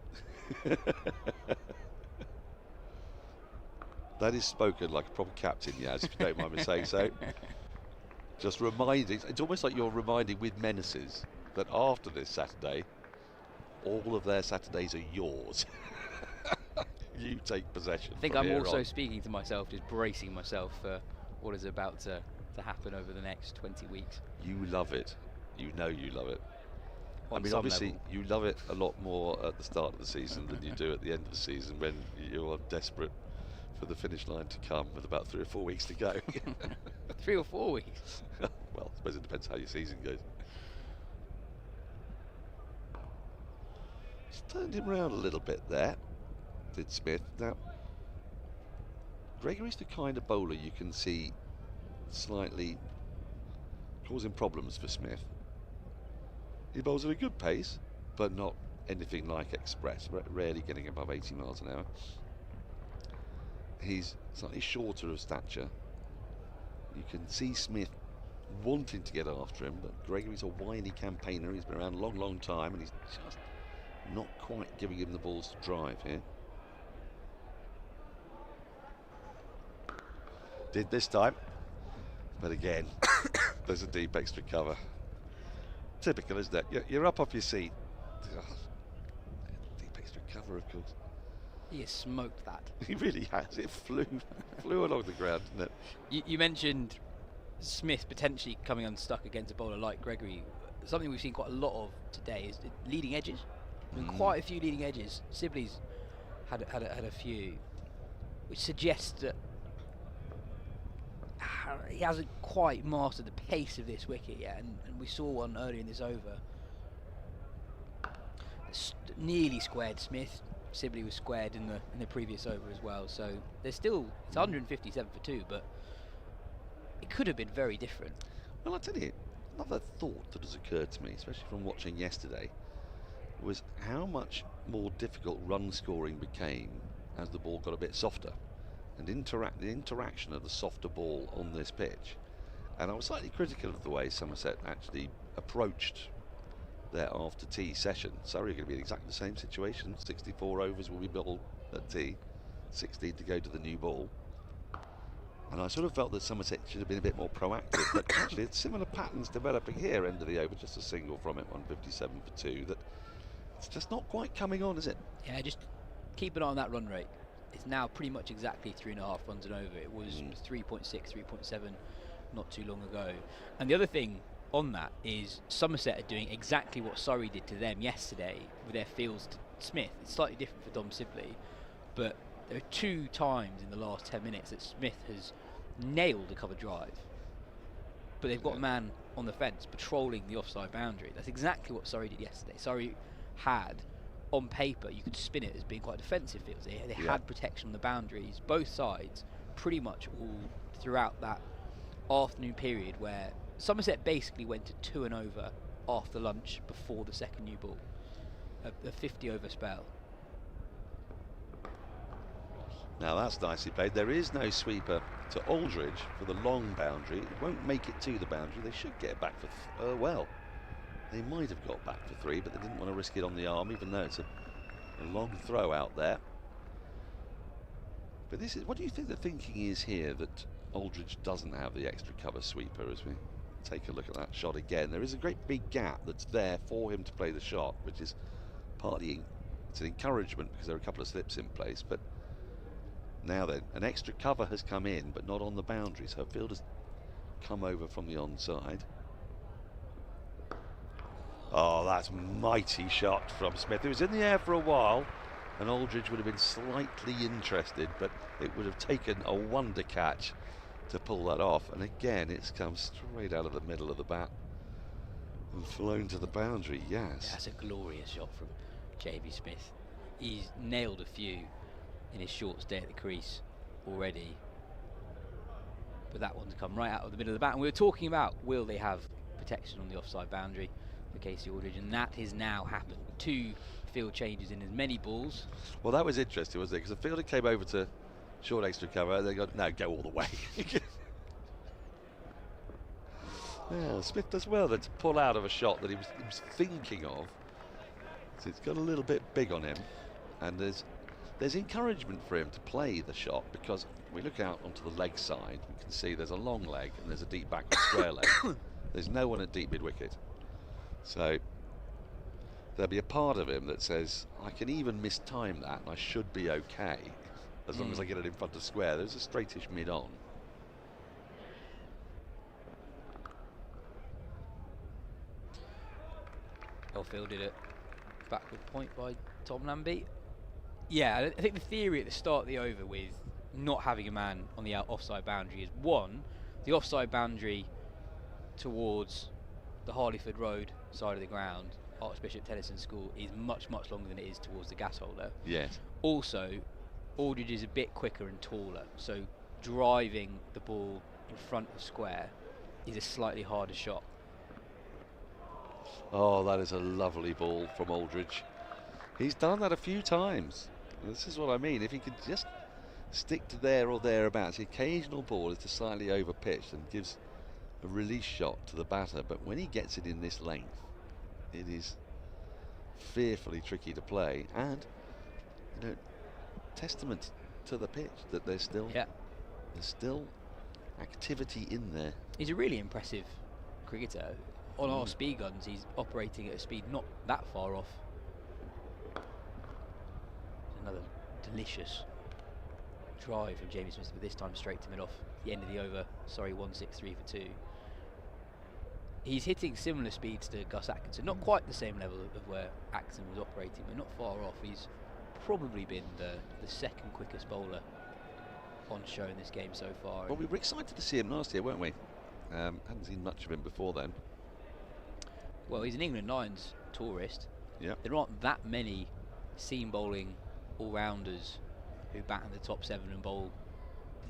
That is spoken like a proper captain, Yas, if you don't mind me saying so. Just reminding, it's almost like you're reminding with menaces that after this Saturday, all of their Saturdays are yours. You take possession. I think I'm also speaking to myself, just bracing myself for what is about to happen over the next 20 weeks. You love it. You know you love it. On I mean, obviously, level, you love it a lot more at the start of the season than you do at the end of the season, when you are desperate for the finish line to come with about 3 or 4 weeks to go. 3 or 4 weeks? Well, I suppose it depends how your season goes. Just turned him round a little bit there, did Smith. Now, Gregory's the kind of bowler you can see slightly causing problems for Smith. He bowls at a good pace, but not anything like express, rarely getting above 80 miles an hour. He's slightly shorter of stature. You can see Smith wanting to get after him, but Gregory's a wily campaigner. He's been around a long, long time, and he's just not quite giving him the balls to drive here. Did this time, but again, there's a deep extra cover. Typical, isn't it? You're up off your seat. Deep extra cover, of course. He has smoked that. He really has. It flew along the ground, didn't it? You mentioned Smith potentially coming unstuck against a bowler like Gregory. Something we've seen quite a lot of today is leading edges. Quite a few leading edges. Sibley's had a few, which suggests that he hasn't quite mastered the pace of this wicket yet, and we saw one earlier in this over. Nearly squared Smith. Sibley was squared in the previous over as well, so there's still, it's 157 for 2, but it could have been very different. Well, I'll tell you, another thought that has occurred to me, especially from watching yesterday, was how much more difficult run scoring became as the ball got a bit softer, and the interaction of the softer ball on this pitch. And I was slightly critical of the way Somerset actually approached their after tea session. Surrey are going to be in exactly the same situation. 64 overs will be bowled at tea, 16 to go to the new ball. And I sort of felt that Somerset should have been a bit more proactive, but actually it's similar patterns developing here. End of the over, just a single from it, 157 for 2. That it's just not quite coming on, is it? Yeah, just keep an eye on that run rate. It's now pretty much exactly 3.5 runs and over. It was 3.6, 3.7 not too long ago. And the other thing on that is Somerset are doing exactly what Surrey did to them yesterday with their fields to Smith. It's slightly different for Dom Sibley, but there are 2 times in the last 10 minutes that Smith has nailed a cover drive, but they've got a man on the fence patrolling the offside boundary. That's exactly what Surrey did yesterday. Surrey had, on paper, you could spin it as being quite defensive fields. They had protection on the boundaries, both sides, pretty much all throughout that afternoon period, where Somerset basically went to 2 and over after lunch before the second new ball. A 50 over spell. Now that's nicely played. There is no sweeper to Aldridge for the long boundary. It won't make it to the boundary. They should get it back for well, they might have got back for 3, but they didn't want to risk it on the arm, even though it's a long throw out there. But this is, what do you think the thinking is here, that Aldridge doesn't have the extra cover sweeper? As we take a look at that shot again, there is a great big gap that's there for him to play the shot, which is partly it's an encouragement because there are a couple of slips in place. But now then, an extra cover has come in, but not on the boundary, so field has come over from the onside. Oh, that's mighty shot from Smith. It was in the air for a while, and Aldridge would have been slightly interested, but it would have taken a wonder catch to pull that off. And again, it's come straight out of the middle of the bat and flown to the boundary. Yes, that's a glorious shot from JB Smith. He's nailed a few in his short stay at the crease already, but that one's come right out of the middle of the bat. And we were talking about, will they have protection on the offside boundary for Casey Aldridge, and that has now happened. 2 field changes in as many balls. Well, that was interesting, wasn't it? Because the fielder came over to short extra cover, and they got, no, go all the way. Yeah, Smith does well then to pull out of a shot that he was thinking of. So it's got a little bit big on him, and there's encouragement for him to play the shot, because we look out onto the leg side, we can see there's a long leg and there's a deep backward square leg. There's no one at deep mid wicket, so there'll be a part of him that says, I can even mistime that and I should be okay as long as I get it in front of square. There's a straightish mid on. Well fielded it, backward point by Tom Lambie. Yeah, I think the theory at the start of the over with not having a man on the offside boundary is, one, the offside boundary towards the Harleyford Road side of the ground, Archbishop Tennyson School, is much, much longer than it is towards the gas holder. Yes. Also, Aldridge is a bit quicker and taller, so driving the ball in front of square is a slightly harder shot. Oh, that is a lovely ball from Aldridge. He's done that a few times. This is what I mean. If he could just stick to there or thereabouts, the occasional ball is just slightly over pitched and gives a release shot to the batter. But when he gets it in this length, it is fearfully tricky to play. And, you know, testament to the pitch that there's still activity in there. He's a really impressive cricketer. On our speed guns, he's operating at a speed not that far off. Another delicious drive from Jamie Smith, but this time straight to mid-off. The end of the over. Sorry, 163 for 2. He's hitting similar speeds to Gus Atkinson. Not quite the same level of where Atkinson was operating, but not far off. He's probably been the second quickest bowler on show in this game so far. Well, we were excited to see him last year, weren't we? Hadn't seen much of him before then. Well, he's an England Lions tourist. Yeah. There aren't that many seam bowling all-rounders who bat in the top 7 and bowl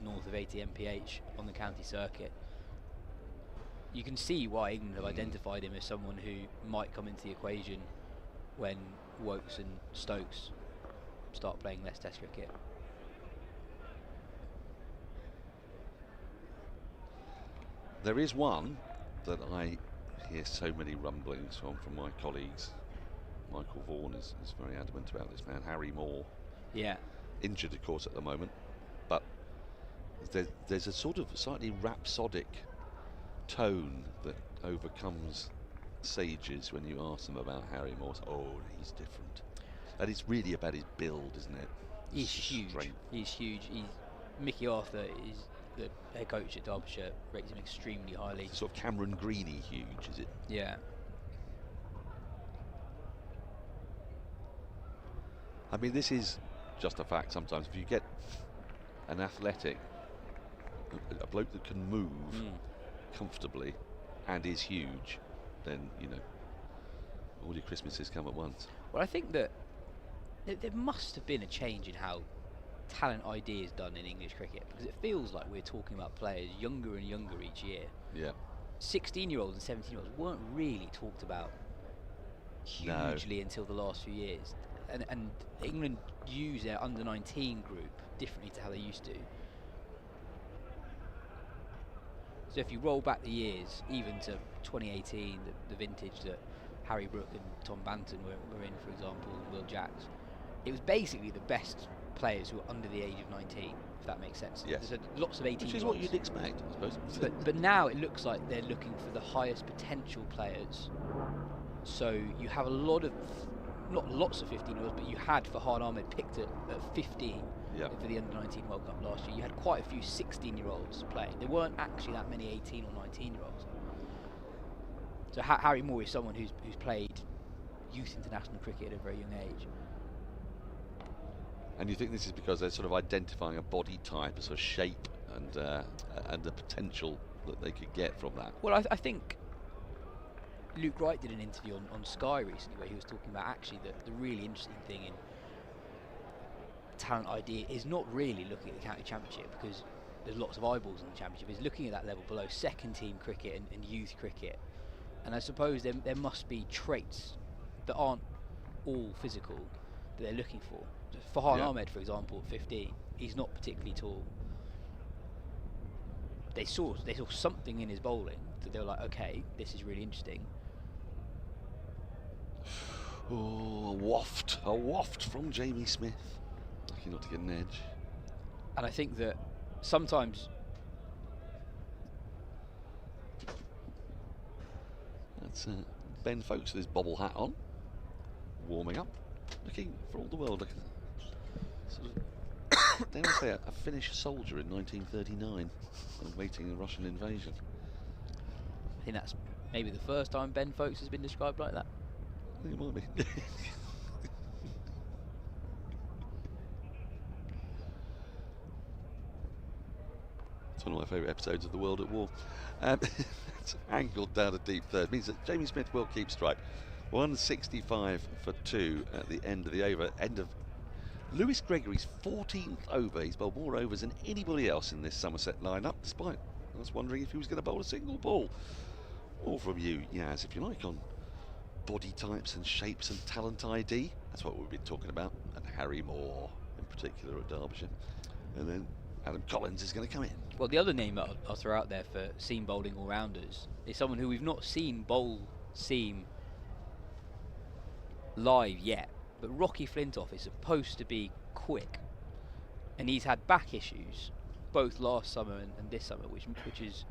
north of 80 mph on the county circuit. You can see why England have identified him as someone who might come into the equation when Wokes and Stokes start playing less Test cricket. There is one that I hear so many rumblings from my colleagues. Michael Vaughan is very adamant about this man, Harry Moore. Yeah. Injured, of course, at the moment, but there's a sort of slightly rhapsodic tone that overcomes sages when you ask them about Harry Moore. Oh, he's different. And it's really about his build, isn't it? He's huge. He's huge. Mickey Arthur is the head coach at Derbyshire, rates him extremely highly. Sort of Cameron Greeny huge, is it? Yeah. I mean, this is just a fact. Sometimes if you get an athletic, a bloke that can move comfortably and is huge, then, you know, all your Christmases come at once. Well, I think that there must have been a change in how talent ID is done in English cricket, because it feels like we're talking about players younger and younger each year. Yeah. 16-year-olds and 17-year-olds weren't really talked about hugely until the last few years. And England use their under-19 group differently to how they used to. So if you roll back the years, even to 2018, the vintage that Harry Brook and Tom Banton were in, for example, and Will Jacks, it was basically the best players who were under the age of 19, if that makes sense. Yes. There's lots of 18-year-olds. Which is what you'd expect, I suppose. But now it looks like they're looking for the highest potential players. So you have a lot of, not lots of 15-year-olds, but you had Farhan Ahmed picked at 15 for the Under-19 World Cup last year. You had quite a few 16-year-olds playing. There weren't actually that many 18 or 19-year-olds. So Harry Moore is someone who's played youth international cricket at a very young age. And you think this is because they're sort of identifying a body type, a sort of shape, and the potential that they could get from that? Well, I think Luke Wright did an interview on Sky recently where he was talking about actually the really interesting thing in talent ID is not really looking at the county championship, because there's lots of eyeballs in the championship. It's looking at that level below second team cricket and youth cricket. And I suppose there must be traits that aren't all physical that they're looking for. Farhan Ahmed, for example, at 15, he's not particularly tall. They saw something in his bowling that they were like, okay, this is really interesting. Oh, a waft from Jamie Smith. Lucky not to get an edge. And I think that sometimes that's Ben Folkes with his bobble hat on, warming up, looking for all the world like sort of, dare I say, a Finnish soldier in 1939 awaiting a Russian invasion. I think that's maybe the first time Ben Folkes has been described like that. I think it might be. It's one of my favourite episodes of The World at War. It's angled down a deep third. Means that Jamie Smith will keep strike. 165 for 2 at the end of the over. End of Lewis Gregory's 14th over. He's bowled more overs than anybody else in this Somerset lineup, despite I was wondering if he was going to bowl a single ball. Or from you, Yas, if you like, on body types and shapes and talent ID. That's what we've been talking about. And Harry Moore in particular at Derbyshire. And then Adam Collins is going to come in. Well, the other name that I'll throw out there for seam bowling all-rounders is someone who we've not seen bowl seam live yet, but Rocky Flintoff is supposed to be quick, and he's had back issues both last summer and this summer, which is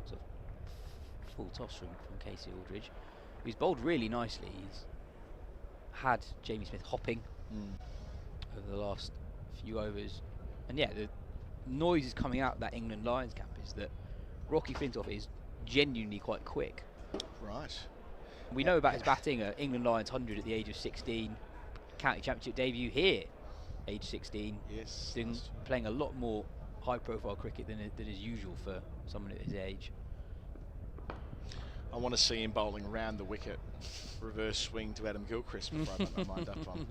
sort of full toss from Casey Aldridge, who's bowled really nicely. He's had Jamie Smith hopping over the last few overs, and yeah, the noise is coming out of that England Lions camp is that Rocky Flintoff is genuinely quite quick. Right. We know about his batting at England Lions 100 at the age of 16, county championship debut here, age 16. Yes. Playing a lot more high-profile cricket than is usual for someone at his age. I want to see him bowling around the wicket, reverse swing to Adam Gilchrist before I put my mind up on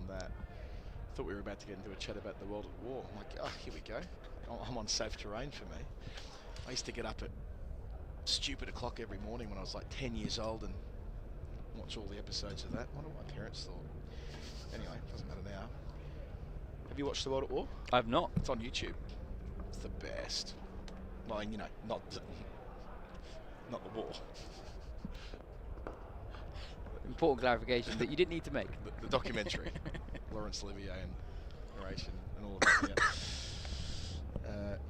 that. I thought we were about to get into a chat about the World at War. I'm like, oh, here we go. I'm on safe terrain for me. I used to get up at stupid o'clock every morning when I was like 10 years old and watch all the episodes of that. I wonder what my parents thought. Anyway, doesn't matter now. Have you watched The World at War? I've not. It's on YouTube. It's the best. Well, you know, not the war. Important clarification that you didn't need to make. The documentary. Laurence Olivier and narration and all of that.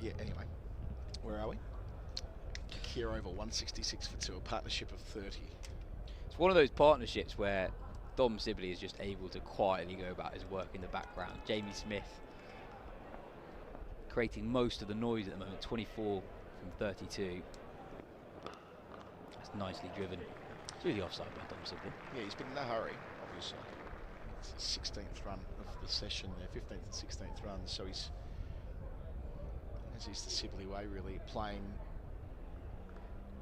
Yeah. Anyway, where are we? Keir Oval, 166 for 2, a partnership of 30. It's one of those partnerships where Dom Sibley is just able to quietly go about his work in the background. Jamie Smith creating most of the noise at the moment, 24 from 32. That's nicely driven. It's really offside by Dom Sibley. Yeah, he's been in no hurry, obviously. It's his 16th run of the session there, 15th and 16th run, so he's, as is the Sibley way, really playing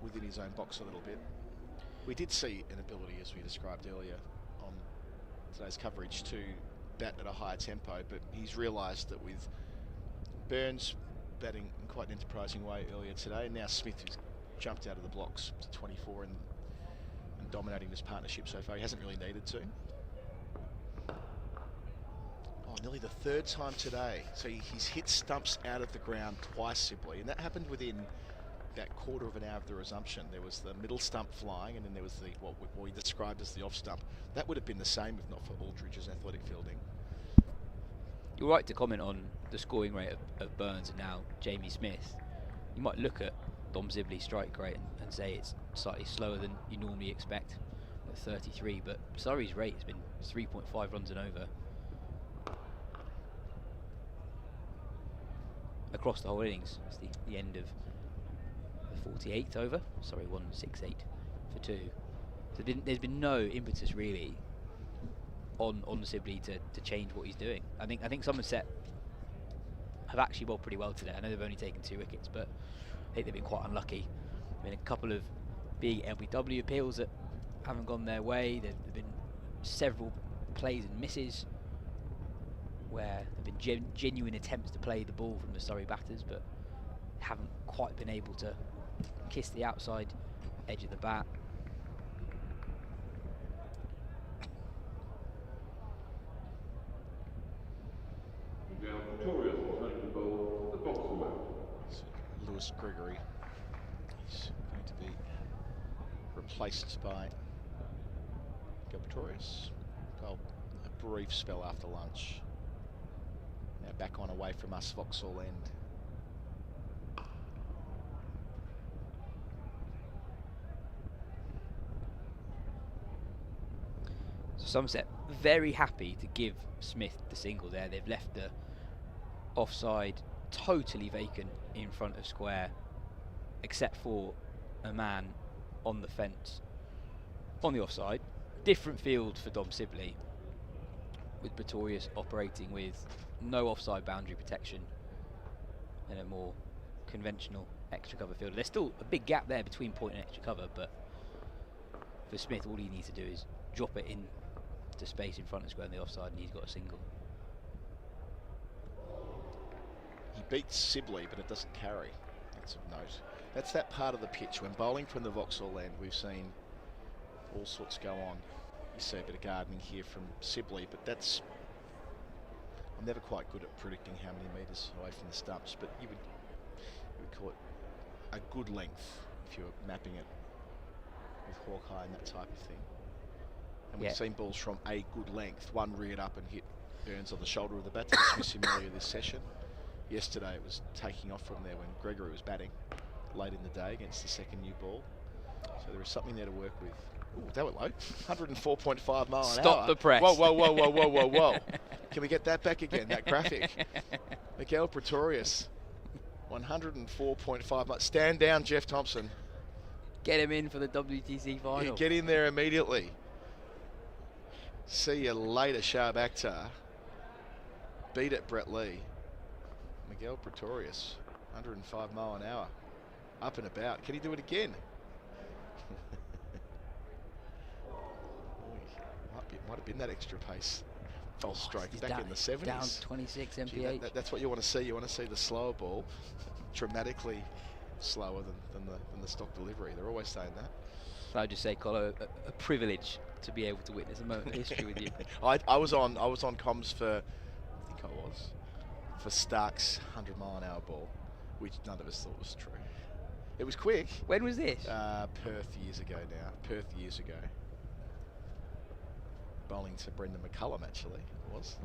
within his own box a little bit. We did see an ability, as we described earlier on today's coverage, to bat at a higher tempo, but he's realised that with Burns batting in quite an enterprising way earlier today, and now Smith has jumped out of the blocks to 24 and dominating this partnership so far. He hasn't really needed to. Oh, nearly the third time today. So he's hit stumps out of the ground twice, Sibley, and that happened within that quarter of an hour of the resumption. There was the middle stump flying, and then there was the what we described as the off stump. That would have been the same if not for Aldridge's athletic fielding. You're right to comment on the scoring rate of Burns and now Jamie Smith. You might look at Dom Sibley's strike rate and say it's slightly slower than you normally expect at 33, but Surrey's rate has been 3.5 runs and over across the whole innings. It's the end of the 48th over. Surrey won 6-8 for 2. So there's been no impetus really on Sibley to change what he's doing. I think Somerset have actually bowled pretty well today. I know they've only taken 2 wickets, but I think they've been quite unlucky. I mean, a couple of big LBW appeals that haven't gone their way. There've been several plays and misses where there have been genuine attempts to play the ball from the Surrey batters, but haven't quite been able to kiss the outside edge of the bat. Now Victoria's trying to bowl the box away. Lewis Gregory. He's going to be replaced by Victorious. Well, a brief spell after lunch. Now back on away from us, Vauxhall End. So Somerset very happy to give Smith the single there. They've left the offside totally vacant in front of square, except for a man on the fence on the offside. Different field for Dom Sibley, with Pretorius operating with no offside boundary protection and a more conventional extra cover field. There's still a big gap there between point and extra cover, but for Smith all he needs to do is drop it in to space in front of square on the offside and he's got a single. He beats Sibley, but it doesn't carry. That's of note. That's that part of the pitch. When bowling from the Vauxhall end, we've seen all sorts go on. You see a bit of gardening here from Sibley, but that's... I'm never quite good at predicting how many metres away from the stumps, but you would call it a good length if you were mapping it with Hawkeye and that type of thing. And we've seen balls from a good length. One reared up and hit Burns on the shoulder of the bat to dismiss him earlier this session. Yesterday it was taking off from there when Gregory was batting late in the day against the second new ball. So there is something there to work with. Ooh, that went low. 104.5 mile an hour. Stop the press. Whoa, whoa, whoa, whoa, whoa, whoa, whoa. Can we get that back again, that graphic? Miguel Pretorius, 104.5 miles. Stand down, Jeff Thompson. Get him in for the WTC final. Yeah, get in there immediately. See you later, Shah Akhtar. Beat it, Brett Lee. Miguel Pretorius, 105 mile an hour. Up and about. Can he do it again? Might have been that extra pace. False stroke back in the 70s. Down 26 mph. Gee, that's what you want to see. You want to see the slower ball dramatically slower than the stock delivery. They're always saying that. I'd just say, Colo, a privilege to be able to witness a moment of history with you. I was on comms for Stark's 100 mile an hour ball, which none of us thought was true. It was quick. When was this? Perth years ago now. Perth years ago. Bowling to Brendan McCullum, actually, it was.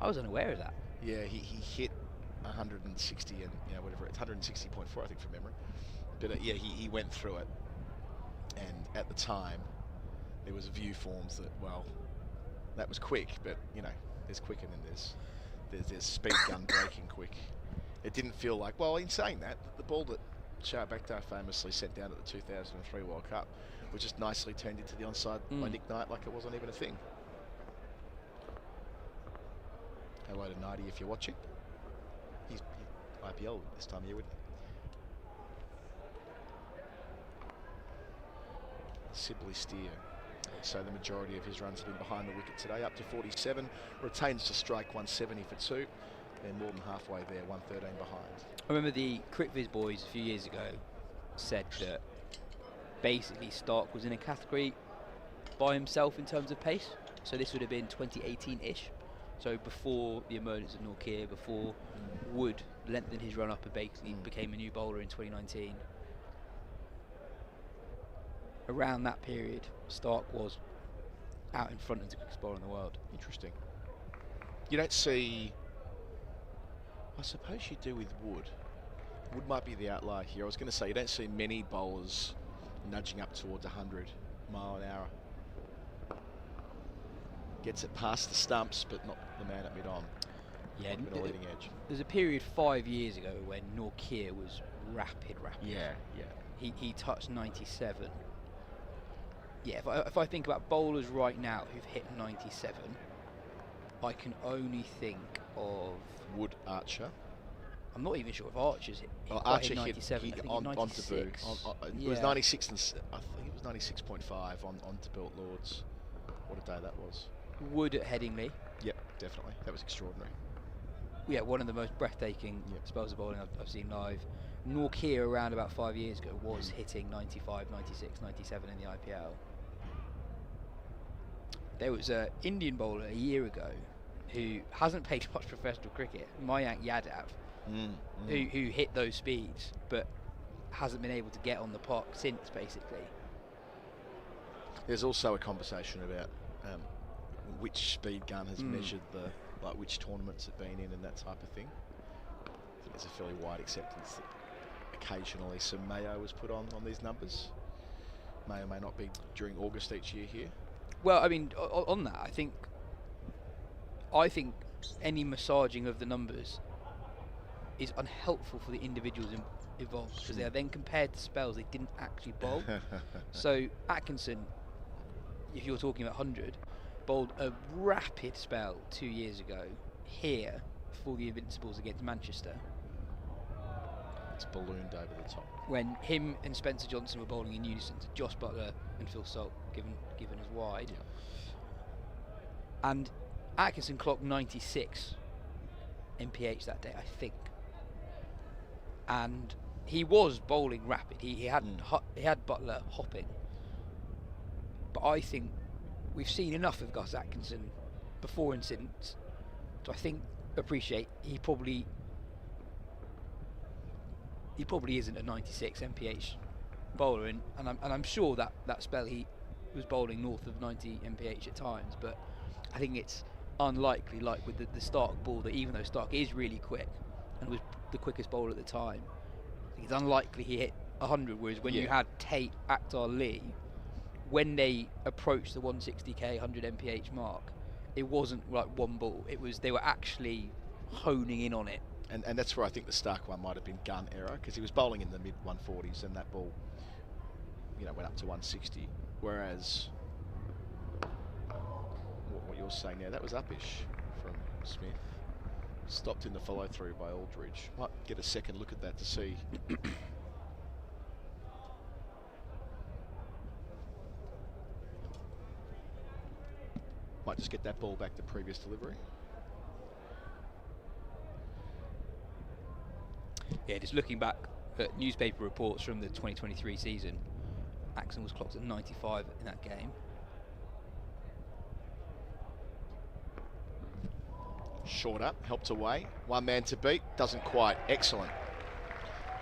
I was unaware of that. Yeah, he hit 160 and whatever, it's 160.4 I think from memory. But yeah, he went through it, and at the time there was view forms that, well, that was quick, but there's quick and then there's speed gun breaking quick. It didn't feel like, well, in saying that, the ball that Shah Akhtar famously sent down at the 2003 World Cup was just nicely turned into the onside by Nick Knight like it wasn't even a thing. Hello to Knighty if you're watching. He's IPL this time of year, wouldn't he? Sibley steer. So the majority of his runs have been behind the wicket today, up to 47. Retains to strike 170 for 2. They're more than halfway there, 113 behind. I remember the CricViz boys a few years ago said that basically Stark was in a category by himself in terms of pace. So this would have been 2018-ish. So before the emergence of Norcross, before Wood lengthened his run up and basically became a new bowler in 2019. Around that period, Stark was out in front of the quickest bowler in the world. Interesting. You don't see... I suppose you do with Wood. Wood might be the outlier here. I was going to say, you don't see many bowlers nudging up towards 100 mile an hour. Gets it past the stumps, but not the man at mid-on. Yeah, the leading edge. There's a period 5 years ago when Norcross was rapid. Yeah. He touched 97. Yeah, if I think about bowlers right now who've hit 97, I can only think of Wood, Archer. I'm not even sure if Archer's hit. Archer hit 97. hit I think on 96. It was 96, and I think it was 96.5 on Tabelt Lords. What a day that was. Wood at Headingley. Yep, definitely. That was extraordinary. Yeah, one of the most breathtaking spells of bowling I've seen live. Norcross around about 5 years ago was hitting 95, 96, 97 in the IPL. There was an Indian bowler a year ago who hasn't played much professional cricket, Mayank Yadav, who hit those speeds but hasn't been able to get on the park since, basically. There's also a conversation about which speed gun has measured which tournaments it's been in and that type of thing. I think there's a fairly wide acceptance that occasionally some mayo was put on these numbers. May or may not be during August each year here. Well, I mean, on that, I think any massaging of the numbers is unhelpful for the individuals involved, because they are then compared to spells they didn't actually bowl. So Atkinson, if you're talking about 100, bowled a rapid spell 2 years ago here for the Invincibles against Manchester. It's ballooned over the top. When him and Spencer Johnson were bowling in unison to Josh Butler and Phil Salt, given as wide. And Atkinson clocked 96 mph that day, I think. And he was bowling rapid. He had Buttler hopping, but I think we've seen enough of Gus Atkinson before and since to appreciate he probably isn't a 96 mph bowler, and I'm sure that spell he was bowling north of 90 mph at times, but I think it's unlikely, like with the Stark ball, that even though Stark is really quick and was the quickest bowler at the time, it's unlikely he hit 100, whereas when you had Tate, Akhtar, Lee, when they approached the 160k 100 mph mark, it wasn't like one ball, they were actually honing in on it. And that's where I think the Stark one might have been gun error, because he was bowling in the mid 140s and that ball, went up to 160. Whereas what you're saying there, that was uppish from Smith. Stopped in the follow through by Aldridge. Might get a second look at that to see. Might just get that ball back to previous delivery. Yeah, just looking back at newspaper reports from the 2023 season, Axon was clocked at 95 in that game. Short up, helped away. One man to beat, doesn't quite. Excellent.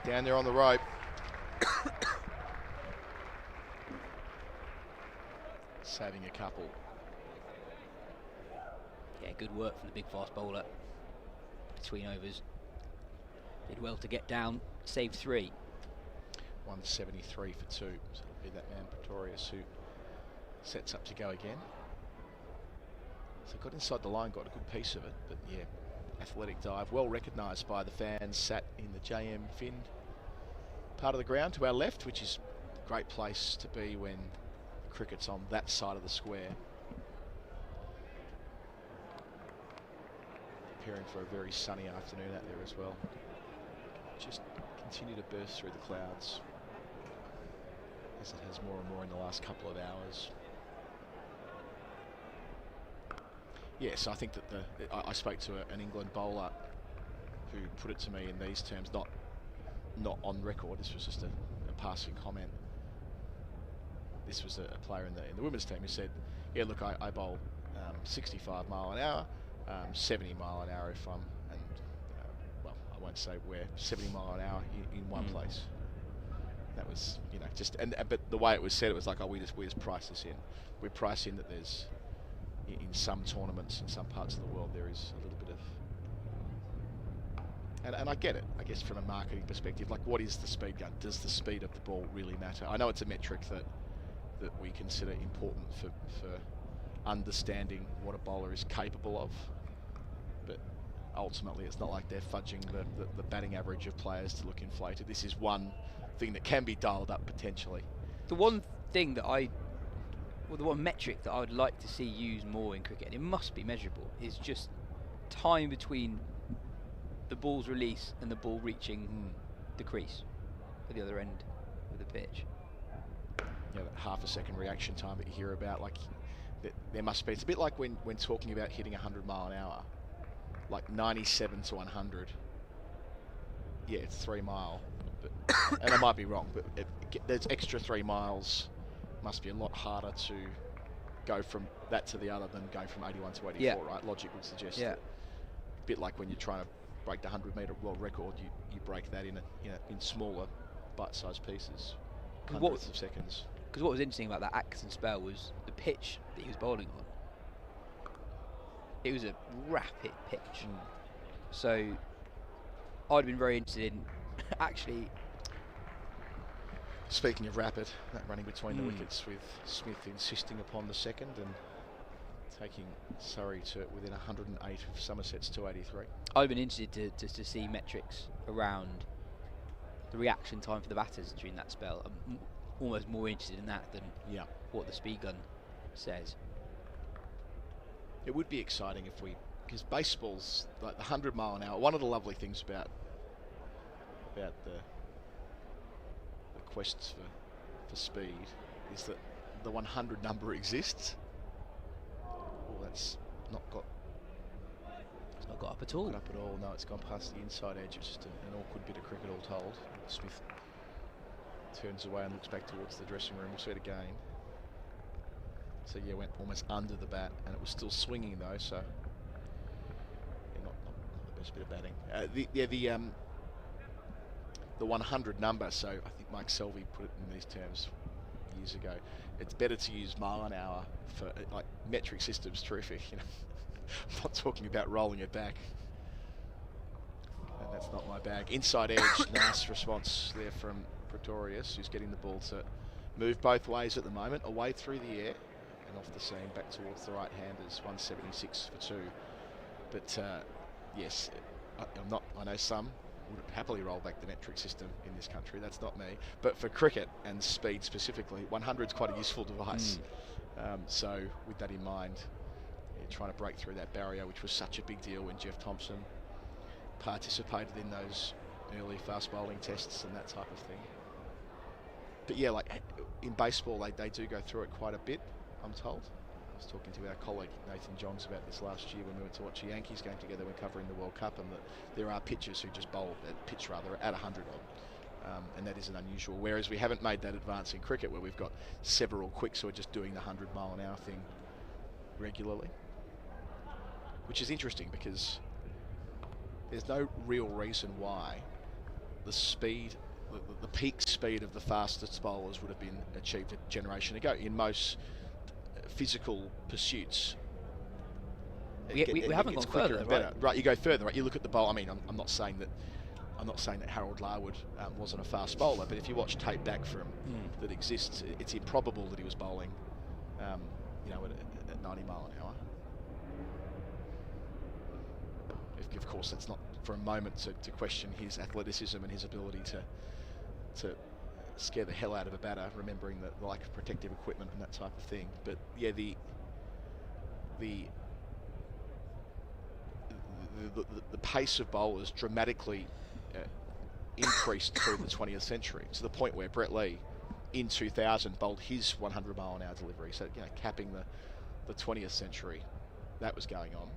Down there on the rope. Saving a couple. Yeah, good work from the big fast bowler. Between overs. Did well to get down, saved 3. 173 for 2. So it'll be that man Pretorius who sets up to go again. So got inside the line, got a good piece of it, but yeah, athletic dive, well recognised by the fans, sat in the JM Fin part of the ground to our left, which is a great place to be when cricket's on that side of the square. Preparing for a very sunny afternoon out there as well. Just continue to burst through the clouds, as it has more and more in the last couple of hours. Yes, I think that I spoke to an England bowler who put it to me in these terms, not on record. This was just a passing comment. This was a player in the women's team who said, "Yeah, look, I bowl 65 mile an hour, 70 mile an hour if I'm, and well, I won't say where, 70 mile an hour in one place." That was, just but the way it was said, it was like, "Oh, we just price this in. We price in that there's." In some tournaments, in some parts of the world, there is a little bit of, and I get it, I guess, from a marketing perspective. Like, what is the speed gun? Does the speed of the ball really matter? I know it's a metric that we consider important for understanding what a bowler is capable of, but ultimately, it's not like they're fudging the batting average of players to look inflated. This is one thing that can be dialed up potentially. The one thing that the one metric that I would like to see used more in cricket, and it must be measurable, is just time between the ball's release and the ball reaching the crease at the other end of the pitch. Yeah, that half a second reaction time that you hear about, like there must be. It's a bit like when talking about hitting 100 mile an hour, like 97 to 100. Yeah, it's 3 mile, but, and I might be wrong, but there's extra 3 miles. Must be a lot harder to go from that to the other than going from 81 to 84, right? Logic would suggest that. A bit like when you're trying to break the 100-metre world record, you break that in smaller bite-sized pieces, hundredths of seconds. Because what was interesting about that Atkinson spell was the pitch that he was bowling on. It was a rapid pitch. So I'd have been very interested in actually. Speaking of rapid, that running between the wickets with Smith insisting upon the second and taking Surrey to within 108 of Somerset's 283. I've been interested to see metrics around the reaction time for the batters during that spell. I'm almost more interested in that than what the speed gun says. It would be exciting if because baseball's like the 100 mile an hour. One of the lovely things about the quests for speed is that the 100 number exists. Well, it's not not got up at all. Not up at all. No, it's gone past the inside edge. It's just an awkward bit of cricket all told. Smith turns away and looks back towards the dressing room. We'll see it again. So yeah, went almost under the bat, and it was still swinging though. So yeah, not the best bit of batting. The 100 number. So I think Mike Selvey put it in these terms years ago. It's better to use mile an hour for like metric systems. Terrific. You know, I'm not talking about rolling it back. And that's not my bag. Inside edge. Nice response there from Pretorius, who's getting the ball to move both ways at the moment, away through the air and off the seam back towards the right-handers. 176 for 2. But yes, I know some would happily roll back the metric system in this country. That's not me. But for cricket and speed specifically, 100 is quite a useful device. So with that in mind, trying to break through that barrier, which was such a big deal when Jeff Thompson participated in those early fast bowling tests and that type of thing. But yeah, like in baseball, they do go through it quite a bit, I'm told. I was talking to our colleague Nathan Johns about this last year when we went to watch a Yankees game together when covering the World Cup, and that there are pitchers who just bowl at 100 on, and that isn't unusual. Whereas we haven't made that advance in cricket, where we've got several quicks who are just doing the 100 mile an hour thing regularly, which is interesting because there's no real reason why the speed, the peak speed of the fastest bowlers would have been achieved a generation ago in most physical pursuits. We haven't gone further, right? You go further, right? You look at the bowl. I mean, I'm not saying that Harold Larwood wasn't a fast bowler, but if you watch tape back from that exists, it's improbable that he was bowling, at 90 mile an hour. Of course, that's not for a moment to question his athleticism and his ability to scare the hell out of a batter, remembering the lack of protective equipment and that type of thing. But yeah, the pace of bowlers dramatically increased through the 20th century, to the point where Brett Lee in 2000 bowled his 100 mile an hour delivery. So capping the 20th century, that was going on.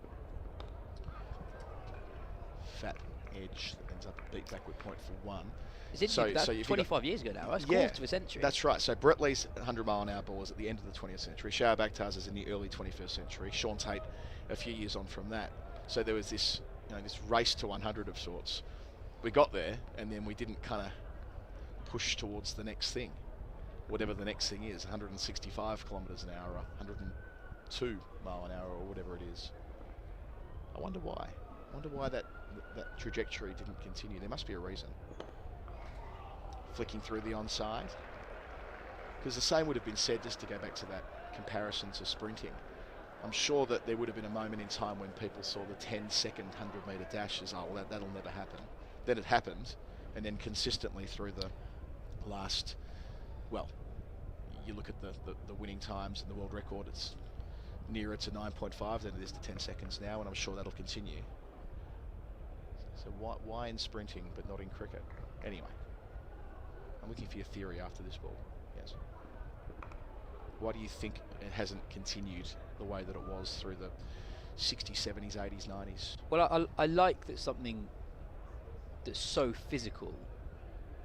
Fat edge that ends up a beat backward point for 1. So 25 years ago now, right? It's quarter of a century. That's right. So Brett Lee's 100 mile an hour ball is at the end of the 20th century. Shoaib Akhtar's is in the early 21st century. Sean Tate a few years on from that. So there was this, this race to 100 of sorts. We got there, and then we didn't kind of push towards the next thing, whatever the next thing is, 165 kilometres an hour, or 102 mile an hour, or whatever it is. I wonder why. I wonder why that trajectory didn't continue. There must be a reason. Flicking through the onside, because the same would have been said, just to go back to that comparison to sprinting. I'm sure that there would have been a moment in time when people saw the 10-second 100-metre dash as, that'll never happen. Then it happened, and then consistently through the last, you look at the winning times and the world record, it's nearer to 9.5 than it is to 10 seconds now, and I'm sure that'll continue. So why in sprinting but not in cricket? Anyway, I'm looking for your theory after this ball. Yes. Why do you think it hasn't continued the way that it was through the 60s, 70s, 80s, 90s? Well, I like that something that's so physical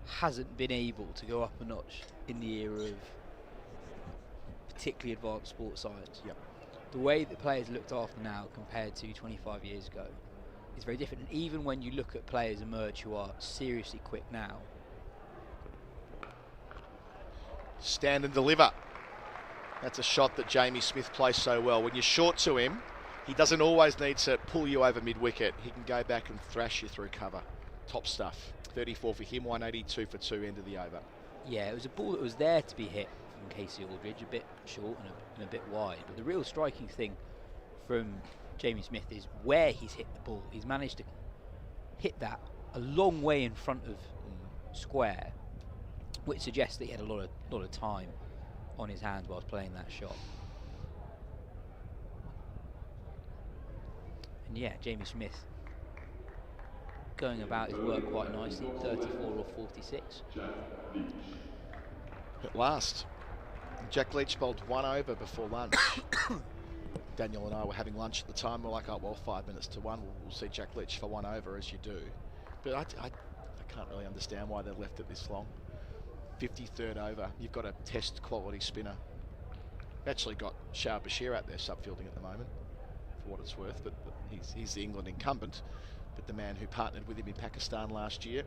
hasn't been able to go up a notch in the era of particularly advanced sports science. Yep. The way that players are looked after now compared to 25 years ago is very different. And even when you look at players emerge who are seriously quick now. Stand and deliver. That's a shot that Jamie Smith plays so well. When you're short to him, he doesn't always need to pull you over mid-wicket. He can go back and thrash you through cover. Top stuff. 34 for him, 182 for 2, end of the over. Yeah, it was a ball that was there to be hit from Casey Aldridge, a bit short and a bit wide. But the real striking thing from Jamie Smith is where he's hit the ball. He's managed to hit that a long way in front of square, which suggests that he had a lot of time on his hands whilst playing that shot. And yeah, Jamie Smith going about his work quite nicely, 34 or 46. At last, Jack Leach bowled 1 over before lunch. Daniel and I were having lunch at the time. We're like, oh, well, 5 minutes to one. We'll see Jack Leach for 1 over, as you do. But I can't really understand why they've left it this long. 53rd over. You've got a test quality spinner. Actually got Shah Bashir out there subfielding at the moment, for what it's worth. But he's the England incumbent. But the man who partnered with him in Pakistan last year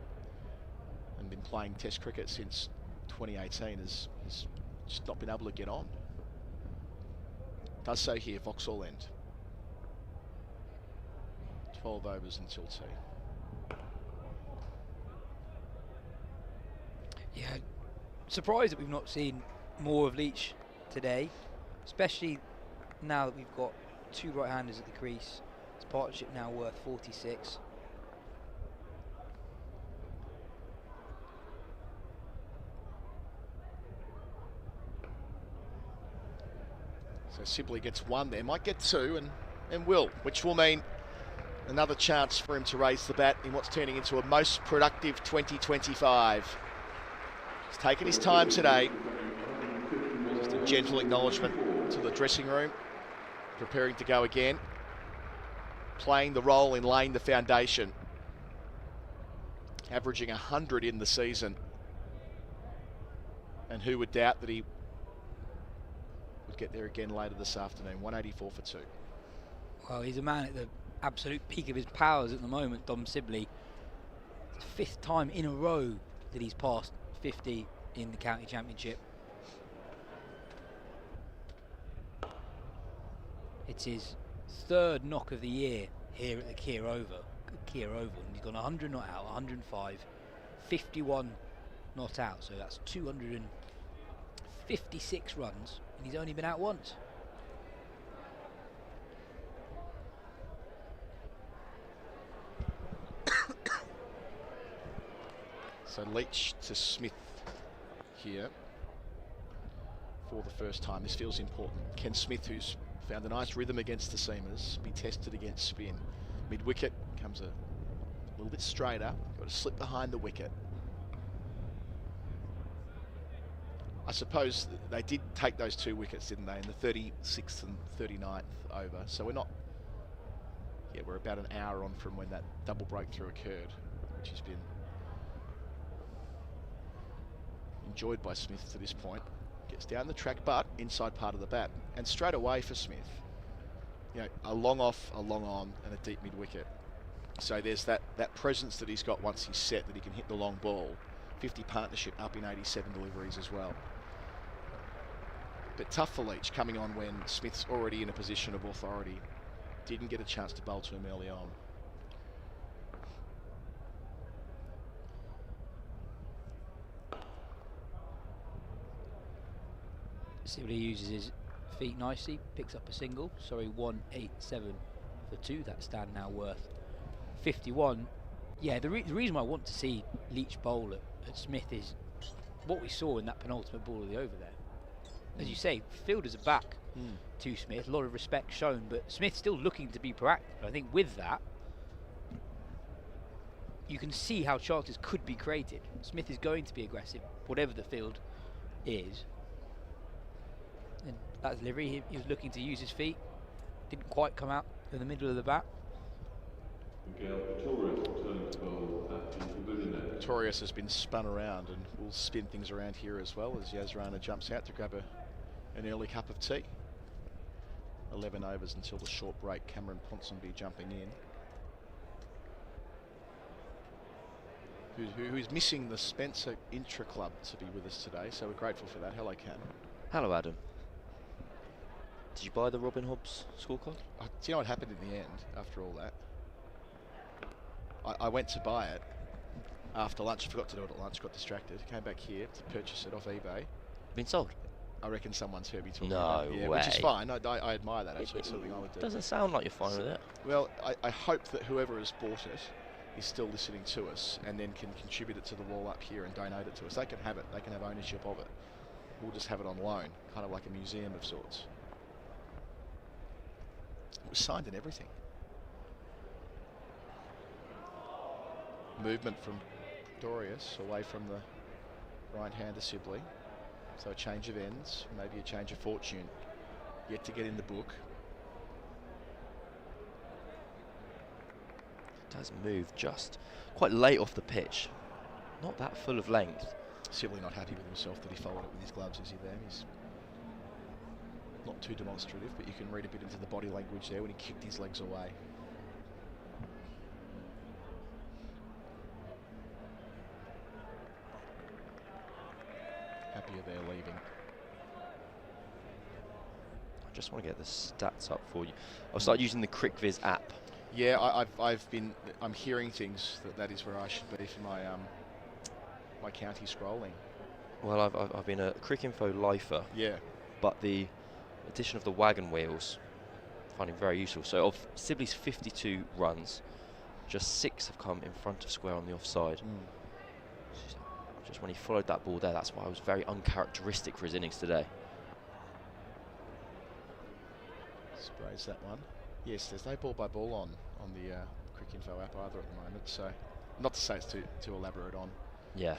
and been playing test cricket since 2018 has just not been able to get on. Does so here, Vauxhall End. 12 overs until tea. Yeah, surprised that we've not seen more of Leach today, especially now that we've got 2 right-handers at the crease. His partnership now worth 46. So Sibley gets 1 there, might get 2 and will, which will mean another chance for him to raise the bat in what's turning into a most productive 2025. He's taken his time today. Just a gentle acknowledgement to the dressing room, preparing to go again. Playing the role in laying the foundation. Averaging 100 in the season. And who would doubt that he would get there again later this afternoon. 184 for 2. Well, he's a man at the absolute peak of his powers at the moment, Dom Sibley. It's the 5th time in a row that he's passed 50 in the county championship. It's his 3rd knock of the year here at the Kia Oval. And he's gone 100 not out, 105, 51 not out. So that's 256 runs, and he's only been out once. So Leach to Smith here for the first time. This feels important. Ken Smith, who's found a nice rhythm against the seamers, be tested against spin. Mid-wicket comes a little bit straighter. Got to slip behind the wicket. I suppose they did take those 2 wickets, didn't they, in the 36th and 39th over. So we're about an hour on from when that double breakthrough occurred, which has been enjoyed by Smith to this point. Gets down the track, but inside part of the bat. And straight away for Smith, a long off, a long on, and a deep mid-wicket. So there's that presence that he's got once he's set, that he can hit the long ball. 50 partnership up in 87 deliveries as well. But tough for Leach coming on when Smith's already in a position of authority. Didn't get a chance to bowl to him early on. Sibley uses his feet nicely, picks up a single. Sorry, 187 for 2. That stand now worth 51. Yeah, the reason why I want to see Leach bowl at Smith is what we saw in that penultimate ball of the over there. As you say, fielders are back to Smith. A lot of respect shown, but Smith's still looking to be proactive. I think with that, you can see how chances could be created. Smith is going to be aggressive, whatever the field is. And that delivery, he was looking to use his feet. Didn't quite come out in the middle of the bat. Torres has been spun around and will spin things around here as well as Yas Rana jumps out to grab an early cup of tea. 11 overs until the short break. Cameron Ponsonby jumping in. Who's missing the Spencer Intra Club to be with us today, so we're grateful for that. Hello, Cam. Hello, Adam. Did you buy the Robin Hobbs scorecard? Do you know what happened in the end after all that? I went to buy it after lunch. I forgot to do it at lunch, got distracted. Came back here to purchase it off eBay. Been sold? I reckon someone's heard me talking about it. No way. Which is fine. I admire that, actually. It's something I would do. Doesn't sound like you're fine with it. Well, I hope that whoever has bought it is still listening to us and then can contribute it to the wall up here and donate it to us. They can have it. They can have ownership of it. We'll just have it on loan, kind of like a museum of sorts. It was signed and everything. Movement from Dorius away from the right-hander Sibley. So a change of ends, maybe a change of fortune. Yet to get in the book. does move just quite late off the pitch. Not that full of length. Sibley not happy with himself that he followed it with his gloves, is he, there? He's not too demonstrative, but you can read a bit into the body language there when he kicked his legs away. Happier they're leaving. I just want to get the stats up for you. I'll start using the CricViz app. Yeah, I'm hearing things that is where I should be for my my county scrolling. Well, I've been a Cricinfo lifer. Yeah. But the addition of the wagon wheels, I find it very useful. So of Sibley's 52 runs, just 6 have come in front of square on the offside. Just when he followed that ball there, that's why it was very uncharacteristic for his innings today. Sprays that one. Yes, there's no ball by ball on the Cricinfo app either at the moment. So, not to say it's too elaborate on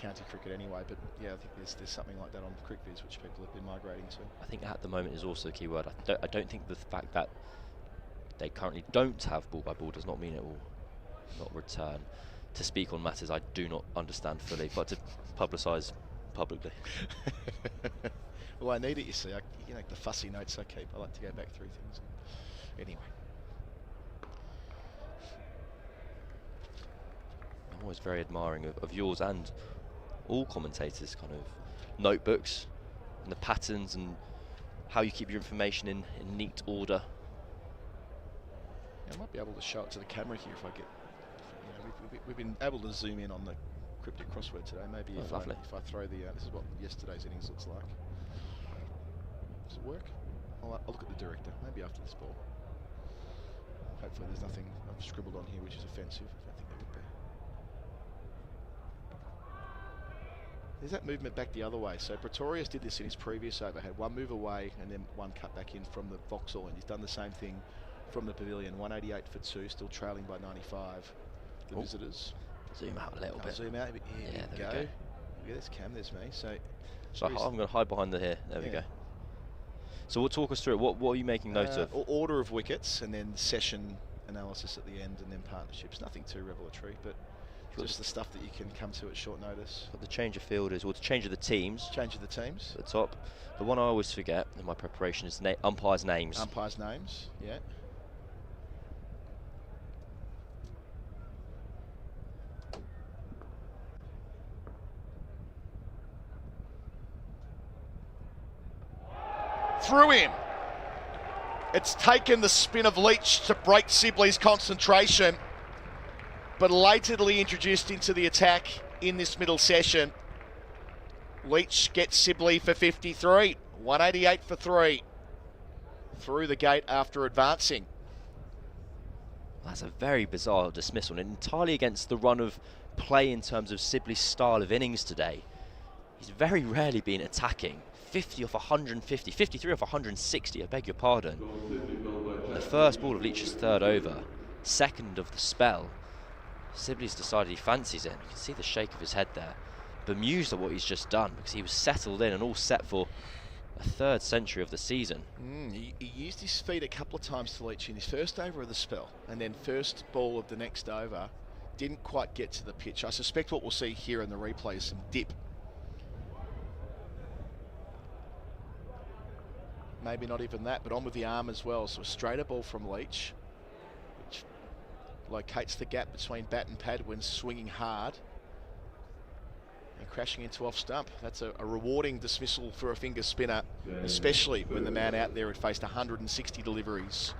county cricket anyway, but yeah, I think there's something like that on CricViz which people have been migrating to. I think at the moment is also a key word. I don't think the fact that they currently don't have ball by ball does not mean it will not return. To speak on matters I do not understand fully, but to publicise publicly. Well, I need it, you see. The fussy notes I keep. I like to go back through things. Anyway. I'm always very admiring of yours and all commentators' kind of notebooks and the patterns and how you keep your information in neat order. I might be able to show it to the camera here if I get... We've been able to zoom in on the cryptic crossword today. Maybe if I throw the... this is what yesterday's innings looks like. Does it work? I'll look at the director, maybe after this ball. Hopefully there's nothing I've scribbled on here which is offensive. I don't think there would be. There's that movement back the other way. So Pretorius did this in his previous over. Had one move away and then one cut back in from the Vauxhall, and he's done the same thing from the pavilion. 188 for 2, still trailing by 95. The visitors. Zoom out a little bit. Zoom out. Yeah, there we go. Yeah, there's Cam, there's me. So I'm going to hide behind here. There we go. So we'll talk us through it. What are you making note of? Order of wickets, and then session analysis at the end, and then partnerships. Nothing too revelatory, but just the stuff that you can come to at short notice. Got the change of fielders, or the change of the teams. Change of the teams. At the top. The one I always forget in my preparation is umpires' names. Umpires' names, yeah. Through him. It's taken the spin of Leach to break Sibley's concentration, but latently introduced into the attack in this middle session. Leach gets Sibley for 53, 188 for 3. Through the gate after advancing. That's a very bizarre dismissal, and entirely against the run of play in terms of Sibley's style of innings today. He's very rarely been attacking. 50 off 150, 53 off 160, I beg your pardon. The first ball of Leach's third over, second of the spell. Sibley's decided he fancies it. You can see the shake of his head there. Bemused at what he's just done, because he was settled in and all set for a third century of the season. He used his feet a couple of times to Leach in his first over of the spell, and then first ball of the next over. Didn't quite get to the pitch. I suspect what we'll see here in the replay is some dip. Maybe not even that, but on with the arm as well. So a straighter ball from Leach, which locates the gap between bat and pad when swinging hard and crashing into off stump. That's a rewarding dismissal for a finger spinner, especially when the man out there had faced 160 deliveries.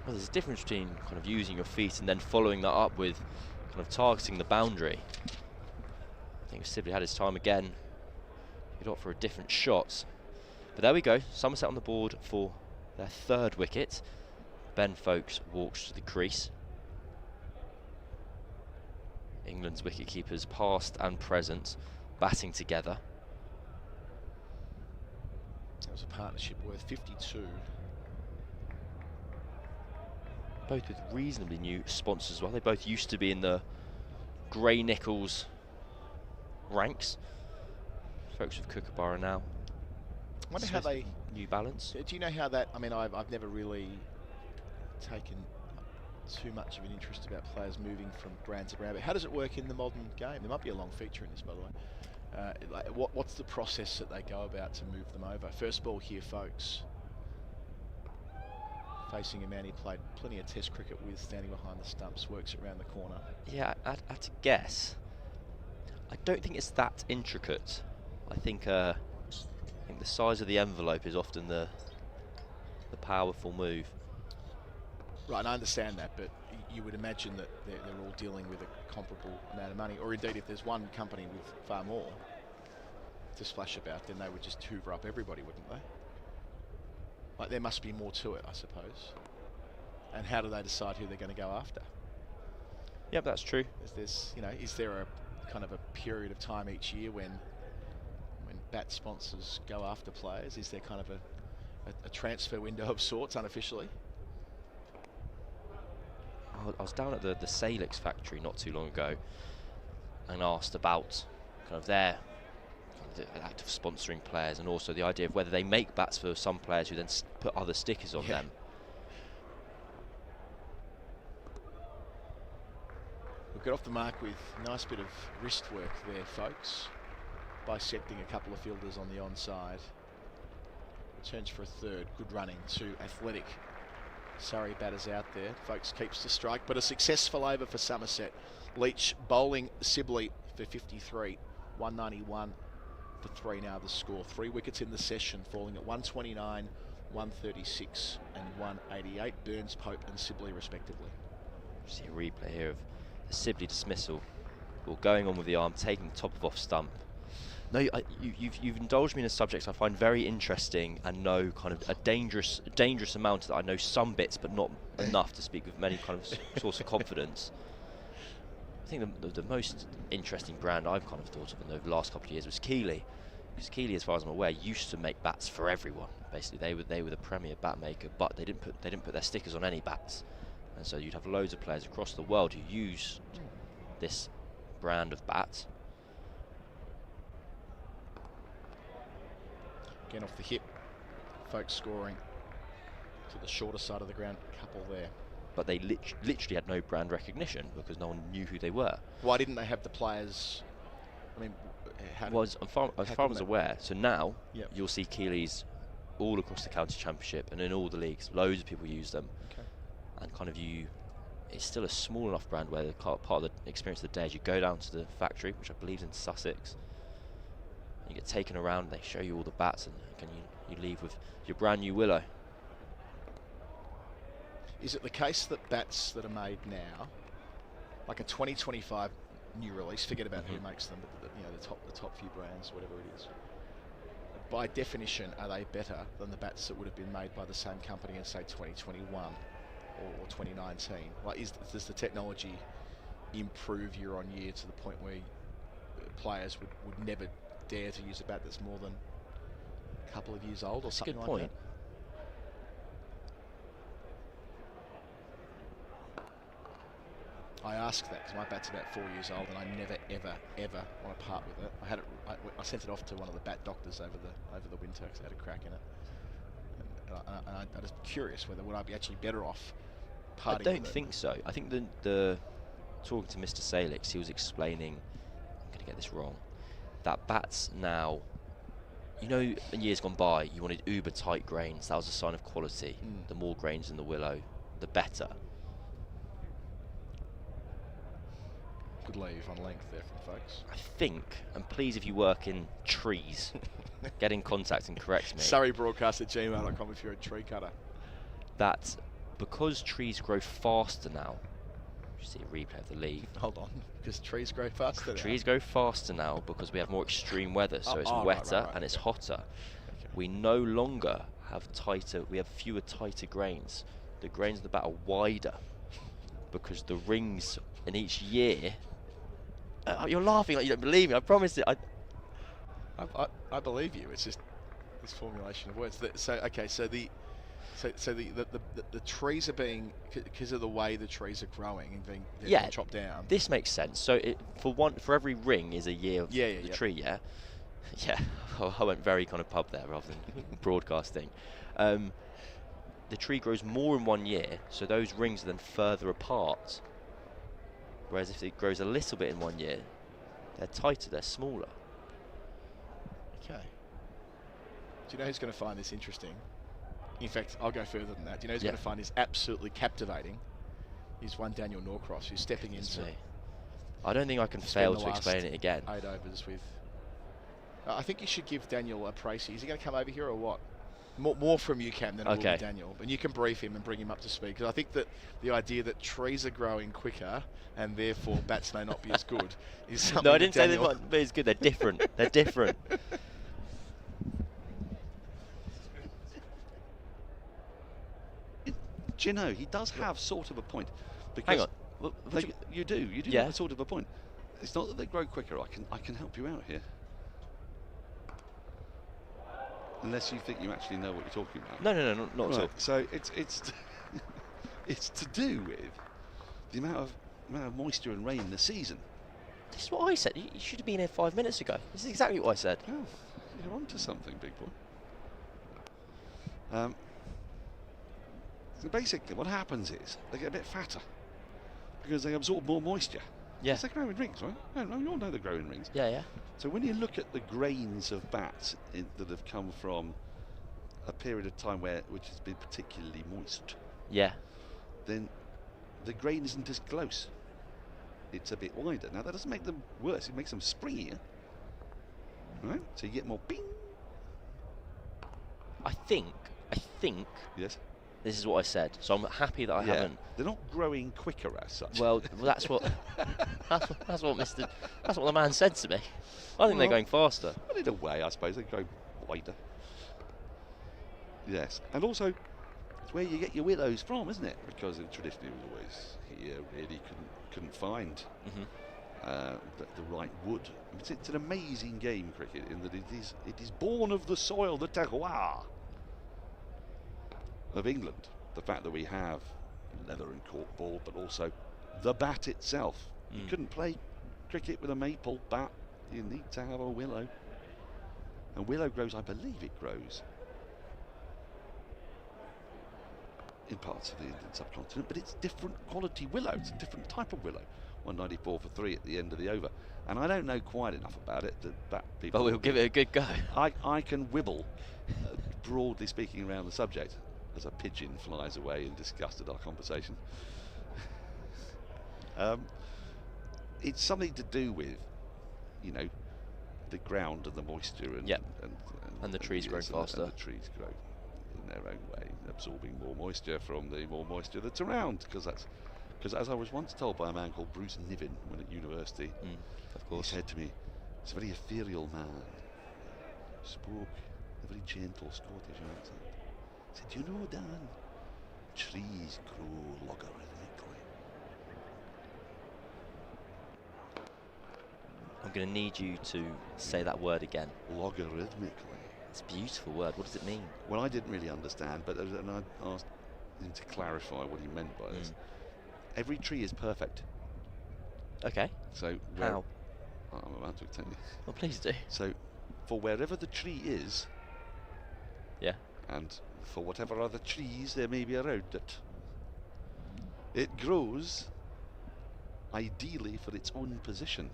Well, there's a difference between kind of using your feet and then following that up with kind of targeting the boundary. I think if Sibley had his time again, he'd opt for a different shot. But there we go, Somerset on the board for their third wicket. Ben Foakes walks to the crease. England's wicketkeepers, past and present, batting together. That was a partnership worth 52. Both with reasonably new sponsors as well. They both used to be in the Grey Nichols ranks. Folks with Kookaburra now. I wonder how New Balance. Do you know how that? I mean, I've never really taken too much of an interest about players moving from brand to brand. But how does it work in the modern game? There might be a long feature in this, by the way. What's the process that they go about to move them over? First ball here, folks. Facing a man he played plenty of Test cricket with, standing behind the stumps, works it around the corner. Yeah, at a guess, I don't think it's that intricate. I think the size of the envelope is often the powerful move. Right, and I understand that, but you would imagine that they're all dealing with a comparable amount of money, or indeed if there's one company with far more to splash about, then they would just hoover up everybody, wouldn't they? Like, there must be more to it, I suppose. And how do they decide who they're going to go after? Yep, that's true. Is there a kind of a period of time each year when bat sponsors go after players? Is there kind of a transfer window of sorts, unofficially? I was down at the Salix factory not too long ago and asked about kind of their the act of sponsoring players, and also the idea of whether they make bats for some players who then put other stickers on them. We'll get off the mark with a nice bit of wrist work there, folks. Bisecting a couple of fielders on the onside. Returns for a third. Good running. Two athletic Surrey batters out there. Folks keeps the strike, but a successful over for Somerset. Leach bowling Sibley for 53. 191 for 3 now the score. 3 wickets in the session, falling at 129, 136 and 188. Burns, Pope and Sibley respectively. See a replay here of the Sibley dismissal. Ball going on with the arm, taking the top of off stump. No, you've indulged me in a subject I find very interesting and know kind of a dangerous amount that I know some bits but not enough to speak with many kind of source of confidence. I think the most interesting brand I've kind of thought of in the last couple of years was Keeley. Because Keeley, as far as I'm aware, used to make bats for everyone. Basically, they were the premier bat maker, but they didn't put their stickers on any bats, and so you'd have loads of players across the world who used this brand of bat. Again off the hip, folks scoring to the shorter side of the ground, couple there. But they literally had no brand recognition because no one knew who they were. Why didn't they have the players? I mean, as far as I was aware, so now you'll see Keeleys all across the county championship and in all the leagues. Loads of people use them, and kind of it's still a small enough brand where the part of the experience of the day is you go down to the factory, which I believe is in Sussex. You get taken around, they show you all the bats, and you leave with your brand new willow. Is it the case that bats that are made now, like a 2025 new release, forget about who makes them, but the top few brands, whatever it is, by definition, are they better than the bats that would have been made by the same company in, say, 2021 or 2019? Like, does the technology improve year on year to the point where players would never dare to use a bat that's more than a couple of years old or something like that? Good point. I ask that because my bat's about 4 years old and I never, ever want to part with it. I sent it off to one of the bat doctors over the winter because I had a crack in it. And I was curious would I be actually better off parting with it? I don't think so. I think the talking to Mr. Salix, he was explaining, I'm going to get this wrong, that bats now, in years gone by, you wanted uber tight grains. That was a sign of quality. The more grains in the willow, the better. Good leave on length there from folks. I think, and please if you work in trees, get in contact and correct me. SurreyBroadcast@gmail.com if you're a tree cutter. That because trees grow faster now, you see a replay of the league. Hold on, because trees grow faster now. Trees grow faster now because we have more extreme weather, so it's wetter and it's hotter. Okay. We no longer have fewer tighter grains. The grains of the bat are wider because the rings in each year. You're laughing like you don't believe me. I promise it. I believe you. It's just this formulation of words. So the trees are being, because of the way the trees are growing and being chopped down. This makes sense. So for every ring is a year of the tree. Yeah. I went very kind of pub there rather than broadcasting. the tree grows more in 1 year, so those rings are then further apart. Whereas if it grows a little bit in 1 year, they're tighter, they're smaller. Okay. Do you know who's going to find this interesting? In fact, I'll go further than that. Do you know who's going to find this absolutely captivating? Is one Daniel Norcross, who's stepping into. I don't think I can fail to explain it again. 8 overs with. I think you should give Daniel a praise. Is he going to come over here or what? More from you, Cam, than it will be Daniel. And you can brief him and bring him up to speed. Because I think that the idea that trees are growing quicker and therefore bats may not be as good is something. No, I didn't say they might be as good. They're different. They're different. Do you know, he does have sort of a point. Hang on. You do have a sort of a point. It's not that they grow quicker. I can help you out here. Unless you think you actually know what you're talking about. No, not at all. So it's it's to do with the amount of moisture and rain in the season. This is what I said. You should have been here 5 minutes ago. This is exactly what I said. Oh, you're onto something, big boy. So basically, what happens is they get a bit fatter because they absorb more moisture. Yeah. They grow in rings, right? No, you all know they grow in rings. Yeah. So when you look at the grains of bats that have come from a period of time which has been particularly moist, then the grain isn't as close. It's a bit wider. Now that doesn't make them worse. It makes them springier, right? So you get more ping. I think. Yes. This is what I said. So I'm happy that I haven't. They're not growing quicker as such. Well, that's what that's what the man said to me. I think they're going faster. Well, in a way, I suppose they go wider. Yes, and also it's where you get your willows from, isn't it? Because traditionally it was always here. Really couldn't find the right wood. It's an amazing game, cricket, in that it is born of the soil, the terroir of England. The fact that we have leather and cork ball, but also the bat itself. You couldn't play cricket with a maple bat. You need to have a willow. And willow grows, I believe it grows in parts of the Indian subcontinent, but it's different quality willow. It's a different type of willow. 194 for 3 at the end of the over. And I don't know quite enough about it that people. But we'll give it a good go. I can wibble, broadly speaking, around the subject as a pigeon flies away in disgust at our conversation. It's something to do with, the ground and the moisture and the trees grow faster. And the trees grow in their own way, absorbing more moisture from the more moisture that's around. Because as I was once told by a man called Bruce Niven when at university, of course, he said to me, "It's a very ethereal man. Spoke a very gentle Scottish accent. He said, you know, Dan, trees grow logarithmically." I'm going to need you to say that word again. Logarithmically. It's a beautiful word. What does it mean? Well, I didn't really understand, but and I asked him to clarify what he meant by this. Every tree is perfect. Okay. So how? I'm about to tell you. Well, please do. So, for wherever the tree is, and for whatever other trees there may be around it, it grows ideally for its own position.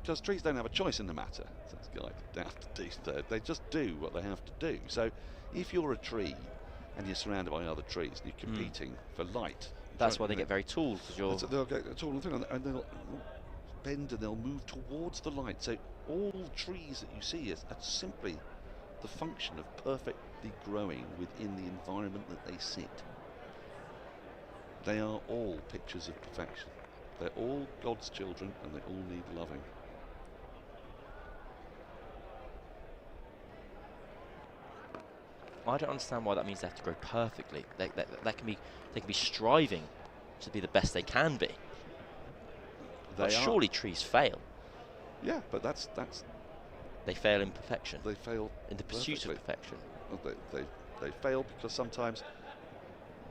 Because trees don't have a choice in the matter. They just do what they have to do. So if you're a tree and you're surrounded by other trees and you're competing for light, that's why they get very tall, because they'll get tall and they'll bend and they'll move towards the light. So all trees that you see are simply the function of perfectly growing within the environment that they sit. They are all pictures of perfection. They're all God's children and they all need loving. I don't understand why that means they have to grow perfectly. They can be striving to be the best they can be. But surely trees fail. Yeah, but that's they fail in perfection. They fail in the pursuit of perfection. Well, they fail because sometimes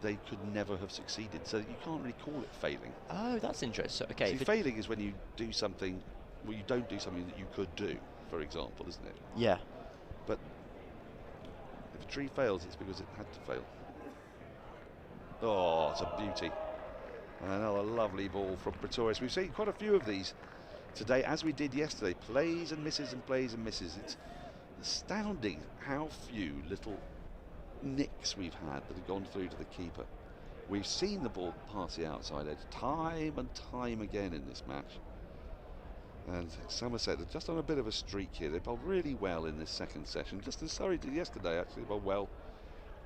they could never have succeeded. So you can't really call it failing. Oh, that's interesting. Okay. See, failing is when you do something, well, you don't do something that you could do, for example, isn't it? Yeah. But If a tree fails, it's because it had to fail. Oh, it's a beauty. Another lovely ball from Pretorius. We've seen quite a few of these today, as we did yesterday. Plays and misses and plays and misses. It's astounding how few little nicks we've had that have gone through to the keeper. We've seen the ball pass the outside edge time and time again in this match. And Somerset are just on a bit of a streak here. They bowled really well in this second session, just as Surrey did yesterday. Actually bowled well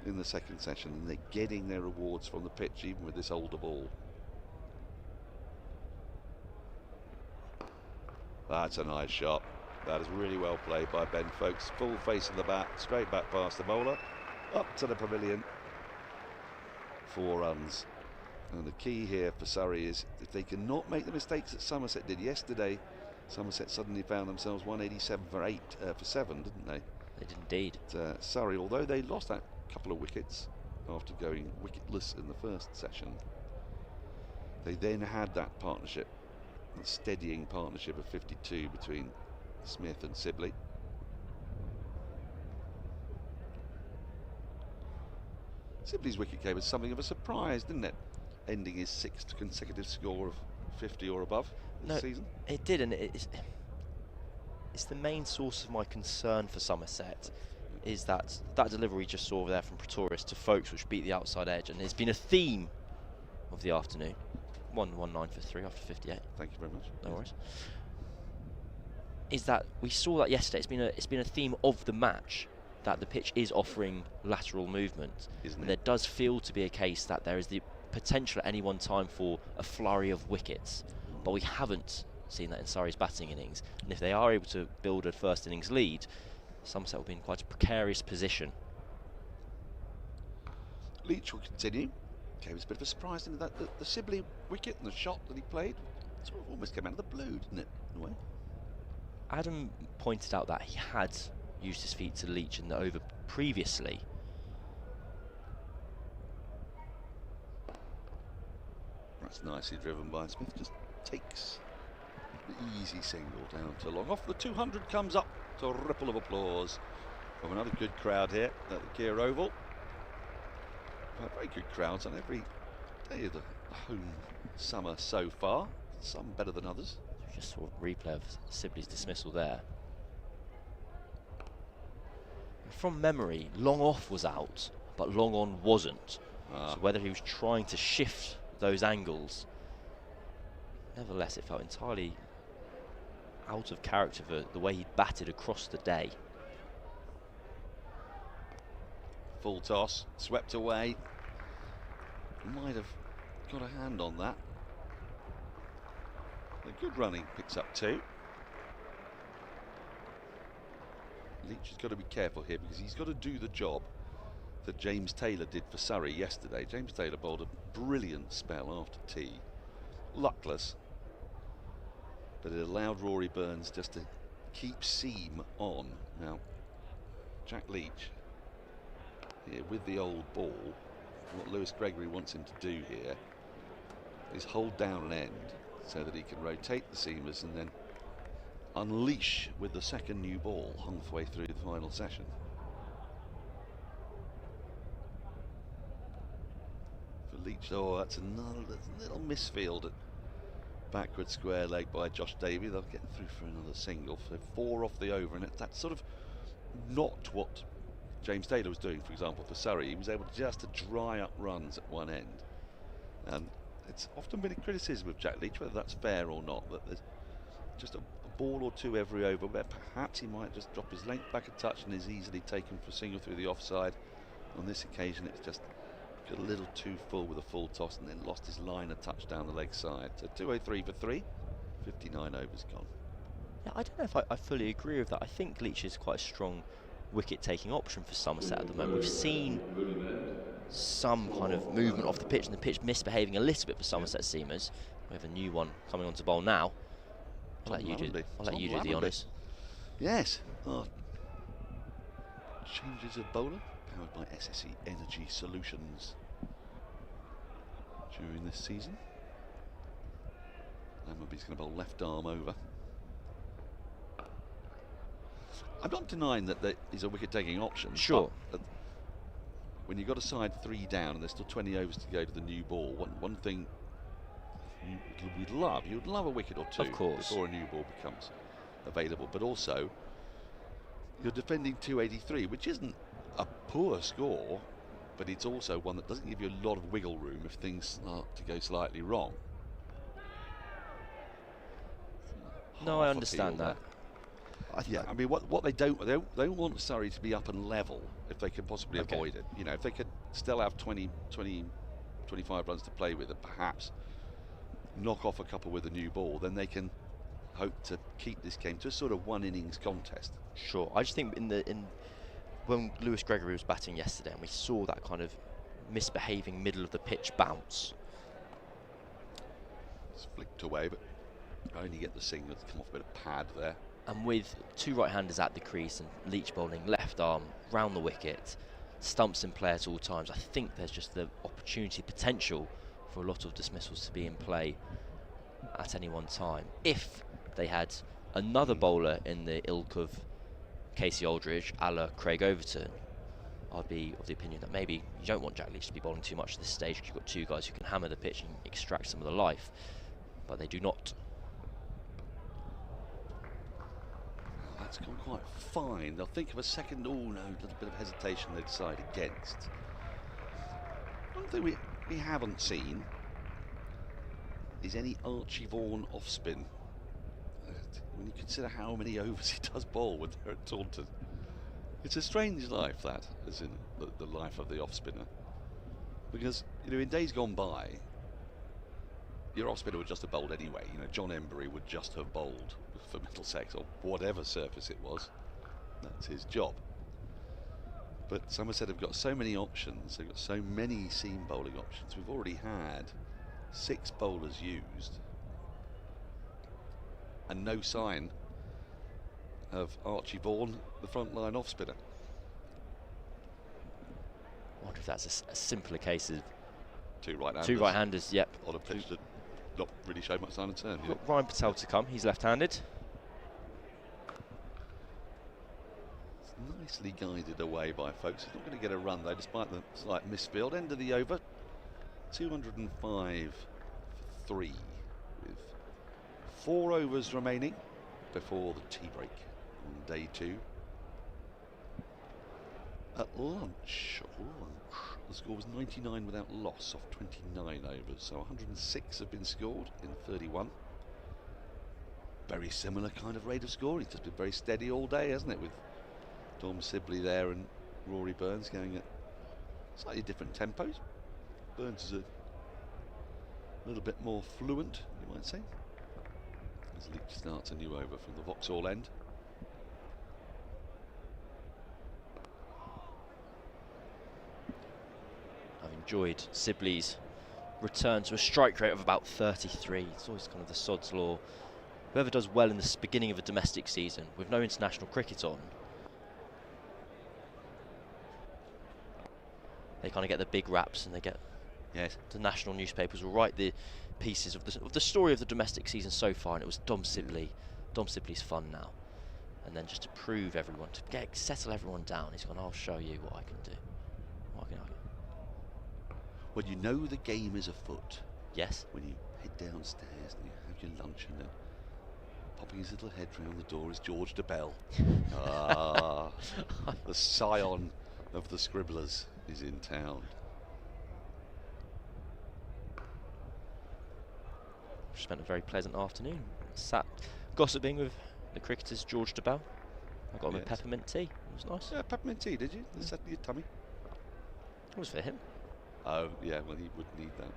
in the second session, and they're getting their rewards from the pitch even with this older ball. That's a nice shot. That is really well played by Ben Folkes. Full face of the bat, straight back past the bowler, up to the pavilion. 4 runs. And the key here for Surrey is if they cannot make the mistakes that Somerset did yesterday. Somerset suddenly found themselves 187 for 7, didn't they? They did indeed. Surrey, although they lost that couple of wickets after going wicketless in the first session, they then had that partnership, that steadying partnership of 52 between Smith and Sibley. Sibley's wicket came as something of a surprise, didn't it? Ending his 6th consecutive score of 50 or above this season. It did, and it's the main source of my concern for Somerset, is that delivery we just saw there from Pretorius to Folkes, which beat the outside edge, and it's been a theme of the afternoon. 119 for 3 after 58. Thank you very much. No worries. Is that we saw that yesterday? It's been a theme of the match, that the pitch is offering lateral movement. Isn't and it? there does feel to be a case that there is the potential at any one time for a flurry of wickets, but we haven't seen that in Surrey's batting innings. And if they are able to build a first innings lead, Somerset will be in quite a precarious position. Leach will continue. Gave us a bit of a surprise in that the Sibley wicket and the shot that he played sort of almost came out of the blue, didn't it, in a way? Adam pointed out that he had used his feet to Leach in the over previously. That's nicely driven by Smith. Just takes the easy single down to long. Off the 200 comes up to a ripple of applause from another good crowd here at the Kia Oval. Very good crowds on every day of the home summer so far. Some better than others. Just saw a replay of Sibley's dismissal there. From memory, long off was out, but long on wasn't. So whether he was trying to shift those angles, nevertheless it felt entirely out of character for the way he batted across the day. Full toss, swept away. Might have got a hand on that. The good running picks up 2. Leach has got to be careful here because he's got to do the job that James Taylor did for Surrey yesterday. James Taylor bowled a brilliant spell after tea. Luckless, but it allowed Rory Burns just to keep seam on. Now, Jack Leach here with the old ball. What Lewis Gregory wants him to do here is hold down an end so that he can rotate the seamers and then unleash with the second new ball halfway through the final session. For Leach, oh, that's another little misfield at backward square leg by Josh Davey. They'll get through for another single. So 4 off the over, and that's sort of not what James Taylor was doing, for example, for Surrey. He was able just to dry up runs at one end. And it's often been a criticism of Jack Leach, whether that's fair or not, that there's just a ball or two every over where perhaps he might just drop his length back a touch and is easily taken for a single through the offside. On this occasion, it's just got a little too full with a full toss and then lost his line a touch down the leg side. So 203 for 3, 59 overs gone. Yeah, I don't know if I fully agree with that. I think Leach is quite a strong wicket-taking option for Somerset at the moment. We've seen some kind of movement off the pitch, and the pitch misbehaving a little bit for Somerset seamers. We have a new one coming onto bowl now. I'll let you do the honours. Yes. Changes of bowler, powered by SSE Energy Solutions during this season. Lamberby's going to bowl left arm over. I'm not denying that he's a wicket-taking option. Sure. But when you've got a side 3 down and there's still 20 overs to go to the new ball, one thing you'd love a wicket or 2 of course, before a new ball becomes available. But also, you're defending 283, which isn't a poor score, but it's also one that doesn't give you a lot of wiggle room if things start to go slightly wrong. No, I understand that. Yeah, I mean, what they don't want Surrey to be up and level if they can possibly avoid it. You know, if they could still have 20, 25 runs to play with, and perhaps knock off a couple with a new ball, then they can hope to keep this game to a sort of one innings contest. Sure, I just think when Lewis Gregory was batting yesterday, and we saw that kind of misbehaving middle of the pitch bounce. It's flicked away, but I only get the signal to come off a bit of pad there. And with 2 right-handers at the crease and Leach bowling left arm round the wicket, stumps in play at all times, I think there's just the opportunity, potential for a lot of dismissals to be in play at any one time. If they had another bowler in the ilk of Casey Aldridge, a la Craig Overton, I'd be of the opinion that maybe you don't want Jack Leach to be bowling too much at this stage, because you've got 2 guys who can hammer the pitch and extract some of the life, but they do not. That's gone quite fine. They'll think of a second. Oh no, a little bit of hesitation they decide against. One thing we haven't seen is any Archie Vaughan off spin. When you consider how many overs he does bowl when they're at Taunton, it's a strange life, that, as in the life of the off spinner. Because, you know, in days gone by, your off spinner would just have bowled anyway. You know, John Embury would just have bowled for Middlesex or whatever surface it was. That's his job. But Somerset have got so many options. They've got so many seam bowling options. We've already had 6 bowlers used and no sign of Archie Vaughan, the frontline off spinner. I wonder if that's a simpler case of 2 right-handers. 2 right-handers, yep. On a pitch that not really showed much sign of turn. Got Ryan Patel to come, he's left-handed. It's nicely guided away by folks. He's not going to get a run though, despite the slight misfield. End of the over, 205 for 3, with 4 overs remaining before the tea break on day 2. At lunch, the score was 99 without loss off 29 overs, so 106 have been scored in 31. Very similar kind of rate of scoring. It's just been very steady all day, hasn't it, with Dom Sibley there and Rory Burns going at slightly different tempos. Burns is a little bit more fluent, you might say, as Leach starts a new over from the Vauxhall end. I've enjoyed Sibley's return to a strike rate of about 33. It's always kind of the sod's law. Whoever does well in the beginning of a domestic season with no international cricket on, they kind of get the big raps, and they get the national newspapers will write the pieces of the story of the domestic season so far, and it was Dom Sibley. Dom Sibley's fun now, and then just to prove everyone, to settle everyone down, he's gone, I'll show you what I can do. Well, you know the game is afoot. Yes. When you head downstairs and you have your lunch, and then popping his little head round the door is George de Bell. The scion of the Scribblers is in town. Spent a very pleasant afternoon. Sat gossiping with the cricketers George de Bell. I got him a peppermint tea. It was nice. Yeah, peppermint tea, did you? Did it settle your tummy? It was for him. Oh, yeah, well, he would need that.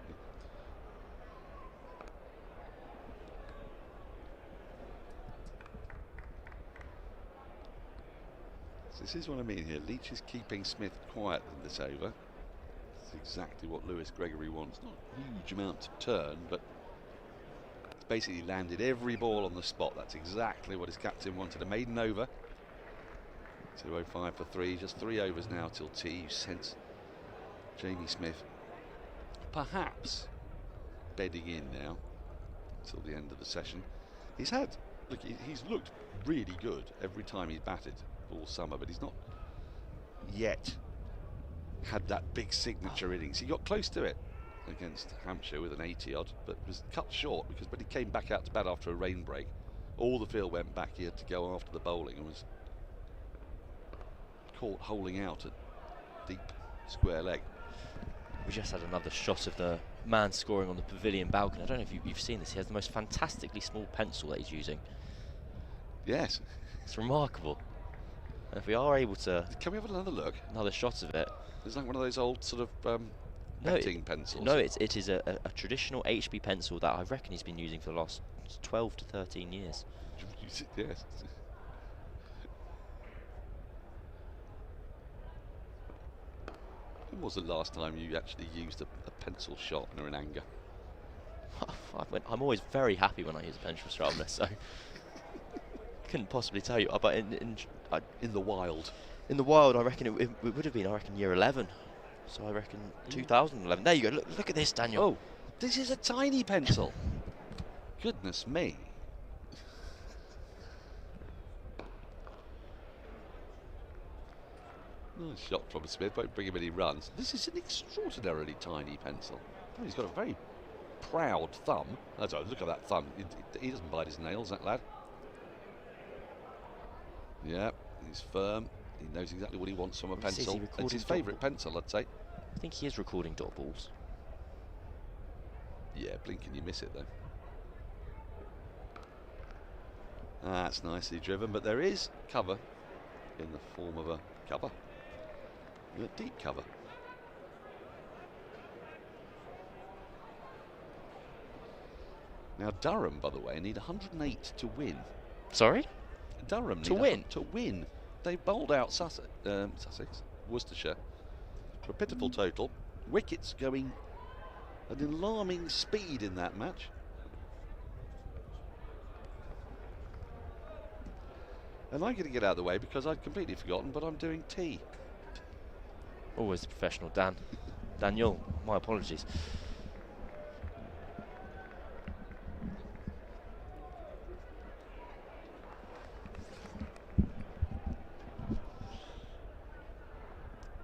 So this is what I mean here. Leach is keeping Smith quiet in this over. It's exactly what Lewis Gregory wants. Not a huge amount to turn, but it's basically landed every ball on the spot. That's exactly what his captain wanted. A maiden over. 205 for 3. Just 3 overs now till tea. You sense Jamie Smith perhaps bedding in now until the end of the session. He's looked really good every time he's batted all summer, but he's not yet had that big signature innings. He got close to it against Hampshire with an 80 odd, but was cut short because when he came back out to bat after a rain break, all the field went back. He had to go after the bowling and was caught holding out at deep square leg. We just had another shot of the man scoring on the pavilion balcony. I don't know if you've seen this. He has the most fantastically small pencil that he's using. Yes. It's remarkable. And if we are able to... Can we have another look? Another shot of it. It's like one of those old sort of betting pencils. No, it is a traditional HB pencil that I reckon he's been using for the last 12 to 13 years. Yes. When was the last time you actually used a pencil sharpener in anger? I'm always very happy when I use a pencil sharpener, so couldn't possibly tell you. But in the wild, I reckon it would have been, year 11. So I reckon 2011. There you go. Look at this, Daniel. Oh, this is a tiny pencil. Goodness me. Nice shot from Smith. Won't bring him any runs. This is an extraordinarily tiny pencil. Oh, he's got a very proud thumb. Look at that thumb. He doesn't bite his nails, that lad. Yeah, he's firm. He knows exactly what he wants from a pencil. It's his favourite pencil, I'd say. I think he is recording dot balls. Yeah, blink and you miss it though. That's nicely driven, but there is cover in the form of a cover. A deep cover. Now Durham, by the way, need 108 to win. Sorry? Durham to win? To win. They bowled out Sussex, Worcestershire for a pitiful total. Wickets going at an alarming speed in that match. And I'm going to get out of the way because I'd completely forgotten, but I'm doing tea. Always the professional, Dan. Daniel, my apologies.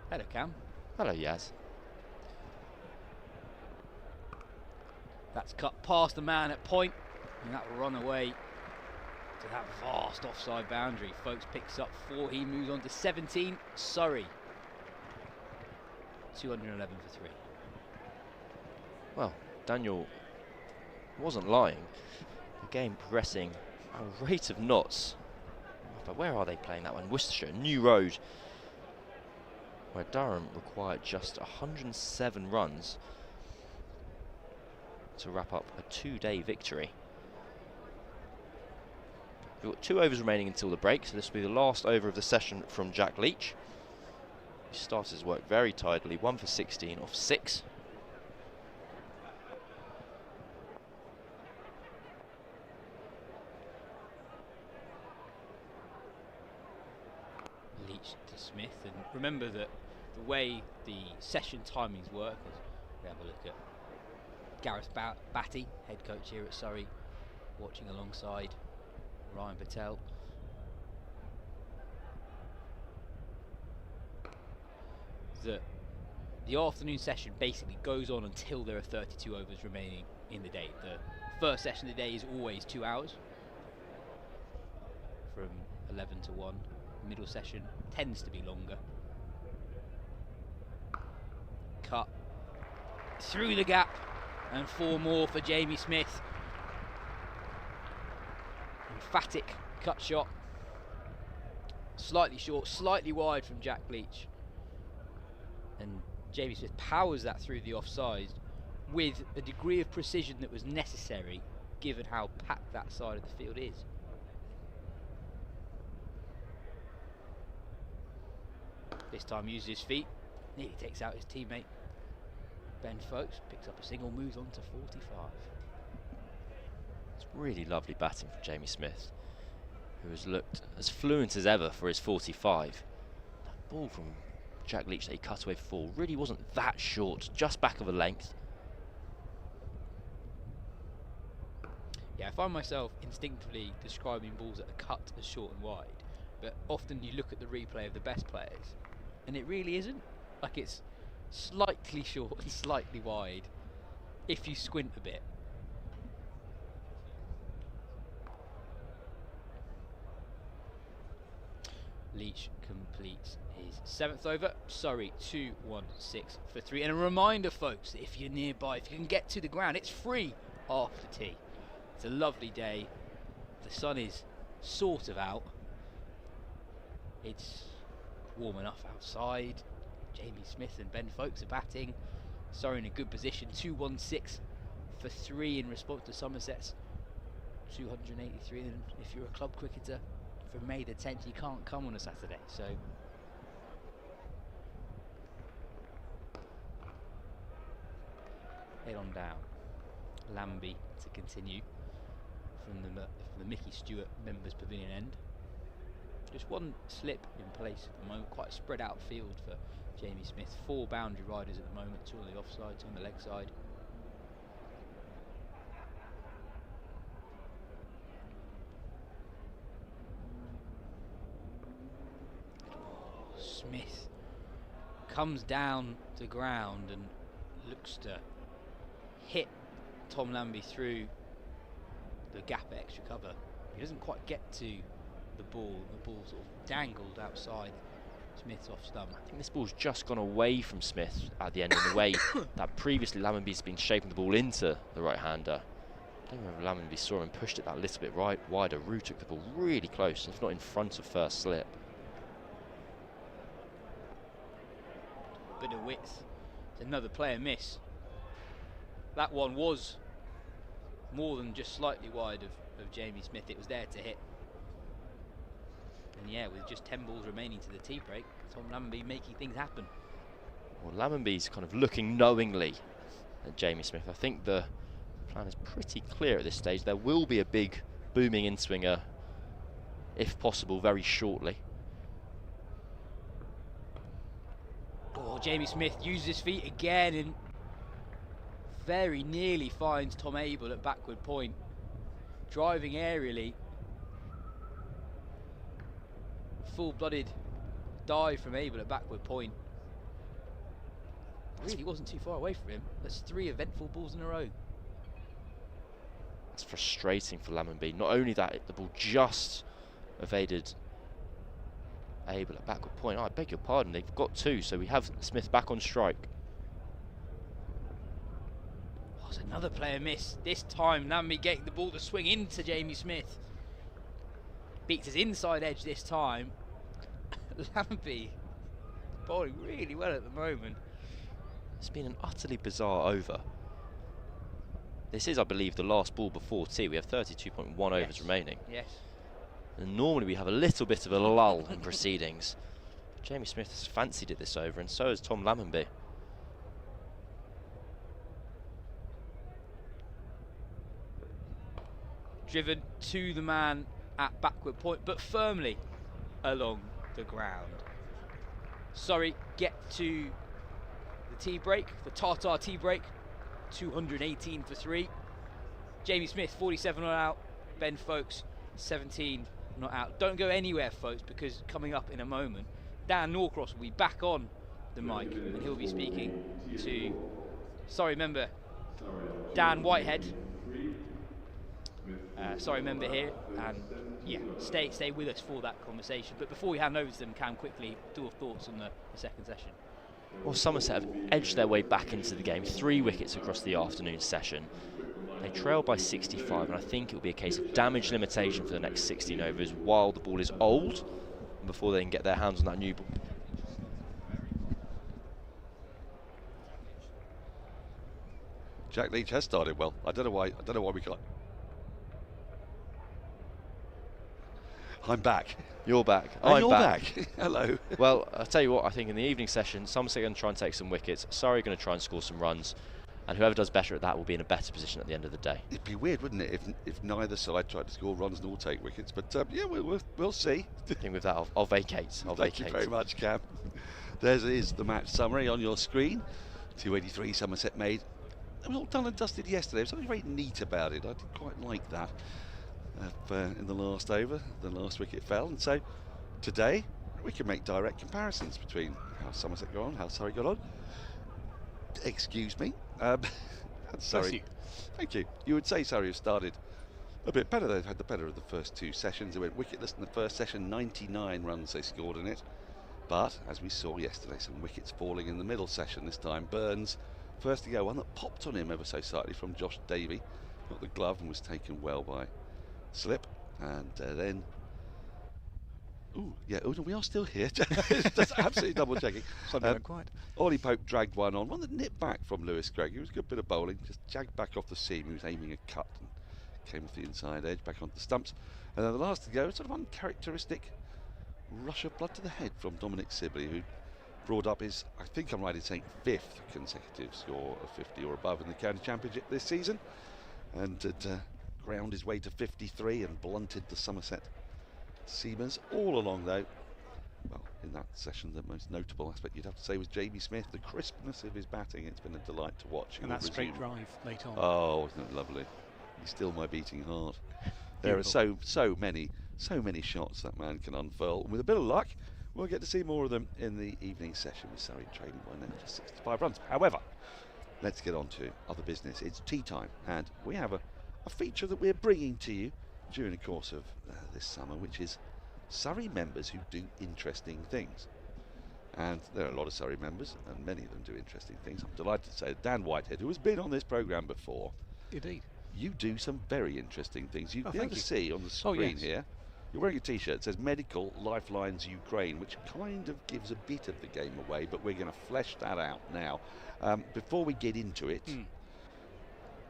Hello, Cam. Hello, Yas. That's cut past the man at point, and that will run away to that vast offside boundary. Folks picks up 4, he moves on to 17. Surrey 211 for 3. Well, Daniel wasn't lying. The game progressing at a rate of knots. But where are they playing that one? Worcestershire, New Road, where Durham required just 107 runs to wrap up a 2-day victory. We've got 2 overs remaining until the break, so this will be the last over of the session from Jack Leach. He started his work very tidily, 1 for 16 off 6. Leach to Smith, and remember that the way the session timings work is we have a look at Gareth Batty, head coach here at Surrey, watching alongside Ryan Patel. That the afternoon session basically goes on until there are 32 overs remaining in the day. The first session of the day is always 2 hours from 11 to 1. Middle session tends to be longer. Cut through the gap and 4 more for Jamie Smith. Emphatic cut shot, slightly short, slightly wide from Jack Leach, and Jamie Smith powers that through the offside with a degree of precision that was necessary given how packed that side of the field is. This time uses his feet, nearly takes out his teammate Ben Folkes, picks up a single, moves on to 45. It's really lovely batting from Jamie Smith, who has looked as fluent as ever for his 45. That ball from Jack Leach that he cut away for really wasn't that short, just back of a length. Yeah, I find myself instinctively describing balls that are cut as short and wide, but often you look at the replay of the best players and it really isn't. like it's slightly short and slightly wide if you squint a bit. Leach completes his 7th over. Surrey 216 for 3. And a reminder, folks, that if you're nearby, if you can get to the ground, it's free after tea. It's a lovely day. The sun is sort of out. It's warm enough outside. Jamie Smith and Ben Folkes are batting. Surrey in a good position. 216 for 3 in response to Somerset's 283. And if you're a club cricketer, from May the 10th, you can't come on a Saturday. So head on down. Lambie to continue from the Mickey Stewart members pavilion end. Just one slip in place at the moment. Quite a spread out field for Jamie Smith. 4 boundary riders at the moment. 2 on the offside, 2 on the leg side. Smith comes down to ground and looks to hit Tom Lambie through the gap extra cover. He doesn't quite get to the ball. The ball sort of dangled outside Smith's off stump. I think this ball's just gone away from Smith at the end in the way that previously Lambie's been shaping the ball into the right-hander. I don't remember Lambie saw him, pushed it that little bit wider. Root took the ball really close, if not in front of first slip. Bit of width. It's another player miss. That one was more than just slightly wide of Jamie Smith. It was there to hit. And yeah, with just 10 balls remaining to the tea break, Tom Lambie making things happen. Well, Lambie's kind of looking knowingly at Jamie Smith. I think the plan is pretty clear at this stage. There will be a big booming in-swinger, if possible, very shortly. Oh, Jamie Smith uses his feet again and very nearly finds Tom Abel at backward point. Driving aerially. Full-blooded dive from Abel at backward point. Really wasn't too far away from him. That's 3 eventful balls in a row. It's frustrating for Lambie. Not only that, the ball just evaded Abel at backward point. Oh, I beg your pardon, they've got 2, so we have Smith back on strike. Oh, it's another player miss. This time Lambie getting the ball to swing into Jamie Smith. Beats his inside edge this time. Lambie bowling really well at the moment. It's been an utterly bizarre over. This is, I believe, the last ball before tea. We have 32.1 overs remaining. Yes. And normally we have a little bit of a lull in proceedings. Jamie Smith has fancied it this over, and so has Tom Lambie. Driven to the man at backward point, but firmly along the ground. Surrey get to the tea break, the Tartar tea break. 218 for 3. Jamie Smith 47 not out. Ben Folkes 17 not out. Don't go anywhere, folks, because coming up in a moment, Dan Norcross will be back on the mic and he'll be speaking to Surrey member Dan Whitehead. Surrey member here, and yeah, stay with us for that conversation. But before we hand over to them, Cam, quickly, your thoughts on the second session. Well, Somerset have edged their way back into the game. 3 wickets across the afternoon session. They trail by 65, and I think it will be a case of damage limitation for the next 16 overs while the ball is old, and before they can get their hands on that new ball. Jack Leach has started well. I don't know why we can't. I'm back. You're back. I'm you're back. Hello. Well, I'll tell you what, I think in the evening session, Somerset are going to try and take some wickets. Surrey are going to try and score some runs. And whoever does better at that will be in a better position at the end of the day. It'd be weird, wouldn't it, if neither side tried to score runs and all take wickets. But yeah, we'll see. I think with that, I'll vacate. Thank you very much, Cam. There is the match summary on your screen. 283 Somerset made. It was all done and dusted yesterday. There was something very neat about it. I did quite like that. In the last over, the last wicket fell, and so today we can make direct comparisons between how Somerset got on, how Surrey got on. Excuse me. Surrey. Thank you. You would say Surrey have started a bit better. They've had the better of the first 2 sessions. They went wicketless in the first session, 99 runs they scored in it. But, as we saw yesterday, some wickets falling in the middle session this time. Burns, first to go, one that popped on him ever so slightly from Josh Davey. Got the glove and was taken well by Slip. And then... Ooh, yeah, no, we are still here. Just absolutely double checking. Something went quiet. Ollie Pope dragged one on. One that nipped back from Lewis Gregory. It was a good bit of bowling. Just jagged back off the seam. He was aiming a cut and came off the inside edge, back onto the stumps. And then the last to go, sort of uncharacteristic rush of blood to the head from Dominic Sibley, who brought up his, I think I'm right in saying, 5th consecutive score of 50 or above in the county championship this season, and had ground his way to 53 and blunted the Somerset seamers. All along though, well, in that session the most notable aspect you'd have to say was Jamie Smith, the crispness of his batting. It's been a delight to watch. And that straight drive late on. Oh, isn't it lovely? He's still my beating heart. There are so many shots that man can unfurl. And with a bit of luck, we'll get to see more of them in the evening session with Surrey trailing by now just 65 runs. However, let's get on to other business. It's tea time, and we have a feature that we're bringing to you during the course of this summer, which is Surrey members who do interesting things. And there are a lot of Surrey members, and many of them do interesting things. I'm delighted to say that Dan Whitehead, who has been on this programme before, indeed, you do some very interesting things. You thank you. See on the screen here, you're wearing a t-shirt that says Medical Lifelines Ukraine, which kind of gives a bit of the game away, but we're going to flesh that out now. Before we get into it,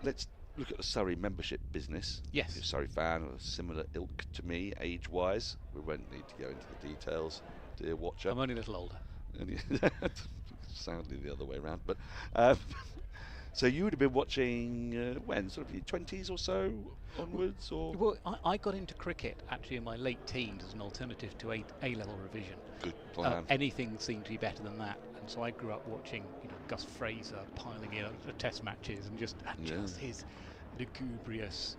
let's look at the Surrey membership business. Yes. If you're a Surrey fan of a similar ilk to me, age-wise, we won't need to go into the details, dear watcher. I'm only a little older. Sadly the other way around, but so you would have been watching when, sort of your 20s or so onwards, or? Well, I got into cricket actually in my late teens as an alternative to A-level revision. Good plan. Anything seemed to be better than that, and so I grew up watching, Gus Fraser piling in test matches, and just his lugubrious,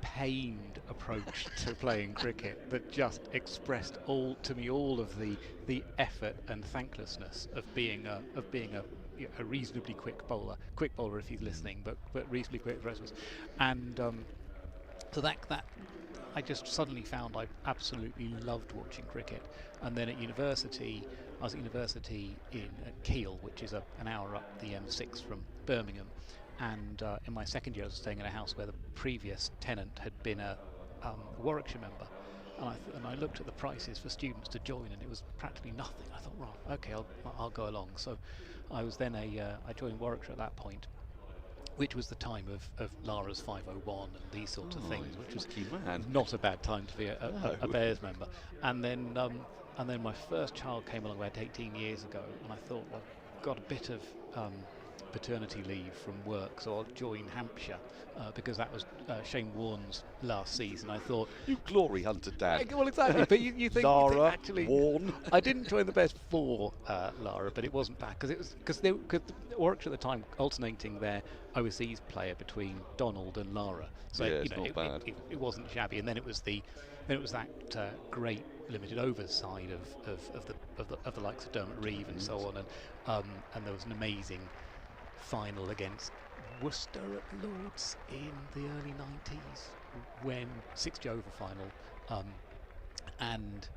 pained approach to playing cricket that just expressed all of the effort and thanklessness of being a reasonably quick bowler if he's listening, but reasonably quick process. And so that I just suddenly found I absolutely loved watching cricket. And then at university, I was at university at Keele, which is an hour up the M6 from Birmingham. And in my second year, I was staying in a house where the previous tenant had been a Warwickshire member. And I looked at the prices for students to join, and it was practically nothing. I thought, right, okay, I'll go along. So I was then I joined Warwickshire at that point, which was the time of Lara's 501 and these sorts of things, which was not a bad time to be a Bears member. And then my first child came along about 18 years ago, and I thought, well, I've got a bit of paternity leave from work, so I'll join Hampshire because that was Shane Warne's last season. I thought, you glory hunter, Dad. Well, exactly. But you think Lara, actually, Warne. I didn't join the best for Lara, but it wasn't bad because Warwickshire at the time alternating their overseas player between Donald and Lara. So not bad. It wasn't shabby. And then it was that great limited overs side of the likes of Dermot Reeve and so on, and there was an amazing final against Worcester at Lords in the early 90s, when 60 over final, and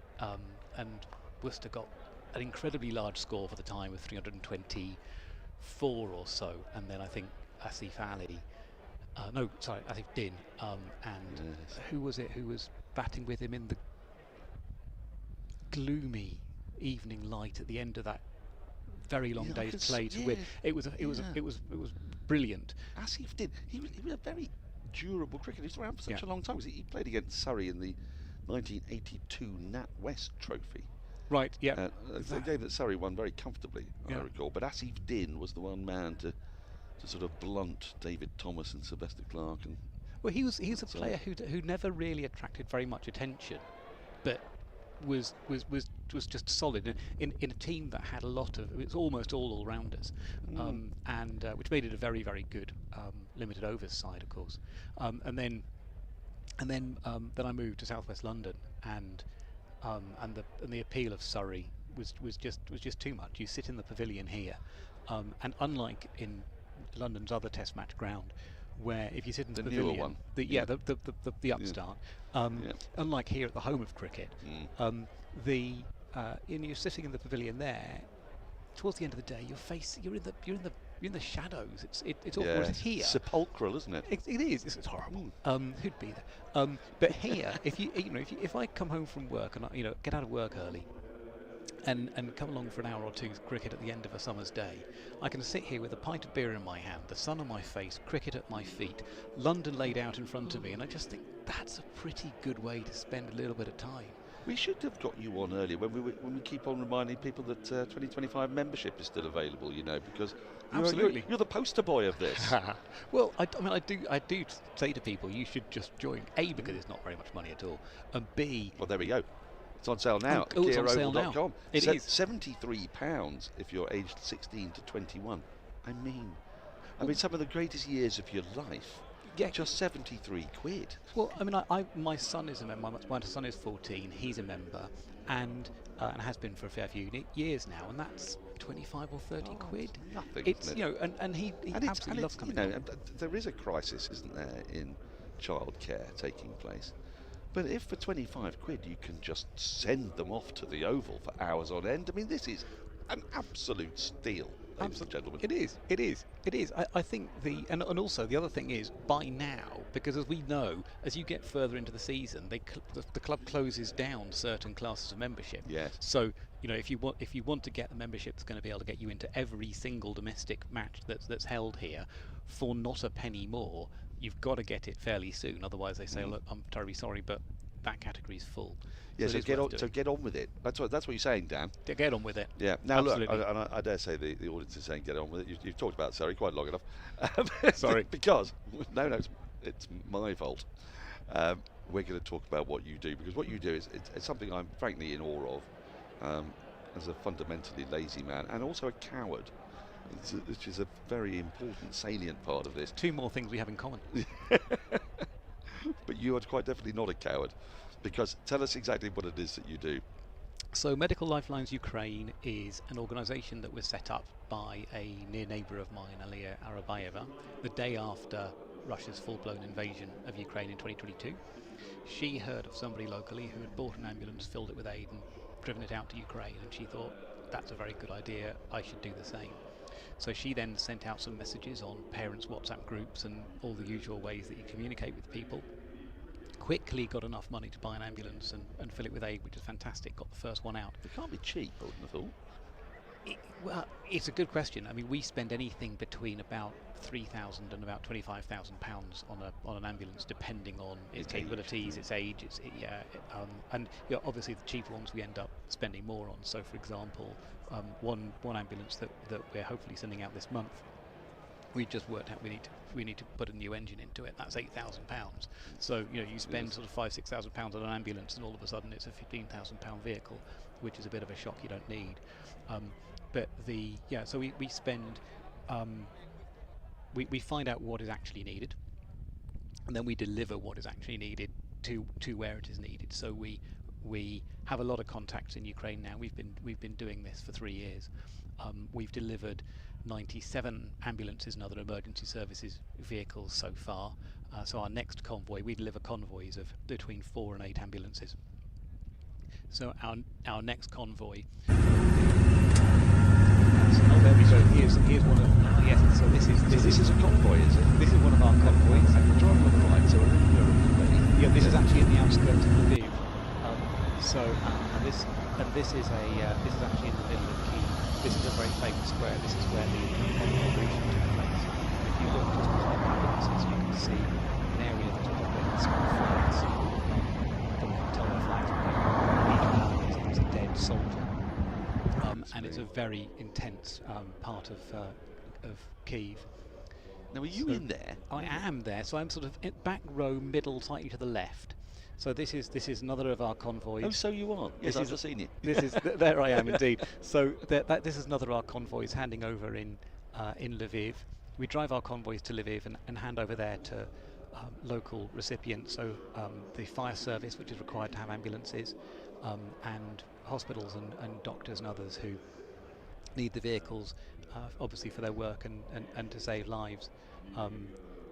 Worcester got an incredibly large score for the time of 324 or so, and then I think Asif Din, and who was it who was batting with him in the gloomy evening light at the end of that very long day's play to win. It was brilliant. Asif Din, he was a very durable cricketer. He was around for such a long time. He played against Surrey in the 1982 Nat West Trophy. Right. Yeah. A game that Surrey won very comfortably, I recall. But Asif Din was the one man to sort of blunt David Thomas and Sylvester Clarke. And well, he was a player who never really attracted very much attention, but was just solid in a team that had a lot of, it's almost all rounders, and which made it a very, very good limited overs side, of course. And then I moved to southwest London, and the appeal of Surrey was just too much. You sit in the pavilion here, and unlike in London's other Test match ground, where if you sit in the pavilion, one. the upstart, unlike here at the home of cricket, you're sitting in the pavilion there. Towards the end of the day, you're in the shadows. It's awful. It's here. Sepulchral, isn't it? It is. It's horrible. Who'd be there? But here, if I come home from work and I, get out of work early, and come along for an hour or two's cricket at the end of a summer's day, I can sit here with a pint of beer in my hand, the sun on my face, cricket at my feet, London laid out in front of me, and I just think that's a pretty good way to spend a little bit of time. We should have got you on earlier when we keep on reminding people that 2025 membership is still available, because absolutely you're the poster boy of this. Well, I do say to people you should just join, A, because it's not very much money at all, and B, well, there we go. It's on sale now. It's on sale now. It is £73 if you're aged 16 to 21. I mean, some of the greatest years of your life. Yeah, just 73 quid. Well, my son is a member. My son is 14. He's a member, and has been for a fair few years now, and that's 25 or 30 quid. Nothing. It's and he absolutely loves coming. There is a crisis, isn't there, in childcare taking place. But if for 25 quid you can just send them off to the Oval for hours on end, this is an absolute steal. Ladies and gentlemen. It is. I think and also the other thing is, by now, because as we know, as you get further into the season, the club closes down certain classes of membership. Yes. So if you want to get the membership that's going to be able to get you into every single domestic match that's held here for not a penny more, you've got to get it fairly soon. Otherwise, they say, look, I'm terribly sorry, but that category's full. Yeah, so get on with it. That's what you're saying, Dan. Get on with it. Yeah. Now absolutely. Look, I dare say the audience is saying get on with it. You've talked about Surrey quite long enough. Sorry. Because it's my fault. We're going to talk about what you do, because what you do is it's something I'm frankly in awe of, as a fundamentally lazy man and also a coward, which is a very important, salient part of this. Two more things we have in common. But you are quite definitely not a coward. Because tell us exactly what it is that you do. So Medical Lifelines Ukraine is an organisation that was set up by a near neighbour of mine, Aliya Arabayeva, the day after Russia's full-blown invasion of Ukraine in 2022. She heard of somebody locally who had bought an ambulance, filled it with aid and driven it out to Ukraine, and she thought, that's a very good idea, I should do the same. So she then sent out some messages on parents' WhatsApp groups and all the usual ways that you communicate with people. Quickly got enough money to buy an ambulance and fill it with aid, which is fantastic. Got the first one out. It can't be cheap, I wouldn't have thought. Well, it's a good question. We spend anything between about £3,000 and about £25,000 on an ambulance, depending on its capabilities, its age, and obviously the cheaper ones we end up spending more on. So, for example, one ambulance that we're hopefully sending out this month, we just worked out we need to put a new engine into it. That's £8,000. So you spend sort of £5,000-6,000 on an ambulance, and all of a sudden it's a £15,000 vehicle, which is a bit of a shock you don't need. So we spend we find out what is actually needed, and then we deliver what is actually needed to where it is needed. So we have a lot of contacts in Ukraine now. We've been doing this for 3 years. We've delivered 97 ambulances and other emergency services vehicles so far. So our next convoy, we deliver convoys of between 4 and 8 ambulances. So our next convoy. Oh, there we go. Here's one of so this is a convoy, is it? This is one of our convoys. And we're driving on the right, so we're in Europe. Yeah, this is actually in the outskirts of Lviv. This is actually in the middle of Kyiv. This is a very famous square. This is where the operation took place. If you look just behind the ambulances, you can see an area that's probably small flags. But we can tell the flags where it's a dead soldier. And it's a very intense part of Kyiv. Now, are you in there? I am there. So I'm sort of back row, middle, slightly to the left. So this is another of our convoys. Oh, so you are? Yes, I've just seen you. There I am indeed. So this is another of our convoys handing over in Lviv. We drive our convoys to Lviv and hand over there to local recipients, so the fire service, which is required to have ambulances, and hospitals and doctors and others who need the vehicles, obviously for their work and to save lives.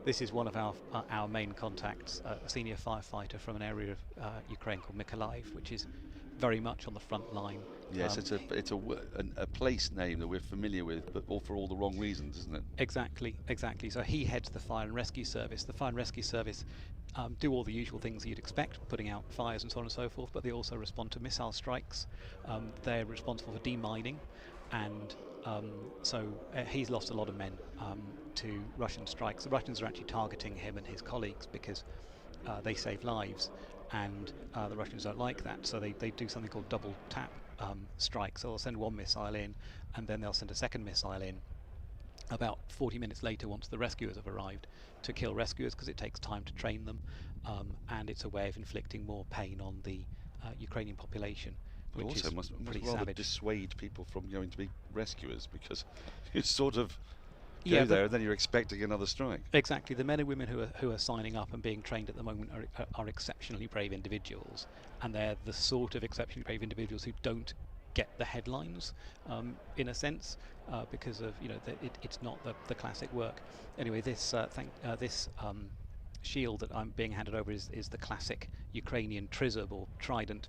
This is one of our main contacts, a senior firefighter from an area of Ukraine called Mykolaiv, which is very much on the front line. Yes, it's a place name that we're familiar with, but all for all the wrong reasons, isn't it? Exactly. So he heads the fire and rescue service. The fire and rescue service do all the usual things you'd expect, putting out fires and so on and so forth, but they also respond to missile strikes. They're responsible for demining, and so he's lost a lot of men to Russian strikes. The Russians are actually targeting him and his colleagues because they save lives, and the Russians don't like that, so they do something called double tap strikes. So they'll send one missile in, and then they'll send a second missile in about 40 minutes later once the rescuers have arrived, to kill rescuers because it takes time to train them, and it's a way of inflicting more pain on the Ukrainian population. But which also is must pretty rather savage. dissuade people from going to be rescuers, because you sort of Yeah, go there and then you're expecting another strike. Exactly. The men and women who are signing up and being trained at the moment are exceptionally brave individuals, and they're the sort of exceptionally brave individuals who don't get the headlines, in a sense, because of it's not the classic work. Anyway, this shield that I'm being handed over is the classic Ukrainian trizub or trident,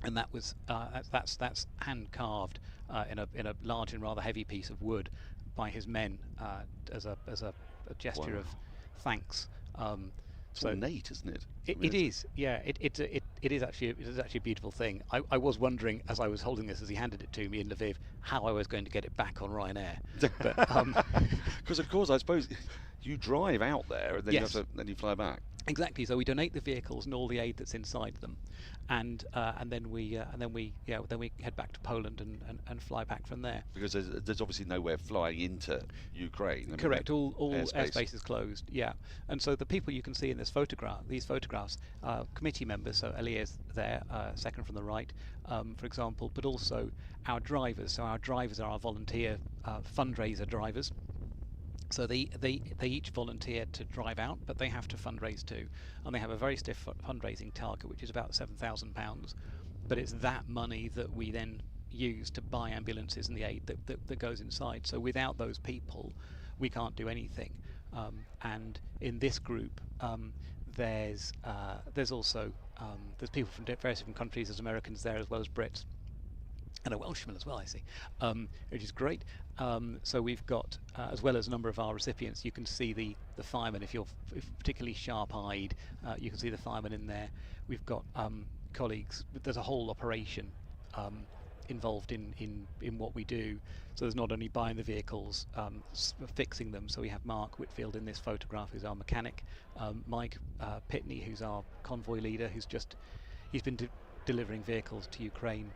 and that was that's hand carved in a large and rather heavy piece of wood by his men as a gesture of thanks. It's ornate, isn't it? It is, yeah. It is actually a beautiful thing. I was wondering as I was holding this, as he handed it to me in Lviv, how I was going to get it back on Ryanair. Because of course, I suppose you drive out there and then Yes. then you fly back. Exactly. So we donate the vehicles and all the aid that's inside them, and then we head back to Poland and fly back from there. Because there's obviously no way of flying into Ukraine. I mean, Correct. All airspace. airspace is closed. Yeah. And so the people you can see in these photographs, committee members. So Elia's there, second from the right, for example, but also our drivers. So our drivers are our volunteer fundraiser drivers. So they each volunteer to drive out, but they have to fundraise too, and they have a very stiff fundraising target, which is about £7,000. But it's that money that we then use to buy ambulances and the aid that goes inside. So without those people, we can't do anything. And in this group, there's also there's people from various different countries. There's Americans there as well as Brits. And a Welshman as well, I see, which is great. So we've got, as well as a number of our recipients, you can see the firemen. If you're particularly sharp-eyed, you can see the firemen in there. We've got colleagues. There's a whole operation involved in what we do. So there's not only buying the vehicles, fixing them. So we have Mark Whitfield in this photograph, who's our mechanic. Mike Pitney, who's our convoy leader, he's been delivering vehicles to Ukraine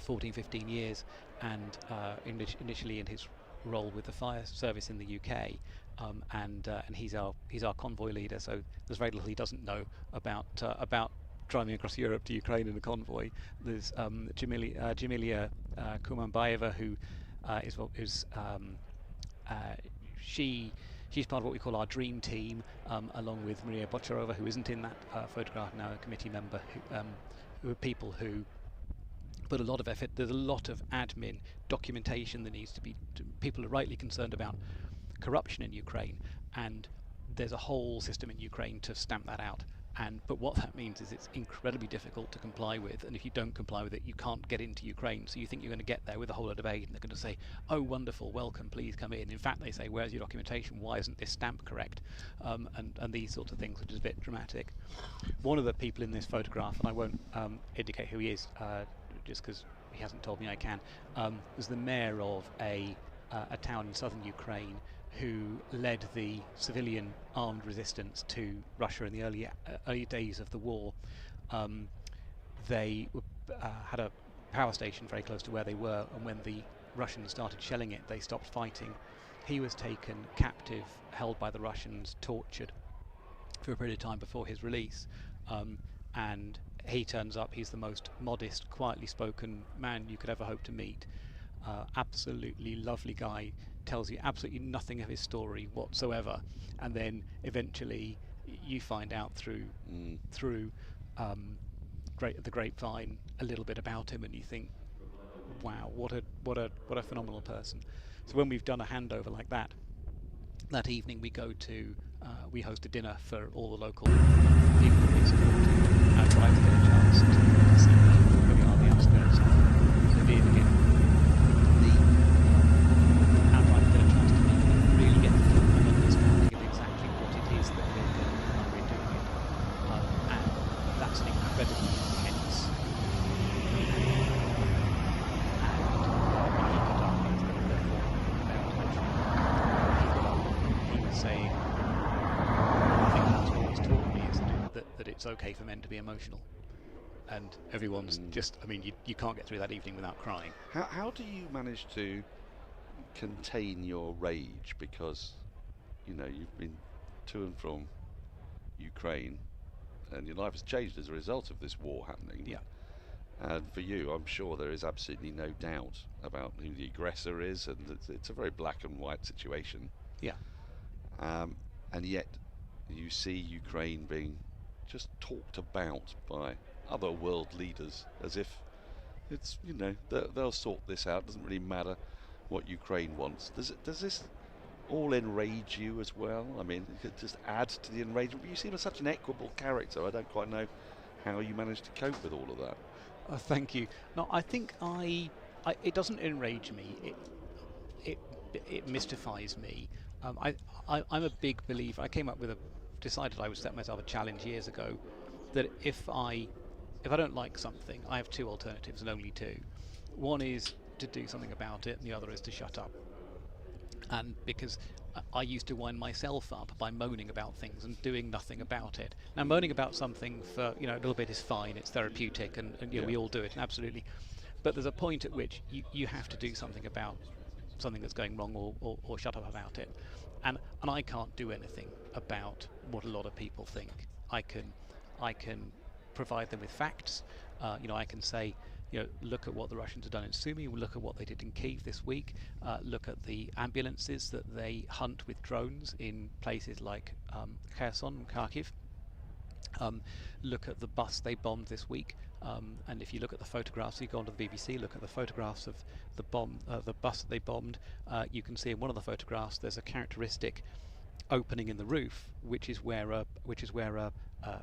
for 14-15 years, and initially in his role with the fire service in the UK, and he's our convoy leader. So there's very little he doesn't know about driving across Europe to Ukraine in a convoy. There's Jamilia Kumanbayeva, who she's part of what we call our dream team, along with Maria Bocharova, who isn't in that photograph now, a committee member, who are people who put a lot of effort. There's a lot of admin documentation that needs to be. People are rightly concerned about corruption in Ukraine, and there's a whole system in Ukraine to stamp that out. But what that means is it's incredibly difficult to comply with, and if you don't comply with it, you can't get into Ukraine. So you think you're going to get there with a whole lot of aid, and they're going to say, "Oh, wonderful, welcome, please come in." In fact, they say, "Where's your documentation? Why isn't this stamp correct?" And these sorts of things, which is a bit dramatic. One of the people in this photograph, and I won't indicate who he is, just because he hasn't told me I can, was the mayor of a town in southern Ukraine who led the civilian armed resistance to Russia in the early days of the war. They had a power station very close to where they were, and when the Russians started shelling it, they stopped fighting. He was taken captive, held by the Russians, tortured for a period of time before his release. And he turns up, he's the most modest, quietly spoken man you could ever hope to meet. Absolutely lovely guy, tells you absolutely nothing of his story whatsoever, and then eventually you find out through the grapevine a little bit about him, and you think, wow, what a phenomenal person. So when we've done a handover like that evening we go to we host a dinner for all the local people that we support, and try to get a chance to see where we are on the outskirts of being again. And try to get a chance to really get the full understanding of exactly what it is that we're doing and how we're doing it. And that's an incredibly intense saying, I think that's what it's taught me, is that it's okay for men to be emotional, and everyone's just, I mean, you can't get through that evening without crying. How do you manage to contain your rage? Because, you know, you've been to and from Ukraine, and your life has changed as a result of this war happening. Yeah. And for you, I'm sure there is absolutely no doubt about who the aggressor is, and it's a very black and white situation. Yeah. And yet you see Ukraine being just talked about by other world leaders as if it's, you know, they'll sort this out, doesn't really matter what Ukraine wants. Does this all enrage you as well? I mean, it could just add to the enragement. But you seem such an equable character. I don't quite know how you manage to cope with all of that. Thank you. No, I think it doesn't enrage me. It mystifies me. I'm a big believer. I decided I would set myself a challenge years ago, that if I don't like something, I have two alternatives, and only two. One is to do something about it, and the other is to shut up. And because I used to wind myself up by moaning about things and doing nothing about it. Now, moaning about something for, you know, a little bit is fine. It's therapeutic, and you know, we all do it, absolutely. But there's a point at which you have to do something about something that's going wrong, or shut up about it. And I can't do anything about what a lot of people think. I can provide them with facts. You know, I can say, you know, look at what the Russians have done in Sumy, look at what they did in Kyiv this week, look at the ambulances that they hunt with drones in places like Kherson and Kharkiv. Look at the bus they bombed this week, and if you look at the photographs, you go onto the BBC, look at the photographs of the bus that they bombed. You can see in one of the photographs there's a characteristic opening in the roof, which is where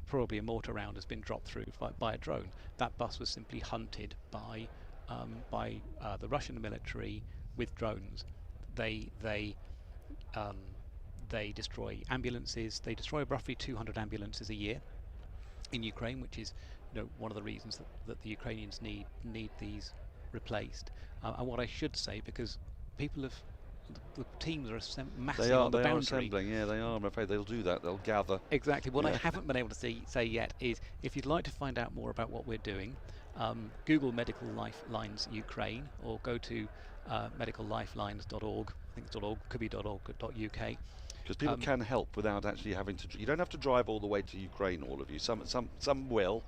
probably a mortar round has been dropped through by a drone. That bus was simply hunted by the Russian military with drones. They destroy ambulances. They destroy roughly 200 ambulances a year in Ukraine, which is, you know, one of the reasons that the Ukrainians need these replaced. And what I should say, because people have, the teams are massing on the boundary. They are assembling, yeah, they are. I'm afraid they'll do that. They'll gather. Exactly. What I haven't been able to say yet is, if you'd like to find out more about what we're doing, Google Medical Lifelines Ukraine, or go to medicallifelines.org. I think it's .org, could be .org.uk. Because people can help without actually having to. You don't have to drive all the way to Ukraine, all of you. Some will,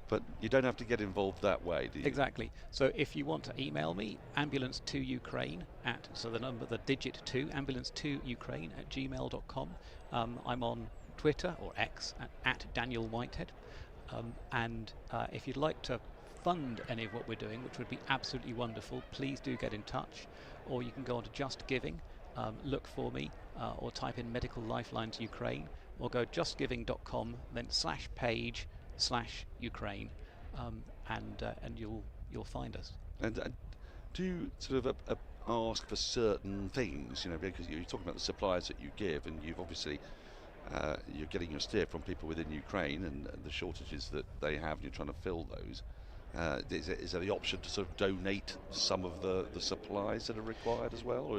but you don't have to get involved that way, do you? Exactly. So if you want to email me, ambulance2ukraine the digit 2, ambulance2ukraine @gmail.com. I'm on Twitter, or X, at Daniel Whitehead. And if you'd like to fund any of what we're doing, which would be absolutely wonderful, please do get in touch. Or you can go on to Just Giving, look for me, or type in Medical Lifelines Ukraine, or go justgiving.com, then /page/Ukraine, and you'll find us. And do you sort of ask for certain things, you know, because you're talking about the supplies that you give, and you've obviously you're getting your steer from people within Ukraine and the shortages that they have, and you're trying to fill those. Is there the option to sort of donate some of the supplies that are required as well, or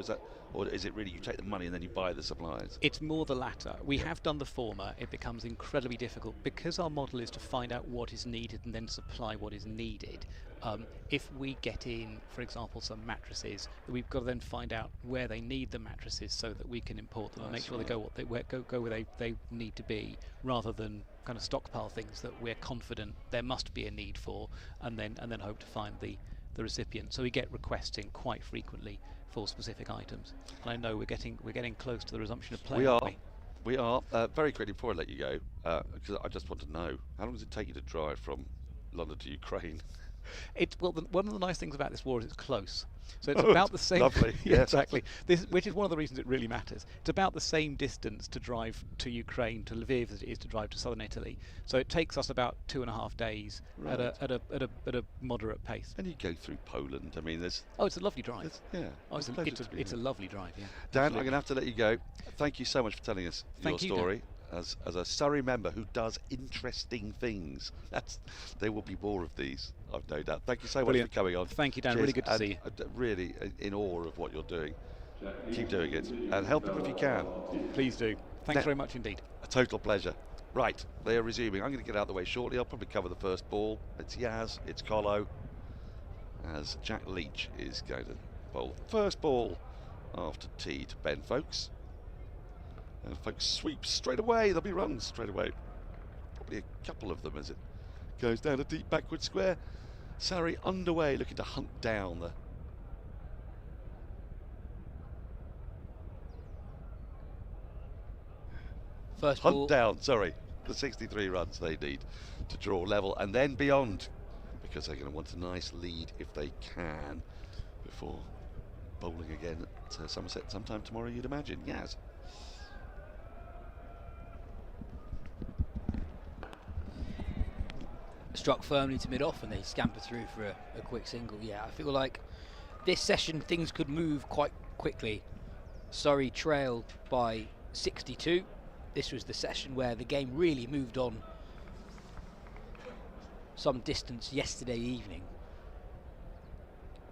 is it really you take the money and then you buy the supplies? It's more the latter. We have done the former. It becomes incredibly difficult because our model is to find out what is needed and then supply what is needed. If we get in, for example, some mattresses, we've got to then find out where they need the mattresses so that we can import them and make sure they go where they need to be, rather than kind of stockpile things that we're confident there must be a need for, and then hope to find the the recipient. So we get requests in quite frequently for specific items. And I know we're getting close to the resumption of play. We aren't are. We are. Very quickly before I let you go, because I just want to know, how long does it take you to drive from London to Ukraine? One of the nice things about this war is it's close. So it's about the same. Lovely. Yeah, Yes. exactly. Which is one of the reasons it really matters. It's about the same distance to drive to Ukraine, to Lviv, as it is to drive to southern Italy. So it takes us about 2.5 days Right. at a moderate pace. And you go through Poland. I mean, there's. Oh, it's a lovely drive. Yeah. Oh, it's a lovely drive. Yeah. Dan, absolutely. I'm going to have to let you go. Thank you so much for telling us Thank you, your Dan. story. As a Surrey member who does interesting things, there will be more of these, I've no doubt. Thank you so Brilliant. much for coming on. Thank you, Dan. Cheers. Really good to And, see you. Really in awe of what you're doing. Keep doing it and help them if you can. Please do. Thanks very much indeed. A total pleasure. Right, they are resuming. I'm going to get out of the way shortly. I'll probably cover the first ball. It's Yas, it's Colo, as Jack Leach is going to bowl the first ball after tea to Ben Folkes. And Folkes sweeps straight away. There'll be runs straight away. Probably a couple of them as it goes down a deep backward square. Surrey underway, looking to hunt down the first hunt ball. down, sorry, the 63 runs they need to draw level and then beyond, because they're going to want a nice lead if they can before bowling again at Somerset sometime tomorrow, you'd imagine. Yes. Struck firmly to mid-off and they scamper through for a quick single. Yeah, I feel like this session things could move quite quickly. Surrey trailed by 62. This was the session where the game really moved on some distance yesterday evening.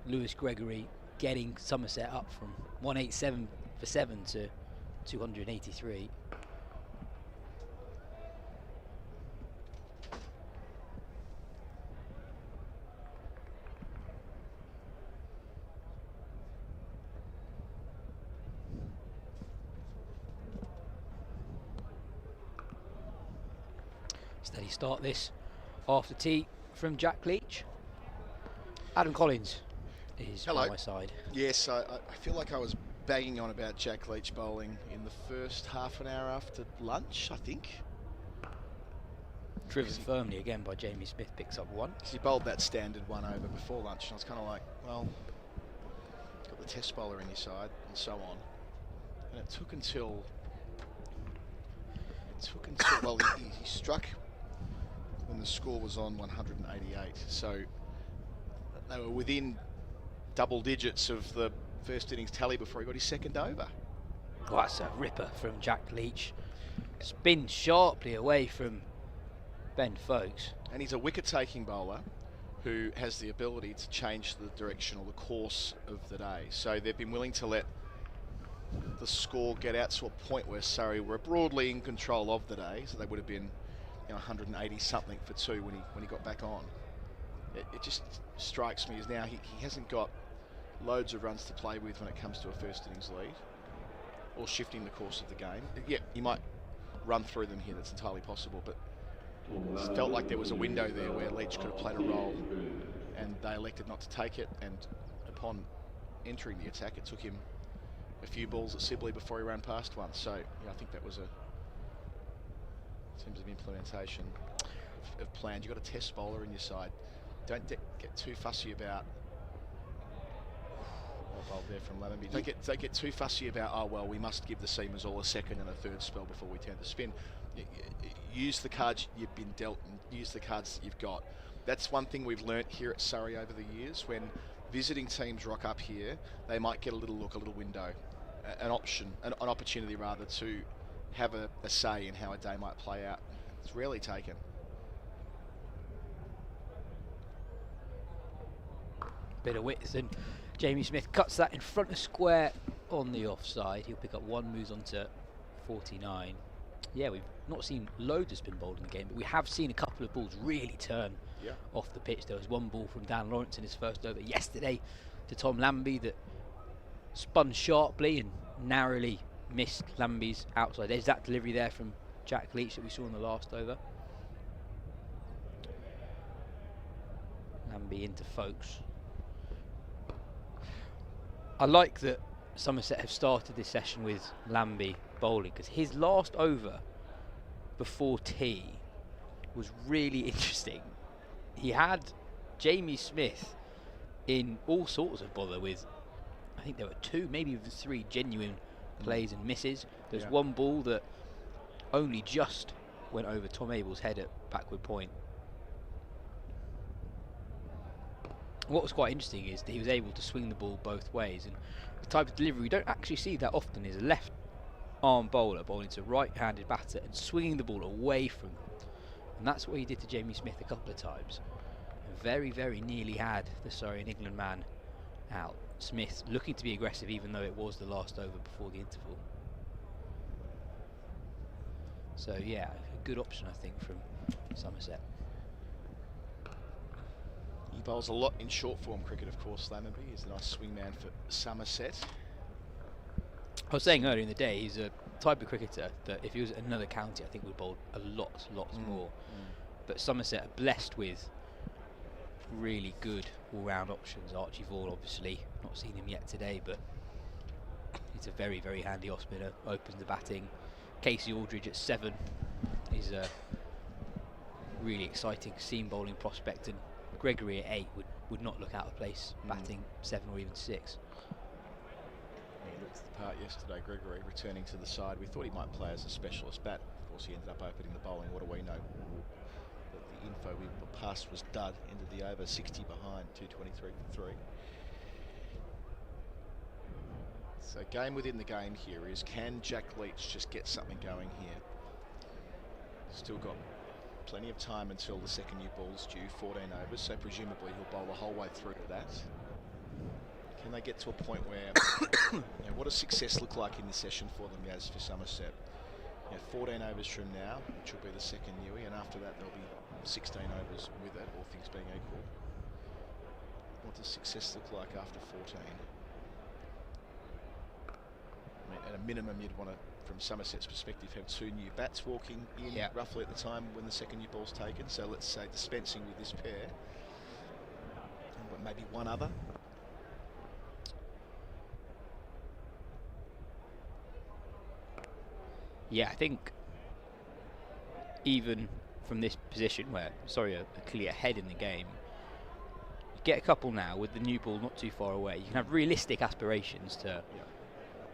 Lewis Gregory getting Somerset up from 187 for 7 to 283. Steady start this after tea from Jack Leach. Adam Collins is Hello. on my side. Yes, I feel like I was banging on about Jack Leach bowling in the first half an hour after lunch, I think. Driven firmly again by Jamie Smith, picks up one. He bowled that standard one over before lunch, and I was kind of like, well, got the test bowler in your side, and so on. And it took until well, he struck when the score was on 188. So they were within double digits of the first innings tally before he got his second over. Oh, that's a ripper from Jack Leach. Spin sharply away from Ben Folkes. And he's a wicket-taking bowler who has the ability to change the direction or the course of the day. So they've been willing to let the score get out to a point where Surrey were broadly in control of the day. So they would have been 180 something for 2 when he got back on. It just strikes me as now he hasn't got loads of runs to play with when it comes to a first innings lead or shifting the course of the game. Yeah, he might run through them here, that's entirely possible, but it felt like there was a window there where Leach could have played a role and they elected not to take it, and upon entering the attack it took him a few balls at Sibley before he ran past one. So yeah, I think that was in terms of implementation of plans. You've got a test bowler in your side. Don't get too fussy about there from Lemmonby. Don't get too fussy about, oh well, we must give the seamers all a second and a third spell before we turn the spin. Use the cards you've been dealt and use the cards that you've got. That's one thing we've learnt here at Surrey over the years. When visiting teams rock up here, they might get a little look, a little window, an opportunity rather, to have a say in how a day might play out. It's rarely taken. Bit of width, and Jamie Smith cuts that in front of square on the offside. He'll pick up one, moves on to 49. Yeah, we've not seen loads of spin bowled in the game, but we have seen a couple of balls really turn off the pitch. There was one ball from Dan Lawrence in his first over yesterday to Tom Lambie that spun sharply and narrowly missed Lambie's outside. There's that delivery there from Jack Leach that we saw in the last over. Lambie into Folkes. I like that Somerset have started this session with Lambie bowling, because his last over before tea was really interesting. He had Jamie Smith in all sorts of bother with, I think there were 2, maybe even 3 genuine plays and misses. There's one ball that only just went over Tom Abel's head at backward point. What was quite interesting is that he was able to swing the ball both ways, and the type of delivery we don't actually see that often is a left arm bowler bowling to a right-handed batter and swinging the ball away from them. And that's what he did to Jamie Smith a couple of times. And very, very nearly had the Surrey and England man out. Smith looking to be aggressive, even though it was the last over before the interval. So yeah, a good option I think from Somerset. He bowls a lot in short form cricket, of course. Lammonby is a nice swing man for Somerset. I was saying earlier in the day, he's a type of cricketer that if he was at another county, I think would bowl a lot more. But Somerset are blessed with really good all-round options. Archie Vaughan, obviously, not seen him yet today, but he's a very, very handy off spinner. Opens the batting. Casey Aldridge at 7 is a really exciting seam bowling prospect, and Gregory at 8 would not look out of place batting 7 or even 6. He looked the part yesterday, Gregory, returning to the side. We thought he might play as a specialist bat. Of course, he ended up opening the bowling. What do we know? But the info we were passed was dud, ended the over 60 behind, 223 for 3. So game within the game here is, can Jack Leach just get something going here? Still got plenty of time until the second year ball's due, 14 overs, so presumably he'll bowl the whole way through to that. Can they get to a point where, what does success look like in this session for them, Yas, for Somerset? 14 overs from now, which will be the second year, and after that there'll be 16 overs with it, all things being equal. What does success look like after 14? I mean, at a minimum, you'd want to, from Somerset's perspective, have 2 new bats walking in roughly at the time when the second year ball's taken. So let's say dispensing with this pair, and maybe one other. Yeah, I think even from this position where Surrey are clearly ahead in the game, you get a couple now with the new ball not too far away. You can have realistic aspirations to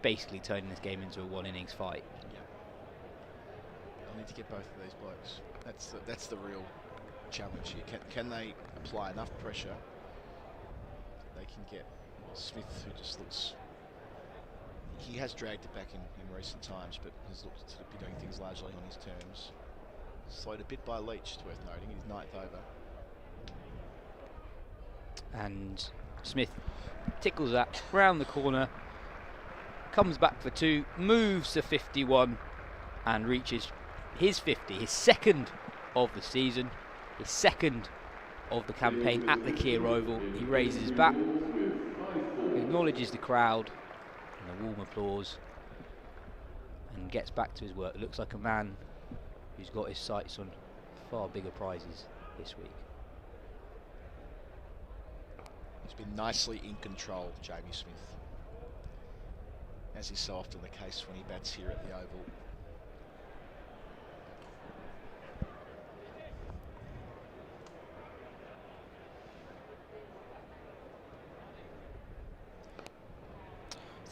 basically turning this game into a 1 innings fight. I need to get both of these blokes. That's the real challenge here. Can they apply enough pressure? They can get Smith, who just looks. He has dragged it back in recent times, but has looked to be doing things largely on his terms. Slowed a bit by Leach, it's worth noting, his 9th over. And Smith tickles that round the corner, comes back for 2, moves to 51 and reaches his 50, his second of the season, his second of the campaign at the Kier Oval. He raises his bat, acknowledges the crowd and a warm applause, and gets back to his work. It looks like a man who's got his sights on far bigger prizes this week. He's been nicely in control, Jamie Smith, as is so often the case when he bats here at the Oval.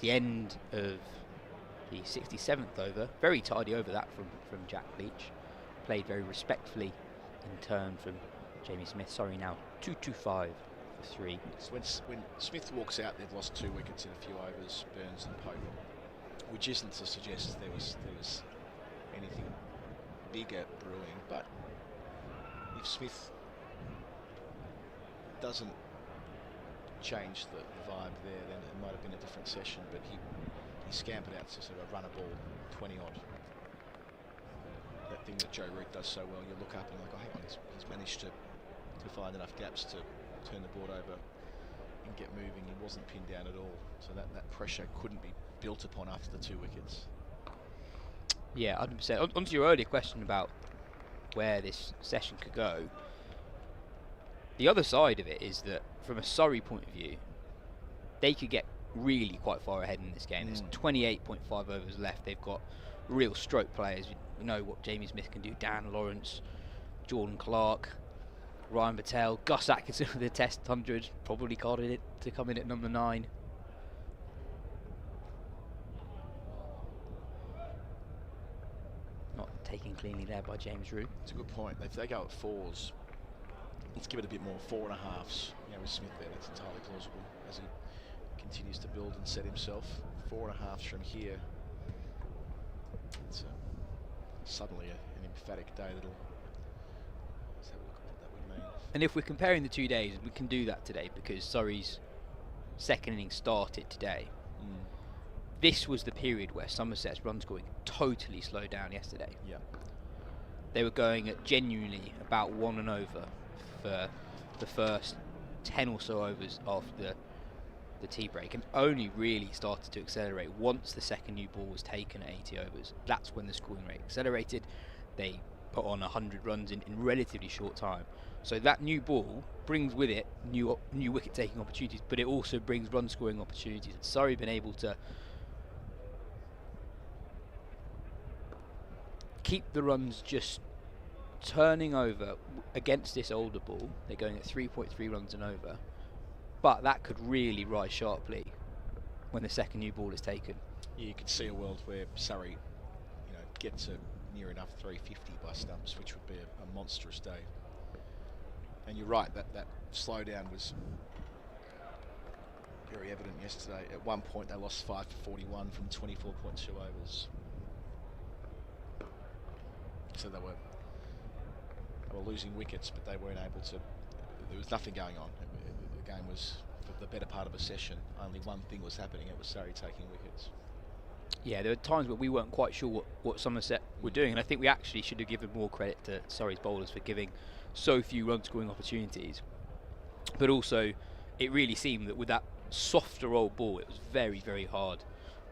The end of the 67th over, very tidy over that from Jack Leach, played very respectfully in turn from Jamie Smith. Sorry, now 225 for 3. So when Smith walks out, they've lost 2 wickets in a few overs, Burns and Pope, which isn't to suggest there was anything bigger brewing, but if Smith doesn't change the vibe there, then it might have been a different session, but he scampered out to sort of run a ball 20 odd. That thing that Joe Reed does so well, you look up and you're like, oh, hang on, he's managed to find enough gaps to turn the board over and get moving. He wasn't pinned down at all, so that pressure couldn't be built upon after the 2 wickets. Yeah, 100%. On to your earlier question about where this session could go, the other side of it is that from a Surrey point of view, they could get really quite far ahead in this game. There's 28.5 overs left. They've got real stroke players. You know what Jamie Smith can do. Dan Lawrence, Jordan Clark, Ryan Patel, Gus Atkinson with the Test 100, probably carded it to come in at number 9. Not taken cleanly there by James Root. It's a good point. If they go at 4s, let's give it a bit more. 4.5s. With Smith there, that's entirely plausible as he continues to build and set himself. 4.5s from here. It's suddenly an emphatic day that'll. Let's have a look at what that would mean. And if we're comparing the 2 days, we can do that today because Surrey's second innings started today. This was the period where Somerset's run scoring totally slowed down yesterday. Yeah. They were going at genuinely about 1 and over for the first 10 or so overs of the tea break, and only really started to accelerate once the second new ball was taken at 80 overs. That's when the scoring rate accelerated. They put on 100 runs in relatively short time. So that new ball brings with it new wicket taking opportunities, but it also brings run scoring opportunities. And Surrey been able to keep the runs just turning over against this older ball. They're going at 3.3 runs and over, but that could really rise sharply when the second new ball is taken. Yeah, you could see a world where Surrey, get to near enough 350 by stumps, which would be a monstrous day. And you're right, that slowdown was very evident yesterday. At one point, they lost 5 for 41 from 24.2 overs. So they were losing wickets, but they weren't able to. There was nothing going on. The game was, for the better part of a session, only one thing was happening. It was Surrey taking wickets. Yeah, there were times where we weren't quite sure what Somerset were doing, and I think we actually should have given more credit to Surrey's bowlers for giving so few run-scoring opportunities. But also, it really seemed that with that softer old ball, it was very, very hard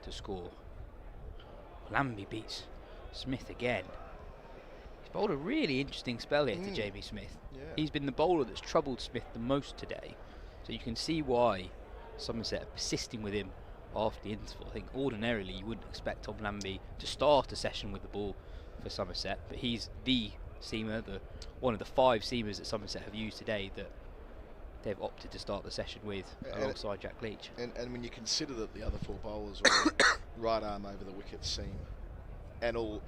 to score. Lambie beats Smith again. He's bowled a really interesting spell here to Jamie Smith. Yeah. He's been the bowler that's troubled Smith the most today, so you can see why Somerset are persisting with him after the interval. I think ordinarily you wouldn't expect Tom Lambie to start a session with the ball for Somerset, but he's the seamer, one of the 5 seamers that Somerset have used today that they've opted to start the session with alongside Jack Leach. And when you consider that the other 4 bowlers were right arm over the wicket seam and all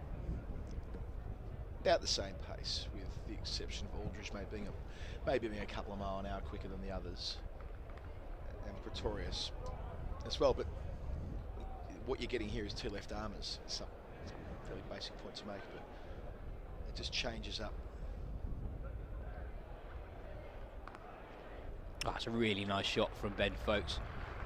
about the same pace, with the exception of Aldridge maybe being a couple of mile an hour quicker than the others, and Pretorius as well, but what you're getting here is 2 left armers. It's a fairly basic point to make, but it just changes up. That's a really nice shot from Ben Folkes.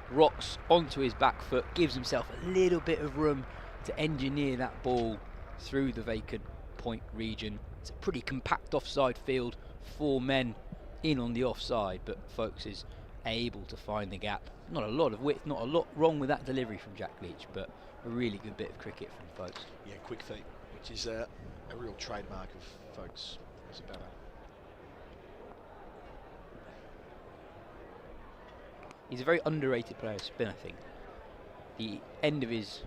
Rocks onto his back foot, gives himself a little bit of room to engineer that ball through the vacant point region. It's a pretty compact offside field, 4 men in on the offside, but Folkes is able to find the gap. Not a lot of width, not a lot wrong with that delivery from Jack Leach, but a really good bit of cricket from Folkes. Yeah, quick feet, which is a real trademark of Folkes as a batter. He's a very underrated player of spin, I think. The end of his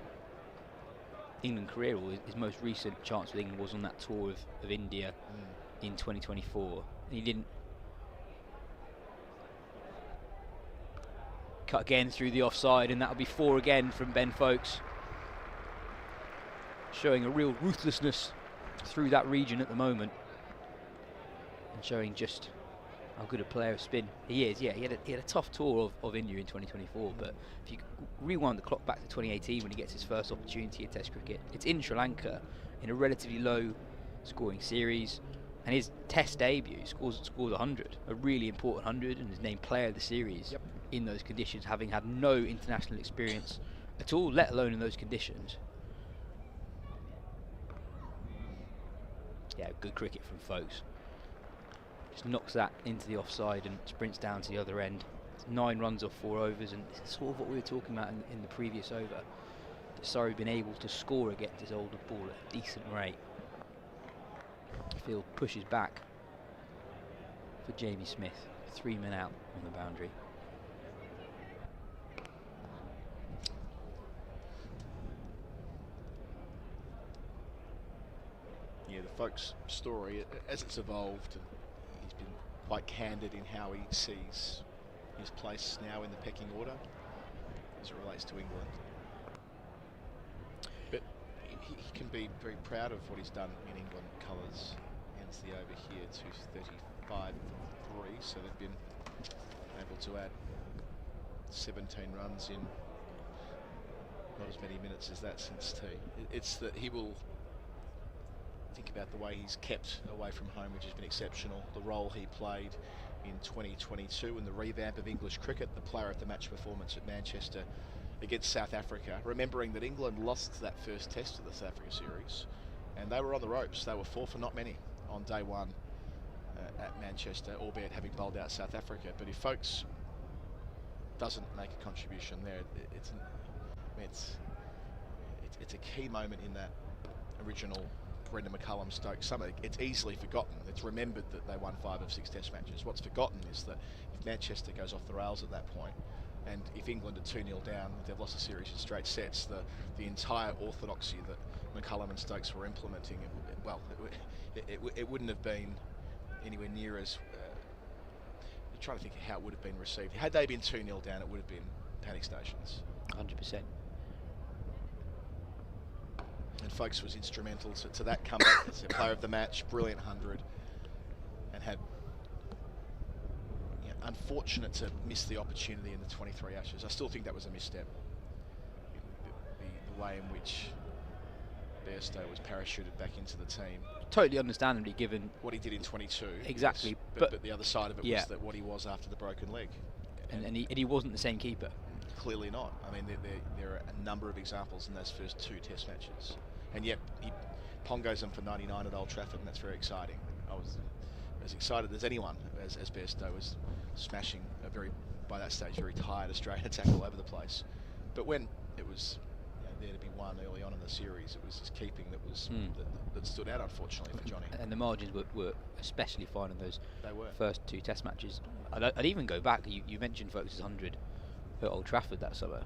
England career, or his most recent chance with England, was on that tour of India in 2024. He didn't cut again through the offside, and that'll be 4 again from Ben Folkes, showing a real ruthlessness through that region at the moment, and showing just how good a player of spin he is. Yeah, he had a tough tour of India in 2024, but if you rewind the clock back to 2018 when he gets his first opportunity at Test cricket, it's in Sri Lanka in a relatively low scoring series, and his Test debut scores 100, a really important 100, and is named player of the series in those conditions, having had no international experience at all, let alone in those conditions. Yeah, good cricket from Folkes. Just knocks that into the offside and sprints down to the other end. It's 9 runs off 4 overs, and it's sort of what we were talking about in the previous over. That Surrey been able to score against this older ball at a decent rate. Field pushes back for Jamie Smith. 3 men out on the boundary. Folks' story as it's evolved, and he's been quite candid in how he sees his place now in the pecking order as it relates to England. But he can be very proud of what he's done in England colours. Ends the over here to 35-3, so they've been able to add 17 runs in not as many minutes as that since tea. It's that he will think about the way he's kept away from home, which has been exceptional, the role he played in 2022 and the revamp of English cricket, the player of the match performance at Manchester against South Africa, remembering that England lost that first test of the South Africa series and they were on the ropes. They were 4 for not many on day one at Manchester, albeit having bowled out South Africa. But if Folks doesn't make a contribution there, it's a key moment in that original Brendan McCullum Stokes summer. It's easily forgotten. It's remembered that they won 5 of 6 test matches. What's forgotten is that if Manchester goes off the rails at that point, and if England are 2-0 down, they've lost a series in straight sets, the entire orthodoxy that McCullum and Stokes were implementing, it wouldn't have been anywhere near as I'm trying to think of how it would have been received. Had they been 2-0 down, it would have been panic stations. 100%. And Folks was instrumental to that comeback as a player of the match, brilliant 100, and had unfortunate to miss the opportunity in the 23 Ashes. I still think that was a misstep. The way in which Bairstow was parachuted back into the team. Totally understandably, given what he did in 22. Exactly. Yes, but the other side of it was that what he was after the broken leg. And he wasn't the same keeper. Clearly not. I mean, there are a number of examples in those first 2 test matches. And yet, he pongos them for 99 at Old Trafford, and that's very exciting. I was as excited as anyone as Bairstow was smashing by that stage, very tired Australian attack all over the place. But when it was there to be won early on in the series, it was his keeping that was that stood out, unfortunately, for Johnny. And the margins were especially fine in those first 2 test matches. I'd even go back, you mentioned Folks' 100 at Old Trafford that summer.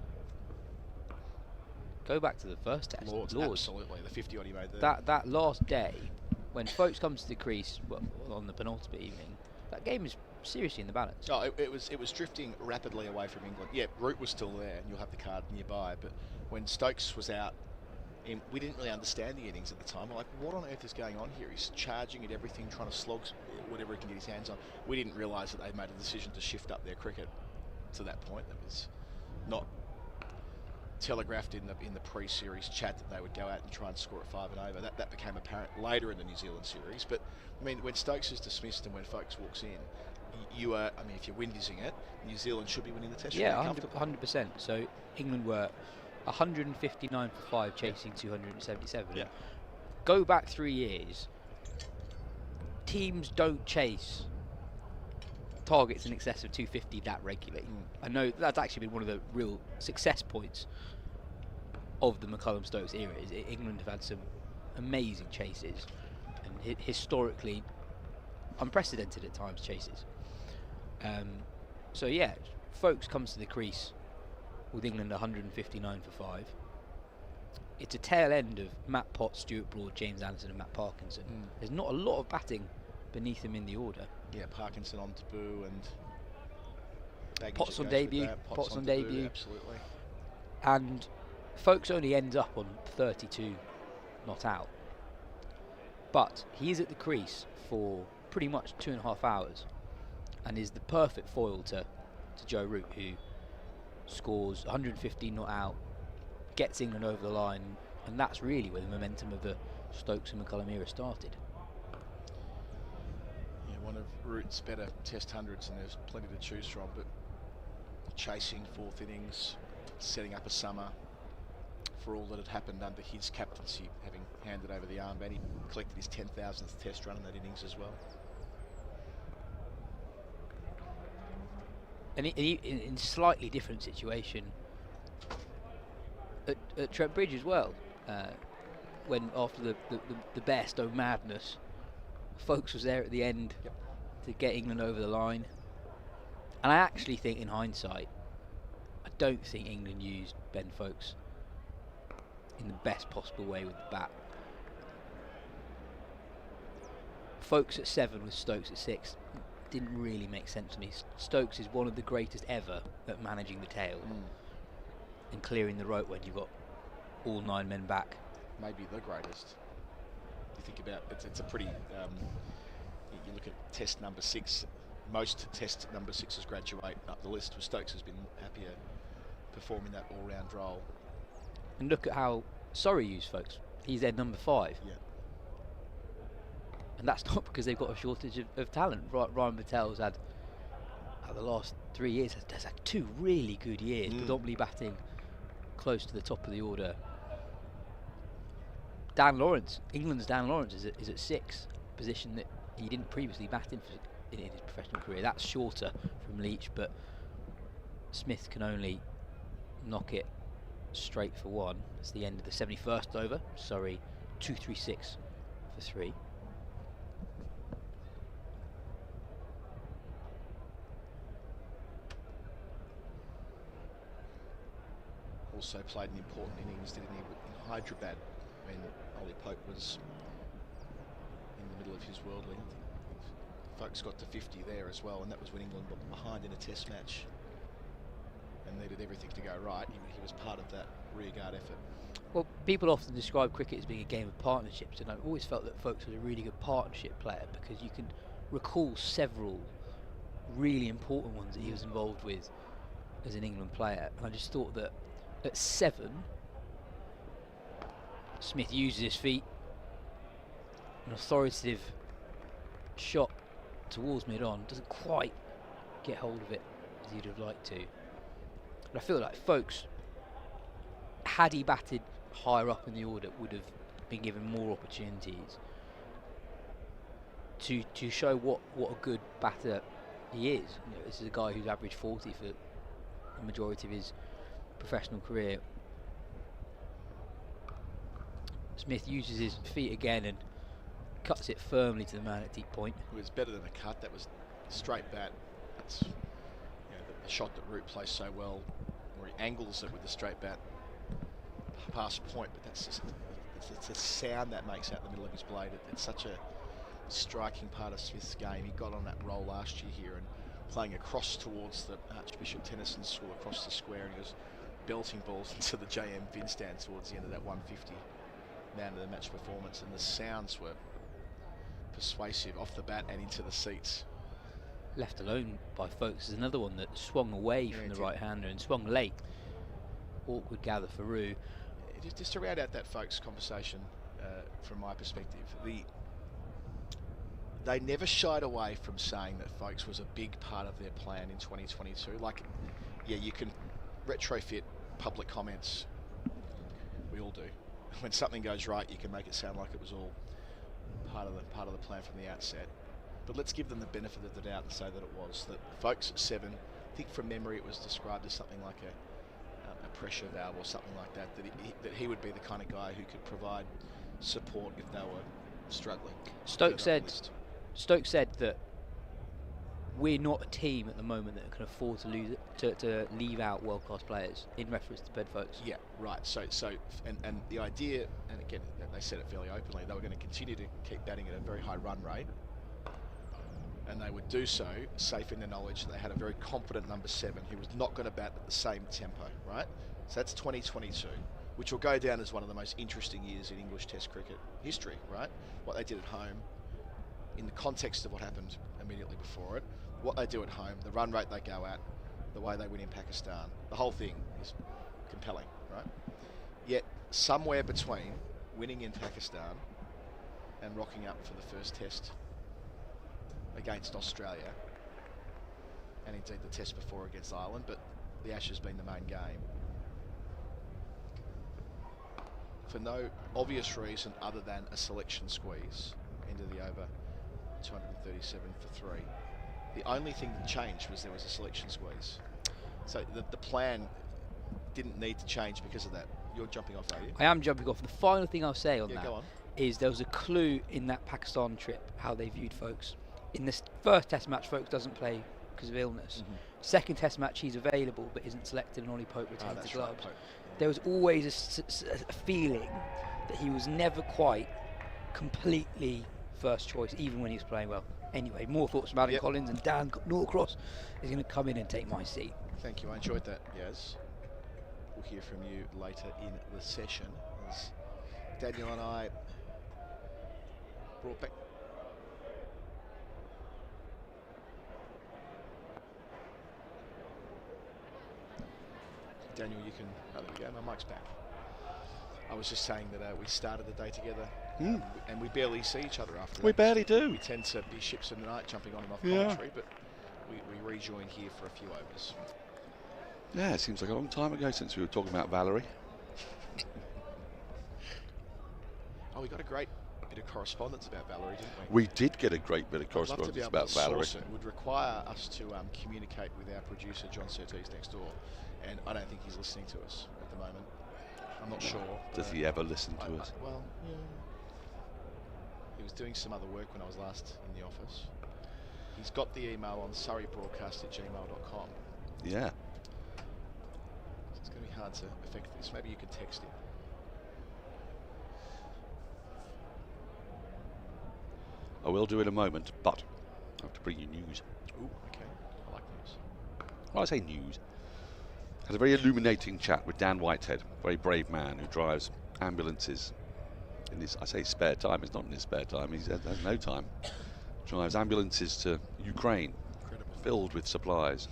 Go back to the first test. Lords. Absolutely, the 50 odd he made there. That last day, when Folks comes to the crease on the penultimate evening, that game is seriously in the balance. Oh, it was drifting rapidly away from England. Yeah, Root was still there, and you'll have the card nearby. But when Stokes was out, we didn't really understand the innings at the time. We're like, what on earth is going on here? He's charging at everything, trying to slog whatever he can get his hands on. We didn't realise that they'd made a decision to shift up their cricket to that point. That was not telegraphed in the pre-series chat that they would go out and try and score at 5 and over. That became apparent later in the New Zealand series. But I mean, when Stokes is dismissed and when Folks walks in, you are. I mean, if you're windissing it, New Zealand should be winning the test. Yeah, 100%. So England were 159 for 5, chasing 277. Yeah. Go back 3 years. Teams don't chase targets in excess of 250 that regularly. I know that's actually been one of the real success points of the McCullum-Stokes era. Is England have had some amazing chases and historically unprecedented at times chases. So yeah, Folks comes to the crease with England 159 for 5. It's a tail end of Matt Potts, Stuart Broad, James Anderson and Matt Parkinson. There's not a lot of batting beneath them in the order. Yeah, Parkinson on debut and Potts on debut. Potts on debut, absolutely. And Folks only ends up on 32 not out. But he is at the crease for pretty much 2.5 hours and is the perfect foil to Joe Root, who scores 150 not out, gets England over the line, and that's really where the momentum of the Stokes and McCullum era started. Yeah, one of Root's better test hundreds, and there's plenty to choose from, but chasing 4th innings, setting up a summer for all that had happened under his captaincy, having handed over the armband. He collected his 10,000th test run in that innings as well. And he in slightly different situation at Trent Bridge as well, when after the Bairstow madness, Folks was there at the end to get England over the line. And I actually think, in hindsight, I don't think England used Ben Folks in the best possible way with the bat. Folkes at 7 with Stokes at 6 didn't really make sense to me. Stokes is one of the greatest ever at managing the tail and clearing the rope when you've got all 9 men back. Maybe the greatest. You think about it's a pretty. You look at test number 6. Most test number 6s graduate up the list. Stokes has been happier performing that all-round role. And look at how Surrey use Folkes. He's their number 5. Yeah. And that's not because they've got a shortage of talent. Ryan Patel's had, the last 3 years, has had 2 really good years, predominantly batting close to the top of the order. Dan Lawrence, England's Dan Lawrence, is at 6, position that he didn't previously bat in his professional career. That's shorter from Leach, but Smith can only knock it straight for 1. It's the end of the 71st over. Surrey 236 for 3. Also played an important innings, didn't he, in Hyderabad when Ollie Pope was in the middle of his worldling. Folks got to 50 there as well, and that was when England got behind in a test match and needed everything to go right. He was part of that rearguard effort. Well, people often describe cricket as being a game of partnerships, and I've always felt that Folkes was a really good partnership player because you can recall several really important ones that he was involved with as an England player. And I just thought that at 7, Smith uses his feet, an authoritative shot towards mid-on, doesn't quite get hold of it as he'd have liked to. But I feel like Folkes, had he batted higher up in the order, would have been given more opportunities to show what a good batter he is. You know, this is a guy who's averaged 40 for the majority of his professional career. Smith uses his feet again and cuts it firmly to the man at deep point. It was better than a cut. That was straight bat. That's the shot that Root plays so well, where he angles it with the straight bat past point. But that's just it's a sound that makes out the middle of his blade. It's such a striking part of Smith's game. He got on that roll last year here and playing across towards the Archbishop Tennyson School across the square, and he was belting balls into the JM Vin stand towards the end of that 150 man of the match performance, and the sounds were persuasive off the bat and into the seats. Left alone by Folkes is another one that swung away from the right-hander and swung late. Awkward gather for Roux. Just to round out that Folkes conversation, from my perspective, they never shied away from saying that Folkes was a big part of their plan in 2022. Like, yeah, you can retrofit public comments. We all do. When something goes right, you can make it sound like it was all part of the plan from the outset. But let's give them the benefit of the doubt and say that it was. That Folkes at 7, I think from memory it was described as something like a pressure valve or something like that. That he would be the kind of guy who could provide support if they were struggling. Stokes said that we're not a team at the moment that can afford to leave out world-class players, in reference to Ben Folkes. Yeah, right. So and the idea, and again, they said it fairly openly, they were going to continue to keep batting at a very high run rate, and they would do so safe in the knowledge that they had a very confident number 7 who was not going to bat at the same tempo, right? So that's 2022, which will go down as one of the most interesting years in English Test cricket history, right? What they did at home, in the context of what happened immediately before it, what they do at home, the run rate they go at, the way they win in Pakistan, the whole thing is compelling, right? Yet somewhere between winning in Pakistan and rocking up for the first test against Australia, and indeed the test before against Ireland, but the Ashes being the main game, for no obvious reason other than a selection squeeze into the over 237 for 3. The only thing that changed was there was a selection squeeze. So the plan didn't need to change because of that. You're jumping off, are you? I am jumping off. The final thing I'll say on that go on. is there was a clue in that Pakistan trip how they viewed Folkes. In this first test match, Folkes doesn't play because of illness. Second test match, he's available but isn't selected, and Ollie Pope retains the gloves. Right, there was always a feeling that he was never quite completely first choice, even when he was playing well. Anyway, more thoughts from Adam Collins, and Dan Norcross is going to come in and take my seat. Thank you. I enjoyed that, Yas. We'll hear from you later in the session as Daniel and I brought back. Daniel, you can. Oh, there we go. My mic's back. I was just saying that we started the day together, and we barely see each other after. We barely do. We tend to be ships in the night, jumping on and off commentary, but we rejoin here for a few overs. Yeah, it seems like a long time ago since we were talking about Valerie. Oh, we got a great bit of correspondence about Valerie, didn't we? We did get a great bit of correspondence about Valerie. It would require us to communicate with our producer, John Surtees, next door, and I don't think he's listening to us at the moment. I'm not sure. Does he ever listen to us? Well, yeah. He was doing some other work when I was last in the office. He's got the email on surreybroadcast@gmail.com. Yeah. So it's going to be hard to affect this. Maybe you can text him. I will do in a moment, but I have to bring you news. Ooh, okay. I like news. Well, I say news. Had a very illuminating chat with Dan Whitehead, a very brave man who drives ambulances in his, I say spare time, it's not in his spare time, he has no time. Drives ambulances to Ukraine, filled with supplies.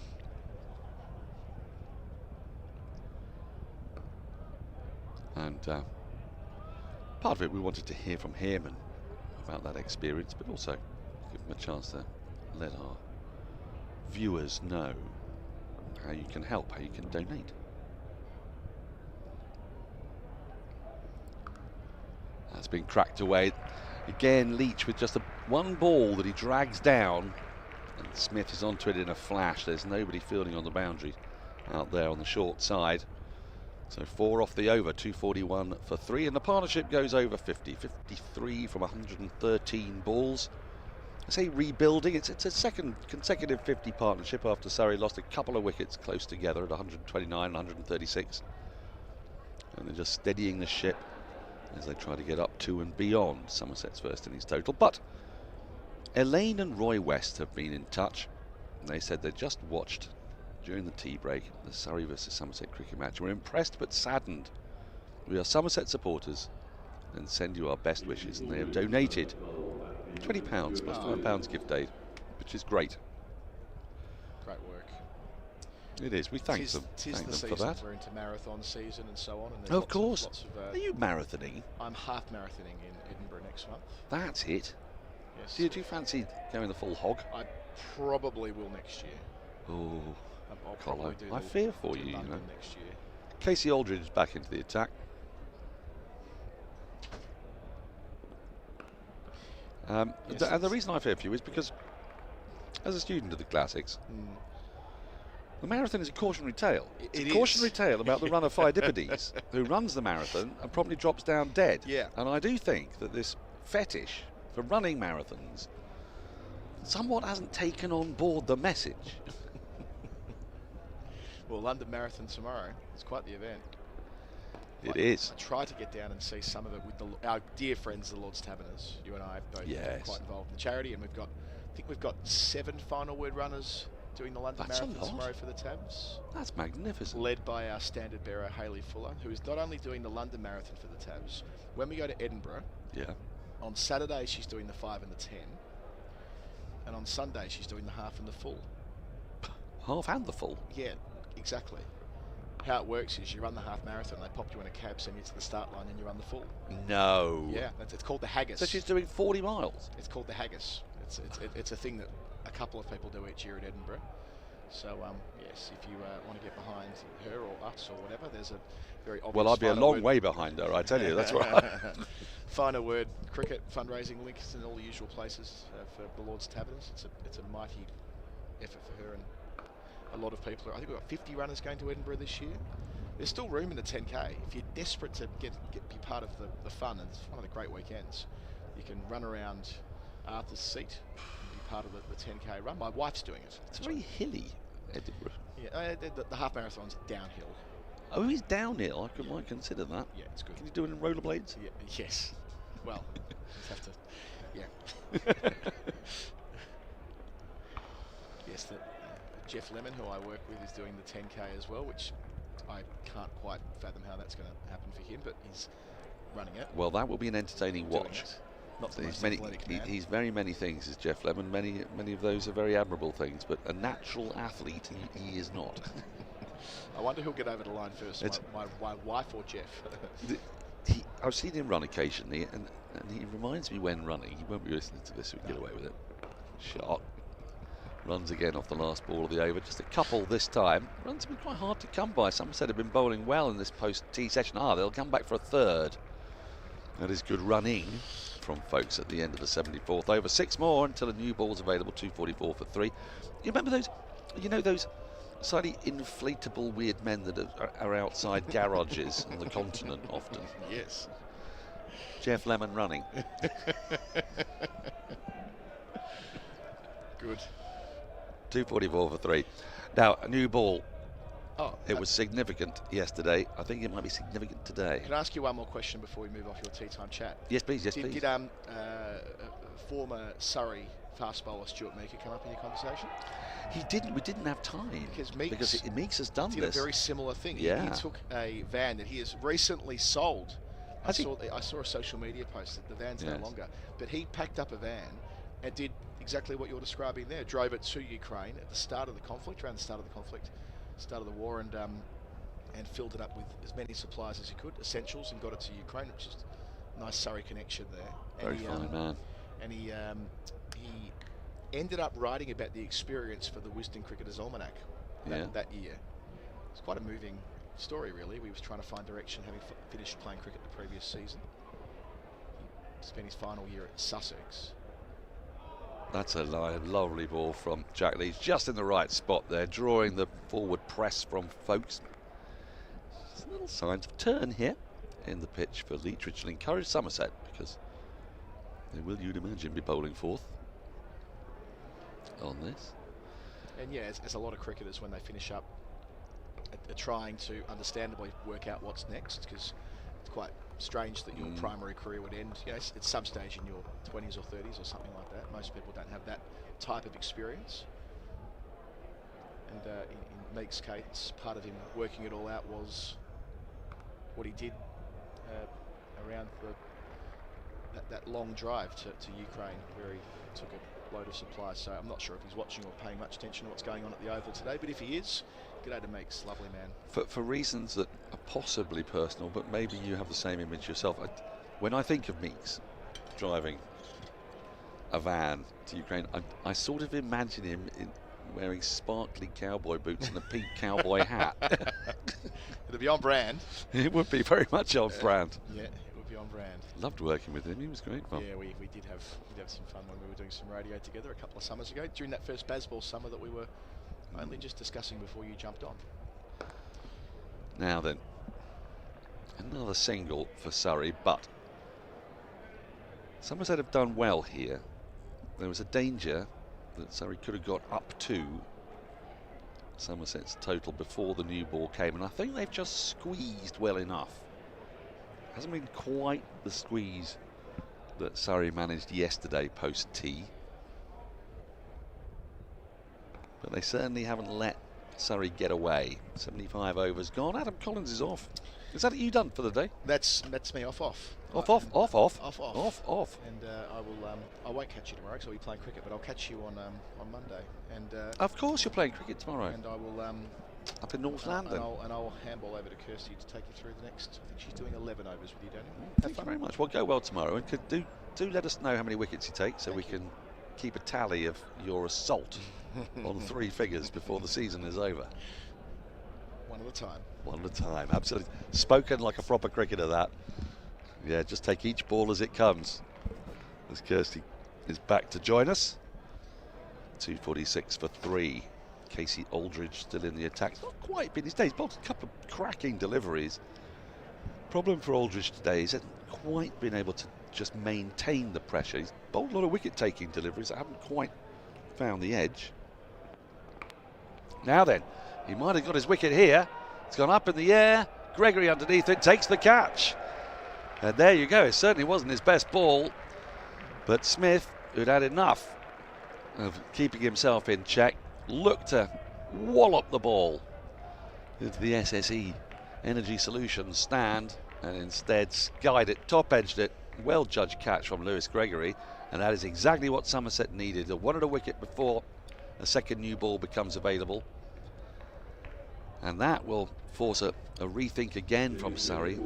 And part of it we wanted to hear from him and about that experience, but also give him a chance to let our viewers know how you can help, how you can donate. That's been cracked away. Again, Leach with just one ball that he drags down, and Smith is onto it in a flash. There's nobody fielding on the boundary out there on the short side. So 4 off the over, 241 for 3, and the partnership goes over 50. 53 from 113 balls. I say rebuilding, it's a second consecutive 50 partnership after Surrey lost a couple of wickets close together at 129 and 136. And they're just steadying the ship as they try to get up to and beyond Somerset's first innings total. But Elaine and Roy West have been in touch, and they said they just watched during the tea break the Surrey versus Somerset cricket match. We're impressed but saddened. We are Somerset supporters and send you our best wishes, and they have donated £20 plus £5 gift aid, which is great. Great work. It is. We thank them. Thank them for that. We're into marathon season and so on. And of course. Are you marathoning? I'm half marathoning in Edinburgh next month. That's it. Yes. Do you fancy going the full hog? I probably will next year. Oh, I'll probably do I fear for you. London next year. Casey Aldridge is back into the attack. And the reason I fear for you is because, as a student of the classics, the marathon is a cautionary tale. It's a cautionary tale about the runner Pheidippides, who runs the marathon and promptly drops down dead. Yeah. And I do think that this fetish for running marathons somewhat hasn't taken on board the message. Well, London Marathon tomorrow. It's quite the event. It is. I tried to get down and see some of it with our dear friends, the Lord's Taverners. You and I have both been quite involved in the charity, and I think we've got 7 final word runners doing the London Marathon tomorrow for the Tabs. That's magnificent. Led by our standard bearer, Hayley Fuller, who is not only doing the London Marathon for the Tabs. When we go to Edinburgh, on Saturday she's doing the 5 and the 10, and on Sunday she's doing the half and the full. Half and the full? Yeah, exactly. How it works is you run the half marathon, they pop you in a cab, send you to the start line, and you run the full. No. Yeah, it's called the haggis. So she's doing 40 miles? It's called the haggis. It's a thing that a couple of people do each year at Edinburgh. So, yes, if you want to get behind her or us or whatever, there's a very obvious... Well, I'd be a long way behind her, I tell you, that's right. Final word, cricket, fundraising links in all the usual places for the Lord's Taverns. It's a mighty effort for her, and a lot of people. I think we've got 50 runners going to Edinburgh this year. There's still room in the 10K. If you're desperate to be part of the fun, and it's one of the great weekends, you can run around Arthur's Seat and be part of the 10K run. My wife's doing it. It's very hilly, Edinburgh. Yeah, the half marathon's downhill. Oh, he's downhill. I might consider that. Yeah, it's good. Can you do it in rollerblades? Yeah, yes. Well, you have to Yeah. Yes, Jeff Lemon, who I work with, is doing the 10K as well, which I can't quite fathom how that's going to happen for him, but he's running it. Well, that will be an entertaining watch. Not the most many, athletic man. he's very many things, is Jeff Lemon. Many of those are very admirable things, but a natural athlete he is not. I wonder who'll get over the line first, my wife or Jeff. I've seen him run occasionally, and he reminds me when running. He won't be listening to this, so we can get away with it. Shot. Runs again off the last ball of the over. Just a couple this time. Runs have been quite hard to come by. Somerset have been bowling well in this post-tea session. They'll come back for a third. That is good running from folks at the end of the 74th over. 6 more until a new ball's available. 2:44 for 3. You remember those? You know those slightly inflatable weird men that are outside garages on the continent often. Yes. Jeff Lemon running. Good. 2:44 for 3. Now, a new ball. Oh, it was significant yesterday. I think it might be significant today. Can I ask you one more question before we move off your tea time chat? Yes, please. Yes, please. Did former Surrey fast bowler Stuart Meeker come up in your conversation? He didn't. We didn't have time because Meeks has done did this. a very similar thing. Yeah. He took a van that he has recently sold. I saw a social media post that the van's no longer, but he packed up a van and did exactly what you're describing there. Drove it to Ukraine at the start of the conflict, around the start of the conflict, start of the war, and filled it up with as many supplies as he could, essentials, and got it to Ukraine, which is a nice Surrey connection there. Very fine man. And he ended up writing about the experience for the Wisden Cricketers Almanac that year. It's quite a moving story, really. We was trying to find direction, having finished playing cricket the previous season. He spent his final year at Sussex. That's a lovely ball from Jack Lees, just in the right spot there, drawing the forward press from folks. There's little signs of turn here in the pitch for Leach, which will encourage Somerset, because they will, you'd imagine, be bowling fourth on this. And yeah, as a lot of cricketers, when they finish up, are trying to understandably work out what's next, because it's quite strange that your primary career would end, at some stage in your 20s or 30s or something like that. Most people don't have that type of experience. And in Meek's case, part of him working it all out was what he did around that long drive to Ukraine, where he took a load of supplies. So I'm not sure if he's watching or paying much attention to what's going on at the Oval today, but if he is, g'day to Meeks, lovely man. For reasons that are possibly personal, but maybe you have the same image yourself. When I think of Meeks driving a van to Ukraine, I sort of imagine him wearing sparkly cowboy boots and a pink cowboy hat. It'd be on brand. It would be very much on brand. Yeah, it would be on brand. Loved working with him. He was great fun. Yeah, we did have some fun when we were doing some radio together a couple of summers ago, during that first baseball summer that we were only just discussing before you jumped on. Now then, another single for Surrey, but Somerset have done well here. There was a danger that Surrey could have got up to Somerset's total before the new ball came, and I think they've just squeezed well enough. Hasn't been quite the squeeze that Surrey managed yesterday post-tea, but they certainly haven't let Surrey get away. 75 overs gone. Adam Collins is off. Is that you done for the day? That's me off. Off. And I won't catch you tomorrow because I'll be playing cricket, but I'll catch you on Monday. And of course, you're playing cricket tomorrow. And I will up in North London. And I'll handball over to Kirstie to take you through the next. I think she's doing 11 overs with you, Daniel. Thank you very much. Well, go well tomorrow, and do let us know how many wickets you take, so we can keep a tally of your assault on 3 figures before the season is over. One at a time. One at a time, absolutely. Spoken like a proper cricketer, that. Yeah, just take each ball as it comes. As Kirstie is back to join us. 2:46 for 3. Casey Aldridge still in the attack. It's not quite been his day. He's bowled a couple of cracking deliveries. Problem for Aldridge today is he hasn't quite been able to just maintain the pressure. He's bowled a lot of wicket-taking deliveries that haven't quite found the edge. Now then, he might have got his wicket here. It's gone up in the air. Gregory underneath it takes the catch. And there you go. It certainly wasn't his best ball. But Smith, who'd had enough of keeping himself in check, looked to wallop the ball into the SSE Energy Solutions stand, and instead skied it, top-edged it. Well judged catch from Lewis Gregory, and that is exactly what Somerset needed. They wanted a wicket before a second new ball becomes available, and that will force a rethink again from Surrey.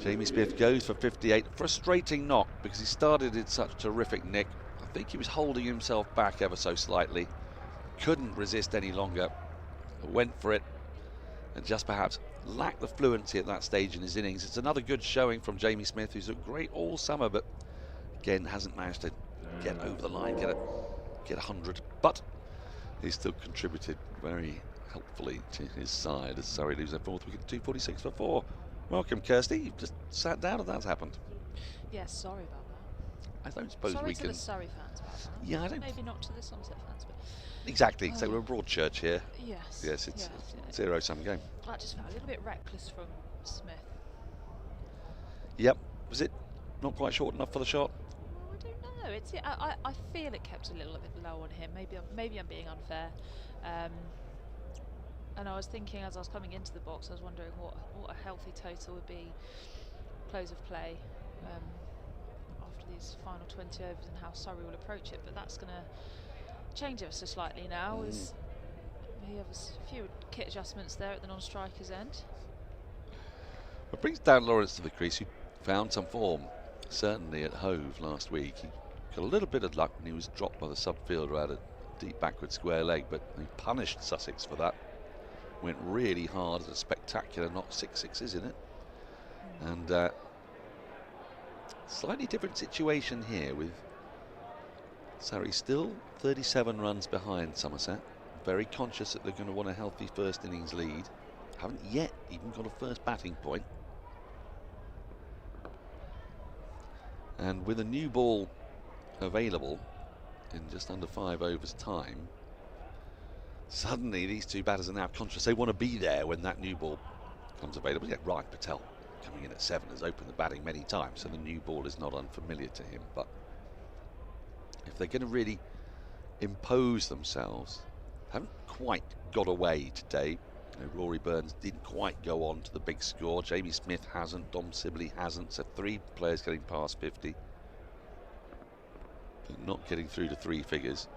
Jamie Smith goes for 58. Frustrating knock, because he started in such terrific nick. I think he was holding himself back ever so slightly, couldn't resist any longer, went for it, and just perhaps lacked the fluency at that stage in his innings. It's another good showing from Jamie Smith, who's looked great all summer, but again hasn't managed to get over the line, get 100. But he's still contributed very helpfully to his side as Surrey lose their fourth wicket, 246 for 4. Welcome, Kirstie. You've just sat down and that's happened. Yes, sorry about that. I don't suppose sorry we to can. the Surrey fans about that. Yeah, I don't. Maybe not to the Somerset fans, but. Exactly. So we're a broad church here. Yes. Yes, it's a zero-sum game. I just felt a little bit reckless from Smith. Yep. Was it not quite short enough for the shot? I don't know. It's. I feel it kept a little bit low on him. Maybe I'm being unfair. And I was thinking as I was coming into the box, I was wondering what a healthy total would be close of play after these final 20 overs and how Surrey will approach it. But that's going to change ever so slightly now as we have a few kit adjustments there at the non-striker's end. It brings Dan Lawrence to the crease, who found some form, certainly at Hove last week. He got a little bit of luck when he was dropped by the sub-fielder out a deep backward square leg, but he punished Sussex for that. Went really hard, a spectacular knock, 6 sixes in it. And slightly different situation here with Surrey still 37 runs behind Somerset. Very conscious that they're going to want a healthy first innings lead. Haven't yet even got a first batting point. And with a new ball available in just under 5 overs time, suddenly these two batters are now conscious they want to be there when that new ball comes available. Yeah, Ryan Patel coming in at 7 has opened the batting many times, so the new ball is not unfamiliar to him. But if they're going to really impose themselves, haven't quite got away today. You know, Rory Burns didn't quite go on to the big score. Jamie Smith hasn't. Dom Sibley hasn't. So 3 players getting past 50, but not getting through to 3 figures.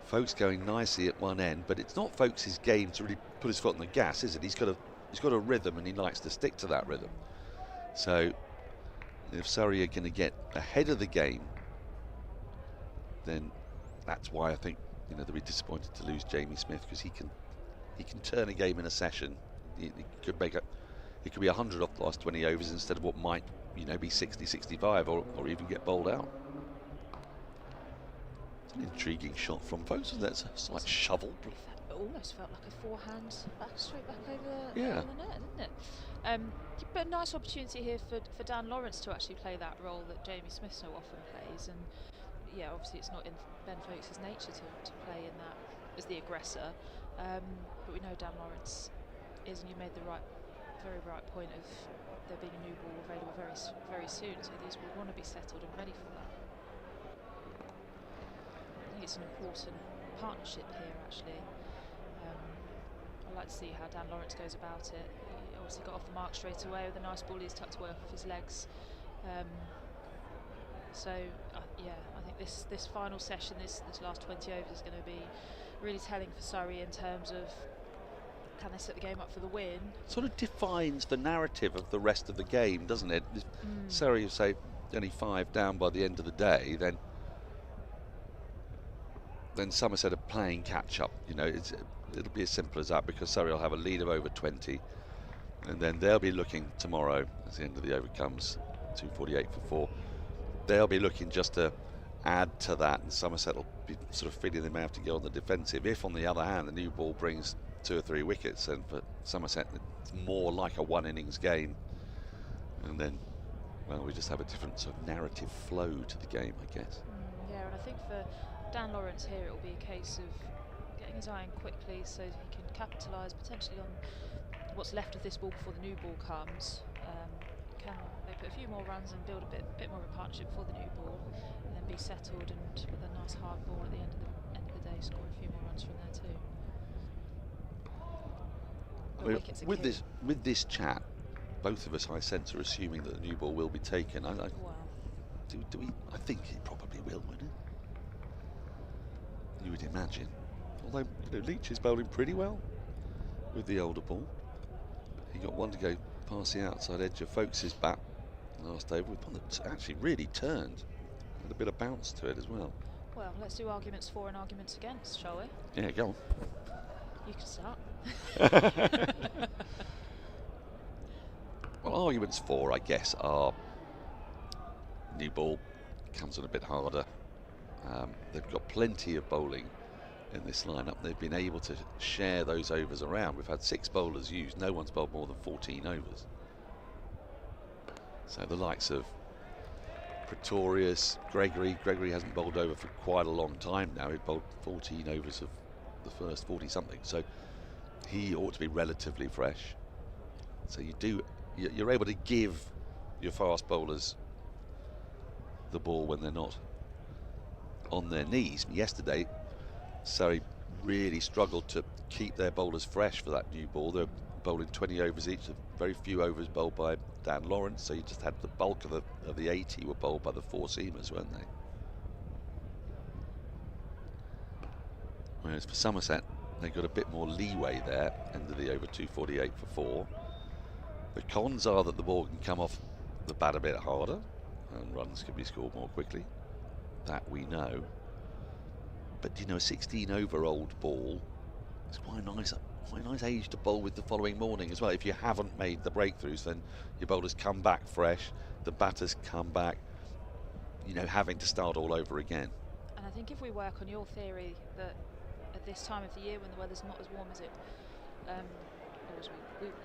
Folkes going nicely at one end, but it's not Folkes' game to really put his foot on the gas, is it? He's got a rhythm, and he likes to stick to that rhythm. So if Surrey are going to get ahead of the game, then that's why I think they'll be disappointed to lose Jamie Smith, because he can turn a game in a session. He could make it could be 100 off the last 20 overs instead of what might be 60, 65, or even get bowled out. An intriguing shot from Folkes. That's a slight shovel. It almost felt like a forehand straight back over the net, didn't it? But a nice opportunity here for Dan Lawrence to actually play that role that Jamie Smith so often plays. And yeah, obviously it's not in Ben Folkes' nature to play in that as the aggressor. But we know Dan Lawrence is, and you made the very right point of there being a new ball available very, very soon. So these will want to be settled and ready for that. I think it's an important partnership here, actually. I'd like to see how Dan Lawrence goes about it. He obviously got off the mark straight away with a nice ball. He's tucked away off his legs. Yeah, I think this final session, this last 20 overs, is going to be really telling for Surrey in terms of can they set the game up for the win. Sort of defines the narrative of the rest of the game, doesn't it? If Surrey, say, only 5 down by the end of the day, then Somerset are playing catch up. It'll be as simple as that, because Surrey will have a lead of over 20, and then they'll be looking tomorrow as the end of the over comes, 248 for 4. They'll be looking just to add to that, and Somerset will be sort of feeling they may have to go on the defensive. If, on the other hand, the new ball brings 2 or 3 wickets, then for Somerset it's more like a 1 innings game, and then, well, we just have a different sort of narrative flow to the game, I guess. Yeah, and I think for Dan Lawrence here, it will be a case of getting his eye in quickly so he can capitalise potentially on what's left of this ball before the new ball comes. can they put a few more runs and build a bit more of a partnership for the new ball, and then be settled and with a nice hard ball at the end of the day, score a few more runs from there too. With this chat, both of us, I sense, are assuming that the new ball will be taken. I think it probably will, wouldn't it? You would imagine. Although Leach is bowling pretty well with the older ball. He got one to go past the outside edge of Folkes' bat last over, with one that actually really turned, with a bit of bounce to it as well. Well, let's do arguments for and arguments against, shall we? Yeah, go on. You can start. Well, arguments for, I guess, are new ball comes on a bit harder. They've got plenty of bowling in this lineup. They've been able to share those overs around. We've had 6 bowlers used. No one's bowled more than 14 overs. So the likes of Pretorius, Gregory hasn't bowled over for quite a long time now. He'd bowled 14 overs of the first 40-something. So he ought to be relatively fresh. So you're able to give your fast bowlers the ball when they're not on their knees. Yesterday, Surrey really struggled to keep their bowlers fresh for that new ball. They're bowling 20 overs each. Very few overs bowled by Dan Lawrence, so you just had the bulk of the 80 were bowled by the 4-seamers, weren't they? Whereas for Somerset, they got a bit more leeway there, end of the over 248 for 4. The cons are that the ball can come off the bat a bit harder and runs can be scored more quickly. That we know. But a 16-over-old ball is quite a nice age to bowl with the following morning as well. If you haven't made the breakthroughs, then your bowlers come back fresh, the batters come back, having to start all over again. And I think if we work on your theory that at this time of the year when the weather's not as warm as it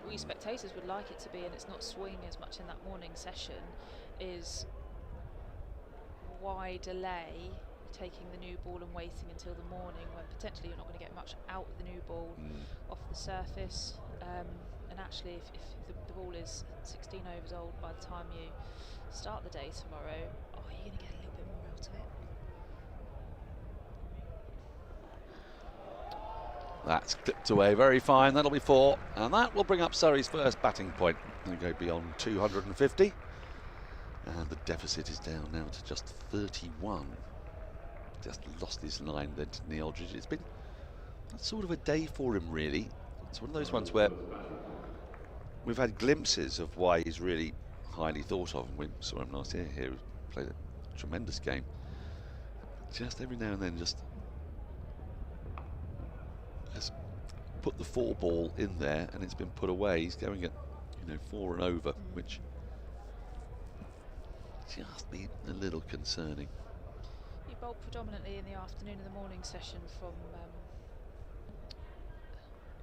we spectators would like it to be, and it's not swinging as much in that morning session, is why delay taking the new ball and waiting until the morning when potentially you're not going to get much out of the new ball off the surface, and actually if the ball is 16 overs old by the time you start the day tomorrow, you're going to get a little bit more out of it. That's clipped away very fine. That'll be 4, and that will bring up Surrey's first batting point. They go beyond 250, and the deficit is down now to just 31. Just lost his line then to Neil Aldridge. It's been sort of a day for him, really. It's one of those ones where we've had glimpses of why he's really highly thought of, and we saw him last year here. He played a tremendous game. Just every now and then just has put the 4 ball in there, and it's been put away. He's going at 4 and over, which just be a little concerning. You bowled predominantly in the afternoon and the morning session from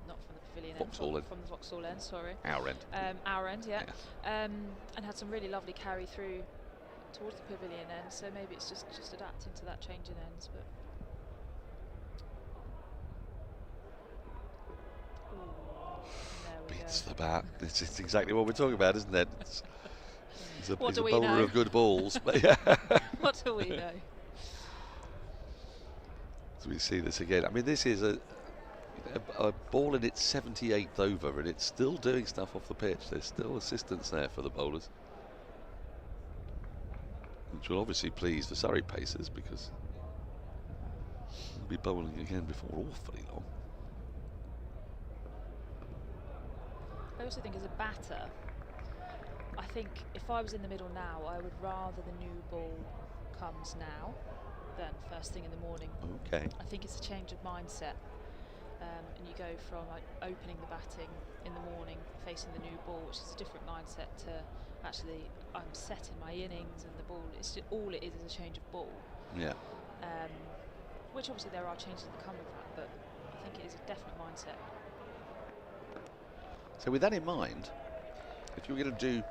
not from the pavilion end, from the Vauxhall end, sorry. Our end. Our end, yeah. And had some really lovely carry through towards the pavilion end, so maybe it's just adapting to that change in ends. But beats the bat. It's exactly what we're talking about, isn't it? He's a bowler of good balls. What do we know? So we see this again. I mean, this is a ball in its 78th over, and it's still doing stuff off the pitch. There's still assistance there for the bowlers, which will obviously please the Surrey pacers, because they'll be bowling again before awfully long. I also think as a batter, I think if I was in the middle now, I would rather the new ball comes now than first thing in the morning. Okay. I think it's a change of mindset, and you go from opening the batting in the morning, facing the new ball, which is a different mindset, to actually I'm set in my innings and the ball. It's just, all it is a change of ball. Yeah. Which obviously there are changes that come with that, but I think it is a definite mindset. So with that in mind, if you were going to do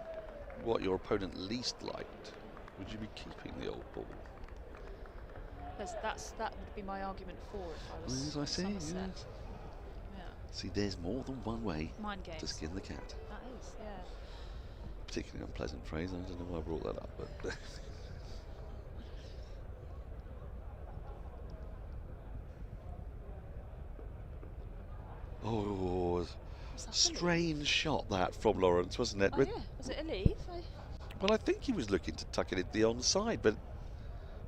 what your opponent least liked, would you be keeping the old ball? That would be my argument for if I was Somerset. Yeah. See, there's more than one way Mind games to skin the cat. That is, yeah. particularly unpleasant phrase. I don't know why I brought that up, but. Oh, strange shot that from Lawrence, wasn't it? Oh, yeah. Was it a leave? Well, I think he was looking to tuck it into the onside, but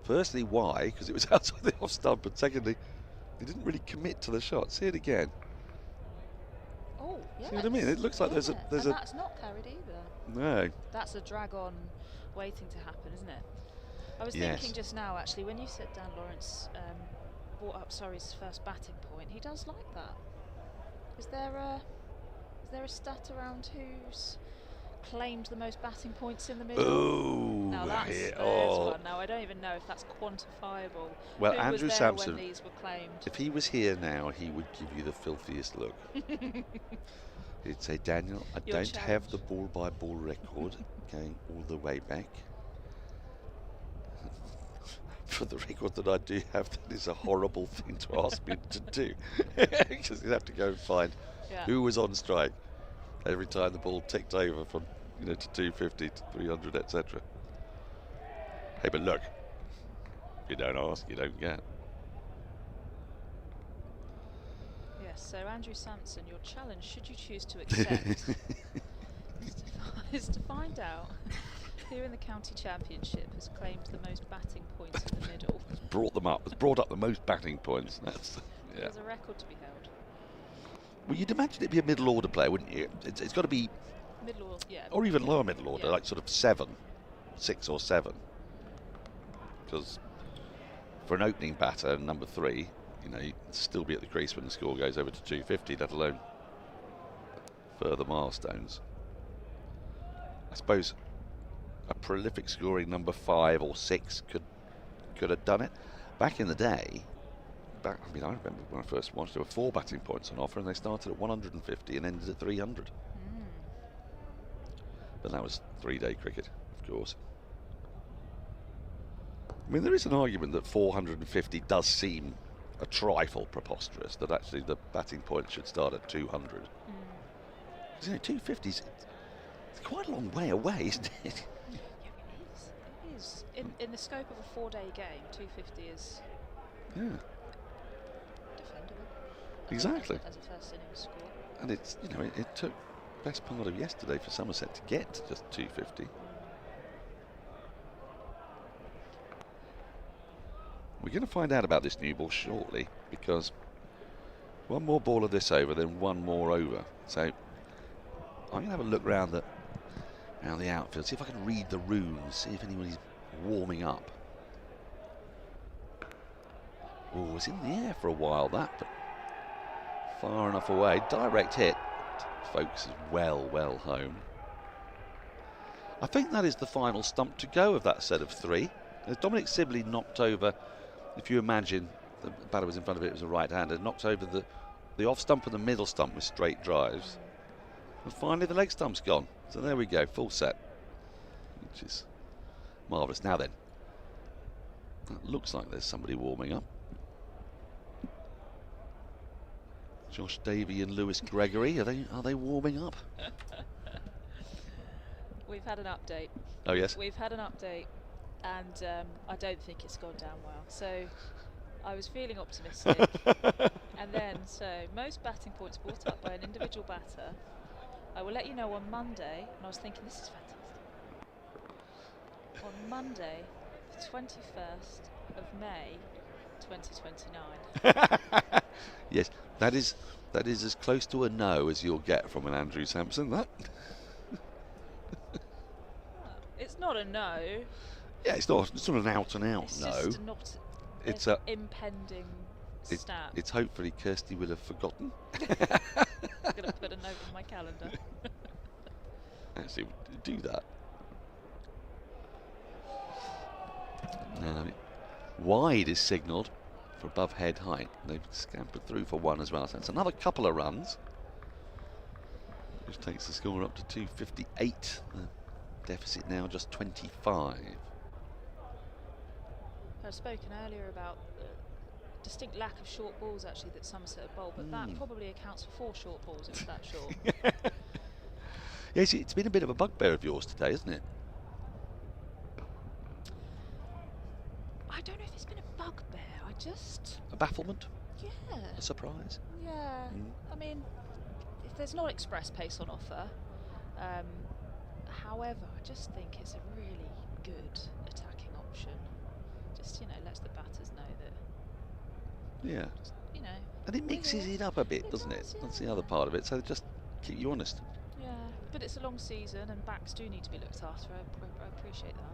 firstly, why? Because it was outside the off stump, but secondly, he didn't really commit to the shot. See it again. Oh, yeah. See what I mean? It looks like there's a. That's not carried either. No. That's a drag on waiting to happen, isn't it? I was thinking just now, actually, when you said Dan Lawrence brought up Surrey's first batting point, he does like that. Is there a stat around who's claimed the most batting points in the middle? Oh, now there's one. Now I don't even know if that's quantifiable. Well, Who Andrew was there Sampson, when these were claimed? if he was here now, he would give you the filthiest look. He'd say, Daniel, I don't have the ball-by-ball record going all the way back. For the record that I do have, that is a horrible thing to ask me to do. Because you'd have to go and find who was on strike every time the ball ticked over from, to 250 to 300, etc. Hey, but look, you don't ask, you don't get. Yes, so Andrew Sampson, your challenge, should you choose to accept, is to find out who in the county championship has claimed the most batting points in the middle. It's brought up the most batting points. That's There's a record to be held. Well, you'd imagine it'd be a middle order player, wouldn't you? It's got to be middle order, yeah. Or even lower middle order, like sort of 6 or 7. Because for an opening batter, number 3, you'd still be at the crease when the score goes over to 250, let alone further milestones. I suppose a prolific scoring number 5 or 6 could have done it. Back in the day, I remember when I first watched, there were 4 batting points on offer, and they started at 150 and ended at 300. But that was 3-day cricket, of course. I mean, there is an argument that 450 does seem a trifle preposterous, that actually the batting point should start at 200. Because 250's it's quite a long way away, isn't it? It is. In the scope of a 4-day game, 250 is defendable. Exactly. As a first innings score. And it's, it took best part of yesterday for Somerset to get to just 250. We're going to find out about this new ball shortly, because one more ball of this over, then one more over. So I'm going to have a look around the outfield, see if I can read the runes, see if anybody's warming up. Oh, it's in the air for a while, that, but far enough away. Direct hit. Folks is well home. I think that is the final stump to go of that set of 3. As Dominic Sibley knocked over, if you imagine the batter was in front of it, it was a right-hander, knocked over the off stump and the middle stump with straight drives. And finally the leg stump's gone. So there we go, full set. Which is marvellous. Now then, that looks like there's somebody warming up. Josh Davey and Lewis Gregory, are they warming up? We've had an update. Oh yes. We've had an update, and I don't think it's gone down well. So I was feeling optimistic, and then most batting points brought up by an individual batter. I will let you know on Monday, and I was thinking this is fantastic. On Monday, the 21st of May, 2029. Yes, that is as close to a no as you'll get from an Andrew Sampson. That. It's not a no. Yeah, it's not an out and out no. Just not it's an impending snap. It's hopefully Kirstie will have forgotten. I'm going to put a note on my calendar. Actually, do that. Now, wide is signalled for above head height. They've scampered through for 1 as well. So it's another couple of runs, which takes the score up to 258. The deficit now just 25. I've spoken earlier about the distinct lack of short balls actually that Somerset have bowled, but that probably accounts for 4 short balls. It's that short. Yes, it's been a bit of a bugbear of yours today, isn't it? I don't know if it's been a bugbear. A bafflement? Yeah. A surprise? Yeah. I mean, if there's not express pace on offer, however, I just think it's a really good attacking option. Just, lets the batters know that. Yeah. Just, and it mixes it up a bit, doesn't it? Yeah. That's the other part of it. So just keep you honest. Yeah, but it's a long season and backs do need to be looked after. I appreciate that.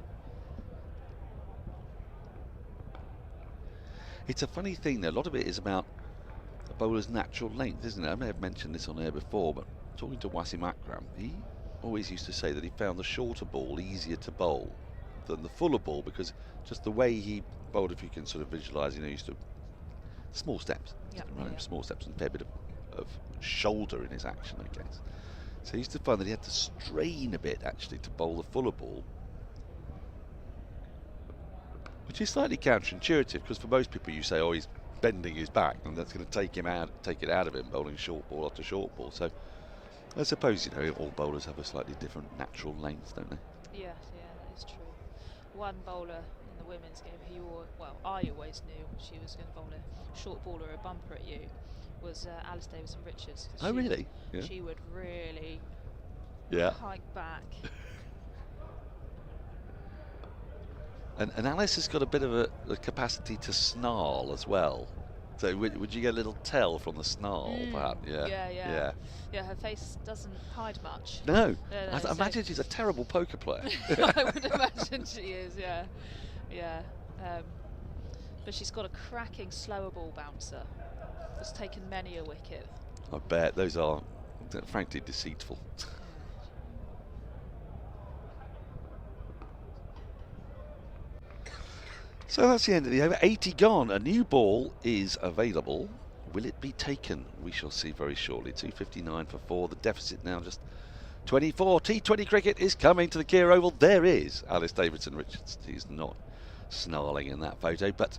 It's a funny thing, though. A lot of it is about a bowler's natural length, isn't it? I may have mentioned this on air before, but talking to Wasim Akram, he always used to say that he found the shorter ball easier to bowl than the fuller ball, because just the way he bowled, if you can sort of visualise, he used to small steps, small steps, and a fair bit of shoulder in his action, I guess. So he used to find that he had to strain a bit actually to bowl the fuller ball, which is slightly counterintuitive, because for most people you say, oh, he's bending his back, and that's going to take it out of him, bowling short ball after short ball. So I suppose all bowlers have a slightly different natural length, don't they? Yeah, that is true. One bowler in the women's game who I always knew she was going to bowl a short ball or a bumper at you was Alice Davison-Richards. Oh, really? Yeah. She would really hike back. And Alice has got a bit of a capacity to snarl as well. So would you get a little tell from the snarl, perhaps? Yeah. Her face doesn't hide much. No. I imagine she's a terrible poker player. I would imagine she is. Yeah. But she's got a cracking slower ball bouncer. That's taken many a wicket. I bet those are, frankly, deceitful. So that's the end of the over. 80 gone. A new ball is available. Will it be taken? We shall see very shortly. 2:59 for 4. The deficit now just 24. T20 cricket is coming to the Kia Oval. There is Alice Davison-Richards. She's not snarling in that photo, but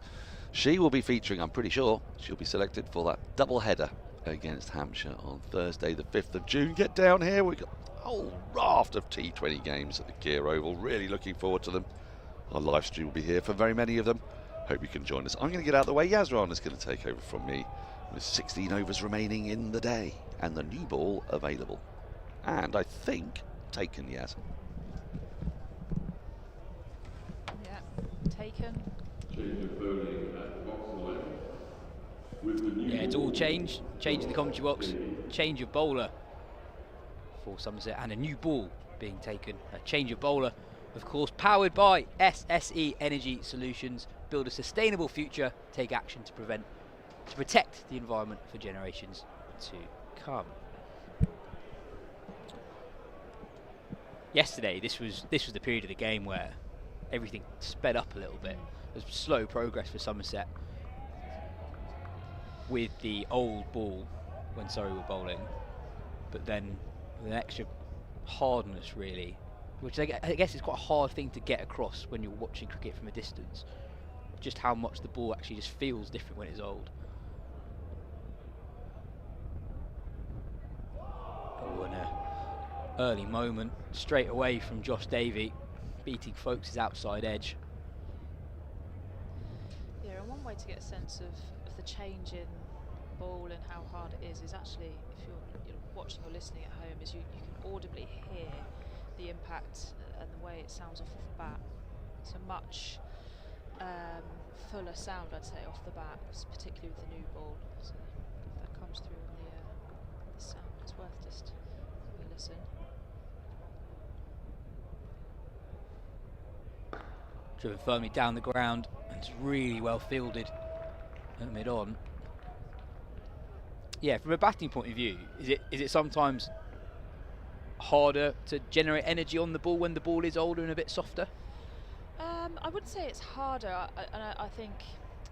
she will be featuring, I'm pretty sure, she'll be selected for that double header against Hampshire on Thursday the 5th of June. Get down here. We've got a whole raft of T20 games at the Kia Oval. Really looking forward to them. Our live stream will be here for very many of them. Hope you can join us. I'm going to get out of the way. Yas Rana is going to take over from me with 16 overs remaining in the day and the new ball available. And I think taken, Yas. Yeah, taken. Change of bowling at box 11. With the new it's all changed. Change in the commentary box. Change of bowler for Somerset and a new ball being taken. A change of bowler, of course, powered by SSE Energy Solutions. Build a sustainable future. Take action to protect the environment for generations to come. Yesterday, this was the period of the game where everything sped up a little bit. There was slow progress for Somerset with the old ball when Surrey were bowling, but then with an extra hardness, really, which I guess is quite a hard thing to get across when you're watching cricket from a distance. Just how much the ball actually just feels different when it's old. Oh, and an early moment straight away from Josh Davey, beating Folkes' outside edge. Yeah, and one way to get a sense of the change in ball and how hard it is actually, if you're watching or listening at home, is you can audibly hear the impact and the way it sounds off the bat. It's a much fuller sound, I'd say, off the bat, particularly with the new ball. So if that comes through on the sound, it's worth just having a listen. Driven firmly down the ground, and it's really well fielded at mid-on. Yeah, from a batting point of view, is it sometimes harder to generate energy on the ball when the ball is older and a bit softer? I wouldn't say it's harder, I think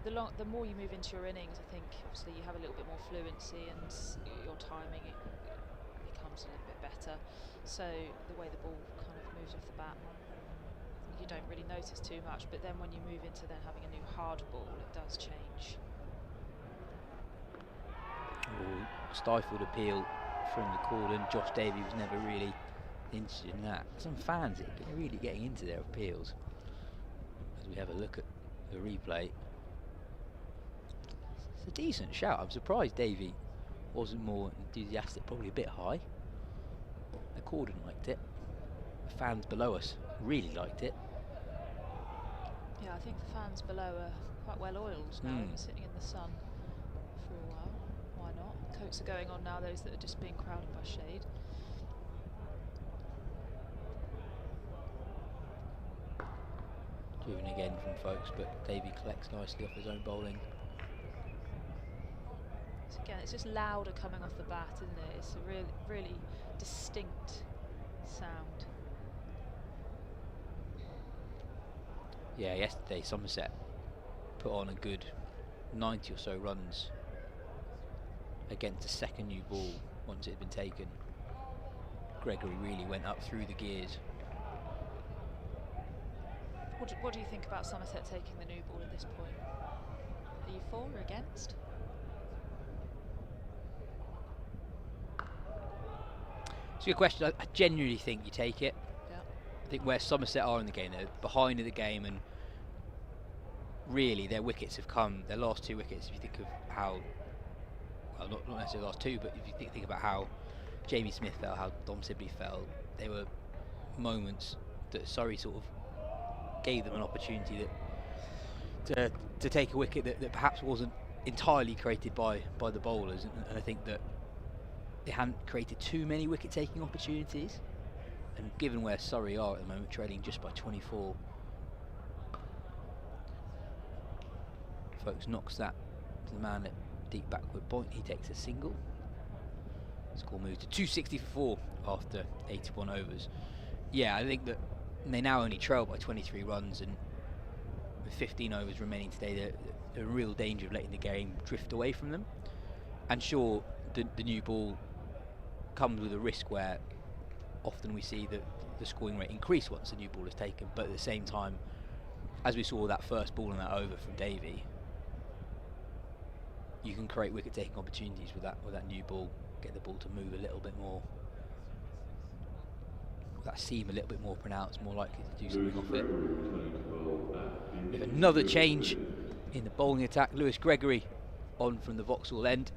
the more you move into your innings, I think obviously you have a little bit more fluency and your timing becomes a little bit better. So the way the ball kind of moves off the bat, you don't really notice too much, but then when you move into then having a new hard ball, it does change. Stifled appeal from the call, and Josh Davey was never really interested in that. Some fans are really getting into their appeals. As we have a look at the replay, it's a decent shout. I'm surprised Davey wasn't more enthusiastic, probably a bit high. The Cordon liked it. The fans below us really liked it. Yeah, I think the fans below are quite well oiled now. They're sitting in the sun for a while. Why not? Coats are going on now, those that are just being crowded by shade. Driven again from folks, but Davey collects nicely off his own bowling. So again, it's just louder coming off the bat, isn't it? It's a really distinct sound. Yeah, yesterday Somerset put on a good 90 or so runs against a second new ball once it had been taken. Gregory really went up through the gears. What do you think about Somerset taking the new ball at this point? Are you for or against? It's a good question. I genuinely think you take it. Yeah. I think where Somerset are in the game, they're behind in the game, and really their wickets have come, their last 2 wickets, if you think of how, well, not necessarily the last 2, but if you think about how Jamie Smith fell, how Dom Sibley fell, they were moments that Surrey sort of gave them an opportunity to take a wicket that perhaps wasn't entirely created by the bowlers, and I think that they hadn't created too many wicket-taking opportunities, and given where Surrey are at the moment, trailing just by 24, Folks knocks that to the man at deep backward point. He takes a single. Score moves to 260 for 4 after 81 overs. Yeah, I think that they now only trail by 23 runs, and with 15 overs remaining today, they're in real danger of letting the game drift away from them. And sure, the new ball comes with a risk where often we see the scoring rate increase once the new ball is taken, but at the same time, as we saw that first ball in that over from Davey, you can create wicket-taking opportunities with that new ball, get the ball to move a little bit more, that seam a little bit more pronounced, more likely to do something off it. We have another change in the bowling attack. Lewis Gregory on from the Vauxhall end.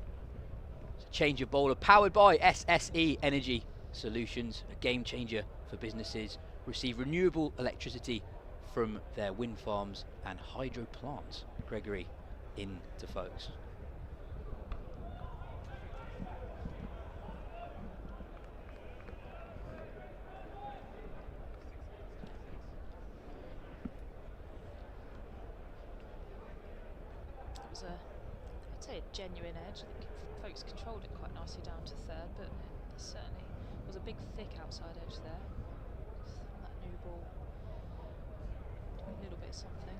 It's a change of bowler powered by SSE Energy Solutions, a game changer for businesses. Receive renewable electricity from their wind farms and hydro plants. Gregory in to folks. I'd say a genuine edge. I think folks controlled it quite nicely down to third, but there certainly was a big thick outside edge there. That new ball doing a little bit of something.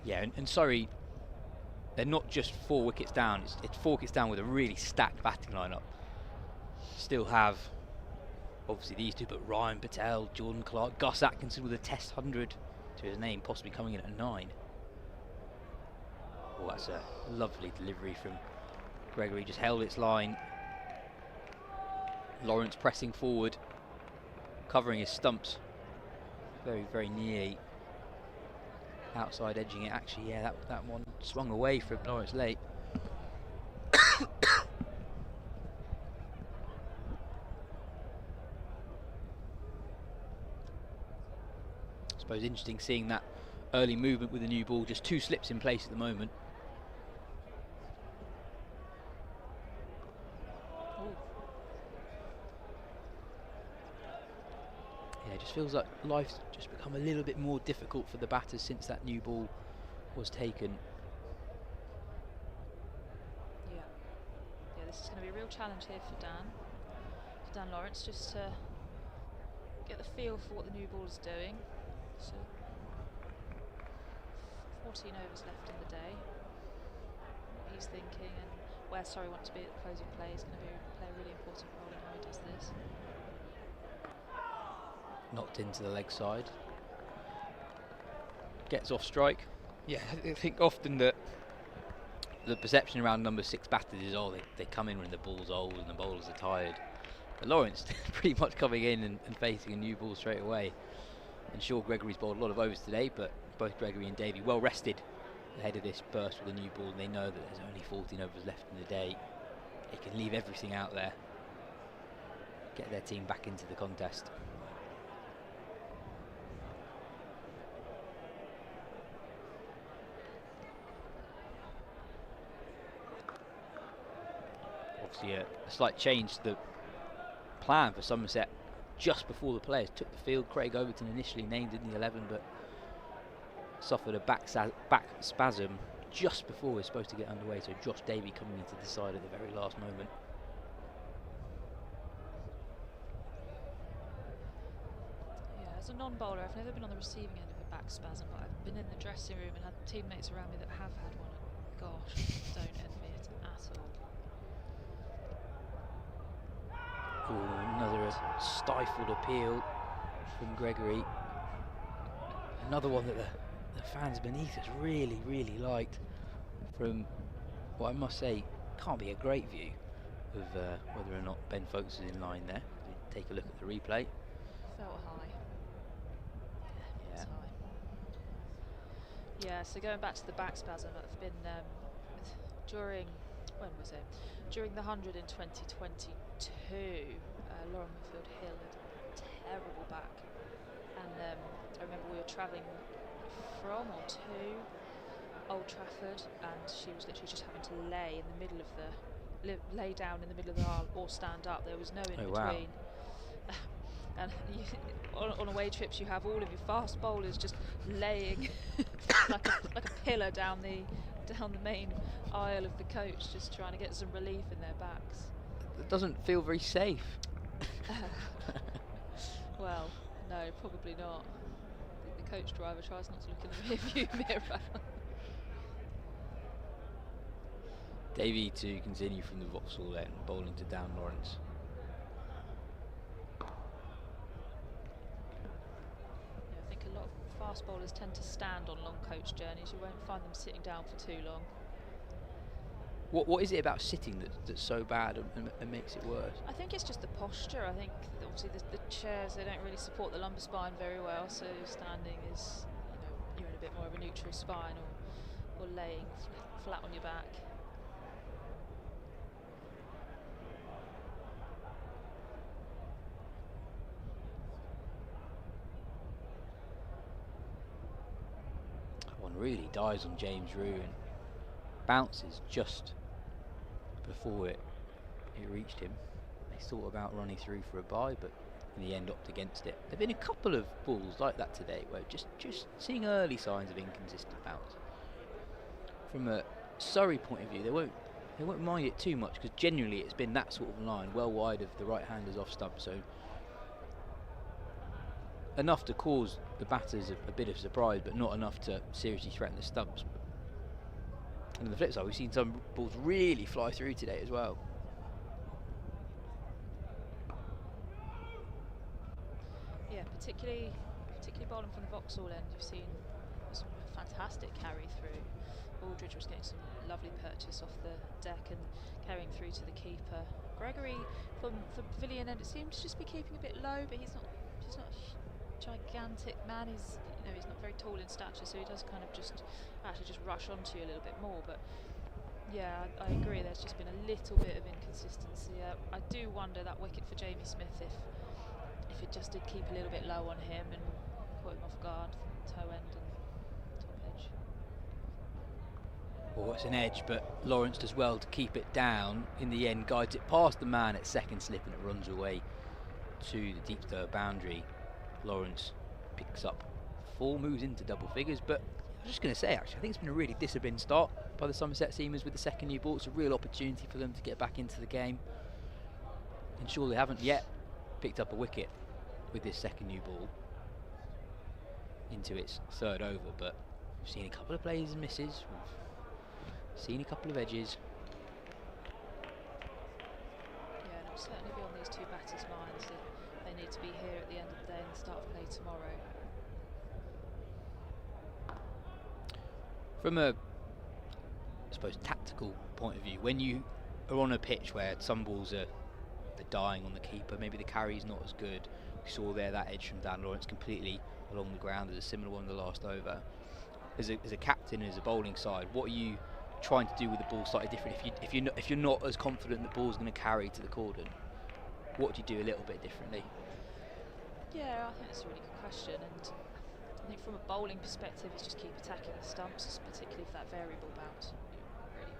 Yeah, and sorry, they're not just 4 wickets down, it's 4 wickets down with a really stacked batting lineup. Still have obviously these two, but Ryan Patel, Jordan Clark, Gus Atkinson with a test 100 to his name, possibly coming in at 9. Oh, that's a lovely delivery from Gregory, just held its line. Lawrence pressing forward, covering his stumps very, very near. Outside edging it, actually, yeah, that one swung away from Lawrence late. I suppose interesting seeing that early movement with the new ball, just 2 slips in place at the moment. It just feels like life's just become a little bit more difficult for the batters since that new ball was taken. Yeah, this is going to be a real challenge here for Dan Lawrence, just to get the feel for what the new ball is doing. So 14 overs left in the day. What he's thinking and where Surrey want to be at the closing play is going to play a really important role in how he does this. Knocked into the leg side. Gets off strike. Yeah, I think often that the perception around number 6 batters is, oh, they come in when the ball's old and the bowlers are tired. But Lawrence pretty much coming in and facing a new ball straight away. And sure, Gregory's bowled a lot of overs today, but both Gregory and Davey well rested ahead of this burst with a new ball, and they know that there's only 14 overs left in the day. They can leave everything out there, get their team back into the contest. Obviously a slight change to the plan for Somerset just before the players took the field. Craig Overton initially named in the 11, but suffered a back spasm just before we're supposed to get underway, so Josh Davey coming into the side at the very last moment. Yeah, as a non-bowler, I've never been on the receiving end of a back spasm, but I've been in the dressing room and had teammates around me that have had one, and gosh, don't envy it at all. Ooh, another stifled appeal from Gregory. Another one that the fans beneath us really, really liked. From what I must say, can't be a great view of whether or not Ben Folkes is in line there. Take a look at the replay. Felt high. Yeah. High. Yeah, so going back to the back spasm, I've been during the 100 in 2022, Lauren Winfield Hill had a terrible back, and I remember we were travelling from or to Old Trafford, and she was literally just having to lay in the middle of lay down in the middle of the aisle or stand up. There was no in between. Wow. And on away trips, you have all of your fast bowlers just laying like a pillar down the main aisle of the coach, just trying to get some relief in their backs. It doesn't feel very safe. Well, no, probably not. The coach driver tries not to look in the rearview mirror. Davey to continue from the Vauxhall then, bowling to Dan Lawrence. Yeah, I think a lot of fast bowlers tend to stand on long coach journeys. You won't find them sitting down for too long. What is it about sitting that's so bad and makes it worse? I think it's just the posture. I think obviously the chairs, they don't really support the lumbar spine very well, so standing is, you're in a bit more of a neutral spine, or laying flat on your back. That one really dies on James Rue and bounces just before it reached him. They thought about running through for a bye, but in the end opted against it. There have been a couple of balls like that today where just seeing early signs of inconsistent bounce. From a Surrey point of view, they won't mind it too much, because generally it's been that sort of line, well wide of the right-handers off stump, so enough to cause the batters a bit of surprise, but not enough to seriously threaten the stumps. And on the flip side, we've seen some balls really fly through today as well. Yeah, particularly bowling from the Vauxhall end, you've seen some fantastic carry through. Aldridge was getting some lovely purchase off the deck and carrying through to the keeper. Gregory from the pavilion end, it seems to just be keeping a bit low, but he's not a gigantic man. He's not very tall in stature, so he does kind of just rush onto you a little bit more. But yeah, I agree, there's just been a little bit of inconsistency. I do wonder that wicket for Jamie Smith, if it just did keep a little bit low on him and caught him off guard, toe end and top edge. Well, it's an edge, but Lawrence does well to keep it down. In the end, guides it past the man at second slip, and it runs away to the deep third boundary. Lawrence picks up 4 moves into double figures, but I was just going to say, actually, I think it's been a really disciplined start by the Somerset seamers with the second new ball. It's a real opportunity for them to get back into the game. And sure, they haven't yet picked up a wicket with this second new ball into its third over, but we've seen a couple of plays and misses. We've seen a couple of edges. Yeah, and it'll certainly be on these two batters' minds that they need to be here at the end of the day and the start of play tomorrow. From a, I suppose, tactical point of view, when you are on a pitch where some balls are they're dying on the keeper. Maybe the carry's not as good. We saw there that edge from Dan Lawrence completely along the ground. There's a similar one in the last over. As a captain, as a bowling side, what are you trying to do with the ball slightly different? If you're not as confident the ball's going to carry to the cordon, what do you do a little bit differently? Yeah, I think that's a really good question, and I think from a bowling perspective, it's just keep attacking the stumps, particularly for that variable bounce. Really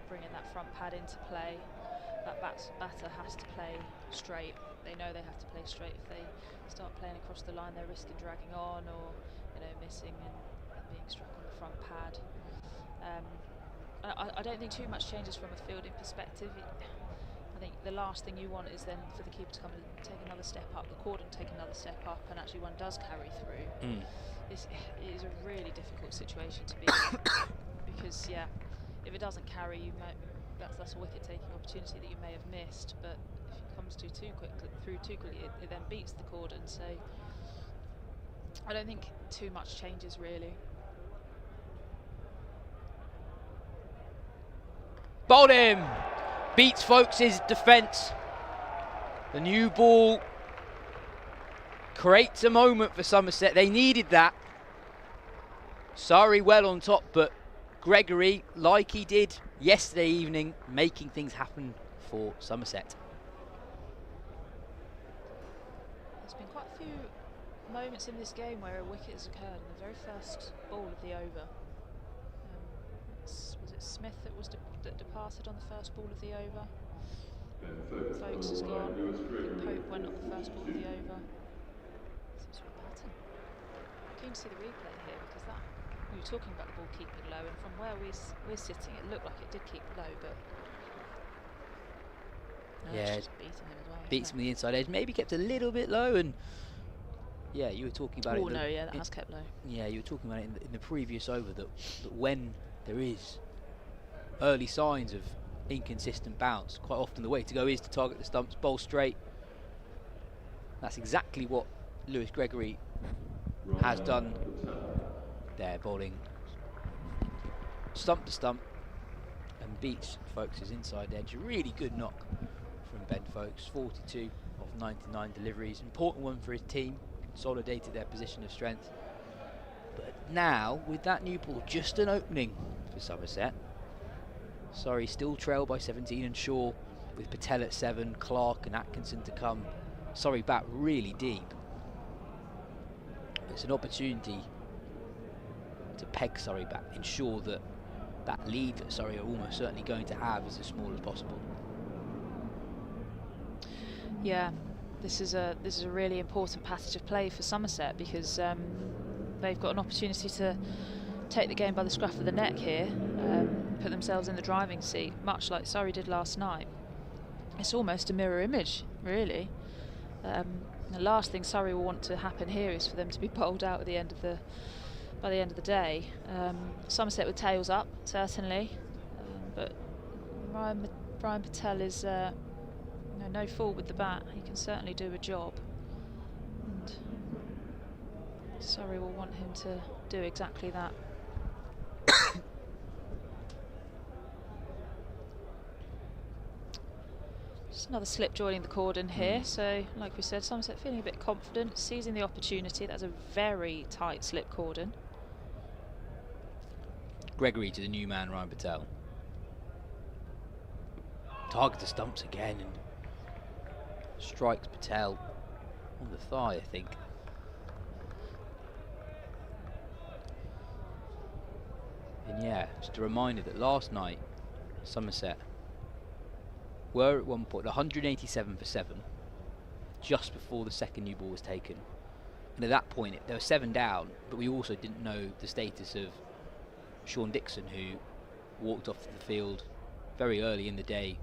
bringing that front pad into play. That batter has to play straight. They know they have to play straight. If they start playing across the line, they're risking dragging on or missing and being struck on the front pad. I don't think too much changes from a fielding perspective. I think the last thing you want is then for the keeper to come and take another step up, the cordon take another step up, and actually one does carry through. It is a really difficult situation to be in because, yeah, if it doesn't carry, that's a wicket-taking opportunity that you may have missed. But if it comes through too quickly, it then beats the cordon. So I don't think too much changes really. Bowled him! Beats Folkes' defence. The new ball creates a moment for Somerset. They needed that. Surrey well on top, but Gregory, like he did yesterday evening, making things happen for Somerset. There's been quite a few moments in this game where a wicket has occurred in the very first ball of the over. Was it Smith that departed on the first ball of the over? Folkes has gone. Pope went on the first ball of the over. Seems to be a pattern. Keen to see the replay here because we were talking about the ball keeping low, and from where we're sitting, it looked like it did keep low, but no, yeah, it's just beating him as well. Beats him the inside edge. Maybe kept a little bit low, and yeah, you were talking about it. Oh no, yeah, that has kept low. Yeah, you were talking about it in the previous over that when there is early signs of inconsistent bounce, quite often the way to go is to target the stumps, bowl straight. That's exactly what Lewis Gregory has done there, bowling stump to stump and beats Folkes' inside edge. A really good knock from Ben Folkes, 42 of 99 deliveries. Important one for his team, consolidated their position of strength. But now, with that new ball, just an opening for Somerset. Surrey still trail by 17 and Shaw with Patel at 7, Clark and Atkinson to come. Surrey bat really deep. It's an opportunity to peg Surrey back, ensure that that lead that Surrey are almost certainly going to have is as small as possible. Yeah, this is a really important passage of play for Somerset because they've got an opportunity to take the game by the scruff of the neck here, put themselves in the driving seat, much like Surrey did last night. It's almost a mirror image, really. The last thing Surrey will want to happen here is for them to be bowled out at the end of by the end of the day. Somerset with tails up, certainly, but Ryan Patel is no fool with the bat. He can certainly do a job, and Surrey will want him to do exactly that. Just another slip joining the cordon here, so like we said, Somerset feeling a bit confident, seizing the opportunity. That's a very tight slip cordon. Gregory to the new man, Ryan Patel. Target the stumps again and strikes Patel on the thigh, I think. And yeah, just a reminder that last night Somerset were at one point 187 for 7 just before the second new ball was taken, and at that point they were 7 down, but we also didn't know the status of Sean Dixon, who walked off the field very early in the day,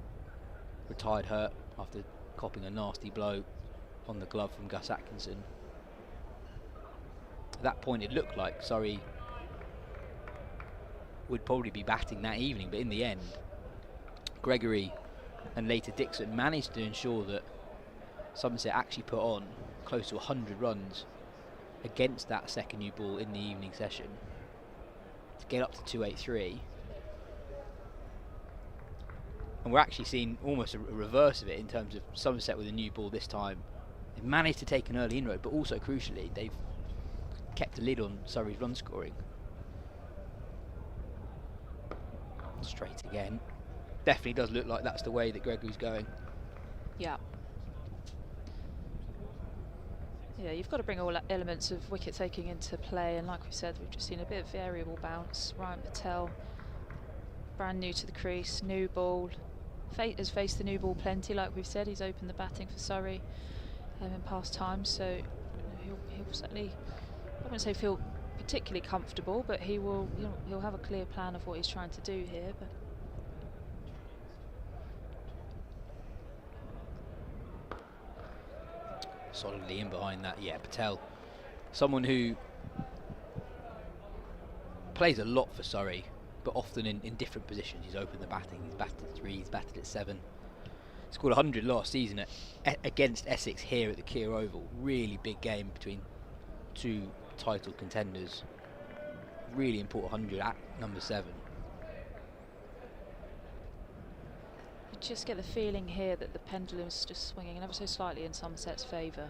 retired hurt after copping a nasty blow on the glove from Gus Atkinson. At that point it looked like Surrey would probably be batting that evening, but in the end Gregory and later Dixon managed to ensure that Somerset actually put on close to 100 runs against that second new ball in the evening session to get up to 283. And we're actually seeing almost a reverse of it in terms of Somerset with a new ball this time. They've managed to take an early inroad, but also crucially, they've kept a lid on Surrey's run scoring. Straight again. Definitely does look like that's the way that Gregory's going. Yeah. Yeah, you've got to bring all elements of wicket taking into play, and like we said, we've just seen a bit of variable bounce. Ryan Patel, brand new to the crease, new ball. Has faced the new ball plenty, like we've said. He's opened the batting for Surrey in past times, so he'll certainly, I wouldn't say feel particularly comfortable, but he'll have a clear plan of what he's trying to do here. But solidly in behind that, yeah, Patel. Someone who plays a lot for Surrey, but often in different positions. He's opened the batting, he's batted at 3, he's batted at 7. He scored 100 last season against Essex here at the Kia Oval. Really big game between two title contenders. Really important 100 at number 7. you just get the feeling here that the pendulum's just swinging ever so slightly in Somerset's favour.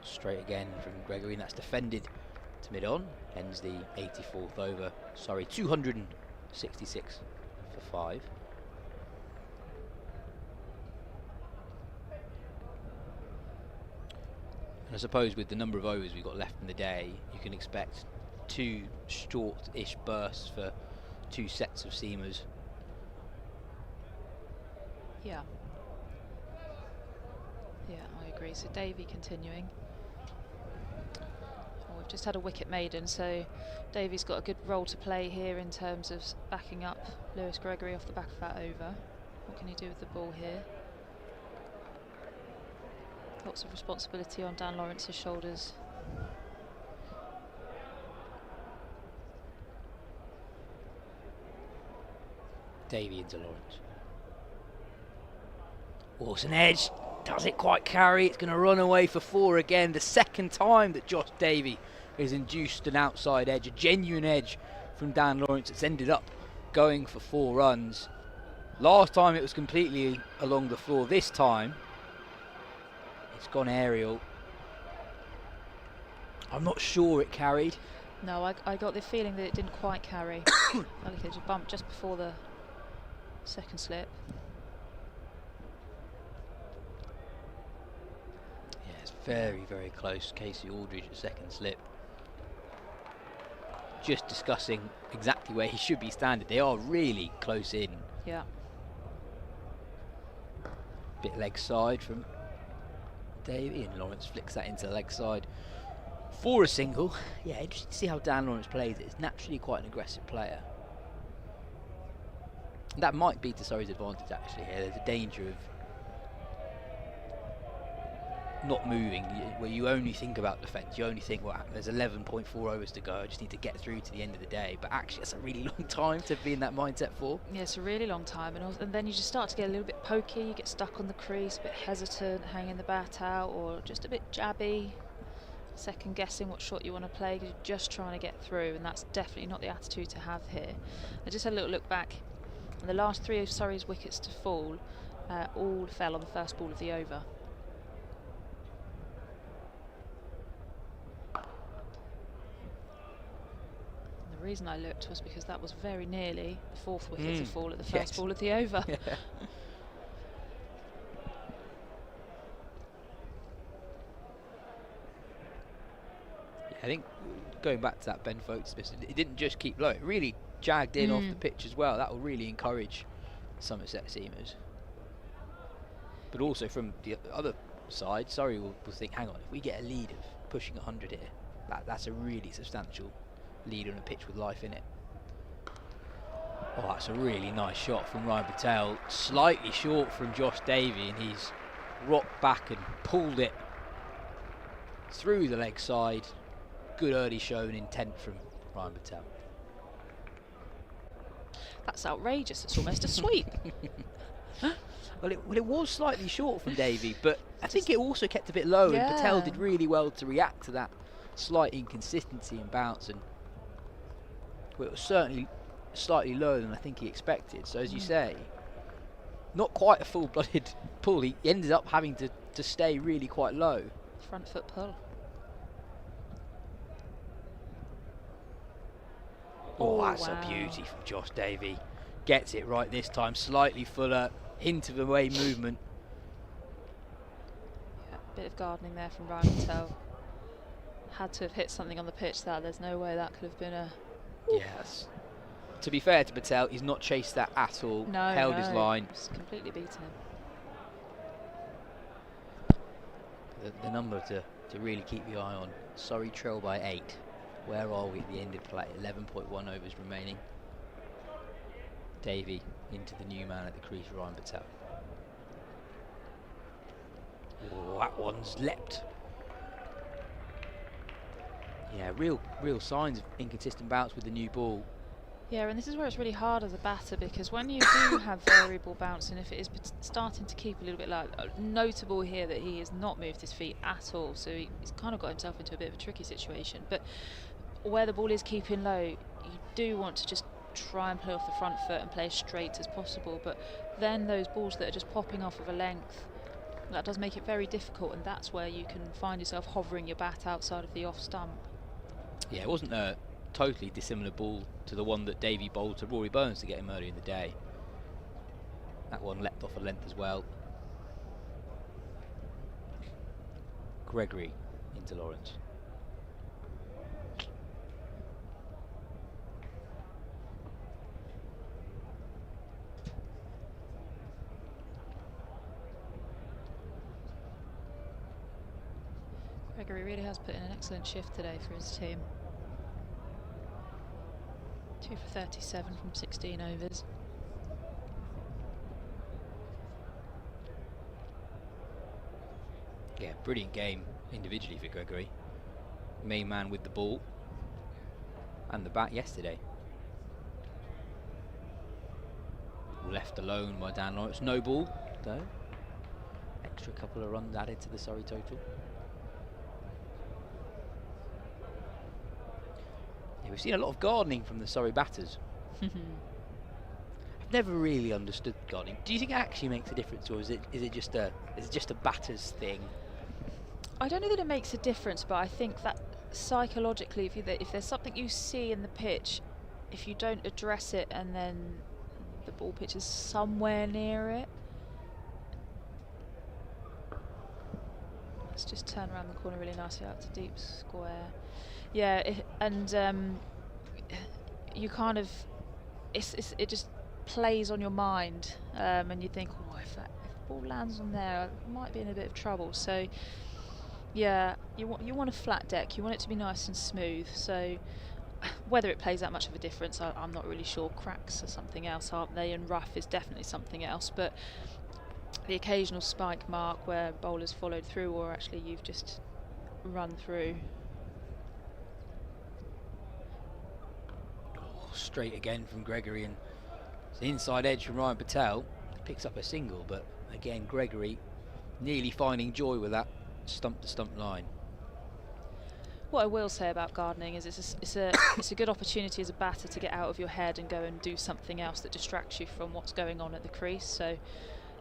Straight again from Gregory, and that's defended to mid-on. Ends the 84th over. Sorry, 266 for 5. And I suppose with the number of overs we've got left in the day, you can expect 2 short-ish bursts for 2 sets of seamers. Yeah. Yeah, I agree. So Davey continuing. Well, we've just had a wicket maiden, so Davey's got a good role to play here in terms of backing up Lewis Gregory off the back of that over. What can he do with the ball here? Lots of responsibility on Dan Lawrence's shoulders. Davey into Lawrence. Awesome edge. Does it quite carry? It's going to run away for 4 again. The second time that Josh Davey has induced an outside edge, a genuine edge from Dan Lawrence. It's ended up going for 4 runs. Last time it was completely along the floor. This time it's gone aerial. I'm not sure it carried. No, I got the feeling that it didn't quite carry. Like it was a bump just before the second slip. Yeah, it's very, very close. Casey Aldridge at second slip. Just discussing exactly where he should be standing. They are really close in. Yeah. Bit leg side from Davey, and Lawrence flicks that into the leg side for a single. Yeah, interesting to see how Dan Lawrence plays it. It's naturally quite an aggressive player. That might be to Surrey's advantage actually here. There's a danger of not moving, where you only think about defence. You only think, well, there's 11.4 overs to go, I just need to get through to the end of the day. But actually, it's a really long time to be in that mindset for. Yeah, it's a really long time, and then you just start to get a little bit pokey. You get stuck on the crease, a bit hesitant, hanging the bat out, or just a bit jabby, second guessing what shot you want to play because you're just trying to get through, and that's definitely not the attitude to have here. I just had a little look back, and the last 3 of Surrey's wickets to fall all fell on the first ball of the over. The reason I looked was because that was very nearly the 4th wicket to fall at the first ball of the over. Yeah. I think going back to that Ben Folkes miss, it didn't just keep low, it really jagged in off the pitch as well. That will really encourage Somerset seamers. But also from the other side, Surrey will think, hang on, if we get a lead of pushing 100 here, that's a really substantial lead on a pitch with life in it. Oh, that's a really nice shot from Ryan Patel. Slightly short from Josh Davey, and he's rocked back and pulled it through the leg side. Good early show and intent from Ryan Patel. That's outrageous. It's almost a sweep. Well, it was slightly short from Davey, but I think it also kept a bit low, and Patel did really well to react to that slight inconsistency and bounce, and well, it was certainly slightly lower than I think he expected. So as you say, not quite a full-blooded pull. He ended up having to stay really quite low. Front foot pull. Oh, that's a beauty from Josh Davey. Gets it right this time. Slightly fuller, hint of away movement. Yeah, bit of gardening there from Ryan Patel. Had to have hit something on the pitch there. There's no way that could have been a... Yes. To be fair to Patel, he's not chased that at all. No, held his line. Just completely beaten him. The number to really keep the eye on. Surrey trail by 8. Where are we at the end of play? 11.1 overs remaining. Davey into the new man at the crease, Ryan Patel. Oh, that one's leapt. Yeah, real signs of inconsistent bounce with the new ball. Yeah, and this is where it's really hard as a batter, because when you do have variable bouncing, if it is starting to keep a little bit like notable here that he has not moved his feet at all, so he's kind of got himself into a bit of a tricky situation. But where the ball is keeping low, you do want to just try and play off the front foot and play as straight as possible. But then those balls that are just popping off of a length, that does make it very difficult, and that's where you can find yourself hovering your bat outside of the off stump. Yeah, it wasn't a totally dissimilar ball to the one that Davey bowled to Rory Burns to get him earlier in the day. That one leapt off a length as well. Gregory into Lawrence. Gregory really has put in an excellent shift today for his team. 2 for 37 from 16 overs. Yeah, brilliant game individually for Gregory. Main man with the ball and the bat yesterday. Left alone by Dan Lawrence. No ball though. Extra couple of runs added to the Surrey total. Yeah, we've seen a lot of gardening from the Surrey batters. I've never really understood gardening. Do you think it actually makes a difference, or is it just a batter's thing? I don't know that it makes a difference, but I think that psychologically, if there's something you see in the pitch, if you don't address it and then the ball pitch is somewhere near it. Let's just turn around the corner really nicely out to deep square. Yeah, you kind of, it just plays on your mind, and you think, oh, if the ball lands on there, I might be in a bit of trouble. So, yeah, you want a flat deck. You want it to be nice and smooth. So, whether it plays that much of a difference, I'm not really sure. Cracks are something else, aren't they? And rough is definitely something else. But the occasional spike mark where bowlers followed through, or actually you've just run through. Straight again from Gregory, and it's the inside edge from Ryan Patel. Picks up a single, but again Gregory nearly finding joy with that stump to stump line. What I will say about gardening is it's a good opportunity as a batter to get out of your head and go and do something else that distracts you from what's going on at the crease. So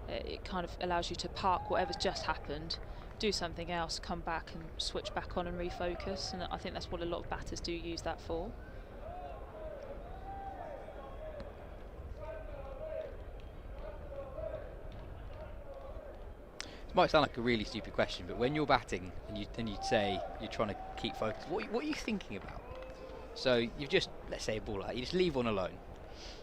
it kind of allows you to park whatever's just happened, do something else, come back and switch back on and refocus. And I think that's what a lot of batters do use that for. It might sound like a really stupid question, but when you're batting and you say you're trying to keep focus, what are you thinking about? So you've just, let's say a ball like, you just leave one alone,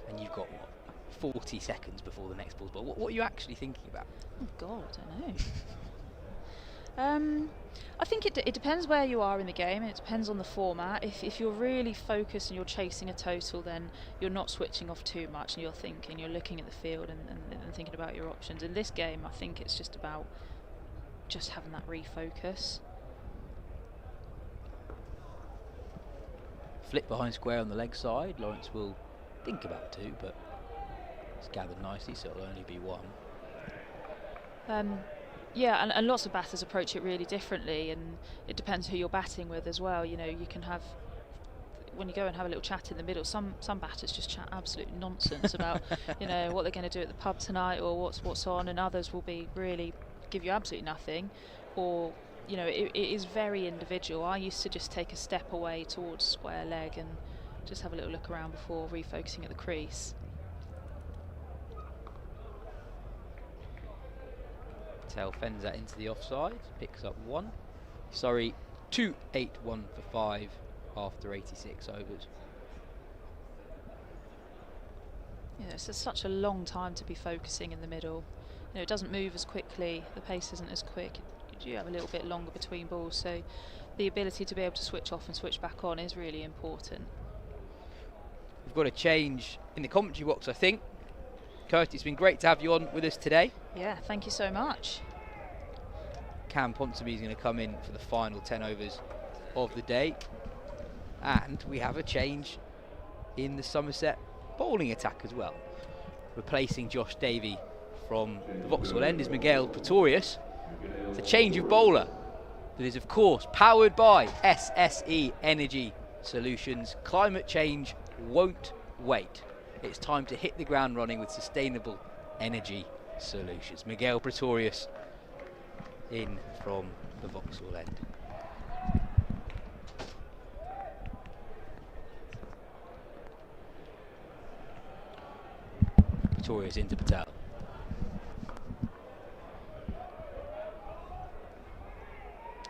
and you've got what, 40 seconds before the next ball's ball. What are you actually thinking about? Oh God, I don't know. I think it depends where you are in the game, and it depends on the format. If you're really focused and you're chasing a total, then you're not switching off too much, and you're looking at the field and thinking about your options. In this game, I think it's just about just having that refocus. Flip behind square on the leg side. Lawrence will think about 2, but it's gathered nicely, so it'll only be 1. Yeah, and lots of batters approach it really differently, and it depends who you're batting with as well. You know, you can have when you go and have a little chat in the middle, some batters just chat absolute nonsense about what they're going to do at the pub tonight or what's on, and others will be really give you absolutely nothing, or it is very individual. I used to just take a step away towards square leg and just have a little look around before refocusing at the crease. Patel fends that into the offside, picks up 1. Surrey 2-8-1 for 5 after 86 overs. It's just such a long time to be focusing in the middle. It doesn't move as quickly, the pace isn't as quick. You do have a little bit longer between balls, so the ability to be able to switch off and switch back on is really important. We've got a change in the commentary box, I think. Kirstie, it's been great to have you on with us today. Yeah, thank you so much. Cam Ponsonby is going to come in for the final 10 overs of the day. And we have a change in the Somerset bowling attack as well. Replacing Josh Davey from the Vauxhall end is Miguel Pretorius. It's a change of bowler that is, of course, powered by SSE Energy Solutions. Climate change won't wait. It's time to hit the ground running with sustainable energy solutions. Miguel Pretorius in from the Vauxhall end. Pretorius into Patel.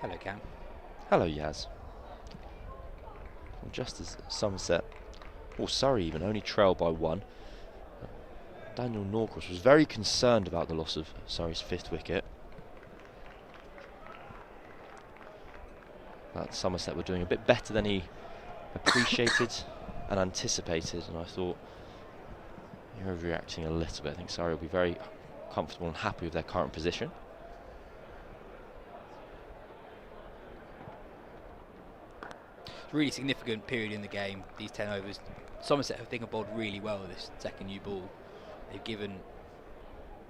Hello, Cam. Hello, Yas. Well, just as Somerset, or Surrey even, only trailed by 1, Daniel Norcross was very concerned about the loss of Surrey's 5th wicket. That Somerset were doing a bit better than he appreciated and anticipated, and I thought you're overreacting a little bit. I think Surrey will be very comfortable and happy with their current position. Really significant period in the game, these 10 overs. Somerset, I think, have bowled really well with this second new ball. They've given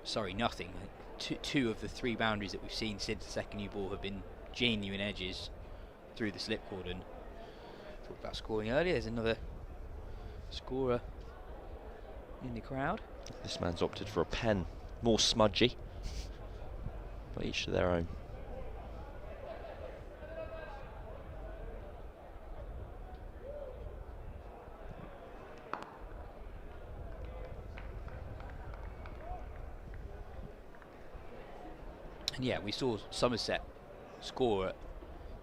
Surrey nothing. Two of the 3 boundaries that we've seen since the second new ball have been genuine edges through the slip cordon. Talked about scoring earlier. There's another scorer in the crowd. This man's opted for a pen, more smudgy, but each to their own. And yeah, we saw Somerset score at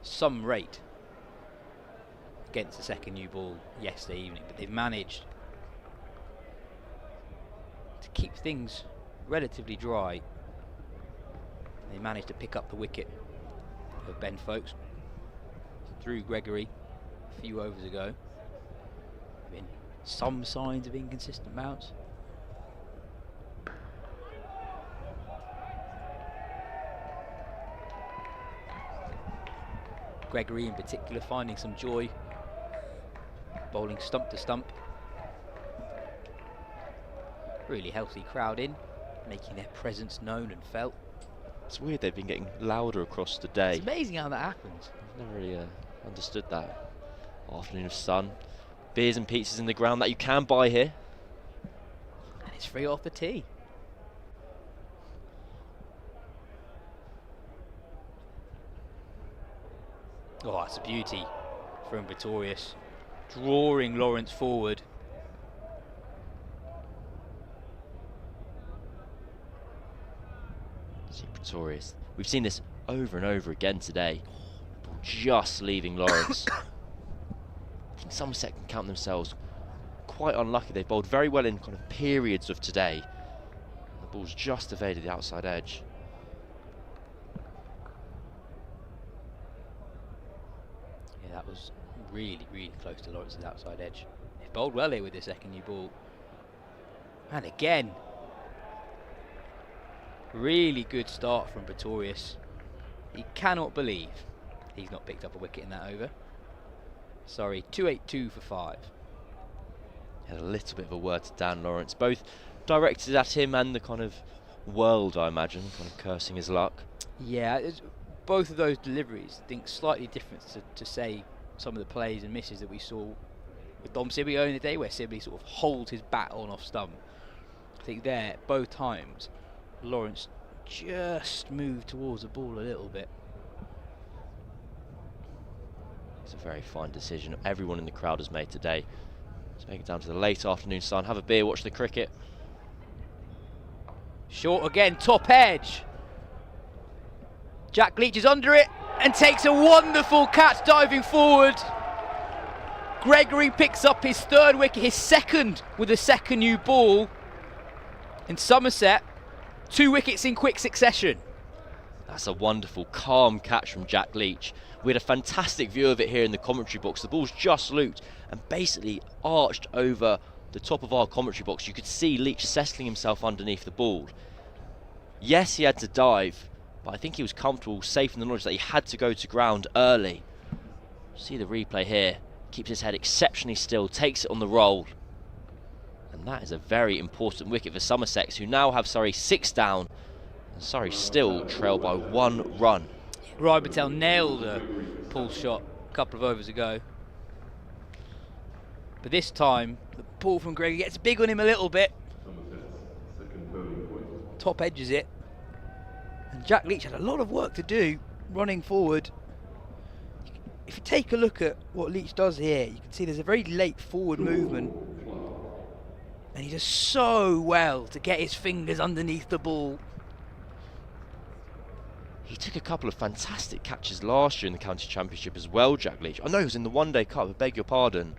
some rate against the second new ball yesterday evening, but they've managed to keep things relatively dry. They managed to pick up the wicket of Ben Folkes through Gregory a few overs ago. Been some signs of inconsistent bounce. Gregory in particular finding some joy bowling stump to stump. Really healthy crowd in, making their presence known and felt. It's weird they've been getting louder across the day. It's amazing how that happens. I've never really understood that. Afternoon of sun, beers and pizzas in the ground that you can buy here. And it's free off the tee. Oh, it's a beauty from Pretorius, drawing Lawrence forward. See Pretorius. We've seen this over and over again today. Just leaving Lawrence. I think Somerset can count themselves quite unlucky. They've bowled very well in kind of periods of today. The ball's just evaded the outside edge. That was really, really close to Lawrence's outside edge. They bowled well here with their second new ball. And again, really good start from Pretorius. He cannot believe he's not picked up a wicket in that over. Sorry, 282 for 5. Had a little bit of a word to Dan Lawrence, both directed at him and the kind of world, I imagine, kind of cursing his luck. Yeah, both of those deliveries, I think, slightly different to say some of the plays and misses that we saw with Dom Sibley earlier in the day, where Sibley sort of holds his bat on off stump. I think there, both times, Lawrence just moved towards the ball a little bit. It's a very fine decision everyone in the crowd has made today. Let's make it down to the late afternoon sun, have a beer, watch the cricket. Short again, top edge. Jack Leach is under it and takes a wonderful catch diving forward. Gregory picks up his 3rd wicket, his 2nd with a second new ball. In Somerset, 2 wickets in quick succession. That's a wonderful, calm catch from Jack Leach. We had a fantastic view of it here in the commentary box. The ball's just looped and basically arched over the top of our commentary box. You could see Leach settling himself underneath the ball. Yes, he had to dive, but I think he was comfortable, safe in the knowledge that he had to go to ground early. See the replay here. Keeps his head exceptionally still, takes it on the roll. And that is a very important wicket for Somerset, who now have Surrey 6 down. And Surrey still trail by 1 run. Ryan Patel nailed a pull shot a couple of overs ago. But this time, the pull from Gregory gets big on him a little bit. Top edges it. And Jack Leach had a lot of work to do running forward. If you take a look at what Leach does here, you can see there's a very late forward movement. And he does so well to get his fingers underneath the ball. He took a couple of fantastic catches last year in the county championship as well, Jack Leach. I know he was in the One Day Cup, I beg your pardon.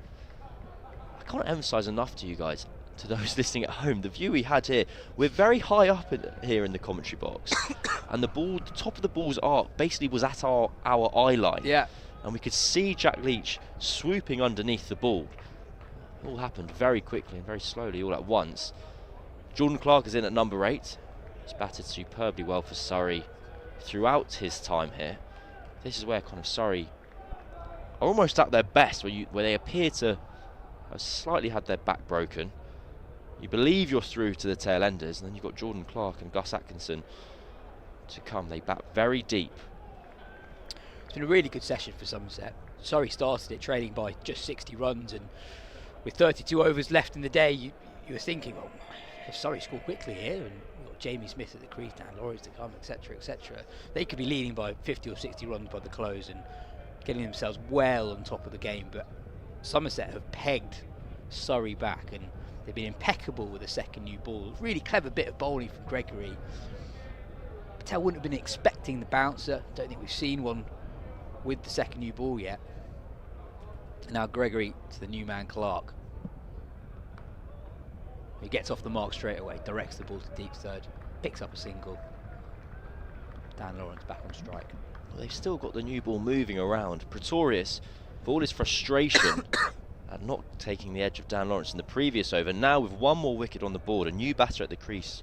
I can't emphasise enough to you guys, to those listening at home, the view we had here. We're very high up here in the commentary box. And the ball, the top of the ball's arc basically was at our eye line. Yeah. And we could see Jack Leach swooping underneath the ball. It all happened very quickly and very slowly all at once. Jordan Clark is in at number 8. He's batted superbly well for Surrey throughout his time here. This is where kind of Surrey are almost at their best, where they appear to have slightly had their back broken. You believe you're through to the tail enders, and then you've got Jordan Clark and Gus Atkinson to come. They bat very deep. It's been a really good session for Somerset. Surrey started it trailing by just 60 runs, and with 32 overs left in the day, you were thinking, well, if Surrey score quickly here, and you've got Jamie Smith at the crease, Dan Lawrence to come, etc., etc., they could be leading by 50 or 60 runs by the close and getting themselves well on top of the game. But Somerset have pegged Surrey back, and they've been impeccable with the second new ball. Really clever bit of bowling from Gregory. Patel wouldn't have been expecting the bouncer. Don't think we've seen one with the second new ball yet. Now Gregory to the new man Clark. He gets off the mark straight away, directs the ball to deep third, picks up a single. Dan Lawrence back on strike. Well, they've still got the new ball moving around. Pretorius, for all his frustration at not taking the edge of Dan Lawrence in the previous over, now with 1 more wicket on the board, a new batter at the crease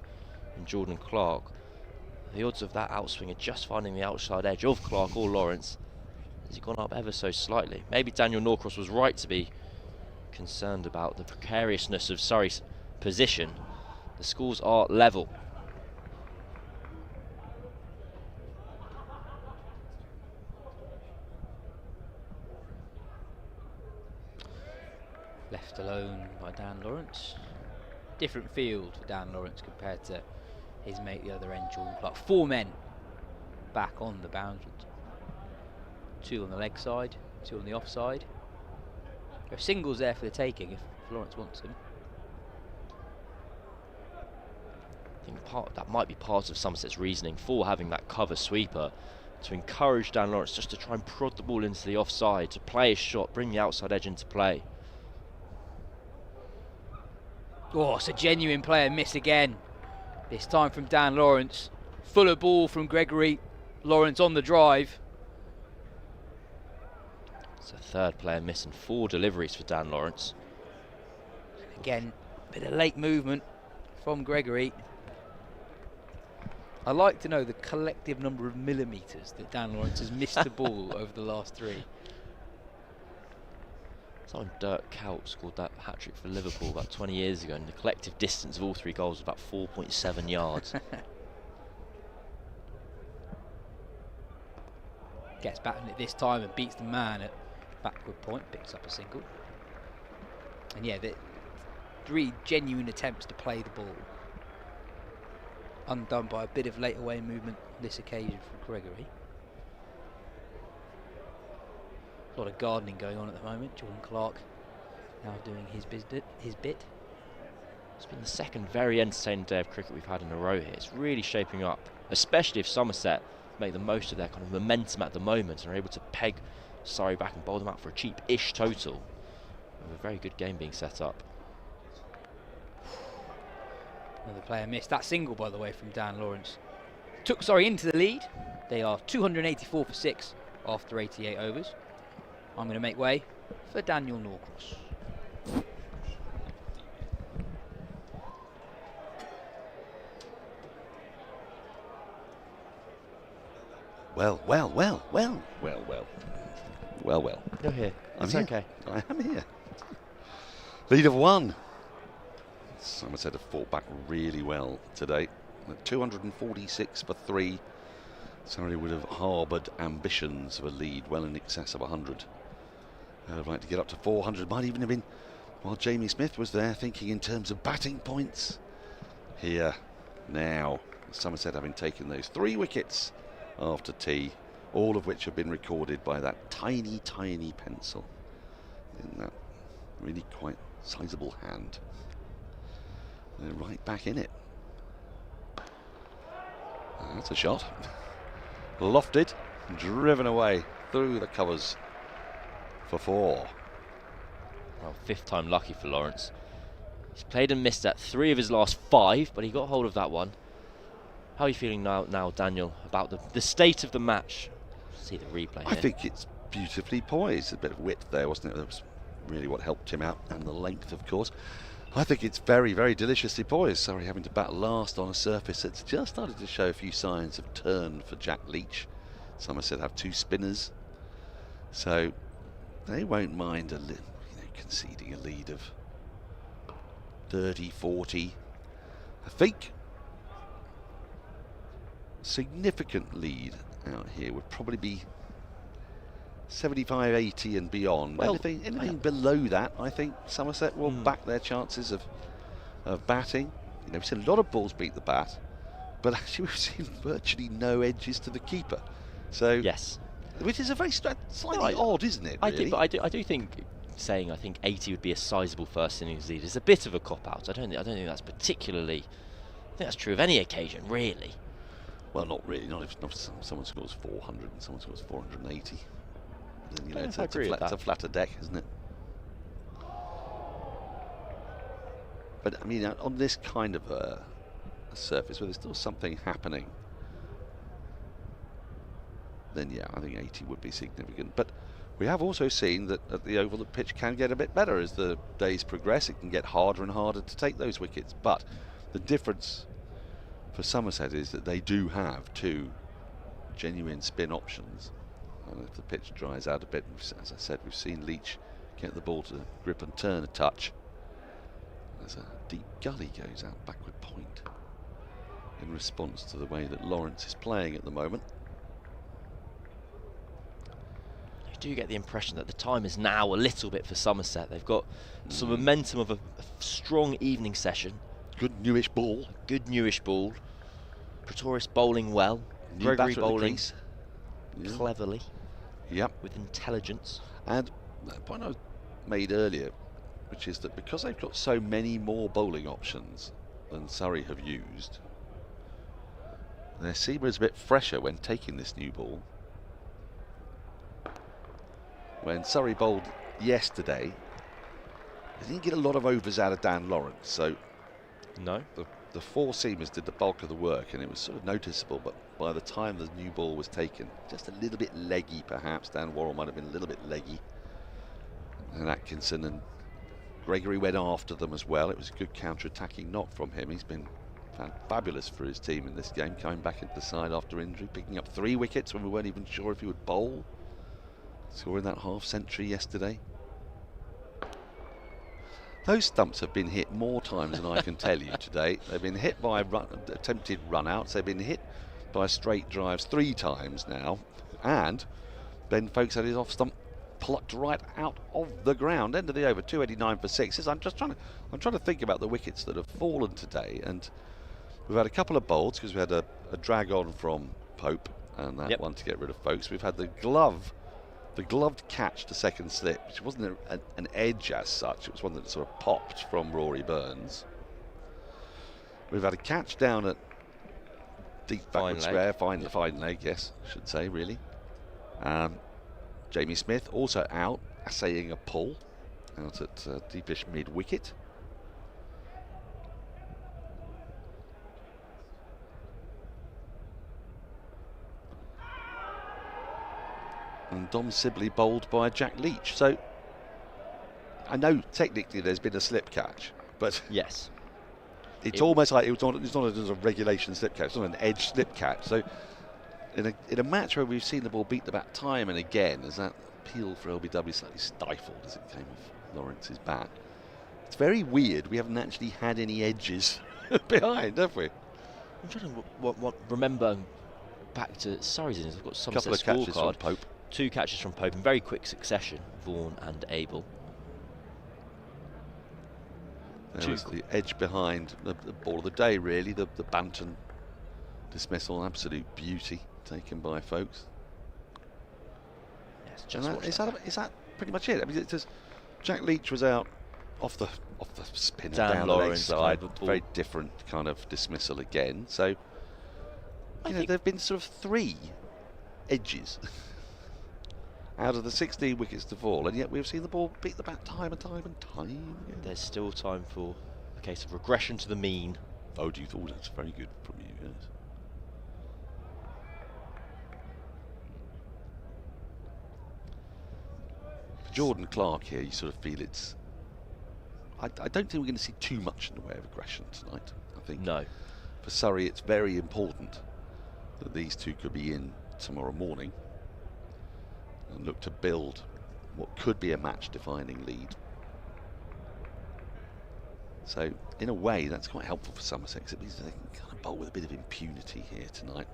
in Jordan Clark. The odds of that outswing are just finding the outside edge of Clark or Lawrence. Has he gone up ever so slightly? Maybe Daniel Norcross was right to be concerned about the precariousness of Surrey's position. The scores are level. Left alone by Dan Lawrence. Different field for Dan Lawrence compared to his mate the other end, Jordan Clark. 4 men back on the boundary. 2 on the leg side, 2 on the offside. There are singles there for the taking if Lawrence wants them. I think that might be part of Somerset's reasoning for having that cover sweeper, to encourage Dan Lawrence just to try and prod the ball into the offside, to play his shot, bring the outside edge into play. Oh, it's a genuine player miss again. This time from Dan Lawrence. Fuller ball from Gregory. Lawrence on the drive. It's a 3rd player miss and 4 deliveries for Dan Lawrence. Again, bit of late movement from Gregory. I'd like to know the collective number of millimetres that Dan Lawrence has missed the ball over the last 3. Someone Dirk Kuyt scored that hat-trick for Liverpool about 20 years ago, and the collective distance of all 3 goals was about 4.7 yards. Gets back on it this time and beats the man at backward point, picks up a single. And yeah, the 3 genuine attempts to play the ball, undone by a bit of late away movement on this occasion for Gregory. A lot of gardening going on at the moment. Jordan Clark now doing his bit. It's been the second very entertaining day of cricket we've had in a row here. It's really shaping up, especially if Somerset make the most of their kind of momentum at the moment and are able to peg Surrey back and bowl them out for a cheap-ish total. With a very good game being set up. Another player missed. That single, by the way, from Dan Lawrence took Surrey into the lead. They are 284 for 6 after 88 overs. I'm going to make way for Daniel Norcross. Well. You're here. I'm It's here. okay. I am here. Lead of 1. Somerset have fought back really well today. At 246 for 3. Surrey would have harboured ambitions of a lead well in excess of 100. I'd like to get up to 400. Might even have been while Jamie Smith was there, thinking in terms of batting points. Here, now, Somerset having taken those 3 wickets after tea, all of which have been recorded by that tiny, tiny pencil in that really quite sizable hand. They're right back in it. That's a shot. Lofted, driven away through the covers for 4. Well, 5th time lucky for Lawrence. He's played and missed at 3 of his last 5, but he got hold of that one. How are you feeling now, Daniel, about the state of the match? See the replay I here. think it's beautifully poised. A bit of width there, wasn't it? That was really what helped him out, and the length, of course. I think it's very, very deliciously poised. Surrey having to bat last on a surface that's just started to show a few signs of turn for Jack Leach. Somerset have 2 spinners, so they won't mind conceding a lead of 30, 40. I think significant lead out here would probably be 75, 80 and beyond. Well, anything below that, I think Somerset will back their chances of batting. We've seen a lot of balls beat the bat, but actually we've seen virtually no edges to the keeper. So yes, which is a very slightly odd, isn't it? Really? I do think saying I think 80 would be a sizable first innings lead is a bit of a cop out. I don't think that's particularly. I think that's true of any occasion, really. Well, not really. Not if someone scores 400 and someone scores 480. Then, it's a flatter deck, isn't it? But I mean, on this kind of a surface where there's still something happening, then yeah, I think 80 would be significant. But we have also seen that at the Oval, the pitch can get a bit better as the days progress. It can get harder and harder to take those wickets. But the difference for Somerset is that they do have 2 genuine spin options. And if the pitch dries out a bit, as I said, we've seen Leach get the ball to grip and turn a touch. There's a deep gully goes out backward point in response to the way that Lawrence is playing at the moment. You do get the impression that the time is now a little bit for Somerset. They've got some momentum of a strong evening session. Good newish ball. Pretorius bowling well. Gregory bowling cleverly. Yep. With intelligence. And that point I made earlier, which is that because they've got so many more bowling options than Surrey have used, their seamer is a bit fresher when taking this new ball. When Surrey bowled yesterday, they didn't get a lot of overs out of Dan Lawrence, so no, the 4 seamers did the bulk of the work, and it was sort of noticeable. But by the time the new ball was taken, just a little bit leggy, perhaps. Dan Worrell might have been a little bit leggy, and Atkinson and Gregory went after them as well. It was a good counter-attacking knock from him. He's been fabulous for his team in this game, coming back into the side after injury, picking up 3 wickets when we weren't even sure if he would bowl, scoring that half-century yesterday. Those stumps have been hit more times than I can tell you today. They've been hit by attempted run-outs. They've been hit by straight drives 3 times now. And Ben Folkes had his off-stump plucked right out of the ground. End of the over, 289 for 6. I'm trying to think about the wickets that have fallen today, and we've had a couple of bowls because we had a drag on from Pope and that one to get rid of folks. We've had the gloved catch to second slip, which wasn't an edge as such. It was one that sort of popped from Rory Burns. We've had a catch down at deep backward square, fine leg, yes, I should say, really. Jamie Smith also out, essaying a pull out at deepish mid-wicket. And Dom Sibley bowled by Jack Leach. So I know technically there's been a slip catch, but yes, it's almost like it's not a regulation slip catch, it's not an edge slip catch. So in a match where we've seen the ball beat the bat time and again, as that appeal for LBW slightly stifled as it came off Lawrence's bat, it's very weird. We haven't actually had any edges behind, have we? I'm trying to remember back to Surrey's innings. I've got some couple of catches from Pope. 2 catches from Pope in very quick succession, Vaughan and Abel. There was the edge behind the ball of the day, really. The Banton dismissal, absolute beauty taken by folks. Yes, just is that pretty much it? I mean, Jack Leach was out off the spinner down the leg side, very different kind of dismissal again. So there have been sort of 3 edges out of the 16 wickets to fall, and yet we've seen the ball beat the bat time and time and time again. There's still time for a case of regression to the mean. Oh, do you thought that's very good from you guys? For Jordan Clark here, you sort of feel it's... I don't think we're going to see too much in the way of aggression tonight. I think for Surrey it's very important that these two could be in tomorrow morning and look to build what could be a match-defining lead. So, in a way, that's quite helpful for Somerset, because it means they can kind of bowl with a bit of impunity here tonight.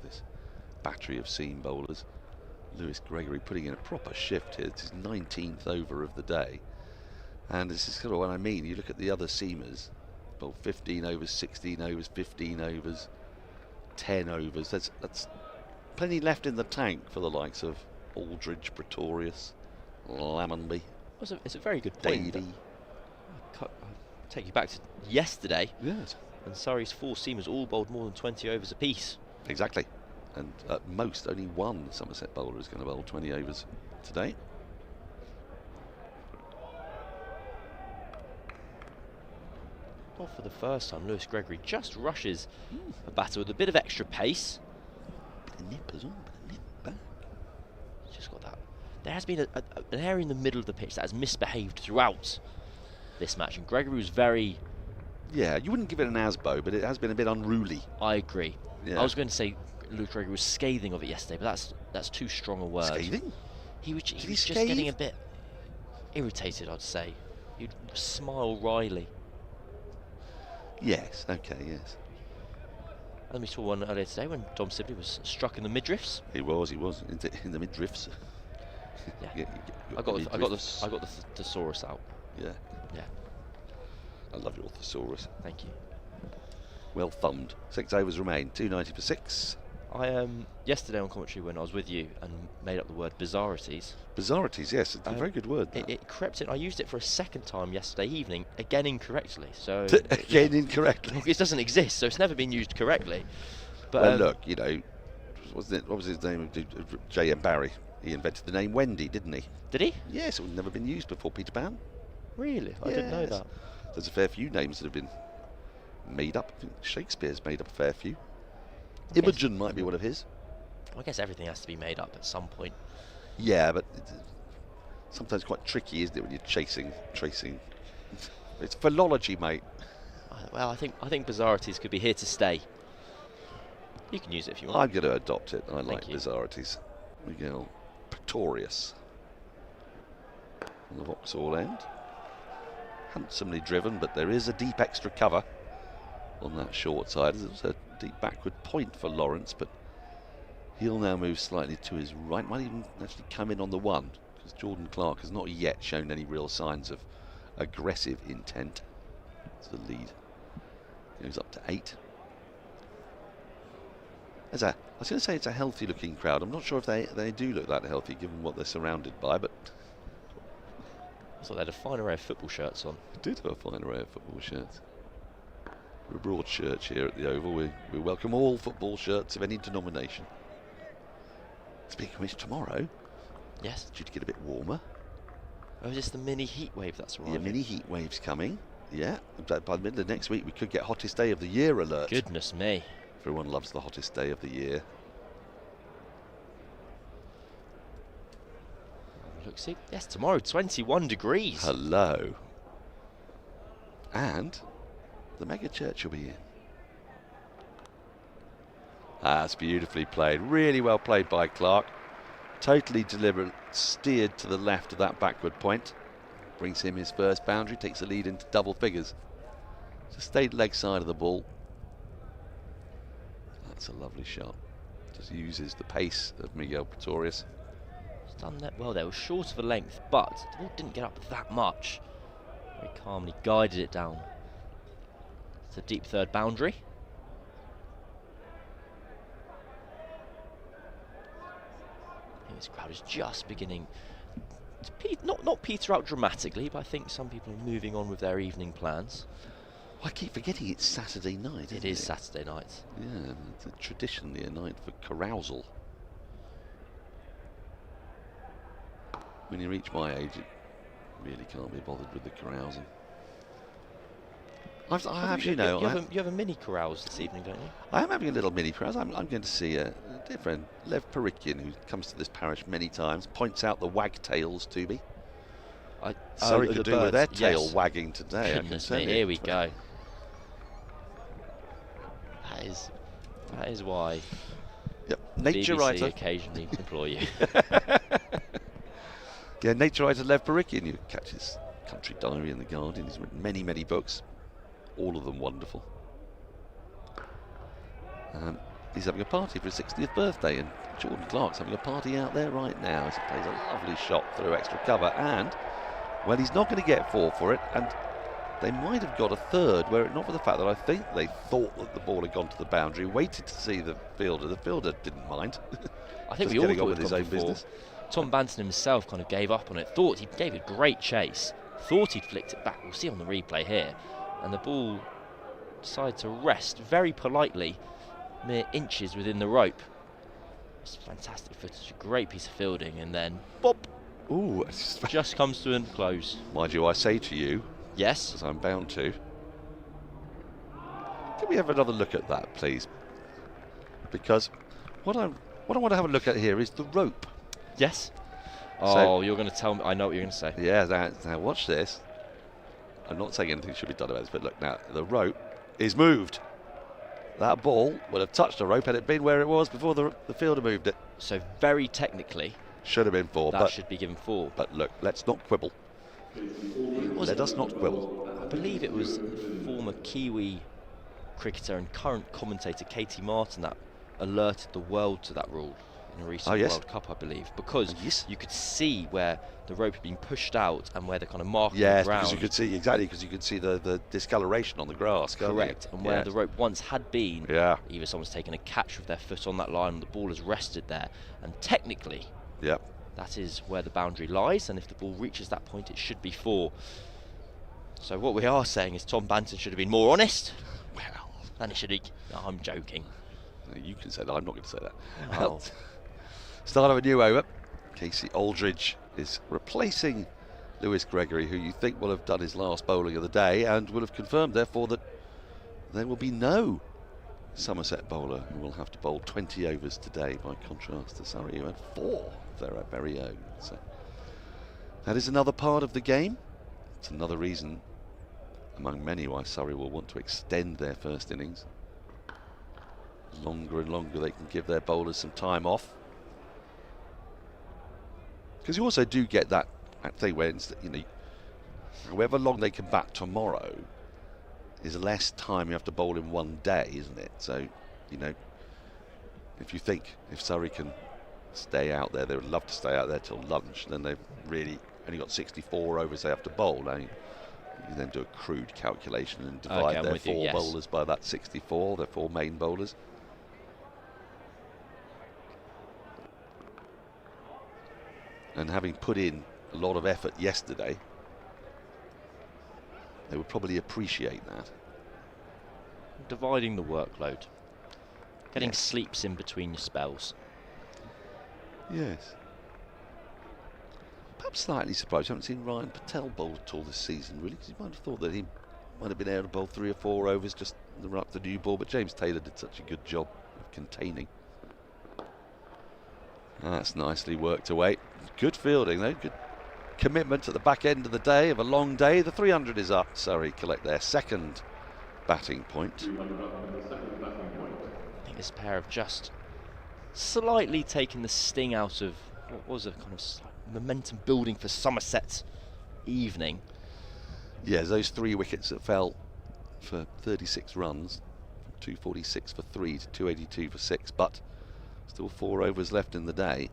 This battery of seam bowlers. Lewis Gregory putting in a proper shift here. It's his 19th over of the day. And this is sort of what I mean. You look at the other seamers, bowl 15 overs, 16 overs, 15 overs, 10 overs. That's plenty left in the tank for the likes of Aldridge, Pretorius, Lammonby. It's a very good point. Davey. I'll take you back to yesterday. Yes. And Surrey's 4 seamers all bowled more than 20 overs apiece. Exactly. And at most, only one Somerset bowler is going to bowl 20 overs today. Well, for the first time, Lewis Gregory just rushes a batter with a bit of extra pace. Bit of nip as well, bit of nip back. Just got that. There has been an area in the middle of the pitch that has misbehaved throughout this match, and Gregory was very... Yeah, you wouldn't give it an Asbo, but it has been a bit unruly. I agree. Yeah. I was going to say Lewis Gregory was scathing of it yesterday, but that's too strong a word. Scathing? He was just getting a bit irritated, I'd say. He'd smile wryly. Yes, okay, yes. And we saw one earlier today when Dom Sibley was struck in the midriffs. He was in the midriffs. Yeah. I got the thesaurus out. Yeah. Yeah. I love your thesaurus. Thank you. Well thumbed. 6 overs remain. 290 for 6. I yesterday on commentary when I was with you and made up the word bizarrities. Bizarrities, yes, it's a very good word. It crept in. I used it for a second time yesterday evening, again incorrectly. So again incorrectly. It doesn't exist, so it's never been used correctly. But well, look, you know, what was his name? J.M. Barry. He invented the name Wendy, didn't he? Did he? Yes, it had never been used before Peter Pan. Really? I didn't know that. There's a fair few names that have been made up. I think Shakespeare's made up a fair few. Imogen might be one of his. I guess everything has to be made up at some point. Yeah, but it's sometimes quite tricky, isn't it, when you're tracing? It's philology, mate. Well, I think bizarrities could be here to stay. You can use it if you want. I'm going to adopt it. I like you. bizarrities. Miguel Pretorius on the Vauxhall end. Handsomely driven, but there is a deep extra cover on that short side. There's a deep backward point for Lawrence, but he'll now move slightly to his right. Might even actually come in on the 1. because Jordan Clark has not yet shown any real signs of aggressive intent. So the lead goes up to 8. I was going to say it's a healthy looking crowd. I'm not sure if they do look that healthy given what they're surrounded by, but I thought they had a fine array of football shirts on. They did have a fine array of football shirts. We're a broad church here at the Oval. We welcome all football shirts of any denomination. Speaking of which, tomorrow, yes, due to get a bit warmer. Oh, is this the mini heat wave that's right? Yeah, mini heat wave's coming. Yeah, by the middle of next week we could get hottest day of the year alert. Goodness me. Everyone loves the hottest day of the year. Look, see, yes, tomorrow 21 degrees. Hello. And the mega church will be in. That's beautifully played. Really well played by Clark. Totally deliberate, steered to the left of that backward point. Brings him his first boundary, takes the lead into double figures. Just stayed leg side of the ball. That's a lovely shot. Just uses the pace of Miguel Pretorius. He's done that well there. It was short of a length, but the ball didn't get up that much. Very calmly guided it down. It's a deep third boundary. I think this crowd is just beginning to not peter out dramatically, but I think some people are moving on with their evening plans. I keep forgetting it's Saturday night. It is Saturday night. Yeah, it's traditionally a night for carousal. When you reach my age, it really can't be bothered with the carousing. You have a mini carouse this evening, don't you? I am having a little mini carouse. I'm going to see a dear friend, Lev Perikian, who comes to this parish many times, points out the wagtails to me. Surrey could do with their tail wagging today. Goodness me, here we go. That is why. Yep, nature BBC writer occasionally employ you. Yeah, nature writer Lev Perikian. You catch his Country Diary in the Guardian. He's written many, many books, all of them wonderful. He's having a party for his 60th birthday, and Jordan Clark's having a party out there right now as he plays a lovely shot through extra cover, and well, he's not going to get 4 for it, and they might have got a third were it not for the fact that I think they thought that the ball had gone to the boundary, waited to see the fielder. The fielder didn't mind. I think Just we all getting on thought with his own business. Tom Banton himself kind of gave up on it. Thought he gave a great chase. Thought he'd flicked it back. We'll see on the replay here. And the ball decided to rest very politely, mere inches within the rope. It's fantastic footage, a great piece of fielding, and then bop. Ooh, just comes to a close. Mind you, I say to you, yes, as I'm bound to. Can we have another look at that, please? Because what I want to have a look at here is the rope. Yes. Oh, you're going to tell me. I know what you're going to say. Yeah, now watch this. I'm not saying anything should be done about this, but look now, the rope is moved. That ball would have touched the rope had it been where it was before the fielder moved it. So very technically, should have been 4. That should be given 4. But look, let's not quibble. Let us not quibble. I believe it was former Kiwi cricketer and current commentator Katie Martin that alerted the world to that rule in a recent World Cup, I believe, because you could see where the rope had been pushed out and where the kind of mark on the ground. Because you could see because you could see the discoloration on the grass. Correct, and where the rope once had been. Yeah. Either someone's taken a catch with their foot on that line, and the ball has rested there, and technically, that is where the boundary lies. And if the ball reaches that point, it should be 4. So what we are saying is Tom Banton should have been more honest. Well, and it should. No, I'm joking. You can say that. I'm not going to say that. Oh. Start of a new over. Casey Aldridge is replacing Lewis Gregory, who you think will have done his last bowling of the day and will have confirmed, therefore, that there will be no Somerset bowler who will have to bowl 20 overs today, by contrast to Surrey, who had 4 of their very own. So that is another part of the game. It's another reason, among many, why Surrey will want to extend their first innings. Longer and longer they can give their bowlers some time off. Because you also do get that thing where, however long they can bat tomorrow is less time you have to bowl in one day, isn't it? So, if Surrey can stay out there. They would love to stay out there till lunch. Then they've really only got 64 overs they have to bowl. Now you then do a crude calculation and divide their 4 bowlers by that 64, their 4 main bowlers. And having put in a lot of effort yesterday, they would probably appreciate that. Dividing the workload. Getting sleeps in between your spells. Yes. Perhaps slightly surprised I haven't seen Ryan Patel bowl at all this season, really, because you might have thought that he might have been able to bowl 3 or 4 overs just to run up the new ball, but James Taylor did such a good job of containing. That's nicely worked away. Good fielding though, good commitment at the back end of the day, of a long day. The 300 is up. Surrey collect their second batting point. I think this pair have just slightly taken the sting out of what was a kind of momentum building for Somerset's evening. Yeah, those 3 wickets that fell for 36 runs, 246 for 3 to 282 for 6, but still 4 overs left in the day.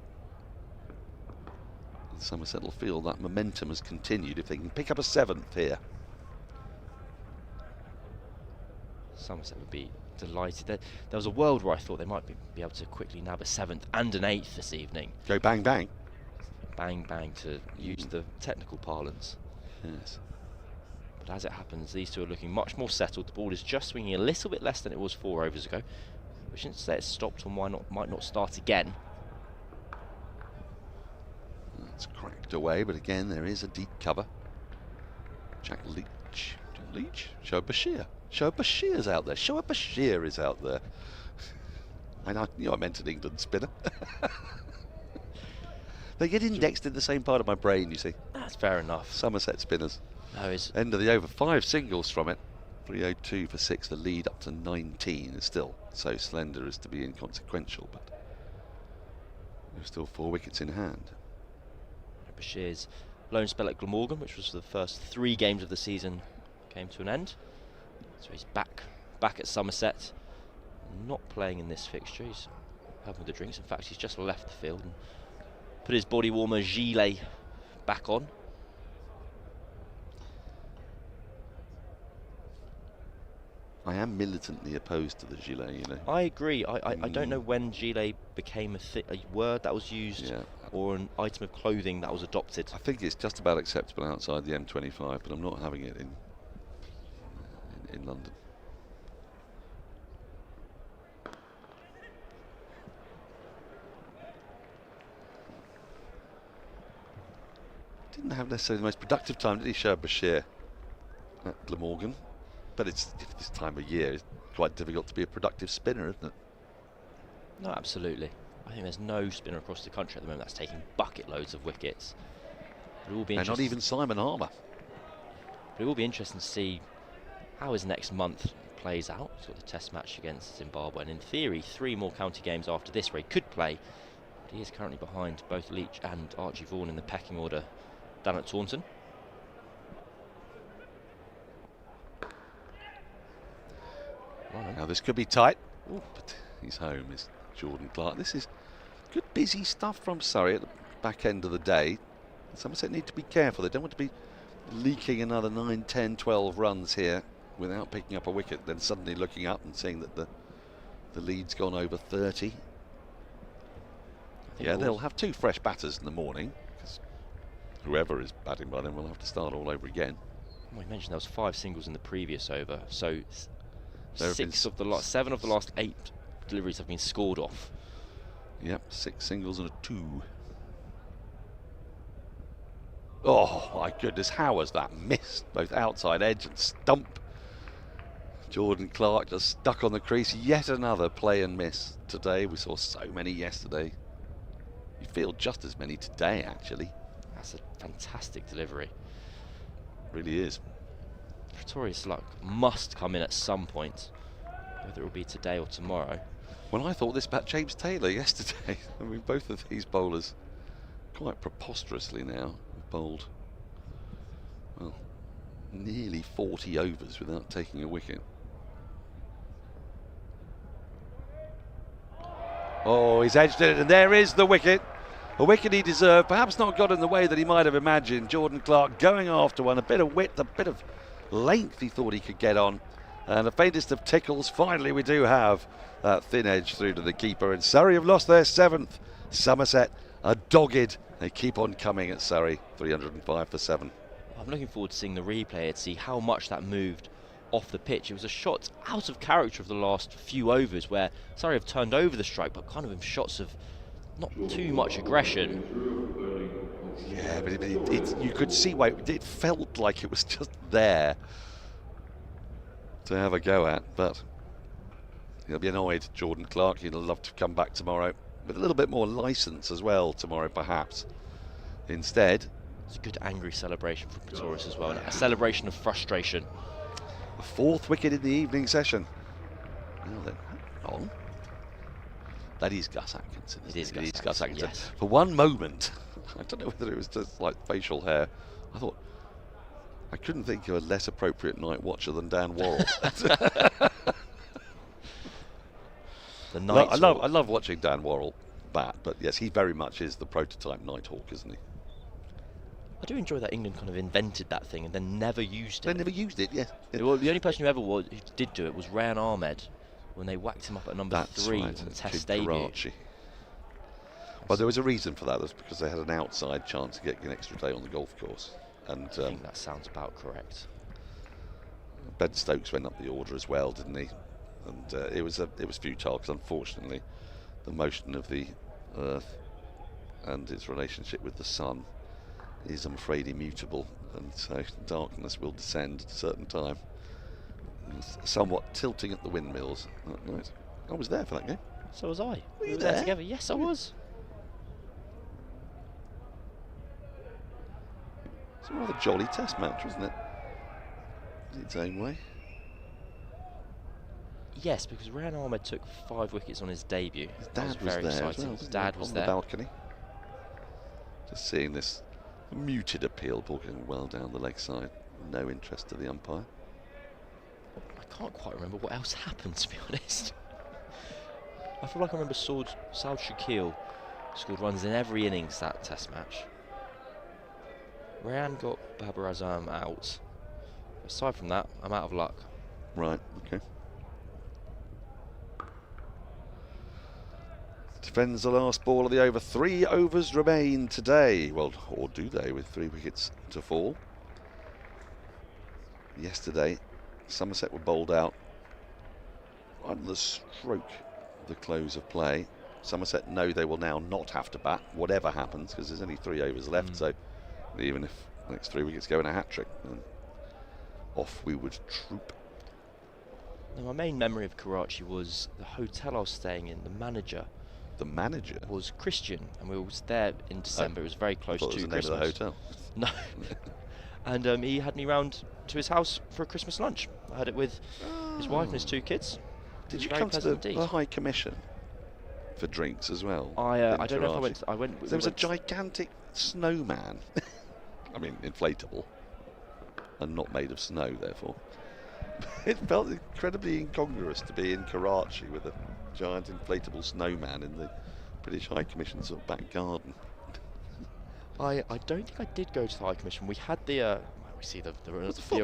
Somerset will feel that momentum has continued if they can pick up a 7th here. Somerset would be delighted. There was a world where I thought they might be able to quickly nab a 7th and an 8th this evening. Go bang bang. Bang bang, to use the technical parlance. Yes. But as it happens, these two are looking much more settled. The ball is just swinging a little bit less than it was 4 overs ago, which instead it's stopped and might not start again. It's cracked away, but again there is a deep cover. Jack Leach. Shoaib Bashir. Shoaib Bashir's out there. Shoaib Bashir is out there. I knew I meant an England spinner. They get indexed in the same part of my brain, you see. That's fair enough. Somerset spinners. No, end of the over, 5 singles from it. 302 for 6. The lead up to 19 is still so slender as to be inconsequential, but there's still 4 wickets in hand. Bashir's lone spell at Glamorgan, which was the first 3 games of the season, came to an end. So he's back at Somerset, not playing in this fixture. He's helping with the drinks. In fact, he's just left the field and put his body warmer gilet back on. I am militantly opposed to the gilet, you know. I agree. I don't know when gilet became a word that was used, or an item of clothing that was adopted. I think it's just about acceptable outside the M25, but I'm not having it in London. Didn't have necessarily the most productive time, did he, Shoaib Bashir, at Glamorgan? But it's this time of year, it's quite difficult to be a productive spinner, isn't it? No, absolutely. I think there's no spinner across the country at the moment that's taking bucket loads of wickets. It will be and not even Simon Harmer. But it will be interesting to see how his next month plays out. He's got the test match against Zimbabwe, and in theory 3 more county games after this where he could play. But he is currently behind both Leach and Archie Vaughan in the pecking order down at Taunton. Now this could be tight. Ooh, but he's home, is Jordan Clark. This is good busy stuff from Surrey at the back end of the day. Somerset need to be careful. They don't want to be leaking another 9, 10, 12 runs here without picking up a wicket, then suddenly looking up and seeing that the lead's gone over 30. Yeah, they'll have 2 fresh batters in the morning, because whoever is batting by them will have to start all over again. Well, we mentioned there was 5 singles in the previous over, so 7 of the last 8 deliveries have been scored off. Yep, 6 singles and a 2. Oh my goodness, how was that missed? Both outside edge and stump. Jordan Clark just stuck on the crease. Yet another play and miss today. We saw so many yesterday. You feel just as many today, actually. That's a fantastic delivery. Really is. Pretorius luck must come in at some point, whether it will be today or tomorrow. Well, I thought this about James Taylor yesterday. I mean, both of these bowlers quite preposterously now have bowled, well, nearly 40 overs without taking a wicket. Oh, he's edged it, and there is the wicket. A wicket he deserved, perhaps not got in the way that he might have imagined. Jordan Clark going after one, a bit of width, a bit of length he thought he could get on. And the faintest of tickles, finally we do have that thin edge through to the keeper. And Surrey have lost their 7th. Somerset are dogged. They keep on coming at Surrey, 305 for 7. I'm looking forward to seeing the replay to see how much that moved off the pitch. It was a shot out of character of the last few overs where Surrey have turned over the strike, but kind of in shots of not too much aggression. Yeah, but you could see why it felt like it was just there to have a go at, but he'll be annoyed, Jordan Clark. He'll love to come back tomorrow with a little bit more licence as well tomorrow, perhaps. Instead, it's a good angry celebration from Pretorius as well, a celebration of frustration. The 4th wicket in the evening session. Now then, on. That is Gus Atkinson. It is Gus Atkinson. Yes. For one moment, I don't know whether it was just like facial hair, I thought, I couldn't think of a less appropriate night watcher than Dan Worrell. I love watching Dan Worrell bat, but yes, he very much is the prototype Nighthawk, isn't he? I do enjoy that England kind of invented that thing and then never used it. They never used it, yeah. Well, the only person who did do it was Rayan Ahmed when they whacked him up at number 3 on the Test debut. Karachi. Well, there was a reason for that. That was because they had an outside chance of getting an extra day on the golf course. And I think that sounds about correct. Ben Stokes went up the order as well, didn't he? And it was futile because unfortunately the motion of the Earth and its relationship with the Sun is, I'm afraid, immutable, and so darkness will descend at a certain time. Somewhat tilting at the windmills that night. I was there for that game. So was I. Were you were there together? Yes, I was. It's a rather jolly Test match, wasn't it? In its own way. Yes, because Rayan Ahmed took 5 wickets on his debut. His dad was very there exciting. as well. His dad was there on the balcony. Just seeing this muted appeal, ball going well down the leg side. No interest to the umpire. I can't quite remember what else happened, to be honest. I feel like I remember Saud Shakil scored runs in every innings that Test match. Rayan got Babar Azam out. Aside from that, I'm out of luck. Right, okay. Defends the last ball of the over. 3 overs remain today. Well, or do they, with 3 wickets to fall? Yesterday, Somerset were bowled out on the stroke of the close of play. Somerset know they will now not have to bat, whatever happens, because there's only 3 overs left. So even if the next 3 wickets go in a hat-trick, then off we would troop. Now, my main memory of Karachi was the hotel I was staying in. The manager was Christian, and we was there in December. It was very close to Christmas. It was the name of the hotel. No. And he had me round to his house for a Christmas lunch. I had it with his wife and his 2 kids. Did you come to the High Commission for drinks as well? I don't know if I went. There was a gigantic snowman. I mean, inflatable, and not made of snow, therefore. It felt incredibly incongruous to be in Karachi with a giant inflatable snowman in the British High Commission's sort of back garden. I don't think I did go to the High Commission. We had the we see the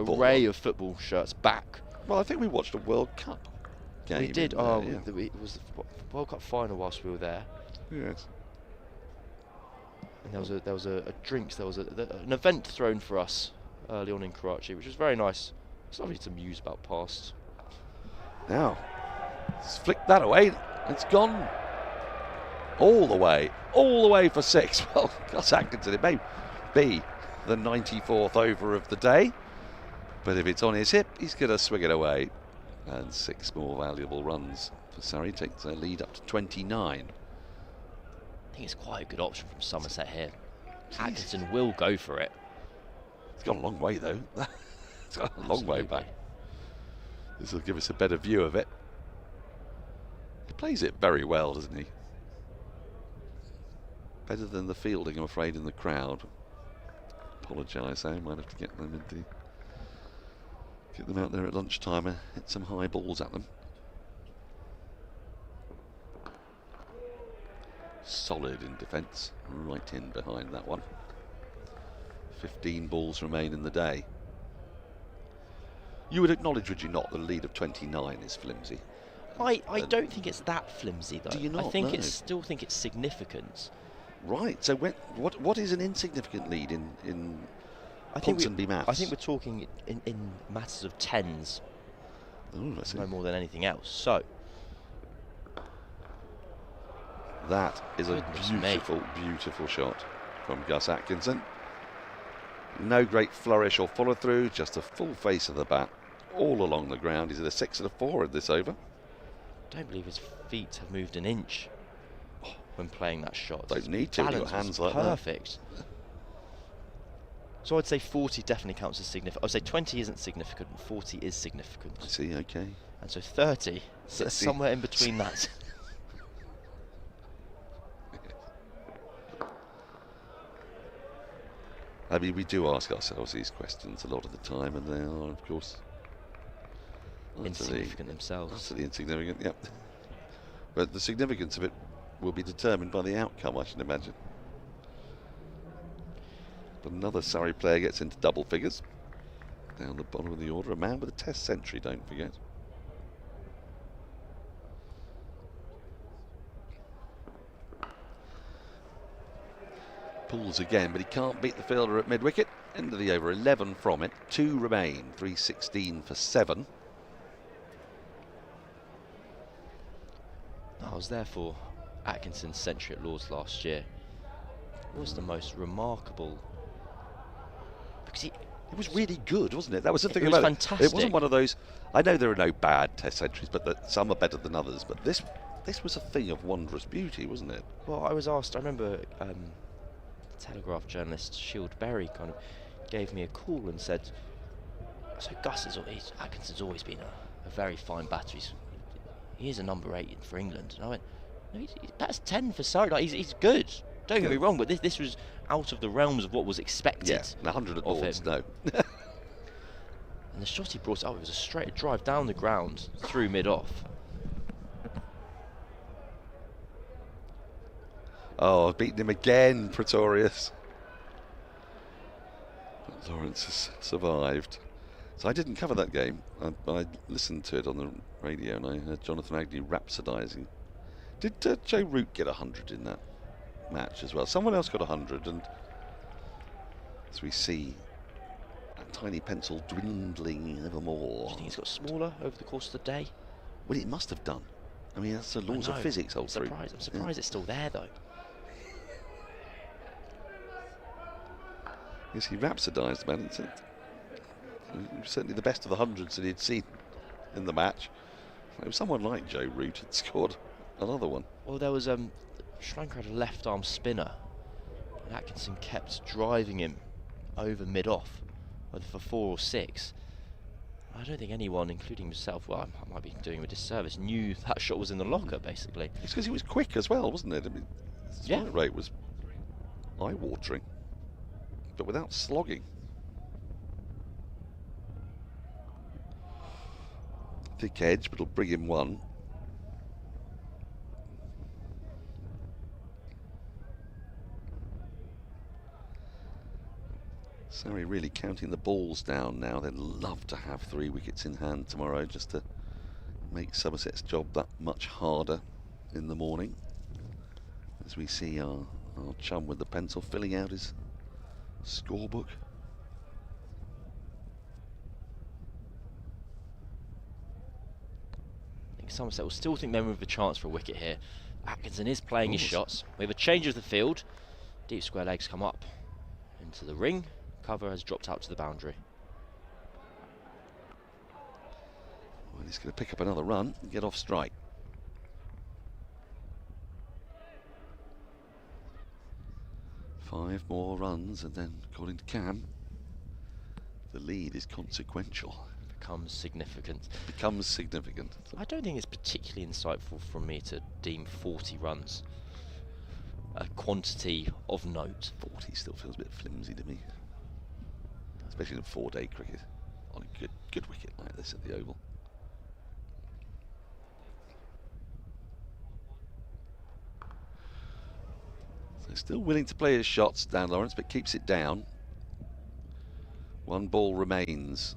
array of football shirts back. Well, I think we watched a World Cup game. We did. It was the World Cup final whilst we were there. Yes. And there was a drinks. There was an event thrown for us early on in Karachi, which was very nice. It's lovely to muse about past. Now, let's flick that away. It's gone all the way for 6. Well, Gus Atkinson, it may be the 94th over of the day, but if it's on his hip, he's going to swing it away. And 6 more valuable runs for Surrey, takes their lead up to 29. I think it's quite a good option from Somerset here. Atkinson will go for it. It's gone a long way, though. It's gone a long way back. This will give us a better view of it. He plays it very well, doesn't he? Better than the fielding, I'm afraid, in the crowd. Apologise, I might have to get them out there at lunchtime and hit some high balls at them. solid in defence, right in behind that one. 15 balls remain in the day. You would acknowledge, would you not, the lead of 29 is flimsy? I don't think it's that flimsy though. Do you not? I think No. still think it's significant. Right. So what is an insignificant lead in Ponsonby maths? I think we're talking in matters of tens. Ooh, I see. No more than anything else. So that is a Goodness me. beautiful shot from Gus Atkinson. No great flourish or follow through, just a full face of the bat all along the ground. He's at a 6 and a 4 in this over. I don't believe his feet have moved an inch when playing that shot. Don't need to, Balance your hands was like that. perfect. So I'd say 40 definitely counts as significant. I'd say 20 isn't significant, and 40 is significant. I see, okay. And so 30 sits somewhere in between that. I mean, we do ask ourselves these questions a lot of the time, and they are, of course, Insignificant themselves. Absolutely insignificant, yep. But the significance of it will be determined by the outcome, I should imagine. But another Surrey player gets into double figures. Down the bottom of the order, a man with a Test century, don't forget. Pulls again, but he can't beat the fielder at mid-wicket. End of the over, 11 from it. 2 remain, 316 for 7. I was there for Atkinson's century at Lord's last year. It was the most remarkable, because it was really good, wasn't it? That was the thing it was about fantastic. it. It wasn't one of those. I know there are no bad Test centuries, but that some are better than others. But this was a thing of wondrous beauty, wasn't it? Well, I was asked. I remember Telegraph journalist Shield Berry kind of gave me a call and said, "So Gus Atkinson's always been a very fine batter. He is a number 8 for England." And I went, "No, that's 10 for Surrey. Like, he's good. Don't get me wrong, but this was out of the realms of what was expected." Yeah, 100 of balls, him. no. And the shot he brought up, it was a straight drive down the ground through mid-off. Oh, I've beaten him again, Pretorius. But Lawrence has survived. So I didn't cover that game. I listened to it on the radio, and I heard Jonathan Agnew rhapsodising. Did Joe Root get 100 in that match as well? Someone else got 100, and as we see that tiny pencil dwindling ever more. Do you think it's got smaller over the course of the day? Well, it must have done. I mean, that's the laws of physics, hold through. I'm surprised it's still there, though. Yes, he rhapsodised about it. It was certainly the best of the hundreds that he'd seen in the match. It was someone like Joe Root had scored another one. Well, there was Sri Lanka had a left-arm spinner, and Atkinson kept driving him over mid-off, whether for 4 or 6. I don't think anyone, including himself, well, I might be doing him a disservice, knew that shot was in the locker, basically. It's because he was quick as well, wasn't it? I mean, his strike rate was eye-watering, but without slogging. Thick edge, but it'll bring him 1. Surrey really counting the balls down now. They'd love to have 3 wickets in hand tomorrow just to make Somerset's job that much harder in the morning. As we see our chum with the pencil filling out his scorebook. I think Somerset will still think they move a chance for a wicket here. Atkinson is playing his shots. We have a change of the field. Deep square legs come up into the ring. Cover has dropped out to the boundary. Well, he's going to pick up another run and get off strike. Five more runs, and then, according to Cam, the lead is consequential. Becomes significant. Becomes significant. I don't think it's particularly insightful from me to deem 40 runs a quantity of note. 40 still feels a bit flimsy to me, especially in 4-day cricket on a good wicket like this at the Oval. So still willing to play his shots, Dan Lawrence, but keeps it down. 1 ball remains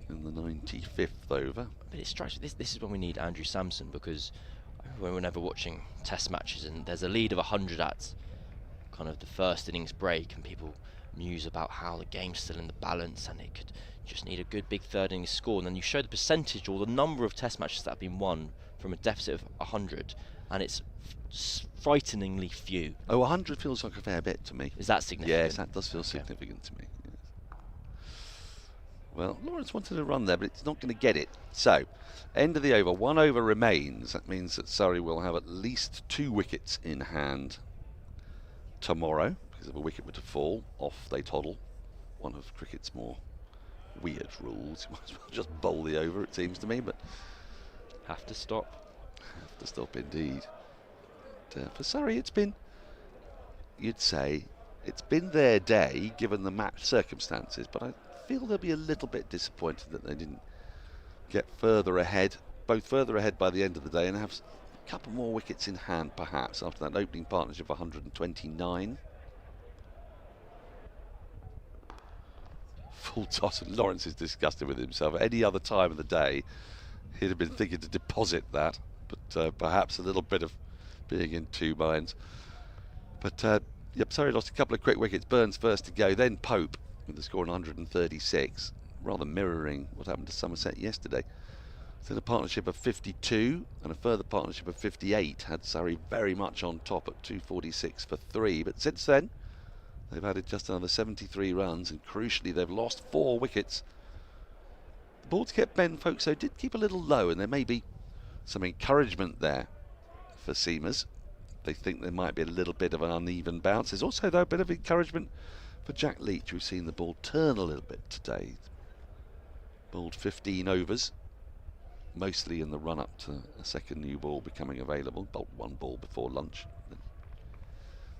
in the 95th over. But it strikes me, this is when we need Andrew Samson, because whenever watching test matches and there's a lead of 100 at kind of the first innings break, and people muse about how the game's still in the balance and it could just need a good big third innings score, and then you show the percentage or the number of test matches that have been won from a deficit of 100, and it's frighteningly few. Oh, 100 feels like a fair bit to me. Is that significant? Yes, that does feel significant to me. Yes. Well, Lawrence wanted a run there, but it's not going to get it. So, end of the over. 1 over remains. That means that Surrey will have at least 2 wickets in hand tomorrow, because if a wicket were to fall, off they toddle. One of cricket's more weird rules. You might as well just bowl the over, it seems to me, but have to stop. Have to stop indeed. For Surrey, it's been, you'd say, it's been their day given the match circumstances, but I feel they'll be a little bit disappointed that they didn't get further ahead, both further ahead by the end of the day and have a couple more wickets in hand perhaps after that opening partnership of 129. Full toss, and Lawrence is disgusted with himself. At any other time of the day he'd have been thinking to deposit that, but perhaps a little bit of being in two minds. But yep, Surrey lost a couple of quick wickets. Burns first to go, then Pope with the score on 136, rather mirroring what happened to Somerset yesterday. So a partnership of 52 and a further partnership of 58 had Surrey very much on top at 246 for 3, but since then they've added just another 73 runs, and crucially they've lost 4 wickets. The ball to get Ben Folkeso did keep a little low, and there may be some encouragement there for seamers. They think there might be a little bit of an uneven bounce. There's also, though, a bit of encouragement for Jack Leach, who's seen the ball turn a little bit today. Bowled 15 overs, mostly in the run-up to a second new ball becoming available. Bowled 1 ball before lunch.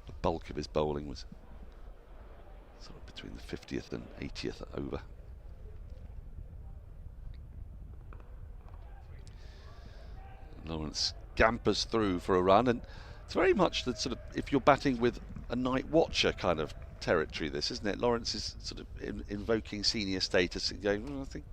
The bulk of his bowling was sort of between the 50th and 80th over. Lawrence scampers through for a run, and it's very much the sort of, if you're batting with a night watcher kind of territory, this, isn't it? Lawrence is sort of invoking senior status and going, well, I think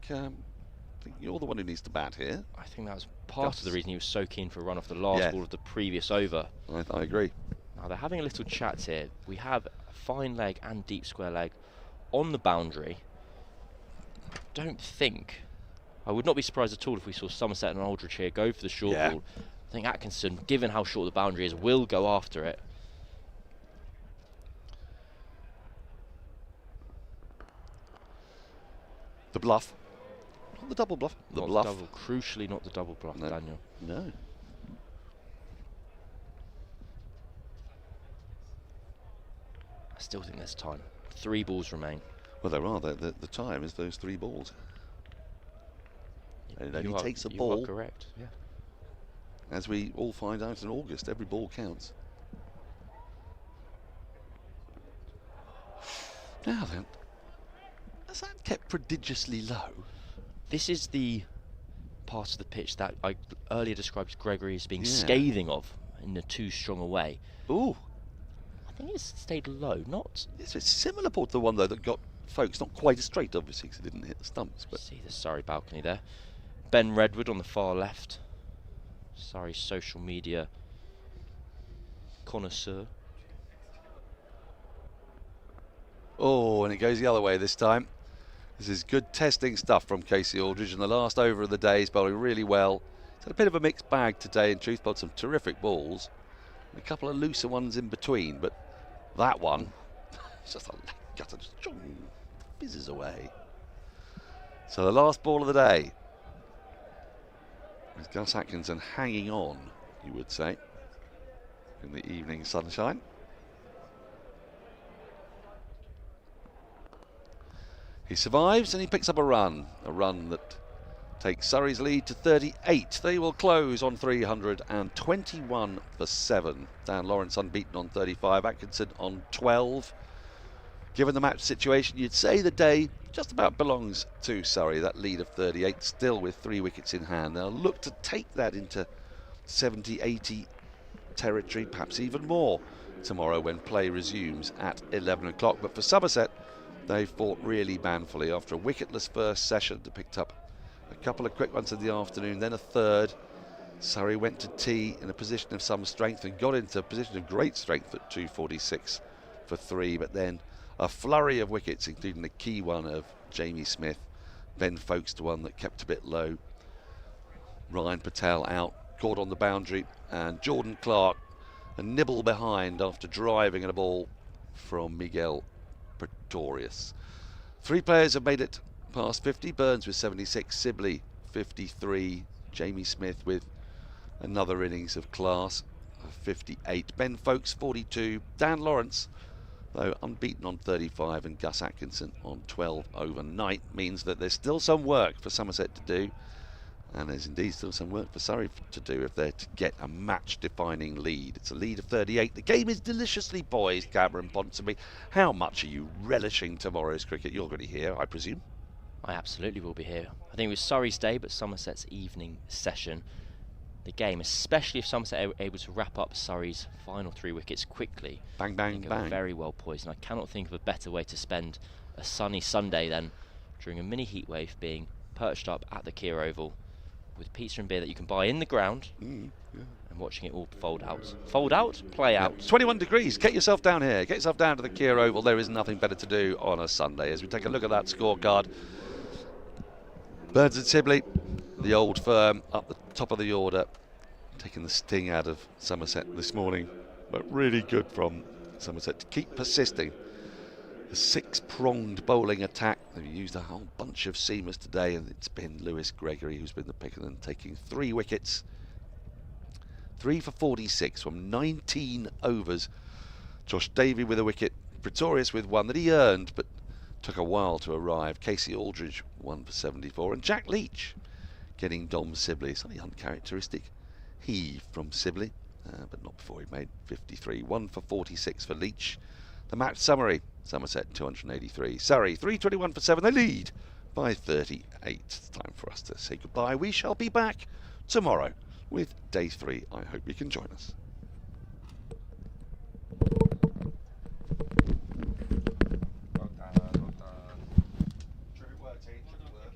you're the one who needs to bat here. I think that was part of the reason he was so keen for a run off the last ball of the previous over. I agree. Now they're having a little chat here. We have a fine leg and deep square leg on the boundary. I would not be surprised at all if we saw Somerset and Aldridge here go for the short ball. I think Atkinson, given how short the boundary is, will go after it. The bluff. Not the double bluff. The bluff. The double, crucially not the double bluff, Daniel. No. I still think there's time. 3 balls remain. Well, there are. The time is those 3 balls. And it only takes a ball. You are correct, yeah. As we all find out in August, every ball counts. Now then, has that kept prodigiously low? This is the part of the pitch that I earlier described Gregory as being scathing of in a too strong a way. Ooh. I think it's stayed low, not... It's a similar port to the one, though, that got folks not quite as straight, obviously, because it didn't hit the stumps. But see the Surrey balcony there. Ben Redwood on the far left. Surrey social media connoisseur. Oh, and it goes the other way this time. This is good testing stuff from Casey Aldridge in the last over of the day. He's bowling really well. He's had a bit of a mixed bag today, in truth, bowled some terrific balls. And a couple of looser ones in between, but that one, it's just a gutter, just fizzes away. So the last ball of the day is Gus Atkinson hanging on, you would say, in the evening sunshine. He survives and he picks up a run that takes Surrey's lead to 38. They will close on 321 for 7. Dan Lawrence unbeaten on 35, Atkinson on 12. Given the match situation, you'd say the day just about belongs to Surrey. That lead of 38, still with 3 wickets in hand. They'll look to take that into 70, 80 territory, perhaps even more, tomorrow when play resumes at 11 o'clock. But for Somerset, they fought really manfully after a wicketless first session. They picked up a couple of quick ones in the afternoon, then a third. Surrey went to tea in a position of some strength and got into a position of great strength at 246 for 3, but then a flurry of wickets, including the key one of Jamie Smith, Ben Folkes to one that kept a bit low, Ryan Patel out, caught on the boundary, and Jordan Clark a nibble behind after driving at a ball from Miguel Pretorius. 3 players have made it past 50, Burns with 76, Sibley 53, Jamie Smith with another innings of class of 58, Ben Folkes 42, Dan Lawrence, though unbeaten on 35, and Gus Atkinson on 12 overnight, means that there's still some work for Somerset to do, and there's indeed still some work for Surrey to do if they're to get a match-defining lead. It's a lead of 38. The game is deliciously poised, Cameron Ponsonby. How much are you relishing tomorrow's cricket? You're going to hear, I presume. I absolutely will be here. I think it was Surrey's day, but Somerset's evening session. The game, especially if Somerset are able to wrap up Surrey's final 3 wickets quickly. Bang, bang, bang. Very well poised, and I cannot think of a better way to spend a sunny Sunday than during a mini heatwave, being perched up at the Kier Oval with pizza and beer that you can buy in the ground, and watching it all fold out. Fold out, play out. 21 degrees. Get yourself down here. Get yourself down to the Kier Oval. There is nothing better to do on a Sunday. As we take a look at that scorecard, Burns and Sibley, the old firm, up the top of the order, taking the sting out of Somerset this morning, but really good from Somerset to keep persisting. The 6-pronged bowling attack. They've used a whole bunch of seamers today, and it's been Lewis Gregory who's been the picker and taking 3 wickets. 3 for 46 from 19 overs. Josh Davey with a wicket, Pretorius with one that he earned but took a while to arrive. Casey Aldridge 1 for 74, and Jack Leach getting Dom Sibley. Something uncharacteristic heave from Sibley, but not before he made 53. 1 for 46 for Leach. The match summary: Somerset 283, Surrey 321 for 7. They lead by 38. It's time for us to say goodbye. We shall be back tomorrow with day 3. I hope you can join us.